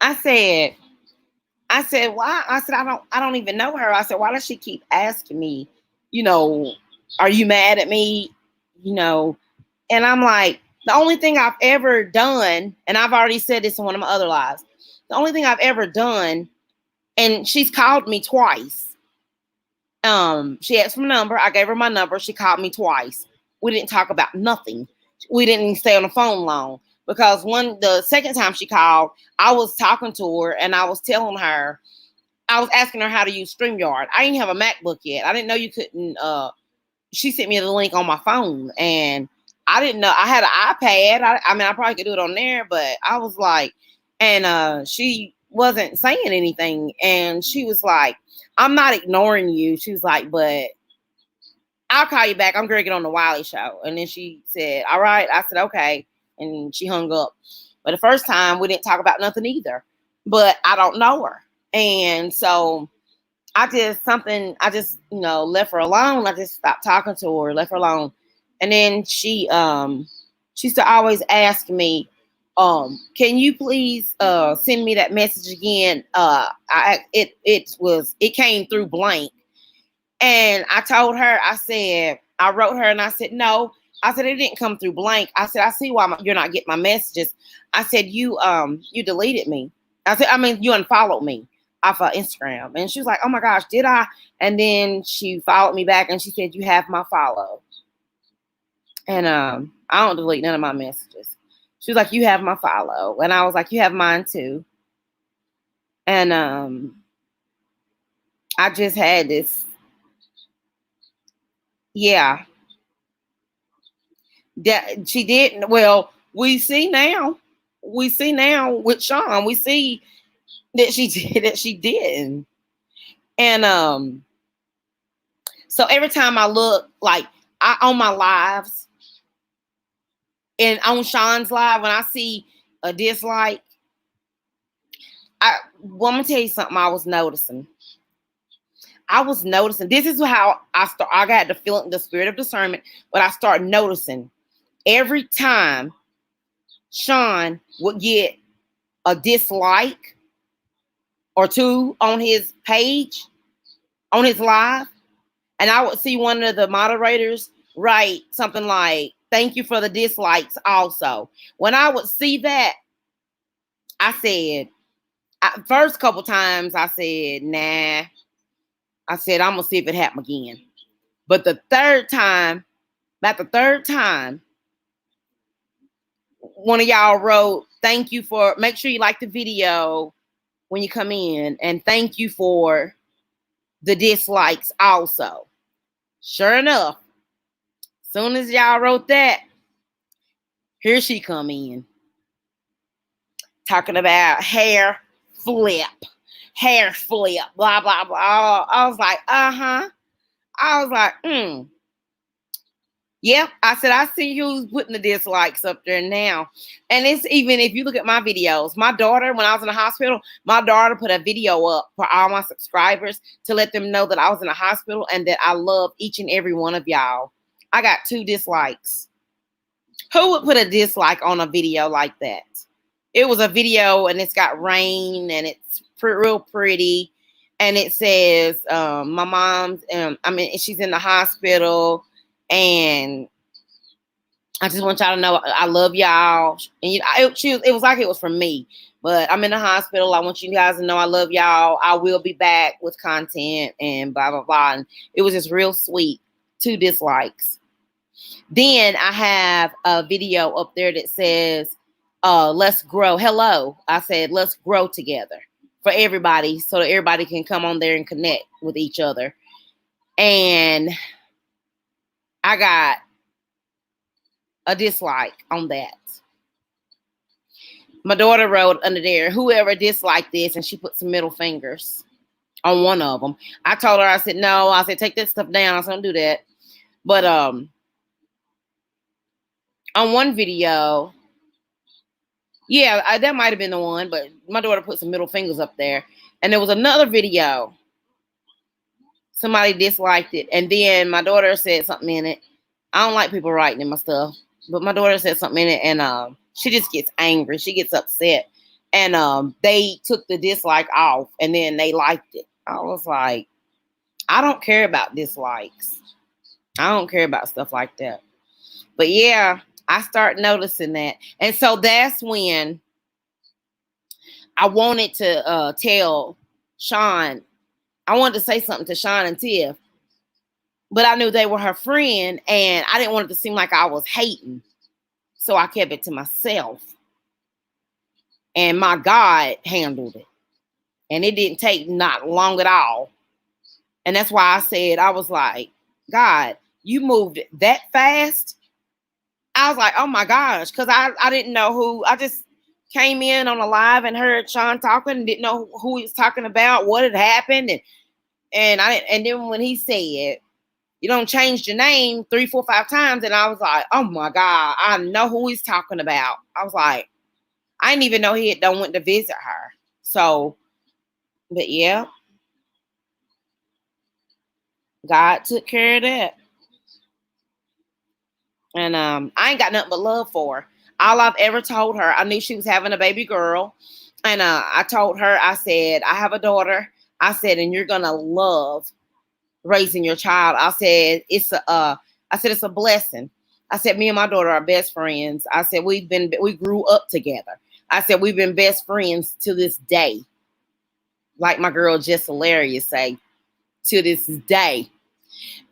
Speaker 1: I said, why? I said, I don't even know her. I said, why does she keep asking me, are you mad at me? And I'm like, the only thing I've ever done, and I've already said this in one of my other lives, the only thing I've ever done, and she's called me twice. She asked for my number. I gave her my number. She called me twice. We didn't talk about nothing. We didn't even stay on the phone long, because the second time she called, I was talking to her and I was telling her, I was asking her how to use StreamYard. I didn't have a MacBook yet. I didn't know you couldn't. She sent me the link on my phone, and I didn't know. I had an iPad. I mean, I probably could do it on there, but I was like, and she wasn't saying anything, and she was like, I'm not ignoring you. She was like, but I'll call you back. I'm going to get on the Wiley show. And then she said, all right. I said, okay. And she hung up. But the first time we didn't talk about nothing either, but I don't know her. And so I just, left her alone. I just stopped talking to her, left her alone. And then she used to always ask me, can you please send me that message again? It came through blank. And I told her, I wrote her and I said, no. I said, it didn't come through blank. I said, I see why you're not getting my messages. I said, you deleted me. You unfollowed me off of Instagram. And she was like, oh my gosh, did I? And then she followed me back and she said, you have my follow. And I don't delete none of my messages. She was like, you have my follow. And I was like, you have mine too. And I just had this, yeah. That she didn't. Well, we see now with Sean, we see that she did that she didn't. And so every time I look, like I on my lives and on Sean's live, when I see a dislike, well, I'm gonna tell you something I was noticing. This is how I got the feeling, the spirit of discernment, but I started noticing every time Sean would get a dislike or two on his page, on his live, and I would see one of the moderators write something like, thank you for the dislikes also. When I would see that, I said, first couple times I said, nah. I said, I'm going to see if it happens again. But the third time, one of y'all wrote, thank you for, make sure you like the video when you come in, and thank you for the dislikes also. Sure enough, soon as y'all wrote that, here she come in. Talking about hair flip, blah, blah, blah. I was like, I was like, Yep. I said, I see who's putting the dislikes up there now. And it's even, if you look at my videos, my daughter, when I was in the hospital, my daughter put a video up for all my subscribers to let them know that I was in the hospital and that I love each and every one of y'all. I got 2 dislikes. Who would put a dislike on a video like that? It was a video and it's got rain and it's real pretty. And it says, my mom's, she's in the hospital. And I just want y'all to know I love y'all. And it was like it was for me. But I'm in the hospital. I want you guys to know I love y'all. I will be back with content and blah, blah, blah. And it was just real sweet. 2 dislikes. Then I have a video up there that says, let's grow. Hello. I said, let's grow together for everybody so that everybody can come on there and connect with each other. And I got a dislike on that. My daughter wrote under there, whoever disliked this, and she put some middle fingers on one of them. I told her, I said, no. I said, take that stuff down. I said, don't do that. But on one video, yeah, that might have been the one, but my daughter put some middle fingers up there. And there was another video. Somebody disliked it. And then my daughter said something in it. I don't like people writing in my stuff. But my daughter said something in it, and she just gets angry. She gets upset. And they took the dislike off, and then they liked it. I was like, I don't care about dislikes. I don't care about stuff like that. But yeah, I start noticing that. And so that's when I wanted to tell Sean. I wanted to say something to Sean and Tiff. But I knew they were her friend, and I didn't want it to seem like I was hating. So I kept it to myself. And my God handled it. And it didn't take not long at all. And that's why I said, I was like, God, you moved that fast? I was like, oh my gosh, because I didn't know who. I just came in on a live and heard Sean talking and didn't know who he was talking about, what had happened. And then when he said, you don't change your name 3, 4, 5 times. And I was like, oh my God, I know who he's talking about. I was like, I didn't even know he had done went to visit her. So, but yeah, God took care of that. And I ain't got nothing but love for her. All I've ever told her, I knew she was having a baby girl. And I told her, I said, I have a daughter. I said, and you're going to love raising your child. I said, it's a blessing. I said, me and my daughter are best friends. I said, we grew up together. I said, we've been best friends to this day. Like my girl Jess Hilarious say, to this day.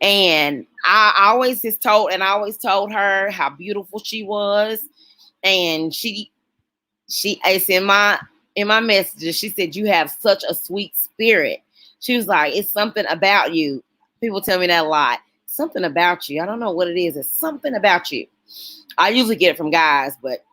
Speaker 1: And I always just told, and I always told her how beautiful she was. And it's in my messages. She said, "You have such a sweet spirit." She was like, "It's something about you." People tell me that a lot. Something about you. I don't know what it is. It's something about you. I usually get it from guys, but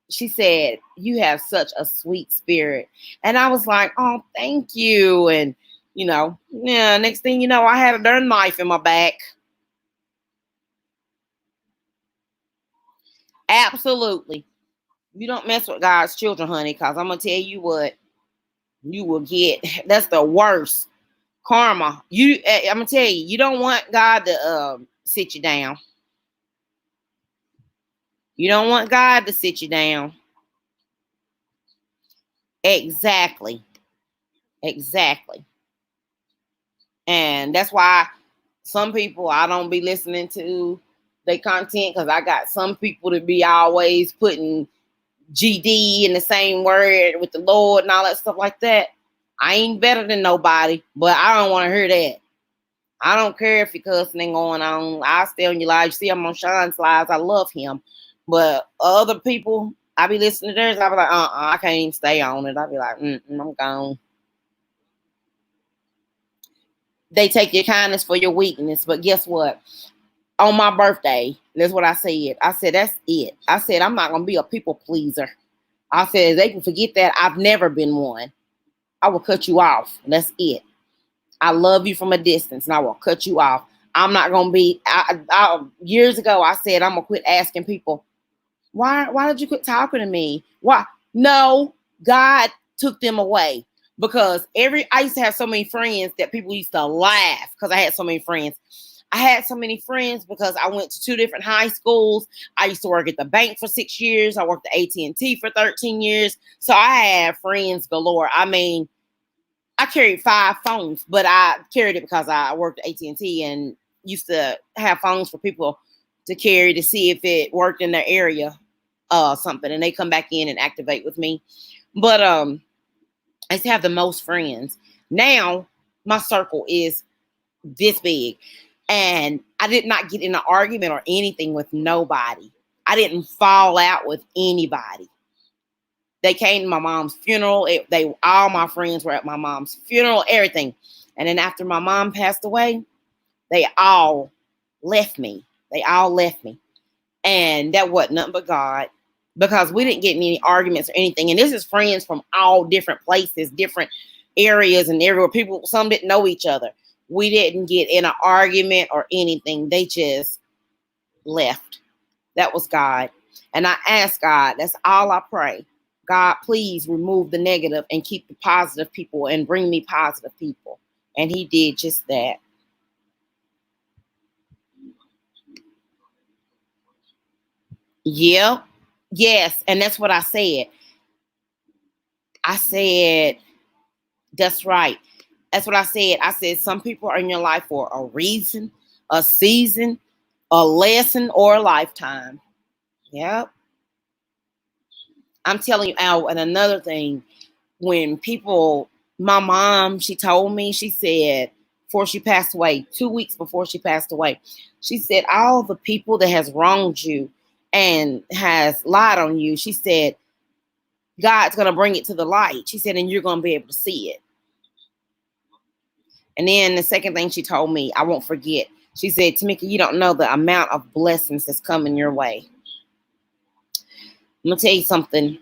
Speaker 1: she said, "You have such a sweet spirit." And I was like, "Oh, thank you." And, yeah, next thing you know, I had a darn knife in my back. Absolutely. You don't mess with God's children, honey, because I'm going to tell you what you will get. That's the worst karma. I'm going to tell you, you don't want God to sit you down. You don't want God to sit you down. Exactly. Exactly. And that's why some people I don't be listening to their content, because I got some people to be always putting GD in the same word with the Lord and all that stuff like that. I ain't better than nobody, but I don't want to hear that. I don't care if you're cussing and going on. I'll stay on your live. You see, I'm on Sean's lives. I love him. But other people, I be listening to theirs. I be like, I can't even stay on it. I be like, I'm gone. They take your kindness for your weakness. But guess what? On my birthday, that's what I said. I said, that's it. I said, I'm not going to be a people pleaser. I said, they can forget that. I've never been one. I will cut you off. That's it. I love you from a distance, and I will cut you off. I'm not going to be, years ago, I said, I'm going to quit asking people, why did you quit talking to me? Why? No, God took them away. Because I used to have so many friends that people used to laugh because I had so many friends. I had so many friends because I went to 2 different high schools. I used to work at the bank for 6 years. I worked at AT&T for 13 years. So I had friends galore. I mean, I carried 5 phones, but I carried it because I worked at AT&T and used to have phones for people to carry to see if it worked in their area, something, and they come back in and activate with me. But I used to have the most friends. Now my circle is this big, and I did not get in an argument or anything with nobody. I didn't fall out with anybody. They came to my mom's funeral. All my friends were at my mom's funeral, everything. And then after my mom passed away, they all left me. They all left me. And that wasn't nothing but God, because we didn't get in any arguments or anything. And this is friends from all different places, different areas and everywhere. People, some didn't know each other. We didn't get in an argument or anything. They just left. That was God. And I asked God, that's all I pray. God, please remove the negative and keep the positive people and bring me positive people. And he did just that. Yep. Yes. And that's what I said. I said, that's right. That's what I said. I said, some people are in your life for a reason, a season, a lesson, or a lifetime. Yep. I'm telling you, Al, and another thing, when people, my mom, she told me, she said, before she passed away, 2 weeks before she passed away, she said, all the people that has wronged you and has lied on you, she said, God's going to bring it to the light. She said, and you're going to be able to see it. And then the second thing she told me, I won't forget. She said, Tameka, you don't know the amount of blessings that's coming your way. I'm going to tell you something.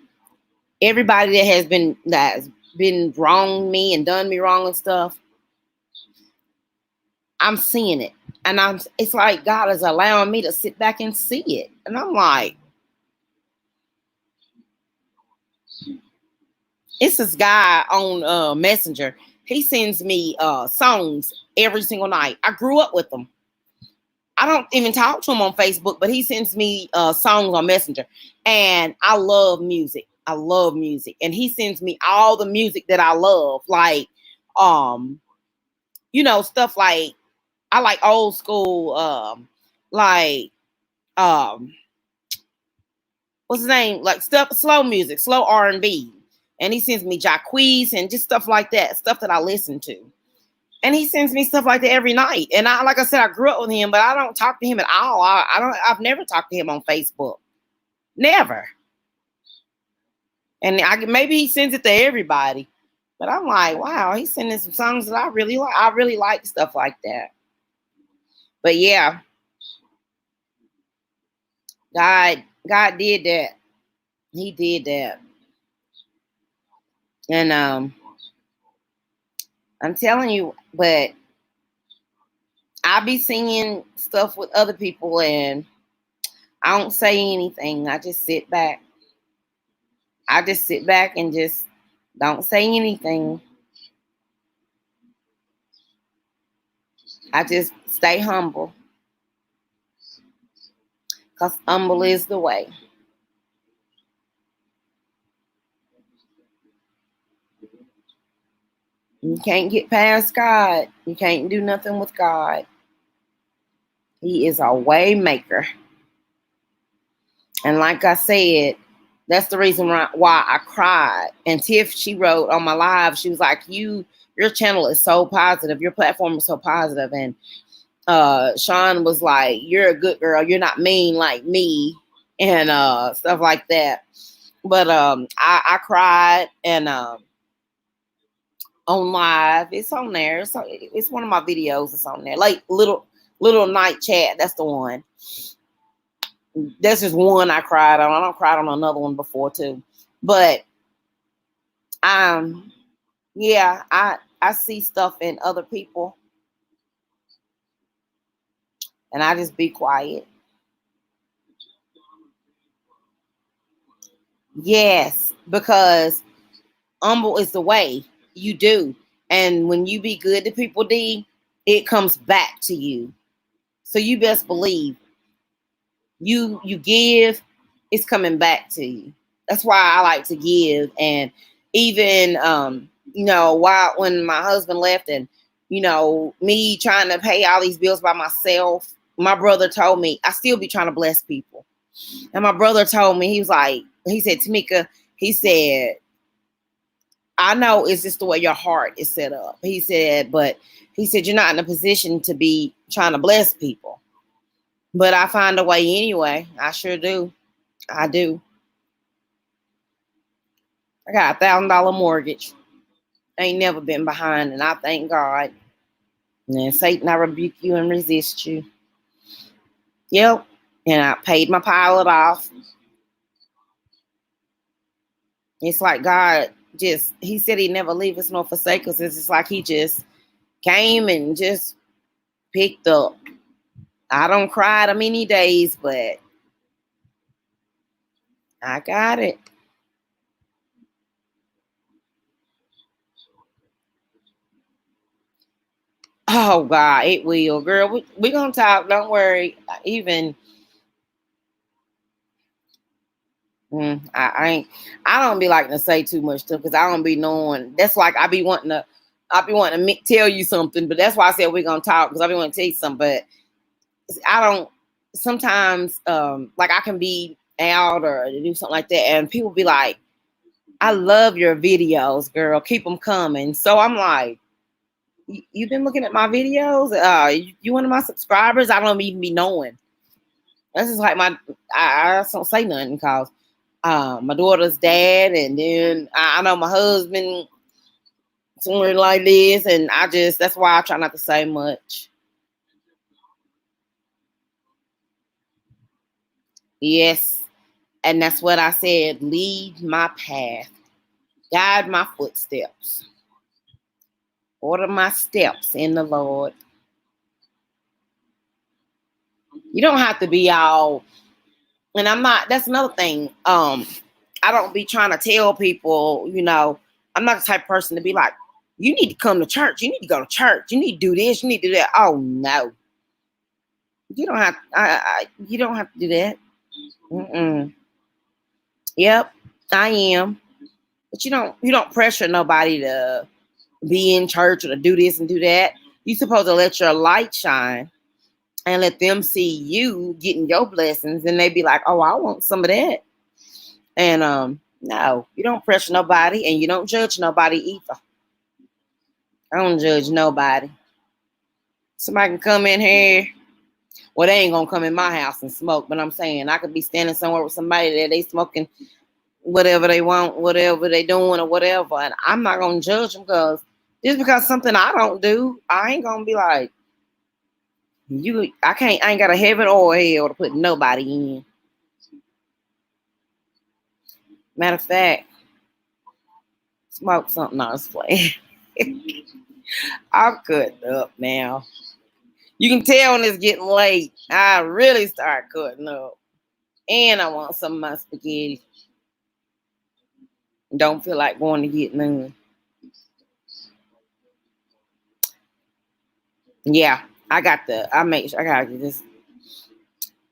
Speaker 1: Everybody that has been wrong me and done me wrong and stuff, I'm seeing it. And it's like God is allowing me to sit back and see it. And I'm like, it's this guy on Messenger. He sends me songs every single night. I grew up with him. I don't even talk to him on Facebook, but he sends me songs on Messenger. And I love music. I love music. And he sends me all the music that I love. Like, stuff like, I like old school, like, what's his name? Like stuff, slow music, slow R&B. And he sends me Jacquees and just stuff like that, stuff that I listen to. And he sends me stuff like that every night. And like I said, I grew up with him, but I don't talk to him at all. I've never talked to him on Facebook. Never. And maybe he sends it to everybody. But I'm like, wow, he's sending some songs that I really like. I really like stuff like that. But yeah, God did that. He did that. And I'm telling you, but I be singing stuff with other people and I don't say anything. I just sit back. I just sit back and just don't say anything. I just stay humble. Because humble is the way. You can't get past God. You can't do nothing with God. He is a way maker. And like I said, that's the reason why I cried. And Tiff, she wrote on my live, she was like, your channel is so positive. Your platform is so positive. And Sean was like, you're a good girl. You're not mean like me and stuff like that. But I cried and on live. It's on there. It's one of my videos. It's on there. Like little night chat. That's the one. That's just one I cried on. I don't cried on another one before too. But yeah, I see stuff in other people and I just be quiet. Yes, because humble is the way. You do. And when you be good to people, D, it comes back to you. So you best believe you give, it's coming back to you. That's why I like to give. And even when my husband left and me trying to pay all these bills by myself, my brother told me I still be trying to bless people. And my brother told me, he said, Tameka, he said, I know it's just the way your heart is set up. He said, but he said, you're not in a position to be trying to bless people. But I find a way anyway. I sure do. I do. I got $1,000 mortgage. I ain't never been behind, and I thank God. And Satan, I rebuke you and resist you. Yep. And I paid my pilot off. It's like God he said he never leave us nor forsake us. It's just like he just came and just picked up. I don't cry to many days, but I got it. Oh God, it will, girl. We gonna talk. Don't worry. Even I don't be liking to say too much stuff because I don't be knowing. That's like I be wanting to tell you something, but that's why I said we're gonna talk because I be wanting to tell you something, but I don't. Sometimes, like I can be out or do something like that, and people be like, "I love your videos, girl. Keep them coming." So I'm like, "You've been looking at my videos? You one of my subscribers? I don't even be knowing." That's just like I don't say nothing because my daughter's dad, and then I know my husband, somewhere like this, and that's why I try not to say much. Yes, and that's what I said. Lead my path, guide my footsteps, order my steps in the Lord. You don't have to be all, and I'm not. That's another thing. I don't be trying to tell people, I'm not the type of person to be like, you need to come to church. You need to go to church. You need to do this. You need to do that. Oh no, you don't have. You don't have to do that. Mm-mm. Yep, I am. But you don't pressure nobody to be in church or to do this and do that. You supposed to let your light shine and let them see you getting your blessings, and they be like, oh, I want some of that. And no, you don't pressure nobody and you don't judge nobody either. I don't judge nobody. Somebody can come in here. Well, they ain't gonna come in my house and smoke, but I'm saying I could be standing somewhere with somebody that they smoking whatever they want, whatever they doing or whatever, and I'm not gonna judge them because just because something I don't do, I ain't gonna be like you. I ain't got a heaven or a hell to put nobody in. Matter of fact, smoke something else, play. I'm cutting up now. You can tell when it's getting late. I really start cutting up. And I want some of my spaghetti. Don't feel like going to get none. Yeah, I make sure I gotta get this.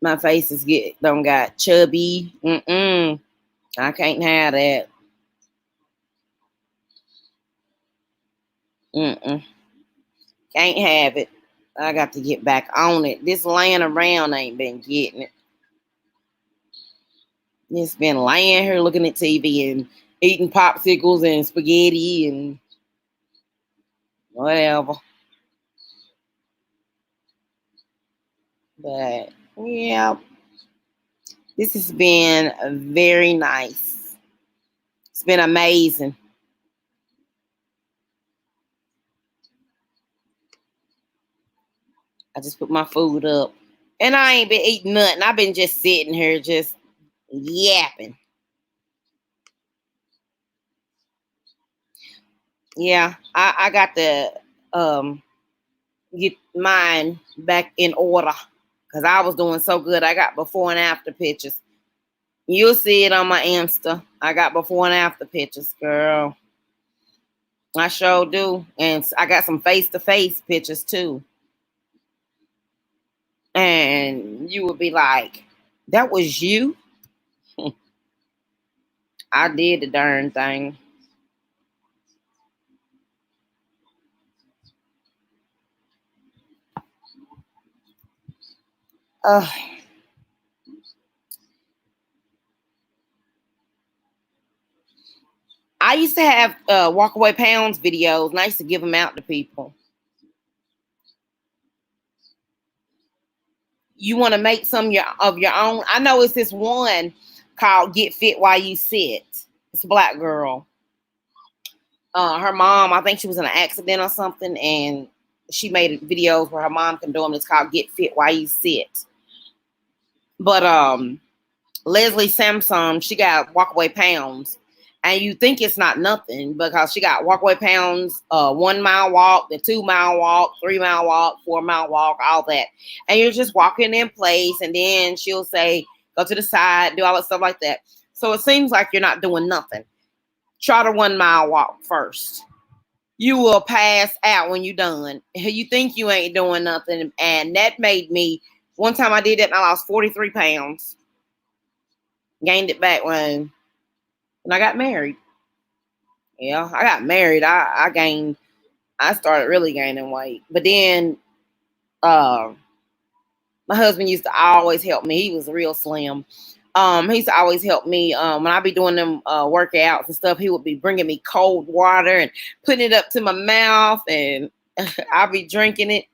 Speaker 1: My face is don't got chubby. I can't have that. Mm-mm. Can't have it. I got to get back on it. This laying around ain't been getting it. It's been laying here looking at TV and eating popsicles and spaghetti and whatever. But yeah, this has been very nice. It's been amazing. I just put my food up. And I ain't been eating nothing. I've been just sitting here just yapping. Yeah, I got to get mine back in order because I was doing so good. I got before and after pictures. You'll see it on my Insta. I got before and after pictures, girl. I sure do. And I got some face to face pictures too. And you would be like, that was you? I did the darn thing. Uh, I used to have walk away pounds videos, and I used to give them out to people. You want to make some of your own? I know it's this one called "Get Fit While You Sit." It's a black girl. Her mom, I think she was in an accident or something, and she made videos where her mom can do them. It's called "Get Fit While You Sit." But Leslie Samson, she got walkaway pounds. And you think it's not nothing because she got walkaway pounds, 1 mile walk, the 2 mile walk, 3 mile walk, 4 mile walk, all that. And you're just walking in place, and then she'll say, go to the side, do all that stuff like that. So it seems like you're not doing nothing. Try the 1 mile walk first. You will pass out when you're done. You think you ain't doing nothing. And that made me, one time I did that and I lost 43 pounds. Gained it back when I got married. Yeah, I got married. I started really gaining weight. But then uh, my husband used to always help me. He was real slim. He used to always help me when I be doing them workouts and stuff. He would be bringing me cold water and putting it up to my mouth, and I'll be drinking it.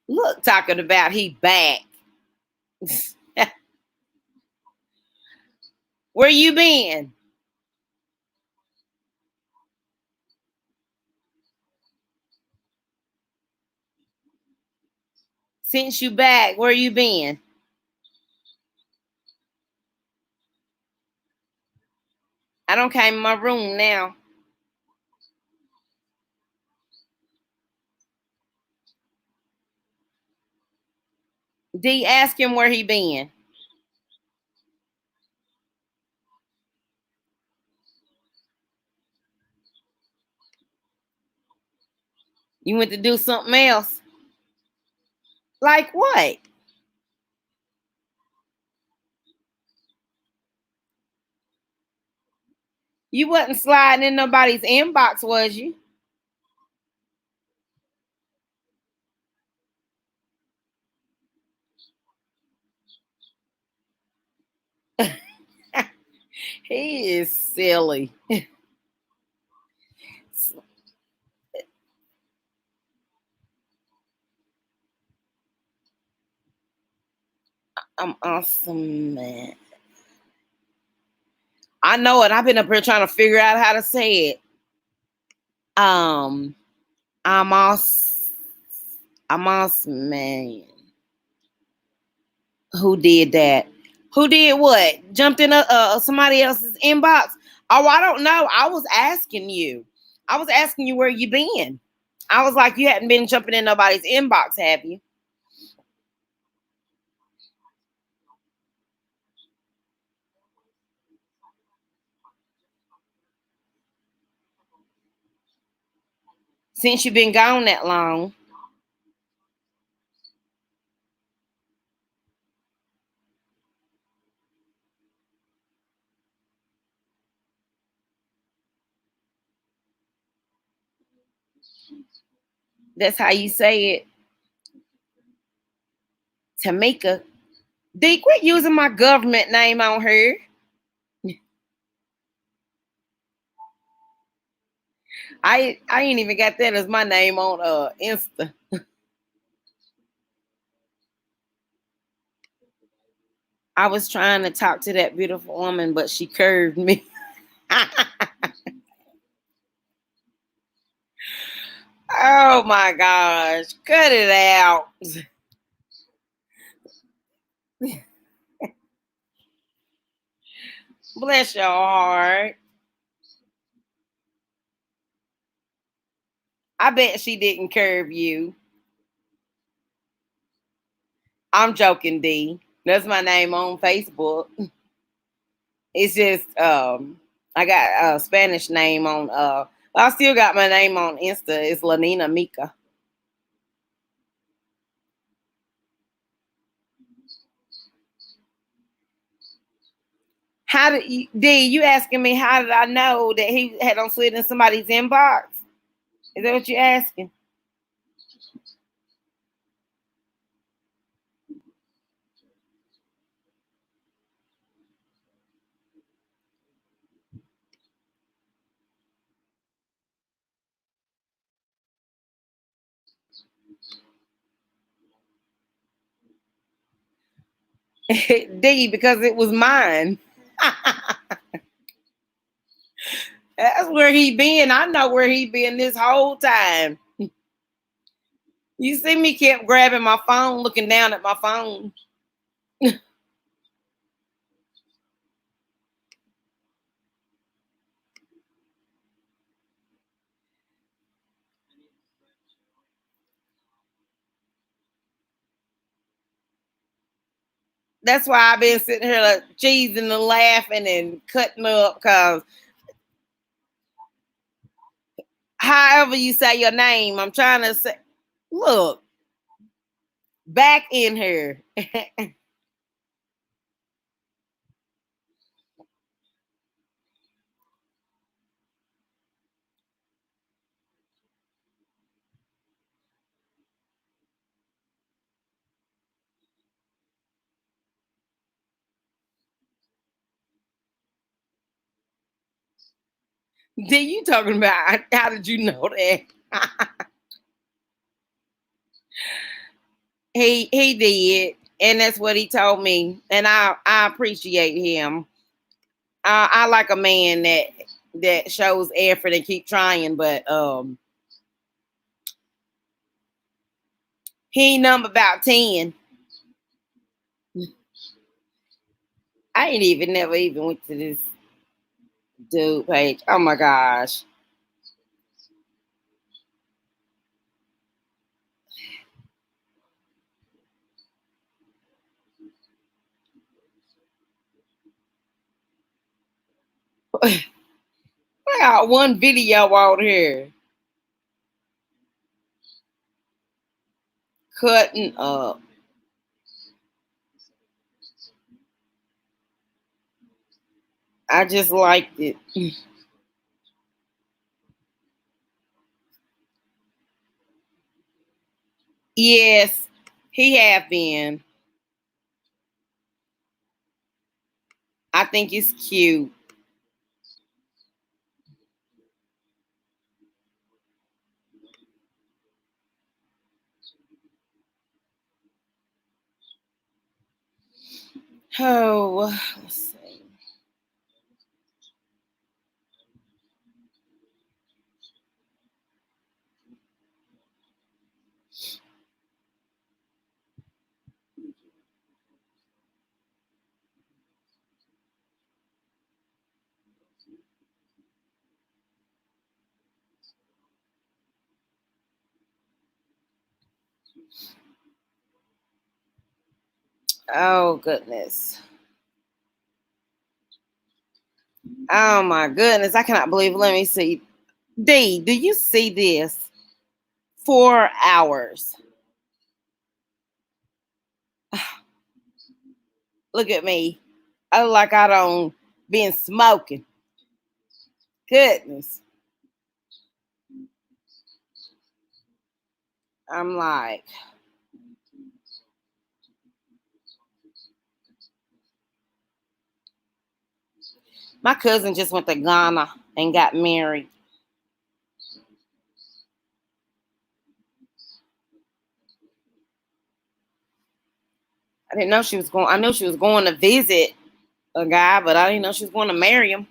Speaker 1: Look, talking about he back. Where you been? Since you back, where you been? I don't came in my room now. D, ask him where he been. You went to do something else. Like what? You wasn't sliding in nobody's inbox, was you? He is silly. I'm awesome, man. I know it. I've been up here trying to figure out how to say it. Um, I'm awesome. I'm awesome, man. Who did that? Who did what? Jumped in somebody else's inbox? Oh, I don't know. I was asking you. I was asking you where you been. I was like, you hadn't been jumping in nobody's inbox, have you? Since you've been gone that long. That's how you say it. Tameka. D, quit using my government name on her. I ain't even got that as my name on Insta. I was trying to talk to that beautiful woman, but she curved me. Oh my gosh. Cut it out. Bless your heart. I bet she didn't curve you. I'm joking, D. That's my name on Facebook. It's just I got a Spanish name on I still got my name on Insta. It's Lanina Mika. How did you D, you asking me how did I know that he had on slid in somebody's inbox? Is that what you're asking? D, because it was mine. That's where he been. I know where he been this whole time. You see me kept grabbing my phone, looking down at my phone. That's why I've been sitting here like cheesing and laughing and cutting up because however you say your name, I'm trying to say, look, back in here. Then you talking about how did you know that? He did, and that's what he told me, and I appreciate him. I like a man that shows effort and keep trying, but he ain't number about 10. I ain't even never even went to this dude page. Oh my gosh. I got one video out here cutting up. I just liked it. Yes, he have been. I think it's cute. Oh, let's see. Oh goodness. Oh my goodness. I cannot believe. Let me see. D, do you see this? 4 hours. Look at me. I look like I don't been smoking. Goodness. I'm like, my cousin just went to Ghana and got married. I didn't know she was going. I knew she was going to visit a guy, but I didn't know she was going to marry him.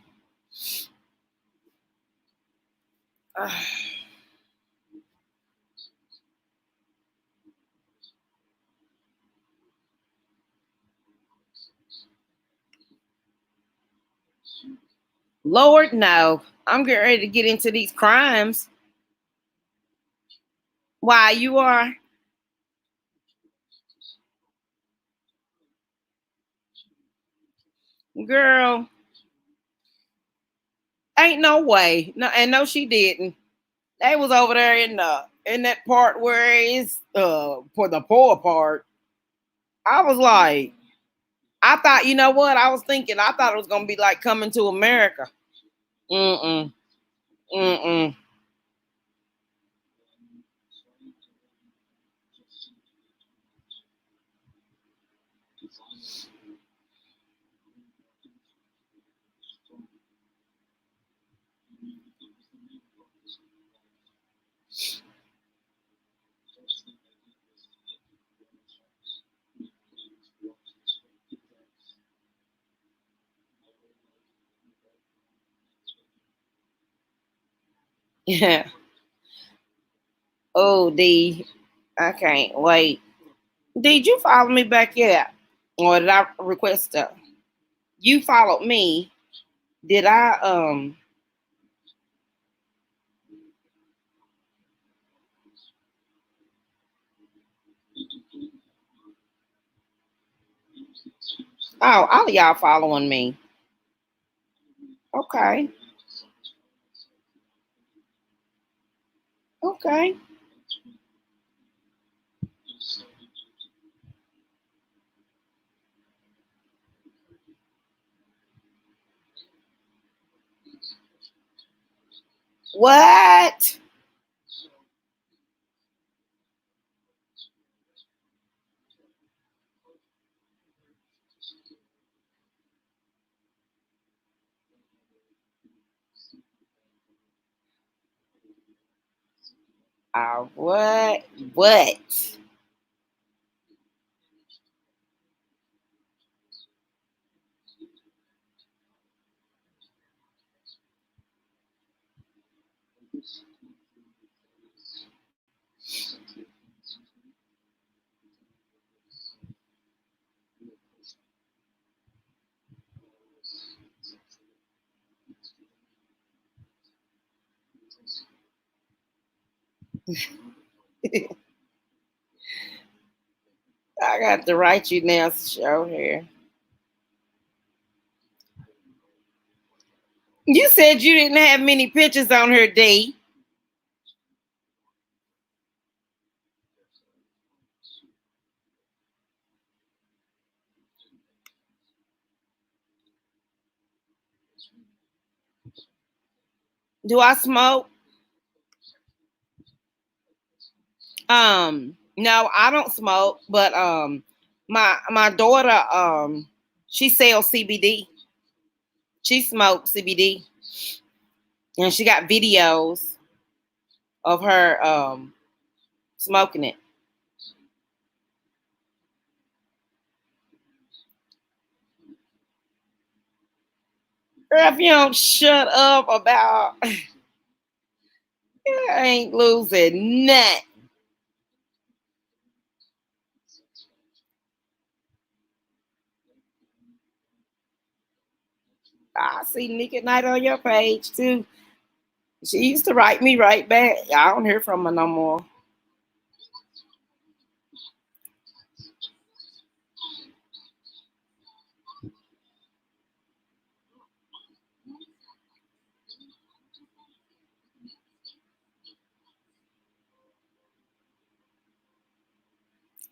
Speaker 1: Lord, no. I'm getting ready to get into these crimes. Why you are? Girl, ain't no way. No, and no, she didn't. They was over there in that part where it's for the poor part. I was like, I thought, you know what? I was thinking, I thought it was gonna be like Coming to America. Mm-mm. Mm-mm. Yeah. Oh, D. I can't wait. Did you follow me back yet? Or did I request stuff? You followed me. Did I oh, all of y'all following me. Okay. Okay. What? What? What? I got to write you now, show here. You said you didn't have many pictures on her, D. Do I smoke? No, I don't smoke, but my daughter she sells CBD. She smokes CBD, and she got videos of her smoking it. Girl, if you don't shut up about, I ain't losing nothing. I see Nick at Night on your page too. She used to write me right back. I don't hear from her no more.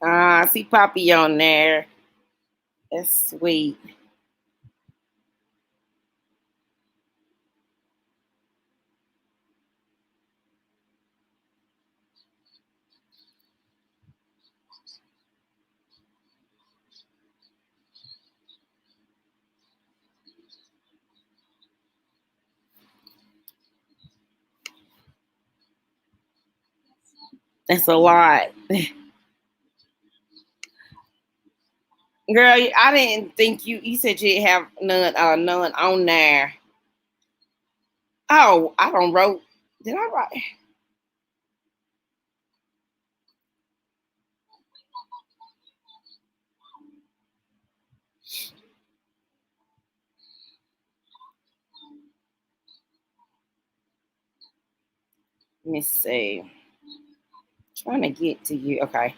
Speaker 1: I see Poppy on there. That's sweet. That's a lot. Girl, I didn't think you said you didn't have none on there. Oh, I don't wrote. Did I write? Let me see. Trying to get to you. Okay.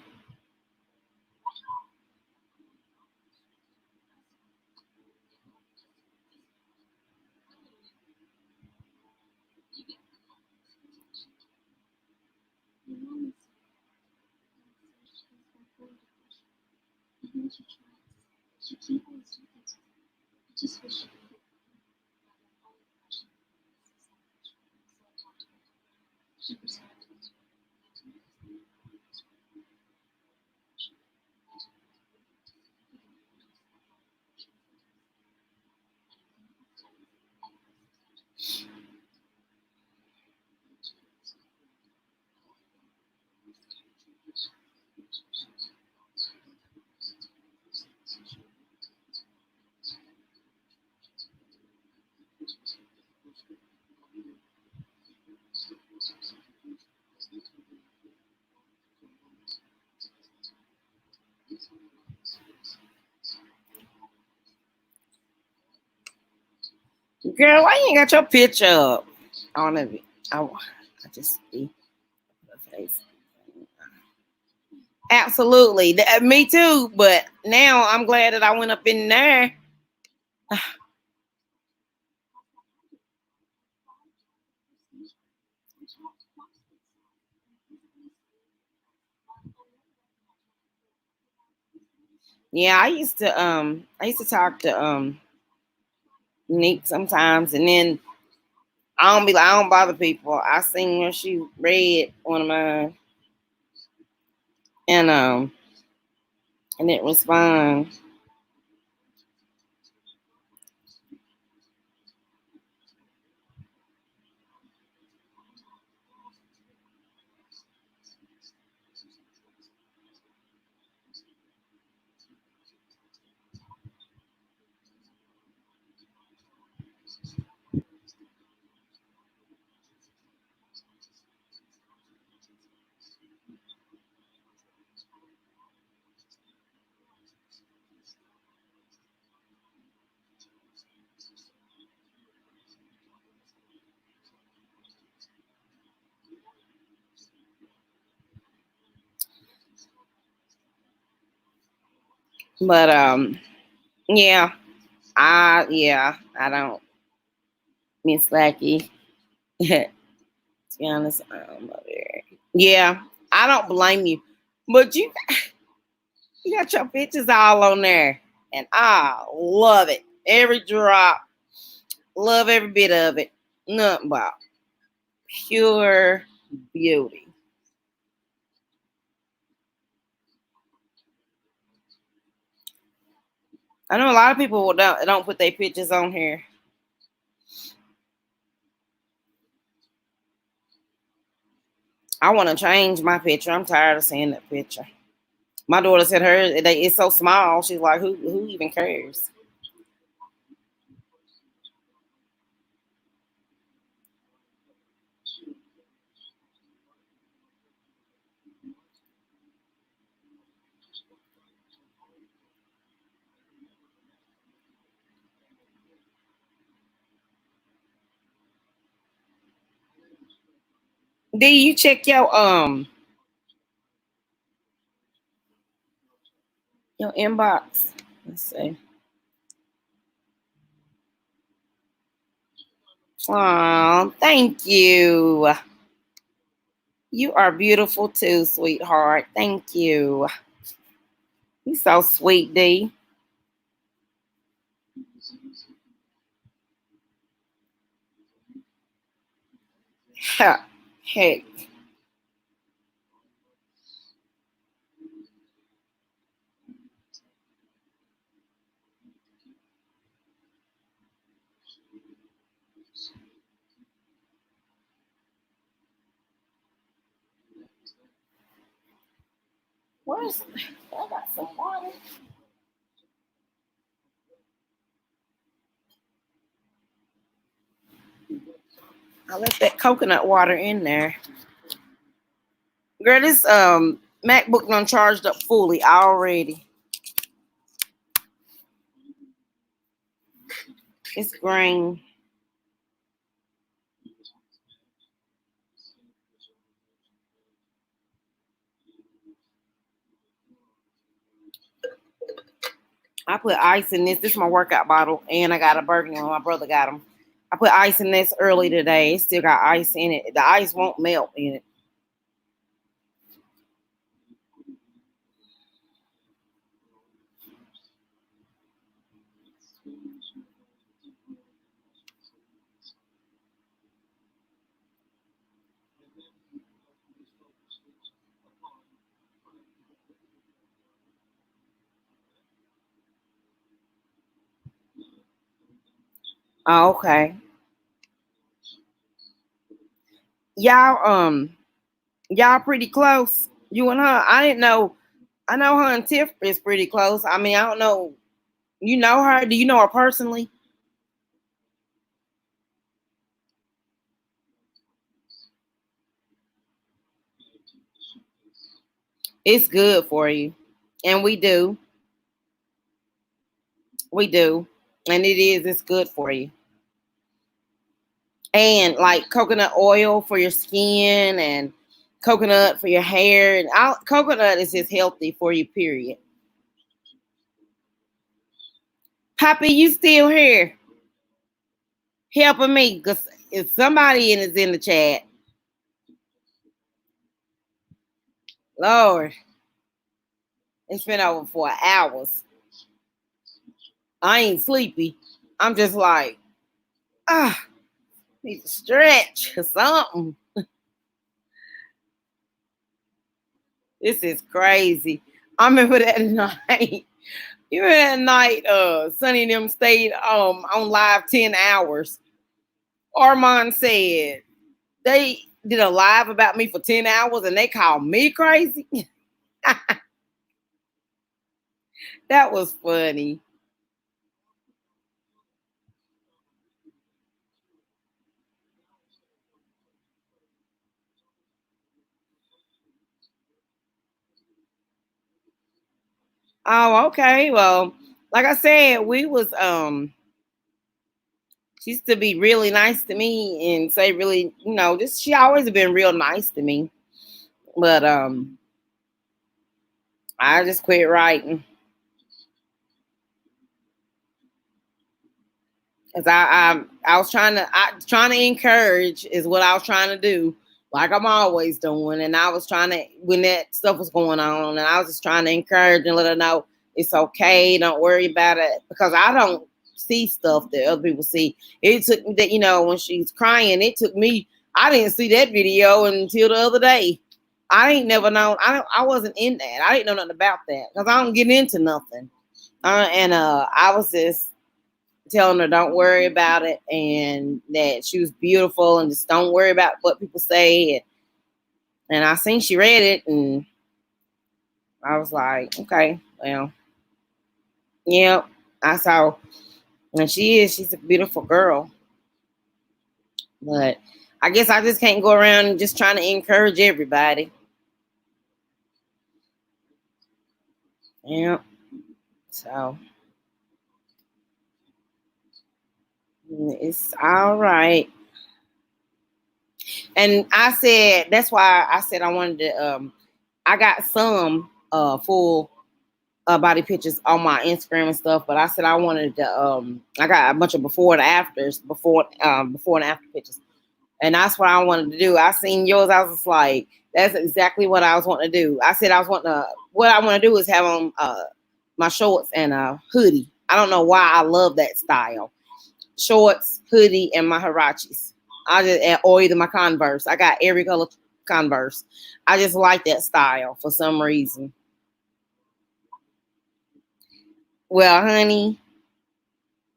Speaker 1: Girl, why you ain't got your picture up on it? I just see the face. Absolutely. Me too. But now I'm glad that I went up in there. Yeah, I used to talk to Nick sometimes, and then I don't bother people. I seen when she read one of mine, and it was fine. But yeah, I don't miss Lackey. To be honest, yeah, I don't blame you, but you got your pictures all on there, and I love it. Every drop, love every bit of it. Nothing but pure beauty. I know a lot of people don't put their pictures on here. I want to change my picture. I'm tired of seeing that picture. My daughter said it's so small. She's like, who even cares? D, you check your inbox. Let's see. Oh, thank you. You are beautiful too, sweetheart. Thank you. You so sweet, D. Heck. Where's I got some water? I left that coconut water in there. Girl, this MacBook done charged up fully already. It's green. I put ice in this. This is my workout bottle, and I got a burger one. My brother got them. I put ice in this early today. It still got ice in it. The ice won't melt in it. Oh, okay. Y'all, y'all pretty close. You and her. I didn't know. I know her and Tiff is pretty close. I mean, I don't know. You know her? Do you know her personally? It's good for you, and we do. We do, and it is. It's good for you. And like coconut oil for your skin and coconut for your hair. And coconut is just healthy for you, period. Poppy, you still here helping me? Because if somebody is in the chat, Lord, it's been over 4 hours. I ain't sleepy. I'm just like, ah, need to stretch or something. This is crazy. I remember that night. You remember that night Sonny and them stayed on live 10 hours. Armand said they did a live about me for 10 hours and they called me crazy. That was funny. Oh, okay. Well, like I said, we was she used to be really nice to me and say really, just she always been real nice to me. But I just quit writing. Cause I was trying to encourage is what I was trying to do, like I'm always doing. And I was trying to when that stuff was going on, and I was just trying to encourage and let her know it's okay, don't worry about it, because I don't see stuff that other people see. It took me that when she's crying, it took me. I didn't see that video until the other day. I ain't never known. I wasn't in that. I didn't know nothing about that because I don't get into nothing. And I was just telling her don't worry about it and that she was beautiful and just don't worry about what people say. And I seen she read it and I was like, okay, well, yeah, I saw. And she's a beautiful girl. But I guess I just can't go around just trying to encourage everybody. Yeah. So it's all right. And I said that's why I said I wanted to. I got some full body pictures on my Instagram and stuff, but I said I wanted to. I got a bunch of before and afters, before and after pictures, and that's what I wanted to do. I seen yours. I was just like, that's exactly what I was wanting to do. I said I was wanting to. What I want to do is have on my shorts and a hoodie. I don't know why I love that style. Shorts, hoodie, and my Hirachis. I just or either my Converse. I got every color Converse. I just like that style for some reason. Well, honey,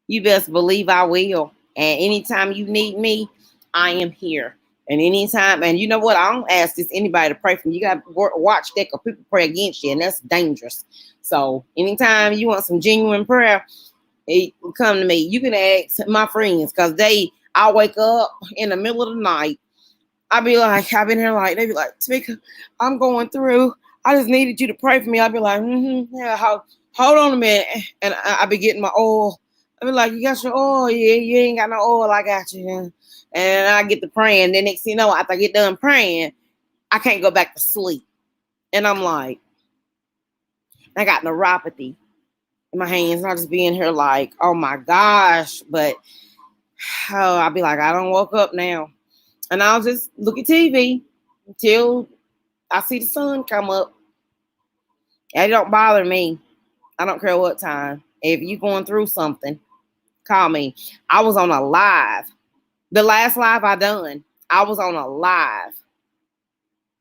Speaker 1: you best believe I will. And anytime you need me, I am here. And anytime, and you know what? I don't ask this anybody to pray for me. You got to watch that because people pray against you, and that's dangerous. So anytime you want some genuine prayer, come to me. You can ask my friends because I wake up in the middle of the night. I'll be like, I've been here like, they be like, Tameka, I'm going through. I just needed you to pray for me. I'll be like, yeah, hold on a minute. And I be getting my oil. I'll be like, you got your oil? Yeah, you ain't got no oil. I got you. And I get to praying. Then next thing you know, after I get done praying, I can't go back to sleep. And I'm like, I got neuropathy in my hands. And I just be in here like, oh my gosh. But I'll be like, I don't woke up now. And I'll just look at TV until I see the sun come up. It don't bother me. I don't care what time. If you going through something, call me. I was on a live. The last live I done, I was on a live.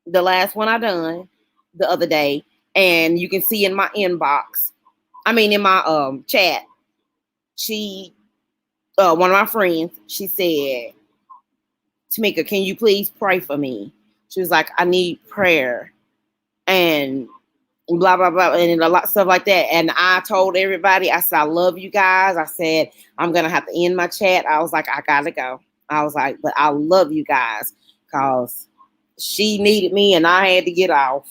Speaker 1: The last one I done the other day. And you can see in my inbox. I mean in my chat. She one of my friends, she said, Tameka, can you please pray for me? She was like, I need prayer. And blah blah blah and a lot of stuff like that. And I told everybody, I said, I love you guys. I said, I'm gonna have to end my chat. I was like, I gotta go. I was like, but I love you guys because she needed me and I had to get off.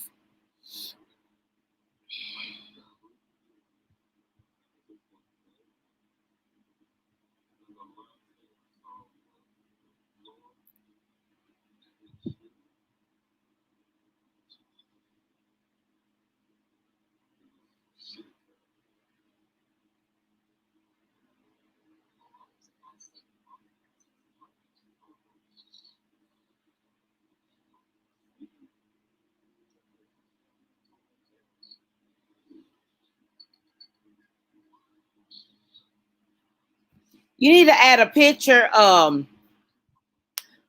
Speaker 1: You need to add a picture on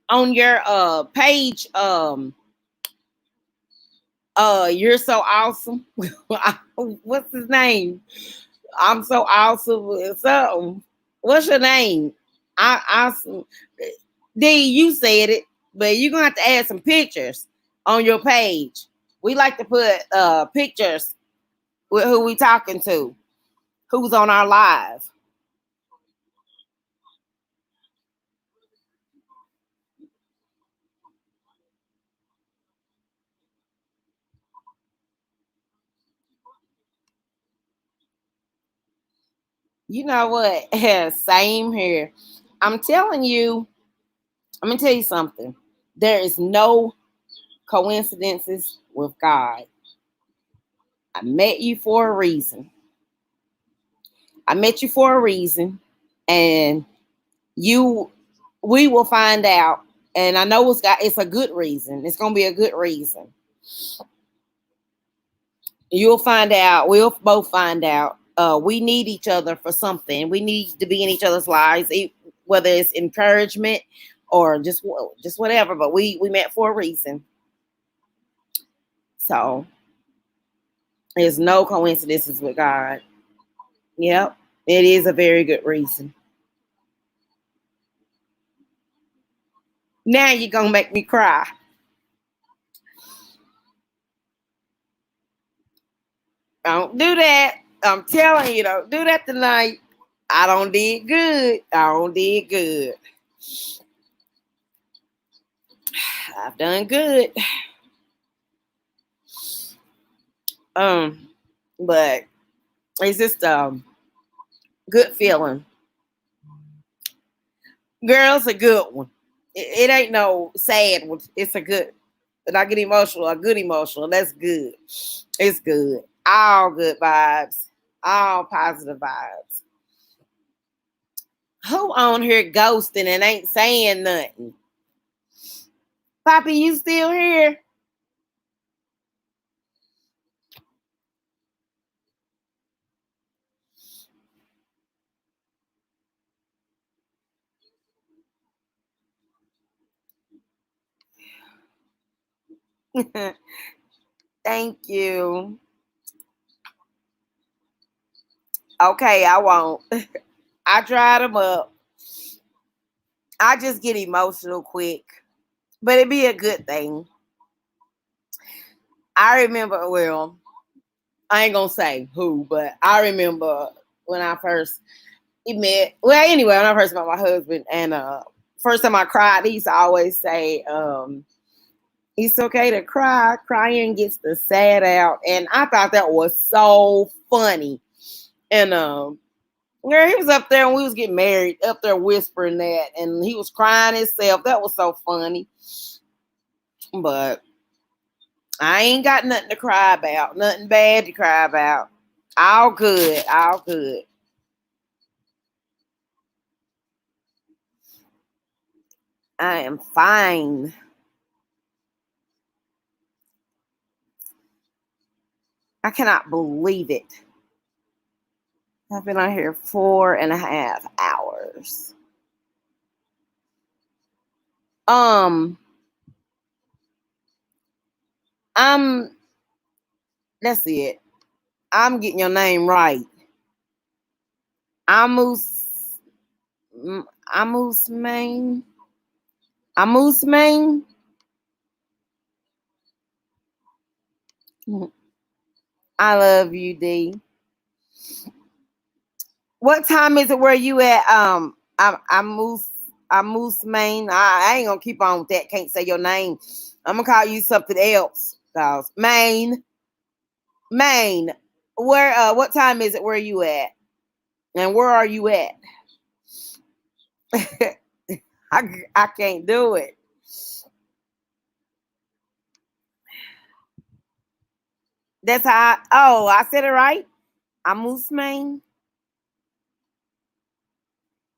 Speaker 1: your page. You're so awesome. What's his name? I'm so awesome. So, what's your name? Awesome. D, you said it, but you're gonna have to add some pictures on your page. We like to put pictures with who we talking to, who's on our live. You know what? Same here. I'm telling you, I'm gonna tell you something. There is no coincidences with God. I met you for a reason. I met you for a reason, and you, we will find out. And I know it's a good reason. It's gonna be a good reason. You'll find out. We'll both find out. We need each other for something. We need to be in each other's lives, whether it's encouragement or just whatever. But we met for a reason. So there's no coincidences with God. Yep, it is a very good reason. Now you're gonna make me cry. Don't do that. I'm telling you, don't do that tonight. I don't did good. I don't did good. I've done good. Um, but it's just good feeling. Girl's a good one. It ain't no sad. It's a good. And I get emotional. A good emotional. That's good. It's good. All good vibes. All positive vibes. Who on here ghosting and ain't saying nothing? Poppy, you still here? Thank you. Okay, I won't. I dried them up. I just get emotional quick, but it'd be a good thing. I remember, well, I ain't gonna say who, but I remember when I first met. Well, anyway, when I first met my husband, and first time I cried, he used to always say, "It's okay to cry. Crying gets the sad out," and I thought that was so funny. And where he was up there and we was getting married, up there whispering that, and he was crying himself. That was so funny. But I ain't got nothing to cry about, nothing bad to cry about. All good, all good. I am fine. I cannot believe it. I've been on here 4.5 hours. Um, I'm that's it. I'm getting your name right. Amus Amus Main. Amus Main. I love you, D. What time is it where you at? I'm Moose Main. I ain't gonna keep on with that. Can't say your name. I'm gonna call you something else. Cause Maine. Where? What time is it? Where you at? And where are you at? I can't do it. That's how. I said it right. I'm Moose Main.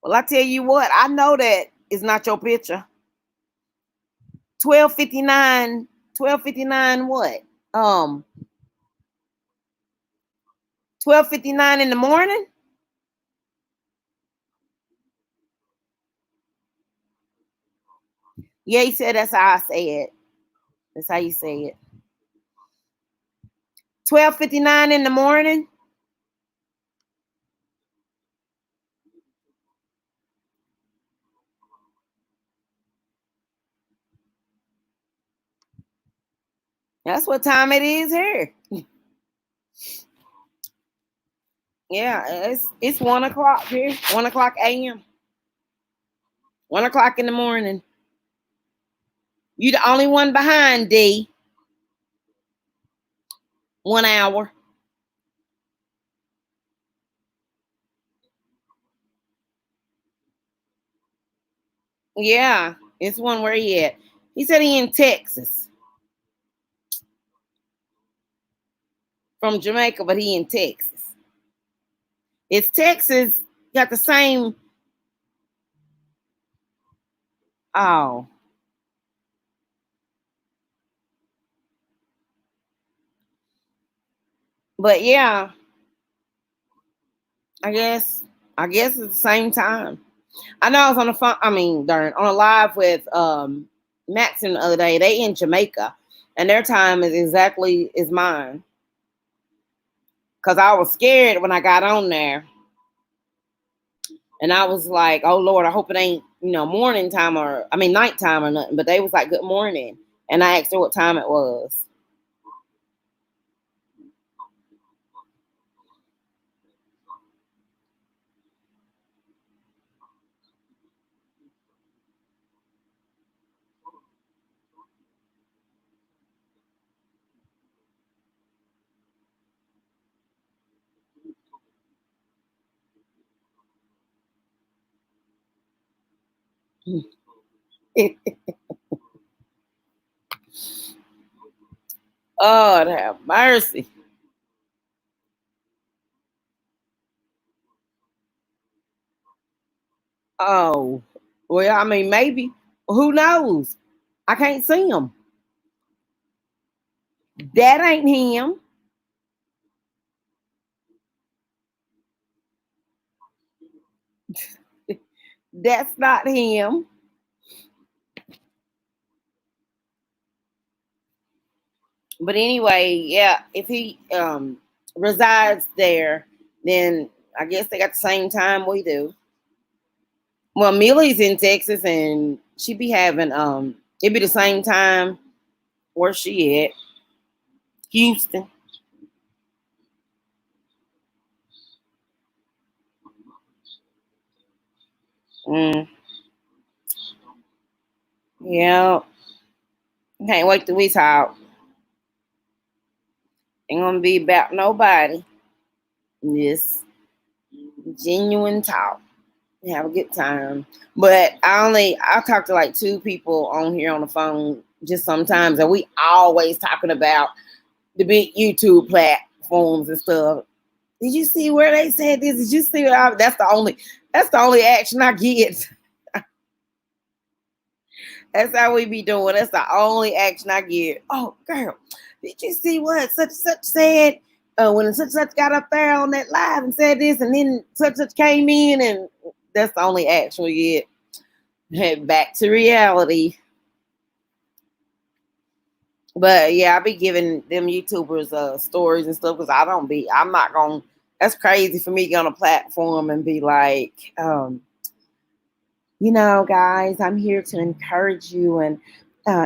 Speaker 1: Well, I tell you what. I know that is not your picture. 12:59. 12:59. What? 12:59 in the morning. Yeah, he said that's how I say it. That's how you say it. 12:59 in the morning. That's what time it is here. Yeah, it's 1 o'clock here. 1 o'clock a.m. 1 o'clock in the morning. You the only one behind D. 1 hour. Yeah, it's one where he at. He said he in Texas. From Jamaica, but he in Texas. It's Texas got the same. Oh, but yeah, I guess I guess it's the same time. I know I was on the phone. I mean, darn, on a live with Maxon the other day. They in Jamaica, and their time is exactly is mine. Cause I was scared when I got on there, and I was like, "Oh Lord, I hope it ain't morning time or I mean nighttime or nothing." But they was like, "Good morning," and I asked her what time it was. Oh, have mercy. Oh, well, I mean, maybe. Who knows? I can't see him. That ain't him. That's not him. But anyway, yeah, if he resides there, then I guess they got the same time we do. Well, Millie's in Texas, and she be having it be the same time where she at, Houston. Mm, yeah, can't wait till we talk. Ain't gonna be about nobody. This genuine talk. Have a good time. But I talk to like two people on here on the phone just sometimes, and we always talking about the big YouTube platforms and stuff. Did you see where they said this? Did you see what that's the only action I get. That's how we be doing. That's the only action I get. Oh girl, did you see what such and such said? When such and such got up there on that live and said this, and then such and such came in, and that's the only action we get. Head back to reality. But yeah, I be giving them YouTubers stories and stuff because I'm not gonna that's crazy for me to get on a platform and be like, guys, I'm here to encourage you and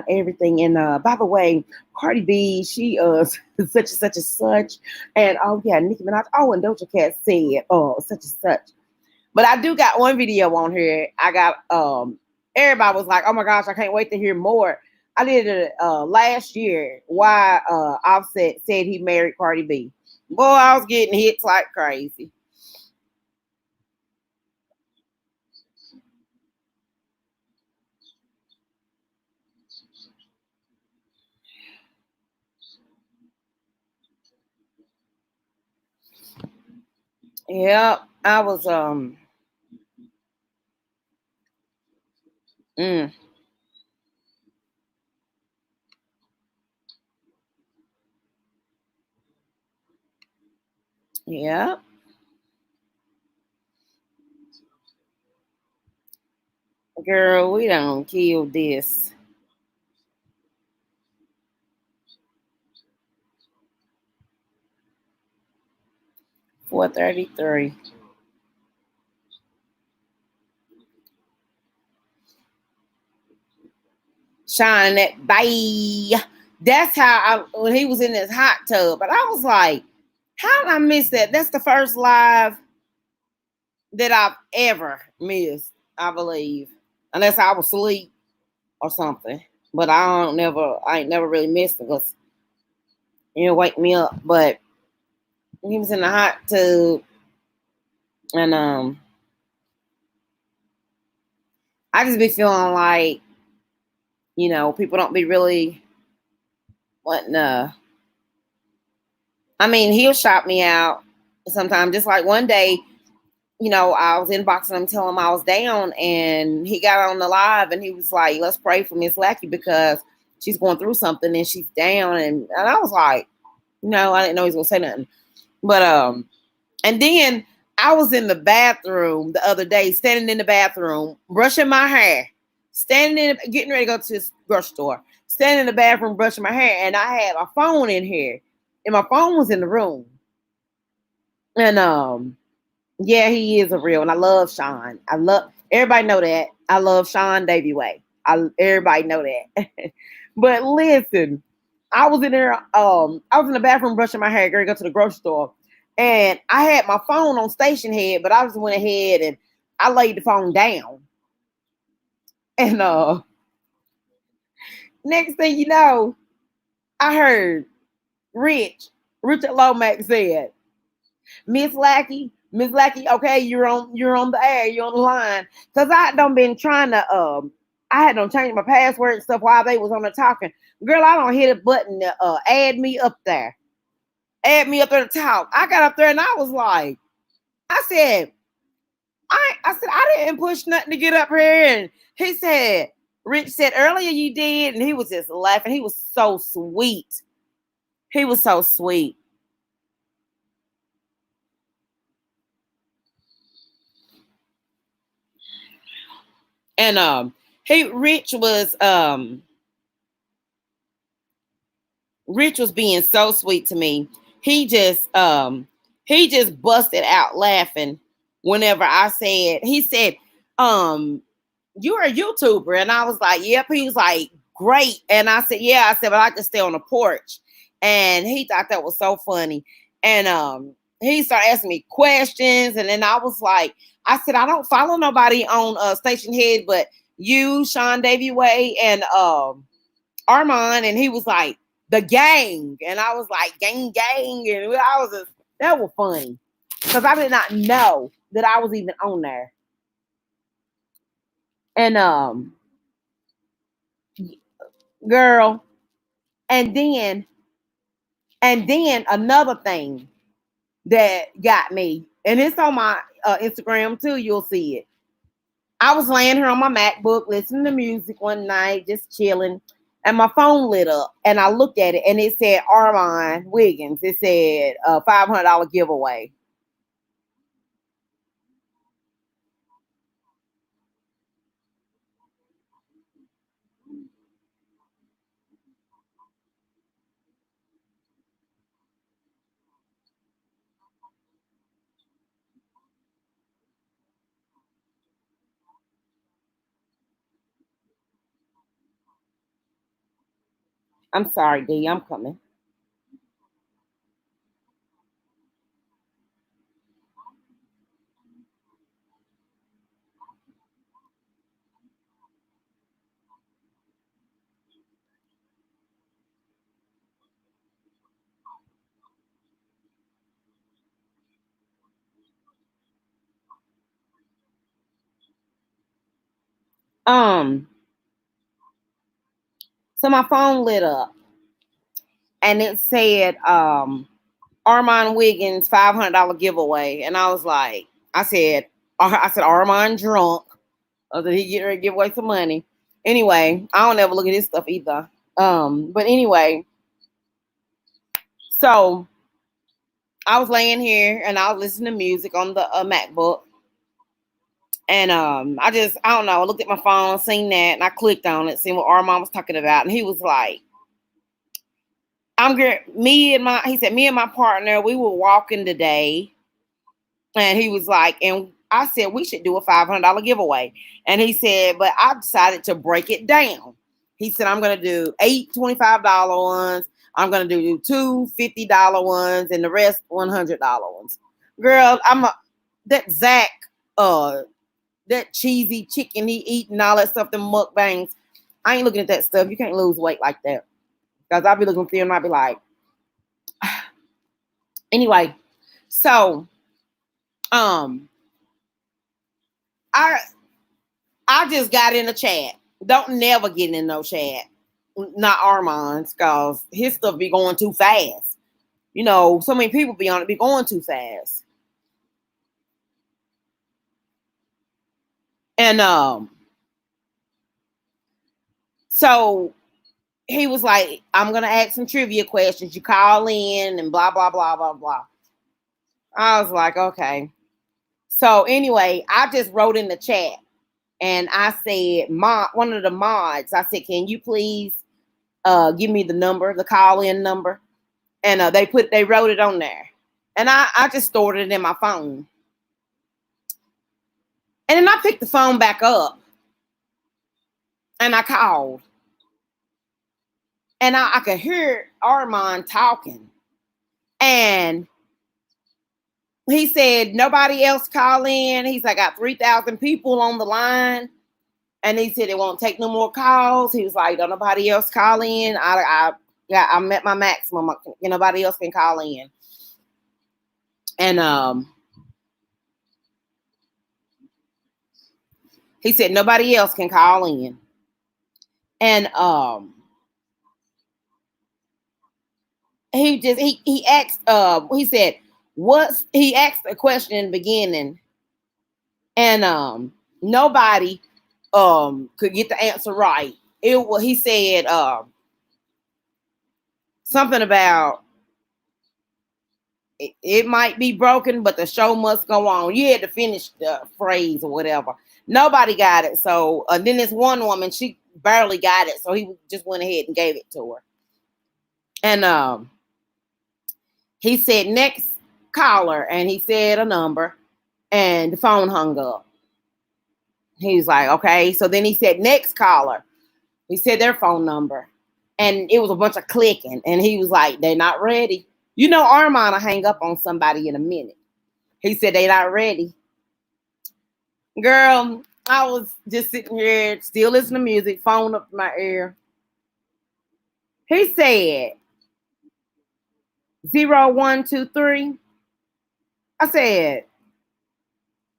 Speaker 1: everything. And by the way, Cardi B, she such and such and such. And oh yeah, Nicki Minaj, oh, and Doja Cat said, oh, such and such. But I do got one video on here. I got everybody was like, "Oh my gosh, I can't wait to hear more." I did it last year. Why Offset said he married Cardi B. Boy, I was getting hits like crazy. Yep, I was mm, yeah, girl, we don't kill this 433. Shine that bye. That's how when he was in his hot tub, but I was like, how did I miss that? That's the first live that I've ever missed, I believe. Unless I was asleep or something. But I ain't never really missed it because wake me up. But he was in the hot tub and I just be feeling like, people don't be really wanting to I mean, he'll shout me out sometimes. Just like one day, I was inboxing him telling him I was down, and he got on the live and he was like, "Let's pray for Miss Lackey because she's going through something and she's down." And I was like, "No, I didn't know he was gonna say nothing." But and then I was in the bathroom the other day, standing in the bathroom, brushing my hair, getting ready to go to this grocery store, standing in the bathroom, brushing my hair, and I had my phone in here, and my phone was in the room, and yeah, he is a real, and I love Sean. I love everybody know that. I love Sean Davy Way. Everybody know that. But listen, I was in there. I was in the bathroom brushing my hair, going to go to the grocery store, and I had my phone on station head, but I just went ahead and I laid the phone down. And next thing you know, I heard Richard Lomax said, Miss Lackey, okay, you're on the air, you're on the line. Cause I done been trying to I had them change my password and stuff while they was on the talking. Girl, I don't hit a button to add me up there. Add me up there to talk. I got up there and I was like, I said, I didn't push nothing to get up here. And he said, Rich said earlier you did, and he was just laughing. He was so sweet. He was so sweet. And Rich was being so sweet to me. He just busted out laughing whenever I said, he said, you're a YouTuber. And I was like, yep. He was like, great. And I said, yeah. I said, but I can stay on the porch. And he thought that was so funny. And he started asking me questions. And then I was like, I said, I don't follow nobody on Station Head, but you, Sean Davy Way, and Armand. And he was like, the gang. And I was like, gang. And I was just, that was funny. Because I did not know that I was even on there. And girl, and then another thing that got me, and it's on my Instagram too, you'll see it. I was laying here on my MacBook listening to music one night, just chilling, and my phone lit up, and I looked at it, and it said Armand Wiggins. It said $500 giveaway. I'm sorry, D. I'm coming. Um, so my phone lit up, and it said Armand Wiggins $500 giveaway, and I was like, I said Armand drunk. I said he get ready to give away some money. Anyway, I don't ever look at this stuff either. But anyway, so I was laying here and I was listening to music on the MacBook, and I don't know, I looked at my phone, seen that, and I clicked on it, seen what Armand was talking about, and he was like, he said, me and my partner, we were walking today. And he was like, and I said, we should do a $500 giveaway. And he said, but I decided to break it down. He said, I'm going to do 8 $25 ones. I'm going to do 2 $50 ones and the rest $100 ones. Girl, that Zach, that cheesy chicken he eating, all that stuff, them mukbangs. I ain't looking at that stuff. You can't lose weight like that. Because I'll be looking through and I'll be like, anyway, so um I just got in the chat. Don't never get in no chat. Not Armand's, cause his stuff be going too fast. You know, so many people be on it, be going too fast. And so he was like, I'm gonna ask some trivia questions. You call in and blah blah blah blah blah. I was like, okay. So anyway, I just wrote in the chat and I said, one of the mods, I said, can you please give me the number, the call in number? And they wrote it on there. And I just stored it in my phone. And then I picked the phone back up and I called. And I could hear Armand talking. And he said, nobody else call in. He's like, I got 3,000 people on the line. And he said, it won't take no more calls. He was like, don't nobody else call in. I'm at my maximum. Nobody else can call in. And he said, nobody else can call in. And he asked he said what's he asked a question in the beginning, and nobody could get the answer right. It was he said something about it might be broken, but the show must go on. You had to finish the phrase or whatever. Nobody got it. So then this one woman, she barely got it. So he just went ahead and gave it to her. And he said, next caller. And he said a number. And the phone hung up. He's like, okay. So then he said, next caller. He said their phone number. And it was a bunch of clicking. And he was like, they're not ready. You know, Armand will hang up on somebody in a minute. He said, they not ready. Girl, I was just sitting here, still listening to music, phone up to my ear. He said, 0123. I said,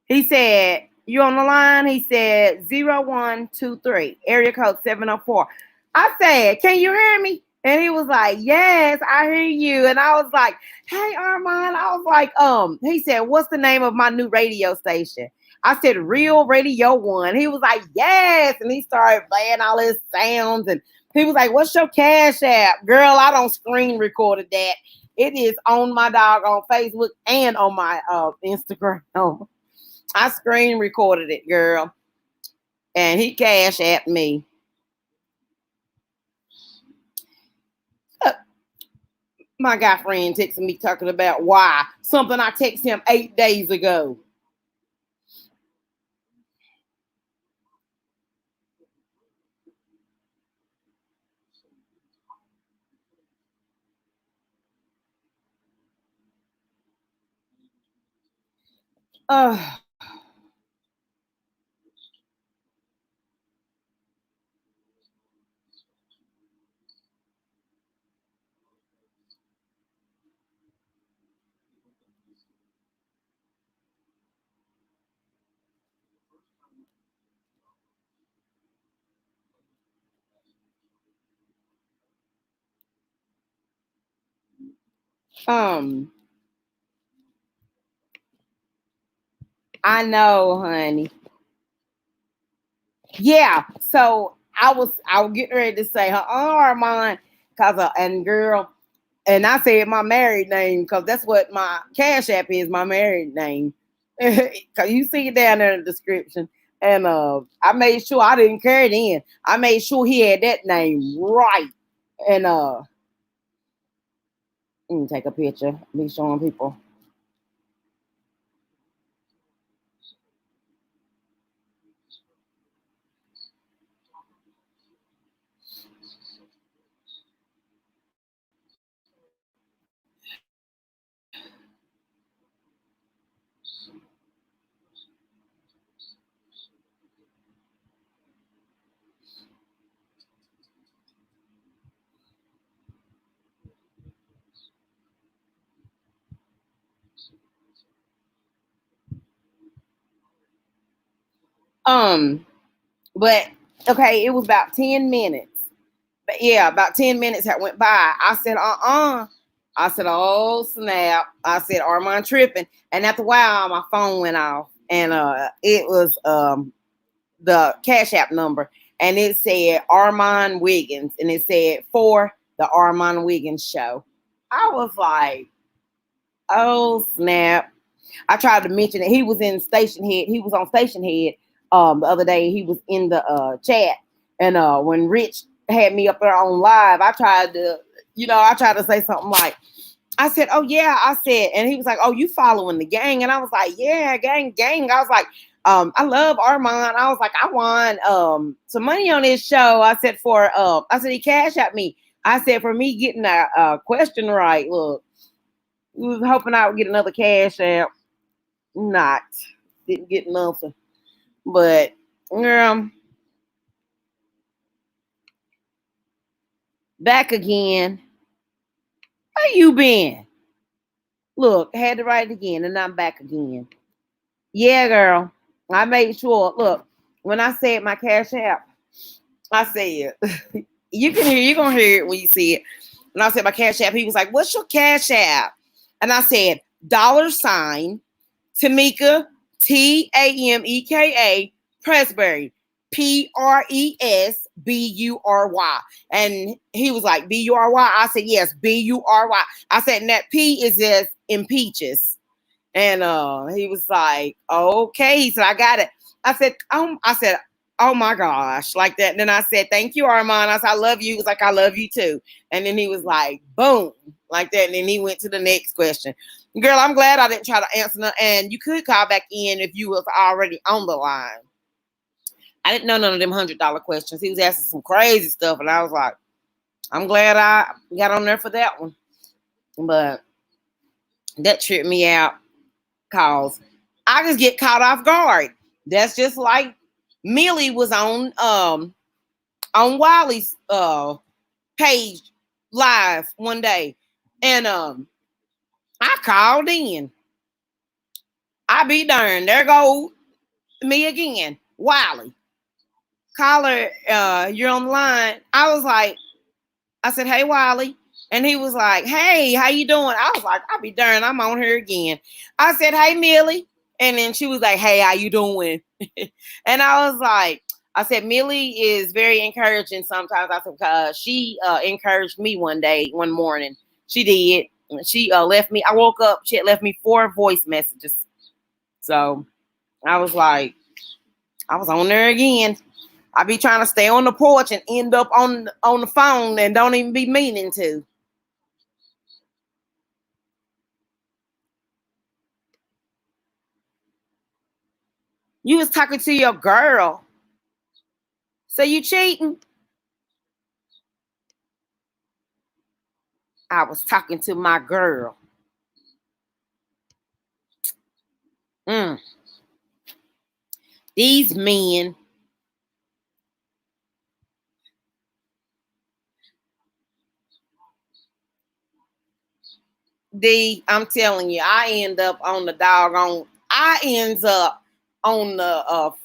Speaker 1: he said, you on the line? He said, 0123, area code 704. I said, can you hear me? And he was like, yes, I hear you. And I was like, hey, Armand. I was like, he said, what's the name of my new radio station? I said, Real Radio One. He was like, yes. And he started playing all his sounds. And he was like, what's your Cash App? Girl, I don't screen recorded that. It is on my dog on Facebook and on my Instagram. I screen recorded it, girl. And he Cash Apped me. My guy friend texted me talking about why. Something I texted him 8 days ago. Uh, um, I know, honey. Yeah. So I was getting ready to say her Armand, cause and girl, and I said my married name because that's what my Cash App is, my married name. Cause you see it down there in the description. And I made sure I didn't carry it in. I made sure he had that name right. And let me take a picture. Be showing people. Um, but okay, it was about 10 minutes. But yeah, about 10 minutes had went by. I said, I said, oh snap. I said, Armand tripping. And after a while, my phone went off. And it was the Cash App number. And it said Armand Wiggins. And it said for the Armand Wiggins show. I was like, oh snap. I tried to mention that he was in Station Head. He was on Station Head the other day. He was in the chat. And when Rich had me up there on live, I tried to, I tried to say something like, I said, oh yeah, I said, and he was like, oh, you following the gang? And I was like, yeah, gang. I was like, I love Armand. I was like, I want some money on this show. I said I said he Cash at me. I said for me getting a question right. Look, we was hoping I would get another Cash App. Not didn't get nothing, but back again. How you been? Look, had to write it again, and I'm back again. Yeah, girl. I made sure. Look, when I said my Cash App, I said, you're gonna hear it when you see it. And I said my Cash App. He was like, "What's your Cash App?" And I said, $ Tameka Tameka Presbury Presbury. And he was like, Bury. I said, yes, Bury. I said, and that P is just in peaches. And he was like, okay. He said, I got it. I said, oh my gosh, like that. And then I said, thank you, Armand. I said, I love you. He was like, I love you too. And then he was like, boom, like that. And then he went to the next question. Girl, I'm glad I didn't try to answer them. And you could call back in if you was already on the line. I didn't know none of them $100 questions. He was asking some crazy stuff. And I was like, I'm glad I got on there for that one. But that tripped me out. Cause I just get caught off guard. That's just like Millie was on Wiley's page live one day. And I called in. I be darned. There go me again. Wiley. Caller, you're on the line. I said, hey Wiley. And he was like, hey, how you doing? I was like, I'll be darned, I'm on here again. I said, hey Millie. And then she was like, hey, how you doing? And I was like, I said, Millie is very encouraging sometimes. I said, because she encouraged me one morning. She did. She left me, I woke up, she had left me 4 voice messages. So I was like, I was on there again. I be trying to stay on the porch and end up on the phone and don't even be meaning to. You was talking to your girl. So you cheating? I was talking to my girl. Mm. These men, I'm telling you, I ends up on the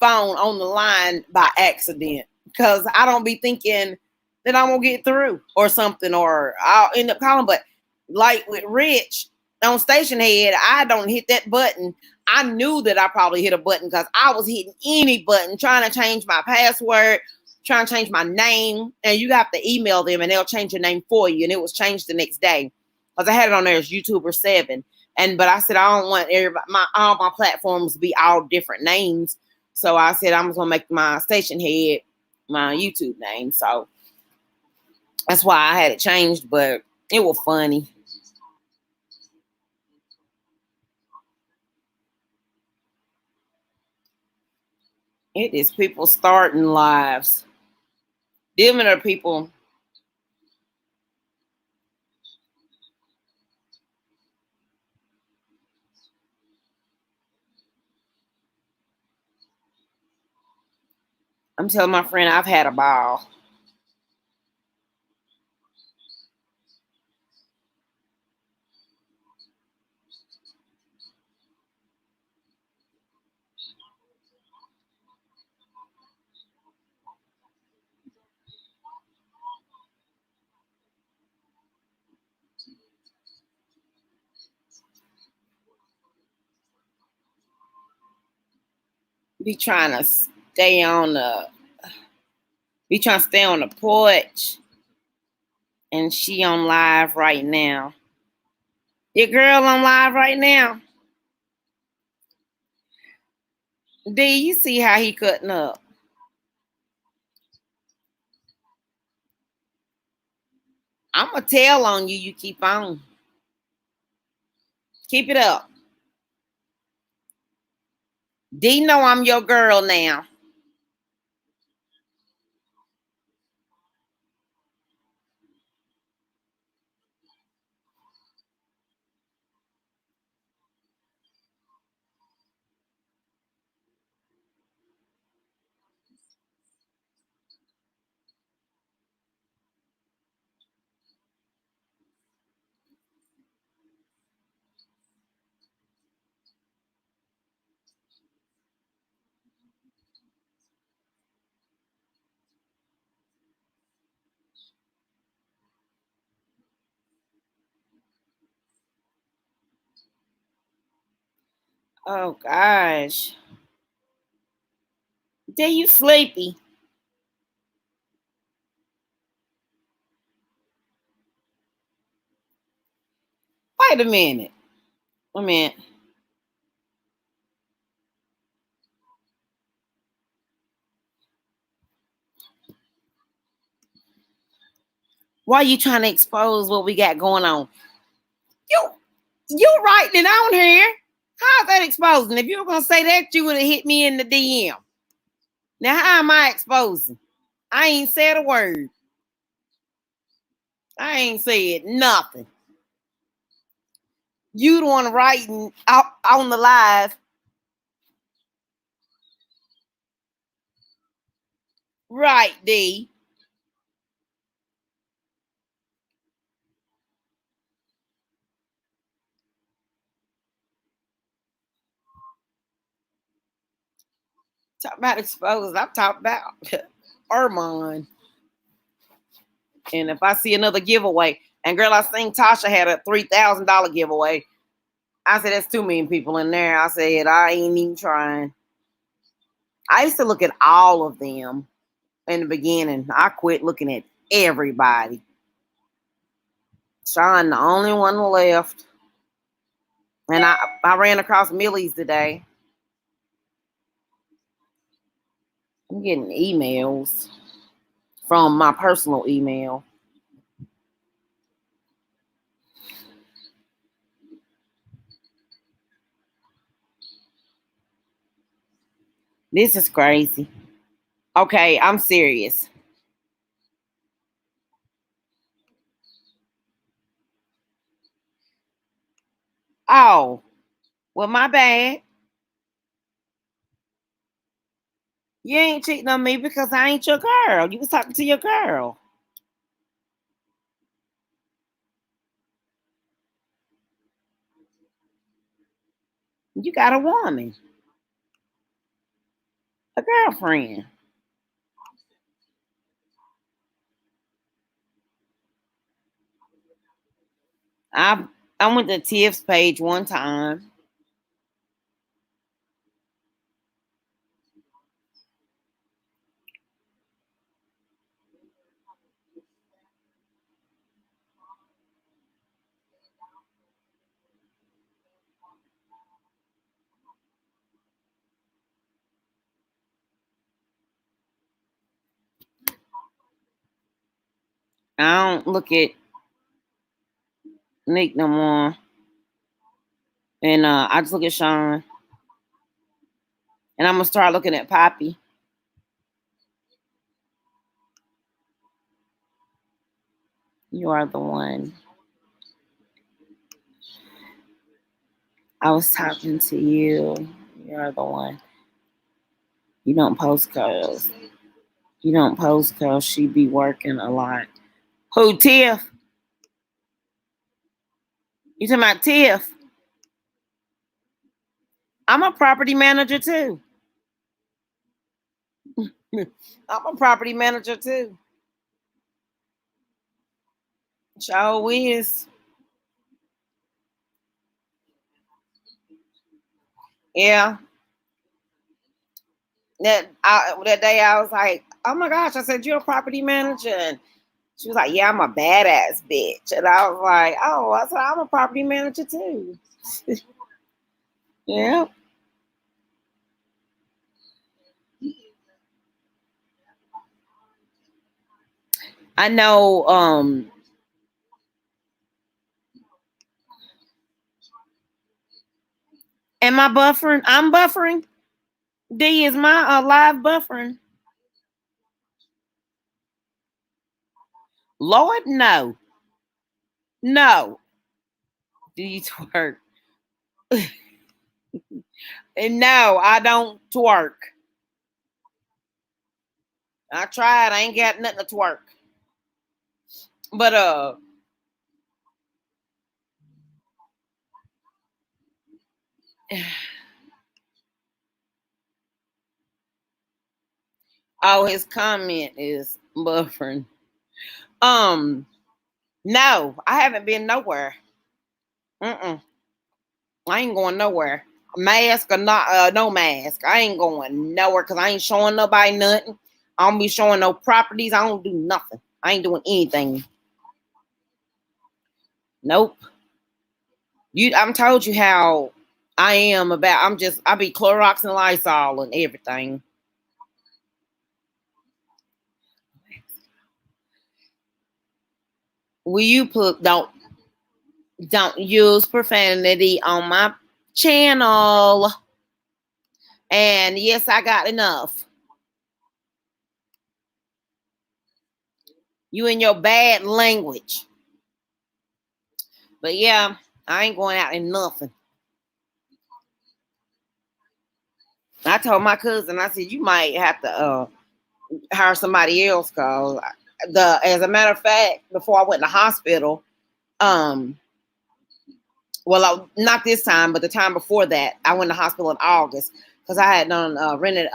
Speaker 1: phone, on the line by accident. Because I don't be thinking that I'm going to get through or something, or I'll end up calling. But like with Rich on Station Head, I don't hit that button. I knew that I probably hit a button because I was hitting any button, trying to change my password, trying to change my name. And you have to email them and they'll change your name for you. And it was changed the next day. Because I had it on there as YouTuber7. But I said I don't want all my platforms to be all different names. So I said I'm just gonna make my Station Head my YouTube name. So that's why I had it changed, but it was funny. It is people starting lives. Them are people. I'm telling my friend I've had a ball. Be trying to stay on the be trying to stay on the porch, and she on live right now. Your girl on live right now. D, you see how he cutting up? I'm gonna tell on you. You keep on. Keep it up. D know I'm your girl now. Oh gosh. Did you sleepy? Wait a minute. Wait a minute. Why are you trying to expose what we got going on? You you writing it on here. How's that exposing? If you were gonna say that, you would have hit me in the DM. Now how am I exposing? I ain't said a word. I ain't said nothing. You the one writing out on the live. Right, D. Talk about exposed. I'm talking about Armand. And if I see another giveaway, and girl, I seen Tasha had a $3,000 giveaway. I said that's too many people in there. I said I ain't even trying. I used to look at all of them in the beginning. I quit looking at everybody. Sean, the only one left. And I ran across Millie's today. I'm getting emails from my personal email. This is crazy. Okay, I'm serious. Oh, well, my bad. You ain't cheating on me because I ain't your girl. You was talking to your girl. You got a woman, a girlfriend. I I went to Tiff's page one time. I don't look at Nick no more, and I just look at Sean, and I'm gonna start looking at Poppy. You are the one. I was talking to you. You are the one. You don't post cause. You don't post cause she be working a lot. Who, Tiff? You talking about Tiff? I'm a property manager too. I'm a property manager too. Sure is. Yeah. That day I was like, oh my gosh, I said, you're a property manager. And she was like, yeah, I'm a badass bitch. And I was like, oh, I said, I'm a property manager too. Yeah. I know am I buffering? I'm buffering. D is my live buffering. Lord, no. No. Do you twerk? And no, I don't twerk. I tried. I ain't got nothing to twerk. But oh, his comment is buffering. Um, no, I haven't been nowhere. Mm-mm. I ain't going nowhere. Mask or not, no mask. I ain't going nowhere because I ain't showing nobody nothing. I don't be showing no properties. I don't do nothing. I ain't doing anything. Nope. I'm told you how I am about. I be Clorox and Lysol and everything. Will you put don't use profanity on my channel? And yes, I got enough. You and your bad language. But yeah, I ain't going out in nothing. I told my cousin, I said, you might have to hire somebody else because as a matter of fact, before I went to the hospital, um, not this time, but the time before that, I went to hospital in August because I had done rented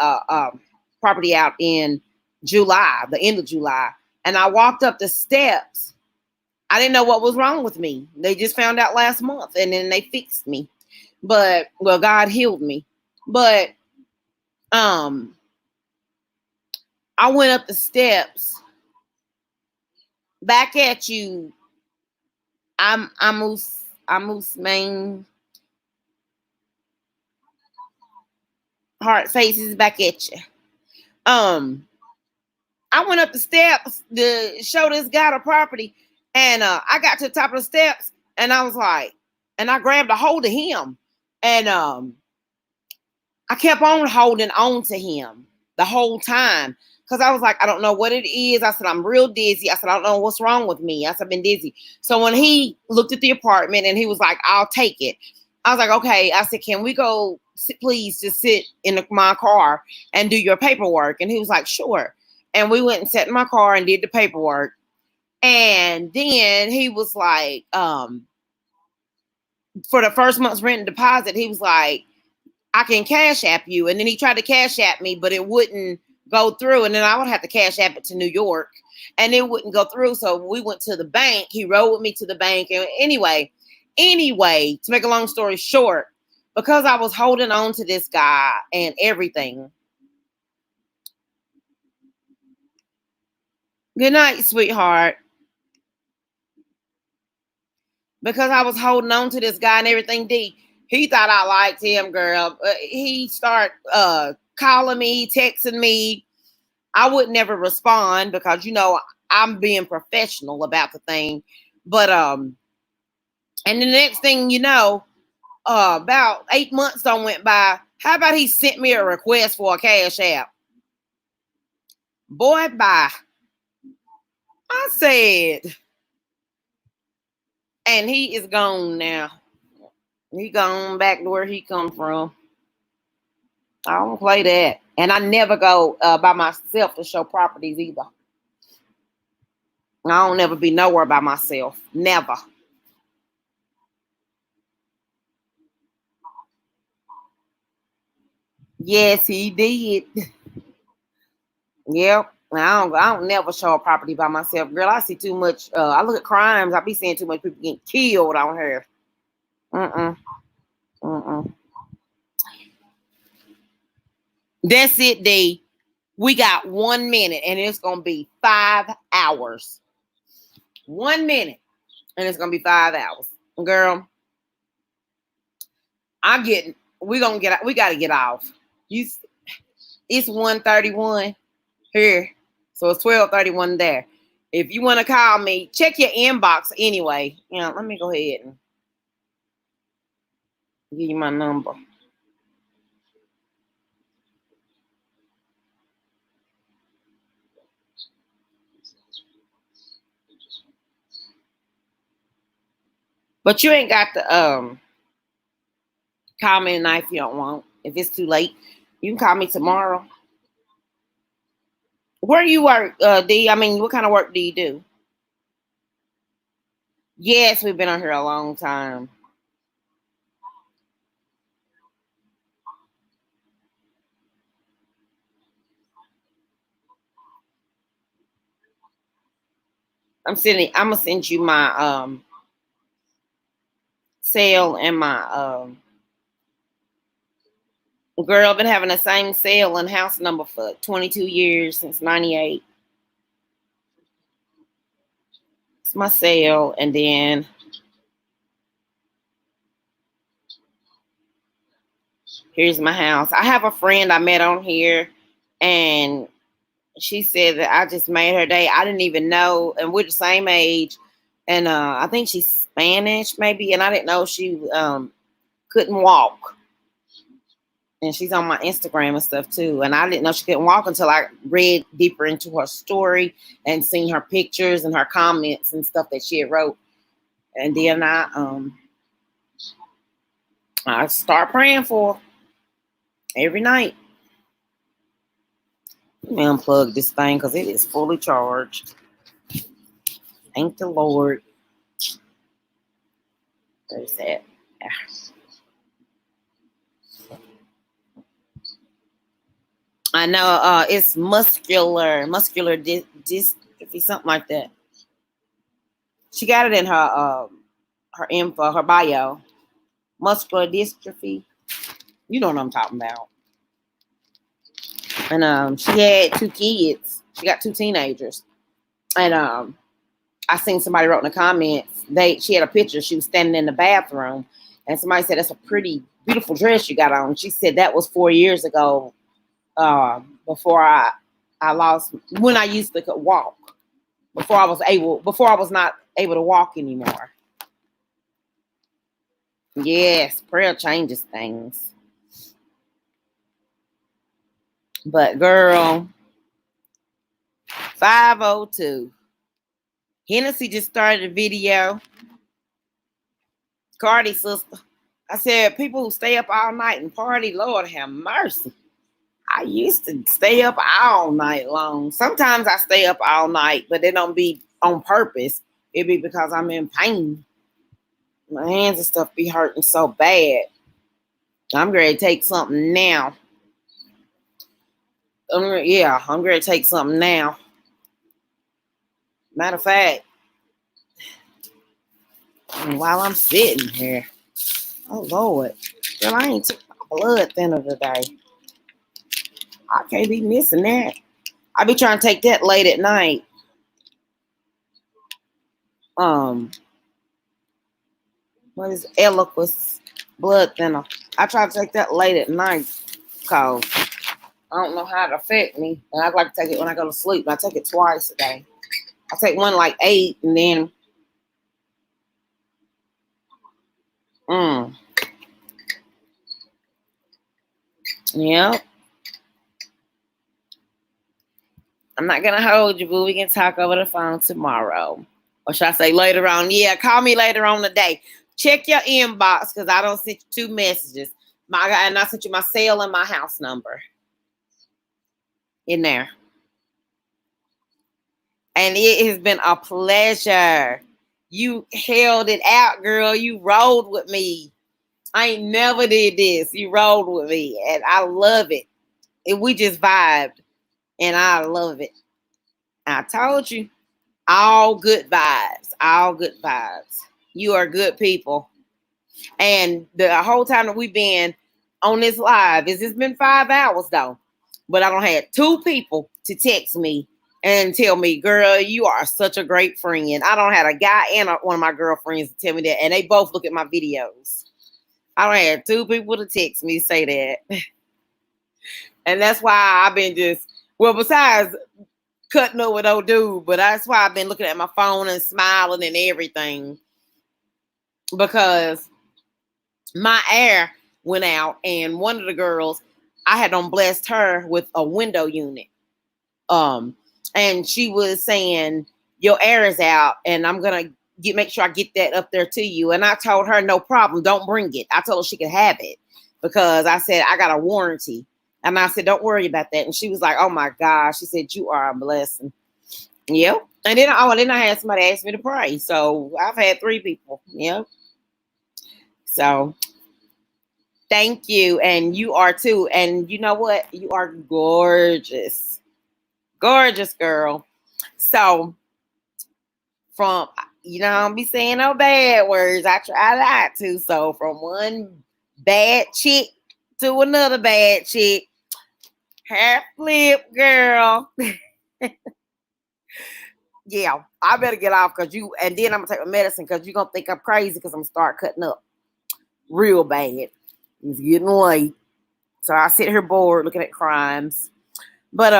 Speaker 1: property out in July, the end of July, and I walked up the steps. I didn't know what was wrong with me. They just found out last month, and then they fixed me. But God healed me. But um, I went up the steps. Back at you. I'm main heart faces back at you. Um, I went up the steps to show this guy the property, and I got to the top of the steps, and I was like, and I grabbed a hold of him, and I kept on holding on to him the whole time because I was like, I don't know what it is. I said, I'm real dizzy. I said, I don't know what's wrong with me. I said, I've been dizzy. So when he looked at the apartment and he was like, I'll take it. I was like, okay. I said, can we go, please just sit in my car and do your paperwork? And he was like, sure. And we went and sat in my car and did the paperwork. And then he was like, for the first month's rent and deposit, he was like, I can cash app you. And then he tried to cash app me, but it wouldn't go through. And then I would have to cash app it to New York and it wouldn't go through. So we went to the bank. He rode with me to the bank. And anyway, to make a long story short, because I was holding on to this guy and everything. Good night, sweetheart. Because I was holding on to this guy and everything, he thought I liked him, girl. He started calling me, texting me. I would never respond because I'm being professional about the thing. But and the next thing you know, about 8 months don't went by. How about he sent me a request for a cash app? Boy, bye. I said, and he is gone now. He gone back to where he come from. I don't play that. And I never go by myself to show properties either. I don't never be nowhere by myself. Never. Yes, he did. Yep. I don't never show a property by myself. Girl, I see too much. I look at crimes. I be seeing too much people getting killed on here. Mm-mm. Mm-mm. That's it, D. We got 1 minute and it's going to be 5 hours. 1 minute and it's going to be 5 hours. Girl, we got to get off. It's 1:31 here. So it's 12:31 there. If you want to call me, check your inbox anyway. Let me go ahead and give you my number. But you ain't got to call me tonight if you don't want. If it's too late, you can call me tomorrow. Where you work, D? I mean, what kind of work do you do? Yes, we've been on here a long time. I'm gonna send you my cell and my Girl, been having the same sale and house number for 22 years, since 98. It's my sale. And then here's my house. I have a friend I met on here, and she said that I just made her day. I didn't even know, and we're the same age. And I think she's Spanish, maybe, and I didn't know she couldn't walk. And she's on my Instagram and stuff too. And I didn't know she couldn't walk until I read deeper into her story and seen her pictures and her comments and stuff that she had wrote. And then I start praying for her every night. Let me unplug this thing because it is fully charged. Thank the Lord. Where's that? I know it's muscular dystrophy, something like that. She got it in her info, her bio. Muscular dystrophy. You know what I'm talking about. And she had 2 kids. She got 2 teenagers. And I seen somebody wrote in the comments, she had a picture. She was standing in the bathroom, and somebody said, "That's a pretty beautiful dress you got on." She said that was 4 years ago, before I lost, when I used to walk, before I was not able to walk anymore. Yes, prayer changes things. But girl, 502. Hennessy just started a video. Cardi's sister. I said, people who stay up all night and party, Lord have mercy. I used to stay up all night long. Sometimes I stay up all night, but it don't be on purpose. It be because I'm in pain. My hands and stuff be hurting so bad. I'm ready to take something now. I'm ready to take something now. Matter of fact, while I'm sitting here, oh Lord, girl, I ain't took my blood thinner today. I can't be missing that. I be trying to take that late at night. What is Eliquis blood thinner? I try to take that late at night because I don't know how it affect me. And I like to take it when I go to sleep. I take it twice a day. I take one like 8 and then yep. I'm not gonna hold you, boo. We can talk over the phone tomorrow. Or should I say later on? Yeah, call me later on today. Check your inbox because I don't send you 2 messages. And I sent you my cell and my house number in there. And it has been a pleasure. You held it out, girl. You rolled with me. I ain't never did this. You rolled with me, and I love it. And we just vibed, and I love it. I told you, all good vibes. All good vibes. You are good people. And the whole time that we've been on this live, it's been 5 hours though. But I don't have 2 people to text me and tell me, girl, you are such a great friend. I don't have a guy and one of my girlfriends tell me that, and they both look at my videos. I don't have 2 people to text me say that. And that's why I've been besides cutting up with old dude, but that's why I've been looking at my phone and smiling and everything. Because my air went out, and one of the girls, I had blessed her with a window unit. And she was saying, your air is out, and I'm gonna make sure I get that up there to you. And I told her, no problem, don't bring it. I told her she could have it because I said I got a warranty. And I said, don't worry about that. And she was like, oh my gosh. She said, you are a blessing. Yep. And then I had somebody ask me to pray. So I've had 3 people. Yep. So thank you. And you are too. And you know what? You are gorgeous. Gorgeous girl. So from, I don't be saying no bad words. I try not to. So from one bad chick to another bad chick. Half flip, girl. Yeah, I better get off because and then I'm gonna take my medicine because you're gonna think I'm crazy because I'm gonna start cutting up real bad. It's getting late. So I sit here bored looking at crimes. But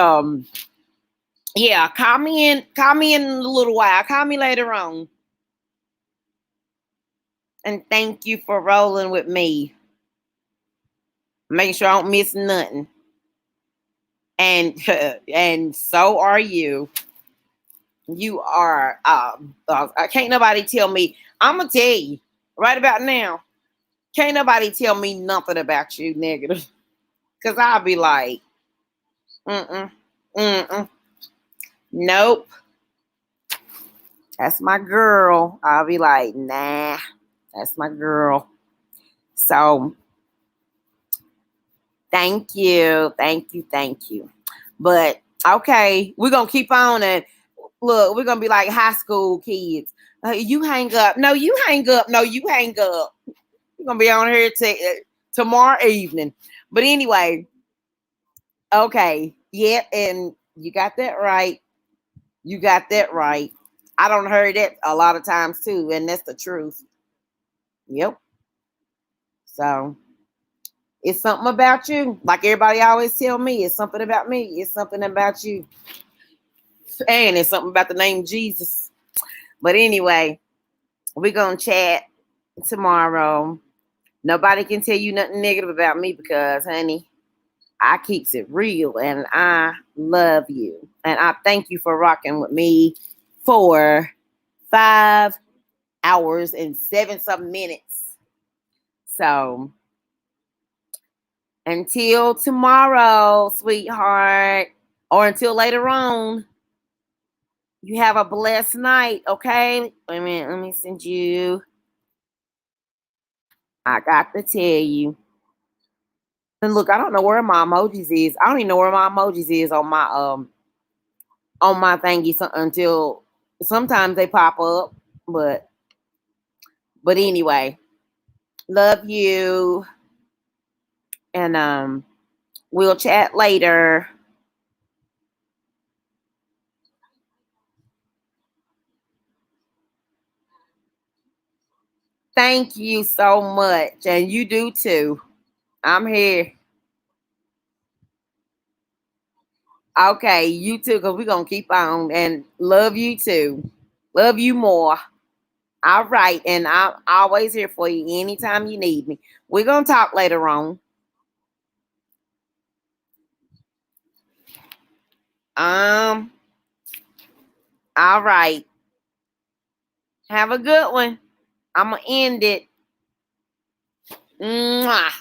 Speaker 1: yeah, call me in a little while. Call me later on. And thank you for rolling with me. Making sure I don't miss nothing. And and so are you. You are can't nobody tell me. I'm gonna tell you right about now. Can't nobody tell me nothing about you negative. Cause I'll be like, mm-mm, mm-mm. Nope. That's my girl. I'll be like, nah, that's my girl. So thank you. Thank you. Thank you. But okay, we're gonna keep on and look, we're gonna be like high school kids. You hang up. No, you hang up. No, you hang up. We're gonna be on here tomorrow evening. But anyway, okay. Yep, and you got that right. You got that right. I don't heard that a lot of times too, and that's the truth. Yep. So it's something about you. Like everybody always tell me, it's something about me. It's something about you. And it's something about the name Jesus. But anyway, we're gonna chat tomorrow. Nobody can tell you nothing negative about me because, honey, I keeps it real and I love you. And I thank you for rocking with me for 5 hours and 7 some minutes. So until tomorrow, sweetheart, or until later on, you have a blessed night, okay? Wait a minute, let me send you. I got to tell you. And look, I don't know where my emojis is. I don't even know where my emojis is on my thingy until sometimes they pop up. But anyway, love you. And we'll chat later. Thank you so much. And you do too. I'm here. Okay, you too, because we're going to keep on. And love you too. Love you more. All right. And I'm always here for you anytime you need me. We're going to talk later on. Um, all right. Have a good one. I'm going to end it. Mwah.